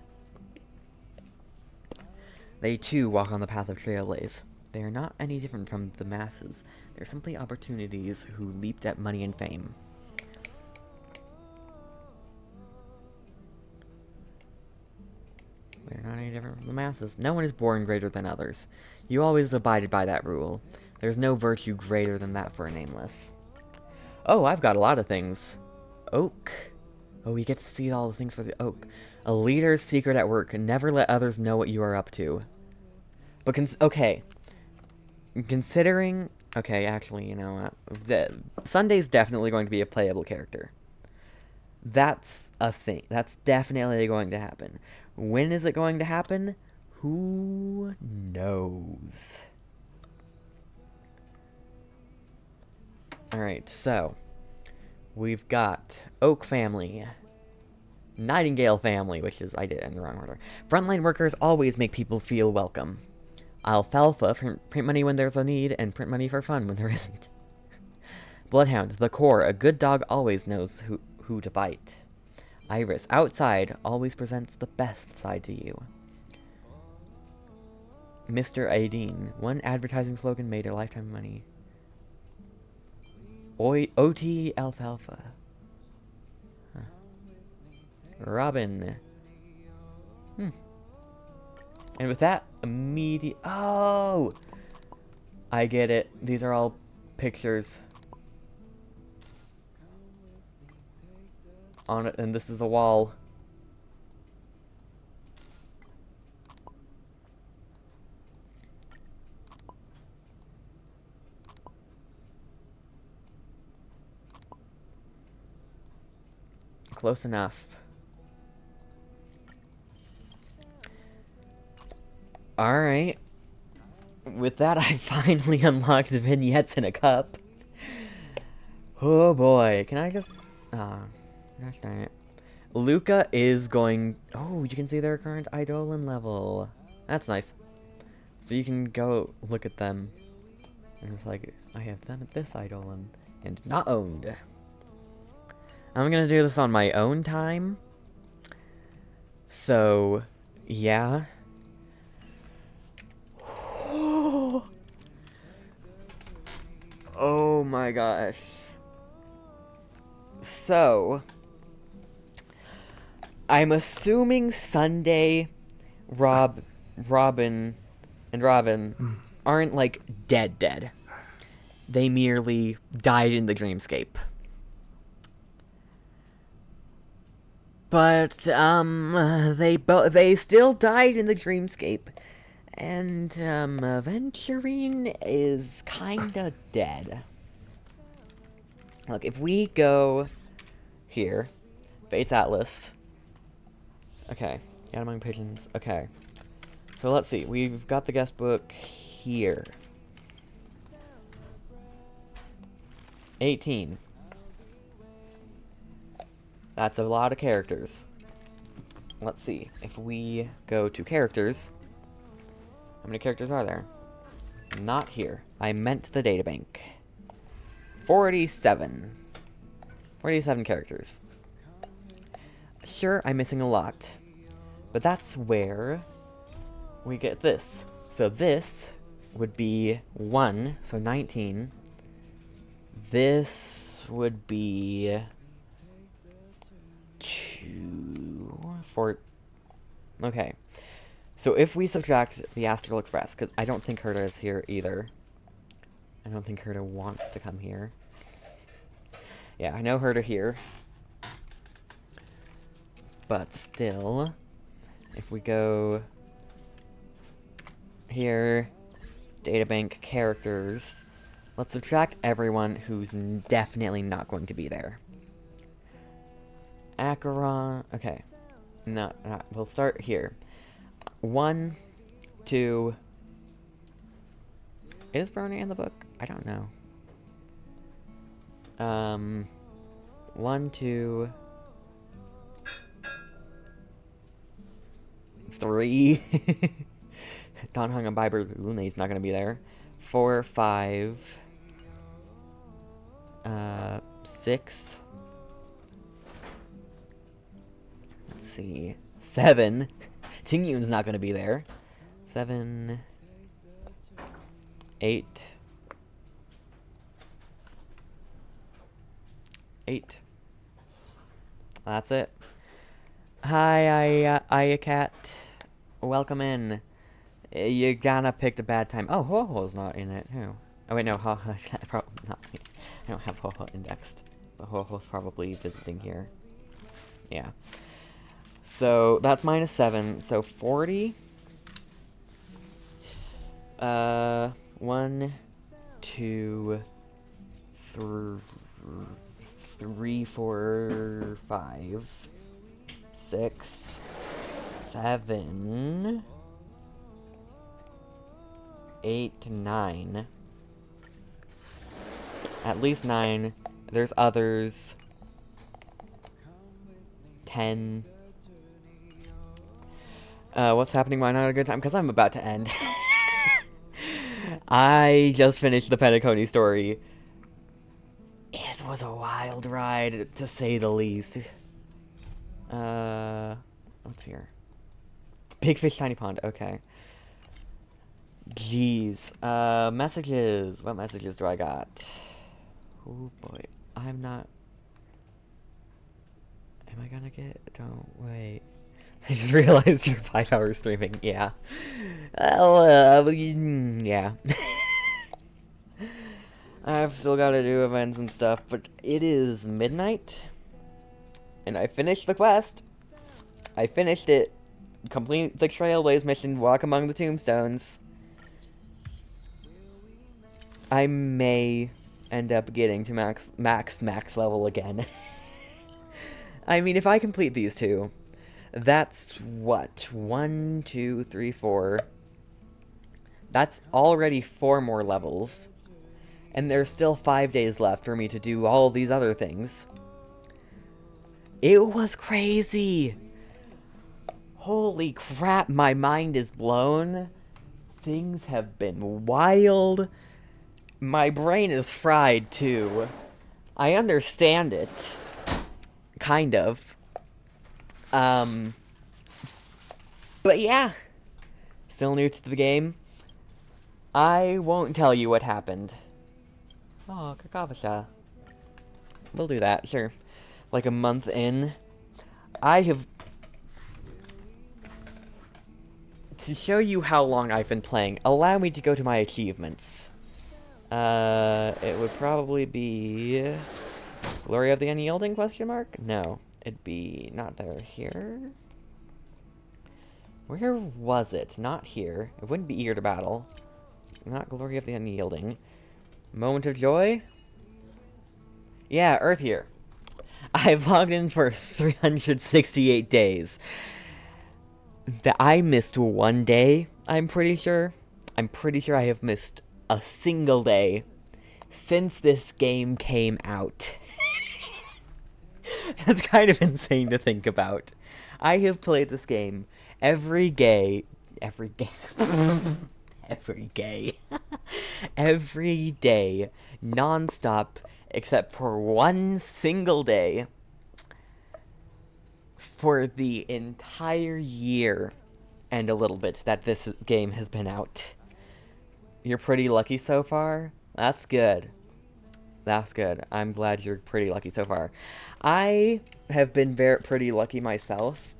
They too walk on the path of trailblaze. They are not any different from the masses. They're simply opportunities who leaped at money and fame. They're not any different from the masses. No one is born greater than others. You always abided by that rule. There's no virtue greater than that for a nameless. Oh, I've got a lot of things. Oak. Oh, we get to see all the things for the oak. A leader's secret at work. Never let others know what you are up to. But okay. Considering... Okay, actually, you know what? Sunday's definitely going to be a playable character. That's a thing. That's definitely going to happen. When is it going to happen? Who knows? Alright, so we've got Oak family, Nightingale family, which is, I did it in the wrong order. Frontline workers always make people feel welcome. Alfalfa, print money when there's a need, and print money for fun when there isn't. Bloodhound, the core, a good dog always knows who to bite. Iris, outside, always presents the best side to you. Mr. Aideen, one advertising slogan made a lifetime of money. OT Alfalfa. Huh. Robin. And with that, oh! I get it. These are all pictures. On it, and this is a wall. Close enough. Alright. With that, I finally unlocked the vignettes in a cup. Oh boy. Can I just... gosh darn it. Luca is going... Oh, you can see their current Eidolon level. That's nice. So you can go look at them. And it's like, I have them at this Eidolon. And not owned. I'm gonna do this on my own time. So, yeah. Oh my gosh. So, I'm assuming Sunday, Robin and Robin aren't, like, dead. They merely died in the dreamscape. But, they still died in the dreamscape. And, Aventurine is kinda dead. Look, if we go here, Fate's Atlas. Okay, Yet Among Pigeons. Okay. So let's see, we've got the guest book here. 18. That's a lot of characters. Let's see, if we go to characters, how many characters are there? Not here. I meant the databank. 47. 47 characters. Sure, I'm missing a lot. But that's where we get this. So this would be 1, so 19. This would be 2, 4. Okay. So if we subtract the Astral Express, because I don't think Herta is here either. I don't think Herta wants to come here. Yeah, I know Herta here. But still, if we go here, databank characters, let's subtract everyone who's definitely not going to be there. Acheron, okay. No, we'll start here. 1, 2. Is Brony in the book? I don't know. 1, 2, 3. Don Hung and Biber Lune's not gonna be there. 4, 5. 6. Let's see. 7. Ting Yun's not gonna be there. 7. 8. 8. That's it. Hi, I cat. Welcome in. You're gonna pick the bad time. Oh, Ho-Ho's not in it. Who? Oh wait, no, Ho-Ho. Not me. I don't have Ho-Ho indexed. But Ho-Ho's probably visiting here. Yeah. So that's -7. So 40. 1, 2, 3, 4, 5, 6, 7, 8, 9. At least 9. There's others. 10. What's happening? Why not a good time? Because I'm about to end. I just finished the Penacony story. It was a wild ride, to say the least. What's here? Big Fish, Tiny Pond. Okay. Jeez. Messages. What messages do I got? Oh boy. I'm not... Am I gonna get... Don't wait. I just realized you're 5 hours streaming. Yeah. Yeah. I've still got to do events and stuff, but it is midnight. And I finished the quest. I finished it. Complete the Trailblaze mission, walk among the tombstones. I may end up getting to max level again. I mean, if I complete these two, that's what? 1, 2, 3, 4. That's already 4 more levels. And there's still 5 days left for me to do all these other things. It was crazy! Holy crap, my mind is blown. Things have been wild. My brain is fried, too. I understand it. Kind of. But yeah. Still new to the game. I won't tell you what happened. Oh, Kakavasha. We'll do that, sure. Like a month in. I have... To show you how long I've been playing, allow me to go to my achievements. It would probably be... Glory of the Unyielding, question mark? No. It'd be not there. Here? Where was it? Not here. It wouldn't be Eager to Battle. Not Glory of the Unyielding. Moment of Joy? Yeah, Earth here. I've logged in for 368 days. I missed one day, I'm pretty sure. I'm pretty sure I have missed a single day since this game came out. That's kind of insane to think about. I have played this game every day, non-stop, except for one single day, for the entire year and a little bit that this game has been out. You're pretty lucky so far? That's good. That's good. I'm glad you're pretty lucky so far. I have been pretty lucky myself.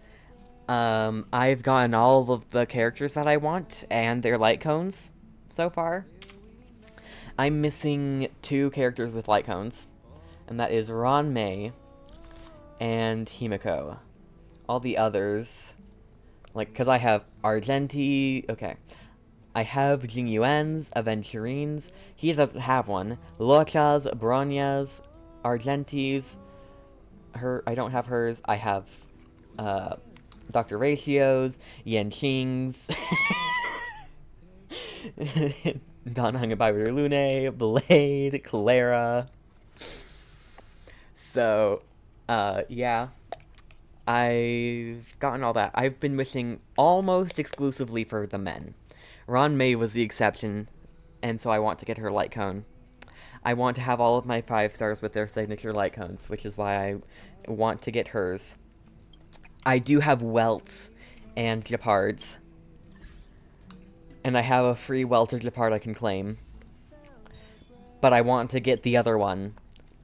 I've gotten all of the characters that I want and their light cones so far. I'm missing 2 characters with light cones, and that is Ron May and Himiko. All the others, like, because I have Argenti, okay. I have Jingyuan's, Aventurines, he doesn't have one. Locha's, Bronya's, Argenti's, I don't have hers. I have, Dr. Ratio's, Yanqing's, Don Hungabiber Lune, Blade, Clara. So, yeah. I've gotten all that. I've been wishing almost exclusively for the men. Ron May was the exception, and so I want to get her light cone. I want to have all of my 5 stars with their signature light cones, which is why I want to get hers. I do have Welts and Gepards, and I have a free Welt or Gepard I can claim. But I want to get the other one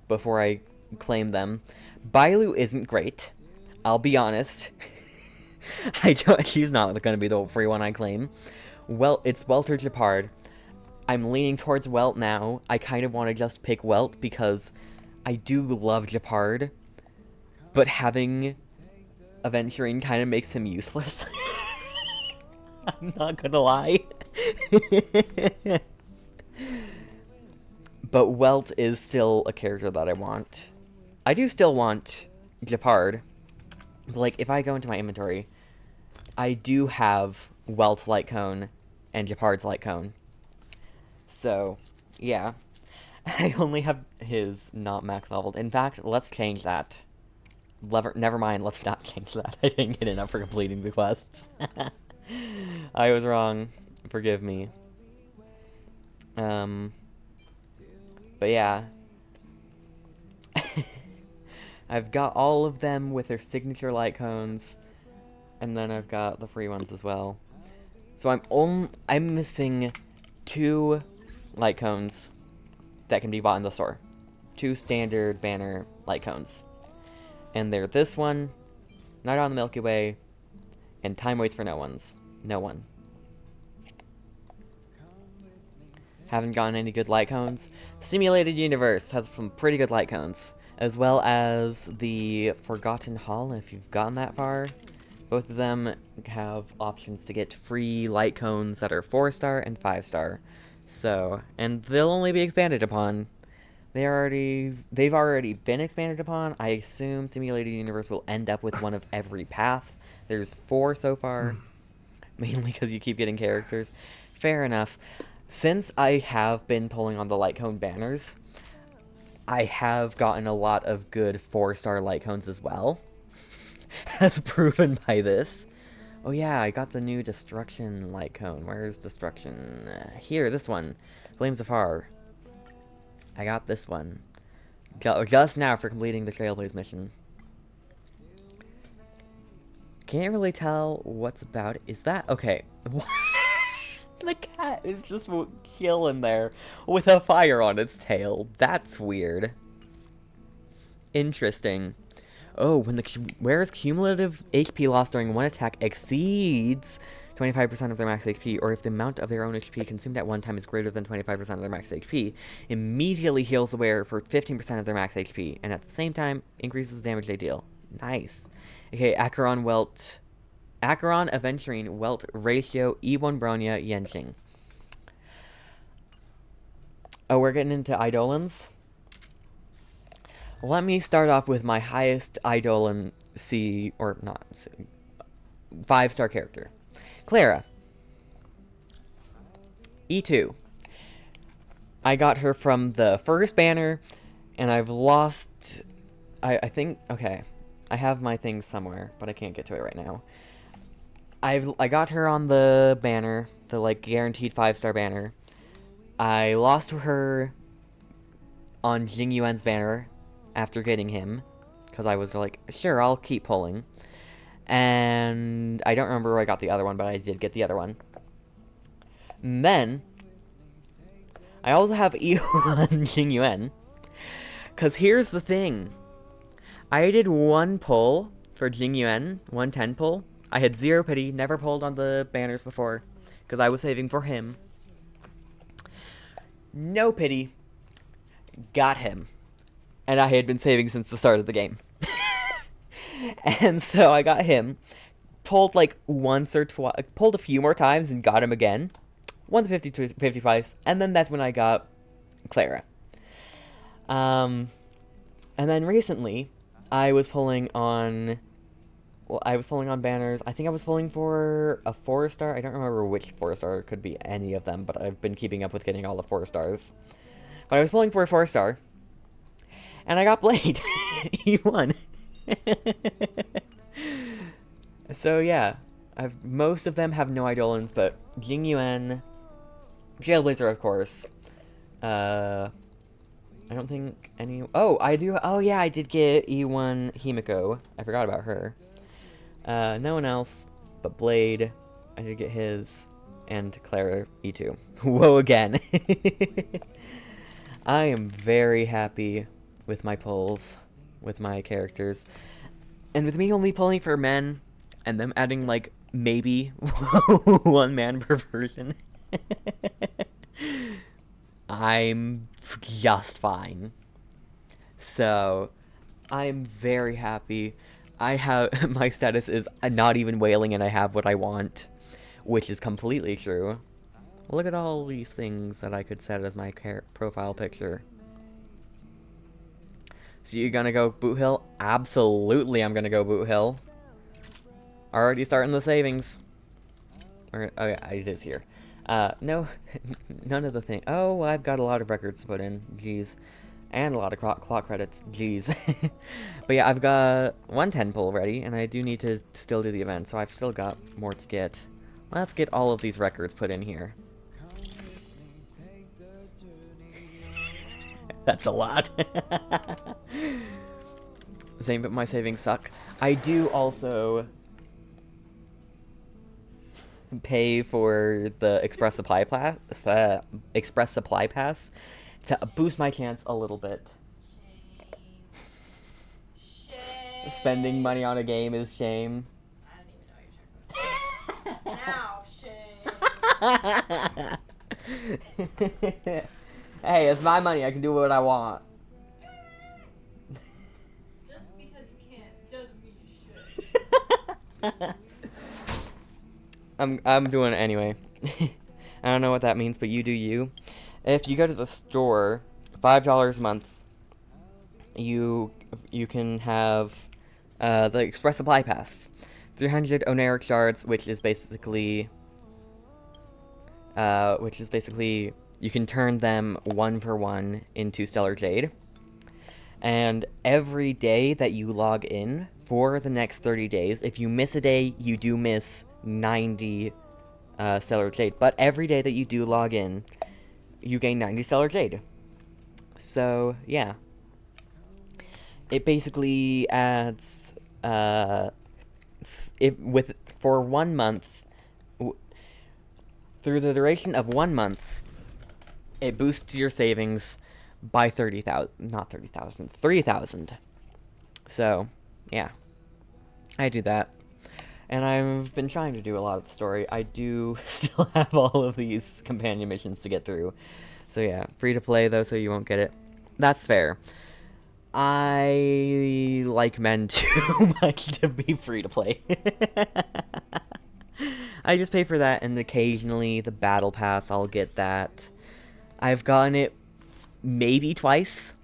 before I claim them. Bailu isn't great. I'll be honest. She's not going to be the free one I claim. Well, it's Welt or Gepard. I'm leaning towards Welt now. I kind of want to just pick Welt because I do love Gepard. But having Aventurine kind of makes him useless. I'm not gonna lie. But Welt is still a character that I want. I do still want Gepard. But, like, if I go into my inventory, I do have Welt's light cone and Gepard's light cone. So, yeah. I only have his not max leveled. In fact, let's change that. Never mind, let's not change that. I didn't get enough for completing the quests. I was wrong. Forgive me. But yeah. I've got all of them with their signature light cones, and then I've got the free ones as well. So I'm missing 2 light cones that can be bought in the store. 2 standard banner light cones. And they're this one, Night on the Milky Way, and Time Waits for No One. Haven't gotten any good light cones. Simulated Universe has some pretty good light cones, as well as the Forgotten Hall, if you've gotten that far. Both of them have options to get free light cones that are 4-star and 5-star. So, and they'll only be expanded upon. They've already been expanded upon. I assume Simulated Universe will end up with one of every path. There's 4 so far, mainly because you keep getting characters. Fair enough. Since I have been pulling on the light cone banners, I have gotten a lot of good 4-star light cones as well, as proven by this. Oh yeah, I got the new Destruction light cone. Where's Destruction? Here, this one. Flames of Far. I got this one. Just now for completing the Trailblaze mission. Can't really tell what's about it. Is that... Okay. The cat is just chilling there with a fire on its tail. That's weird. Interesting. Oh, whereas cumulative HP loss during one attack exceeds 25% of their max HP, or if the amount of their own HP consumed at one time is greater than 25% of their max HP, immediately heals the wearer for 15% of their max HP, and at the same time, increases the damage they deal. Nice. Okay, Acheron, Aventurine, Welt, Ratio, E1 Bronya, Yenching. Oh, we're getting into Eidolons? Let me start off with my highest Eidolon C, or not, 5-star character. Clara. E2. I got her from the first banner, and I've lost... I think... Okay. I have my things somewhere, but I can't get to it right now. I got her on the banner, the, like, guaranteed 5-star banner. I lost to her on Jing Yuan's banner after getting him, because I was like, sure, I'll keep pulling. And I don't remember where I got the other one, but I did get the other one. And then, I also have E1 Jing Yuan, because here's the thing. I did one pull for Jing Yuan, 110 pull. I had 0 pity, never pulled on the banners before, because I was saving for him. No pity. Got him. And I had been saving since the start of the game. And so I got him. Pulled like once or twice. Pulled a few more times and got him again. Won the 55s. And then that's when I got Clara. And then recently, I was pulling on... Well, I was pulling on banners. I think I was pulling for a 4-star. I don't remember which 4-star. It could be any of them, but I've been keeping up with getting all the 4-stars. But I was pulling for a 4-star. And I got Blade. He won. So yeah. Most of them have no Eidolons, but Jing Yuan, Jailblazer, of course. I don't think any... Oh, I do... Oh yeah, I did get E1 Himiko. I forgot about her. No one else but Blade. I did get his. And Clara, E2. Whoa, again. I am very happy with my pulls. With my characters. And with me only pulling for men. And them adding, like, maybe 1 man per version. I'm just fine. So, I'm very happy. I have, my status is not even wailing and I have what I want, which is completely true. Look at all these things that I could set as my profile picture. So you're gonna go Boot Hill? Absolutely I'm gonna go Boot Hill. Already starting the savings. Or, oh yeah, it is here. No, none of the thing. Oh, I've got a lot of records to put in. Jeez. And a lot of clock credits. Jeez. But yeah, I've got 110 pull ready, and I do need to still do the event, so I've still got more to get. Let's get all of these records put in here. That's a lot. Same, but my savings suck. I do also pay for the Express Supply Pass to boost my chance a little bit. Shame. Spending money on a game is shame. I don't even know what you're talking about. Now, shame. Hey, it's my money. I can do what I want. Just because you can't doesn't mean you should. I'm doing it anyway. I don't know what that means, but you do you. If you go to the store, $5 a month, you can have the Express Supply Pass. 300 Oneric shards, which is basically you can turn them 1 for 1 into Stellar Jade. And every day that you log in for the next 30 days, if you miss a day, you do miss 90 Stellar Jade. But every day that you do log in, you gain 90 Stellar Jade. So, yeah. It basically adds, for 1 month, through the duration of 1 month, it boosts your savings by 30,000, not 30,000, 3,000. So, yeah. I do that. And I've been trying to do a lot of the story. I do still have all of these companion missions to get through. So yeah, free to play though, so you won't get it. That's fair. I like men too much to be free to play. I just pay for that, and occasionally the battle pass, I'll get that. I've gotten it maybe twice.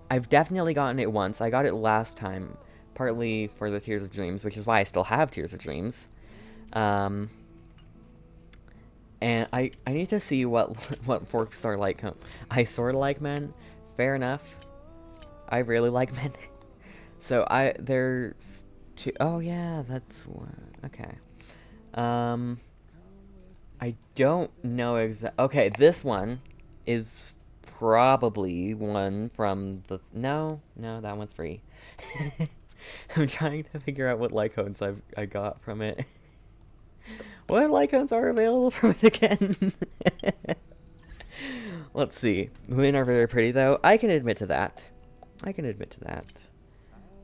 I've definitely gotten it once. I got it last time, partly for the Tears of Dreams, which is why I still have Tears of Dreams. And I need to see what 4-star like. I sort of like men. Fair enough. I really like men. So there's two. Oh yeah, that's one. Okay. I don't know okay, this one is probably one from the... No, that one's free. I'm trying to figure out what Lycones I got from it. What Lycones are available from it again? Let's see. Women are very pretty, though. I can admit to that.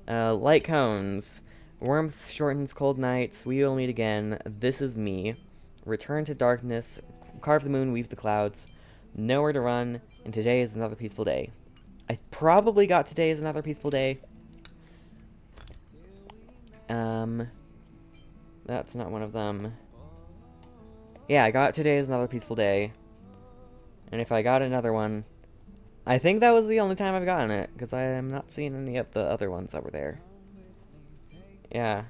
Light cones. Warmth shortens cold nights. We will meet again. This is me. Return to darkness. Carve the moon, weave the clouds. Nowhere to run. And today is another peaceful day. I probably got today is another peaceful day. That's not one of them. Yeah, I got today is another peaceful day. And if I got another one... I think that was the only time I've gotten it, because I am not seeing any of the other ones that were there. Yeah.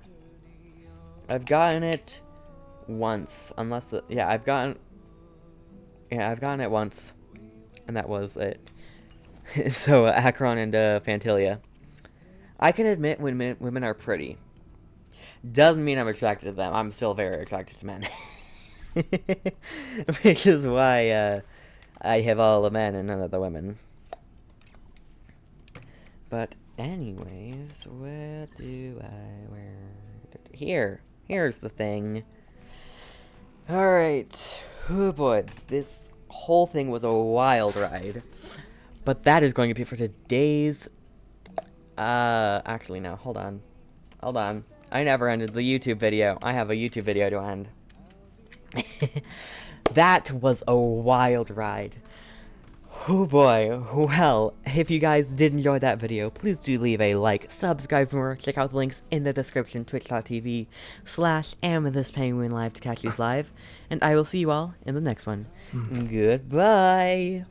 I've gotten it once, unless the... Yeah, I've gotten it once, and that was it. So, Akron and Phantilia. I can admit when women are pretty. Doesn't mean I'm attracted to them. I'm still very attracted to men. Which is why, I have all the men and none of the women. But anyways, where do I... Here's the thing. Alright. Oh boy, this whole thing was a wild ride. But that is going to be for today's... actually no, hold on. I never ended the YouTube video. I have a YouTube video to end. That was a wild ride. Oh boy. Well, if you guys did enjoy that video, please do leave a like, subscribe for more, check out the links in the description, twitch.tv/AmethystPenguin live to catch these live, and I will see you all in the next one. Goodbye!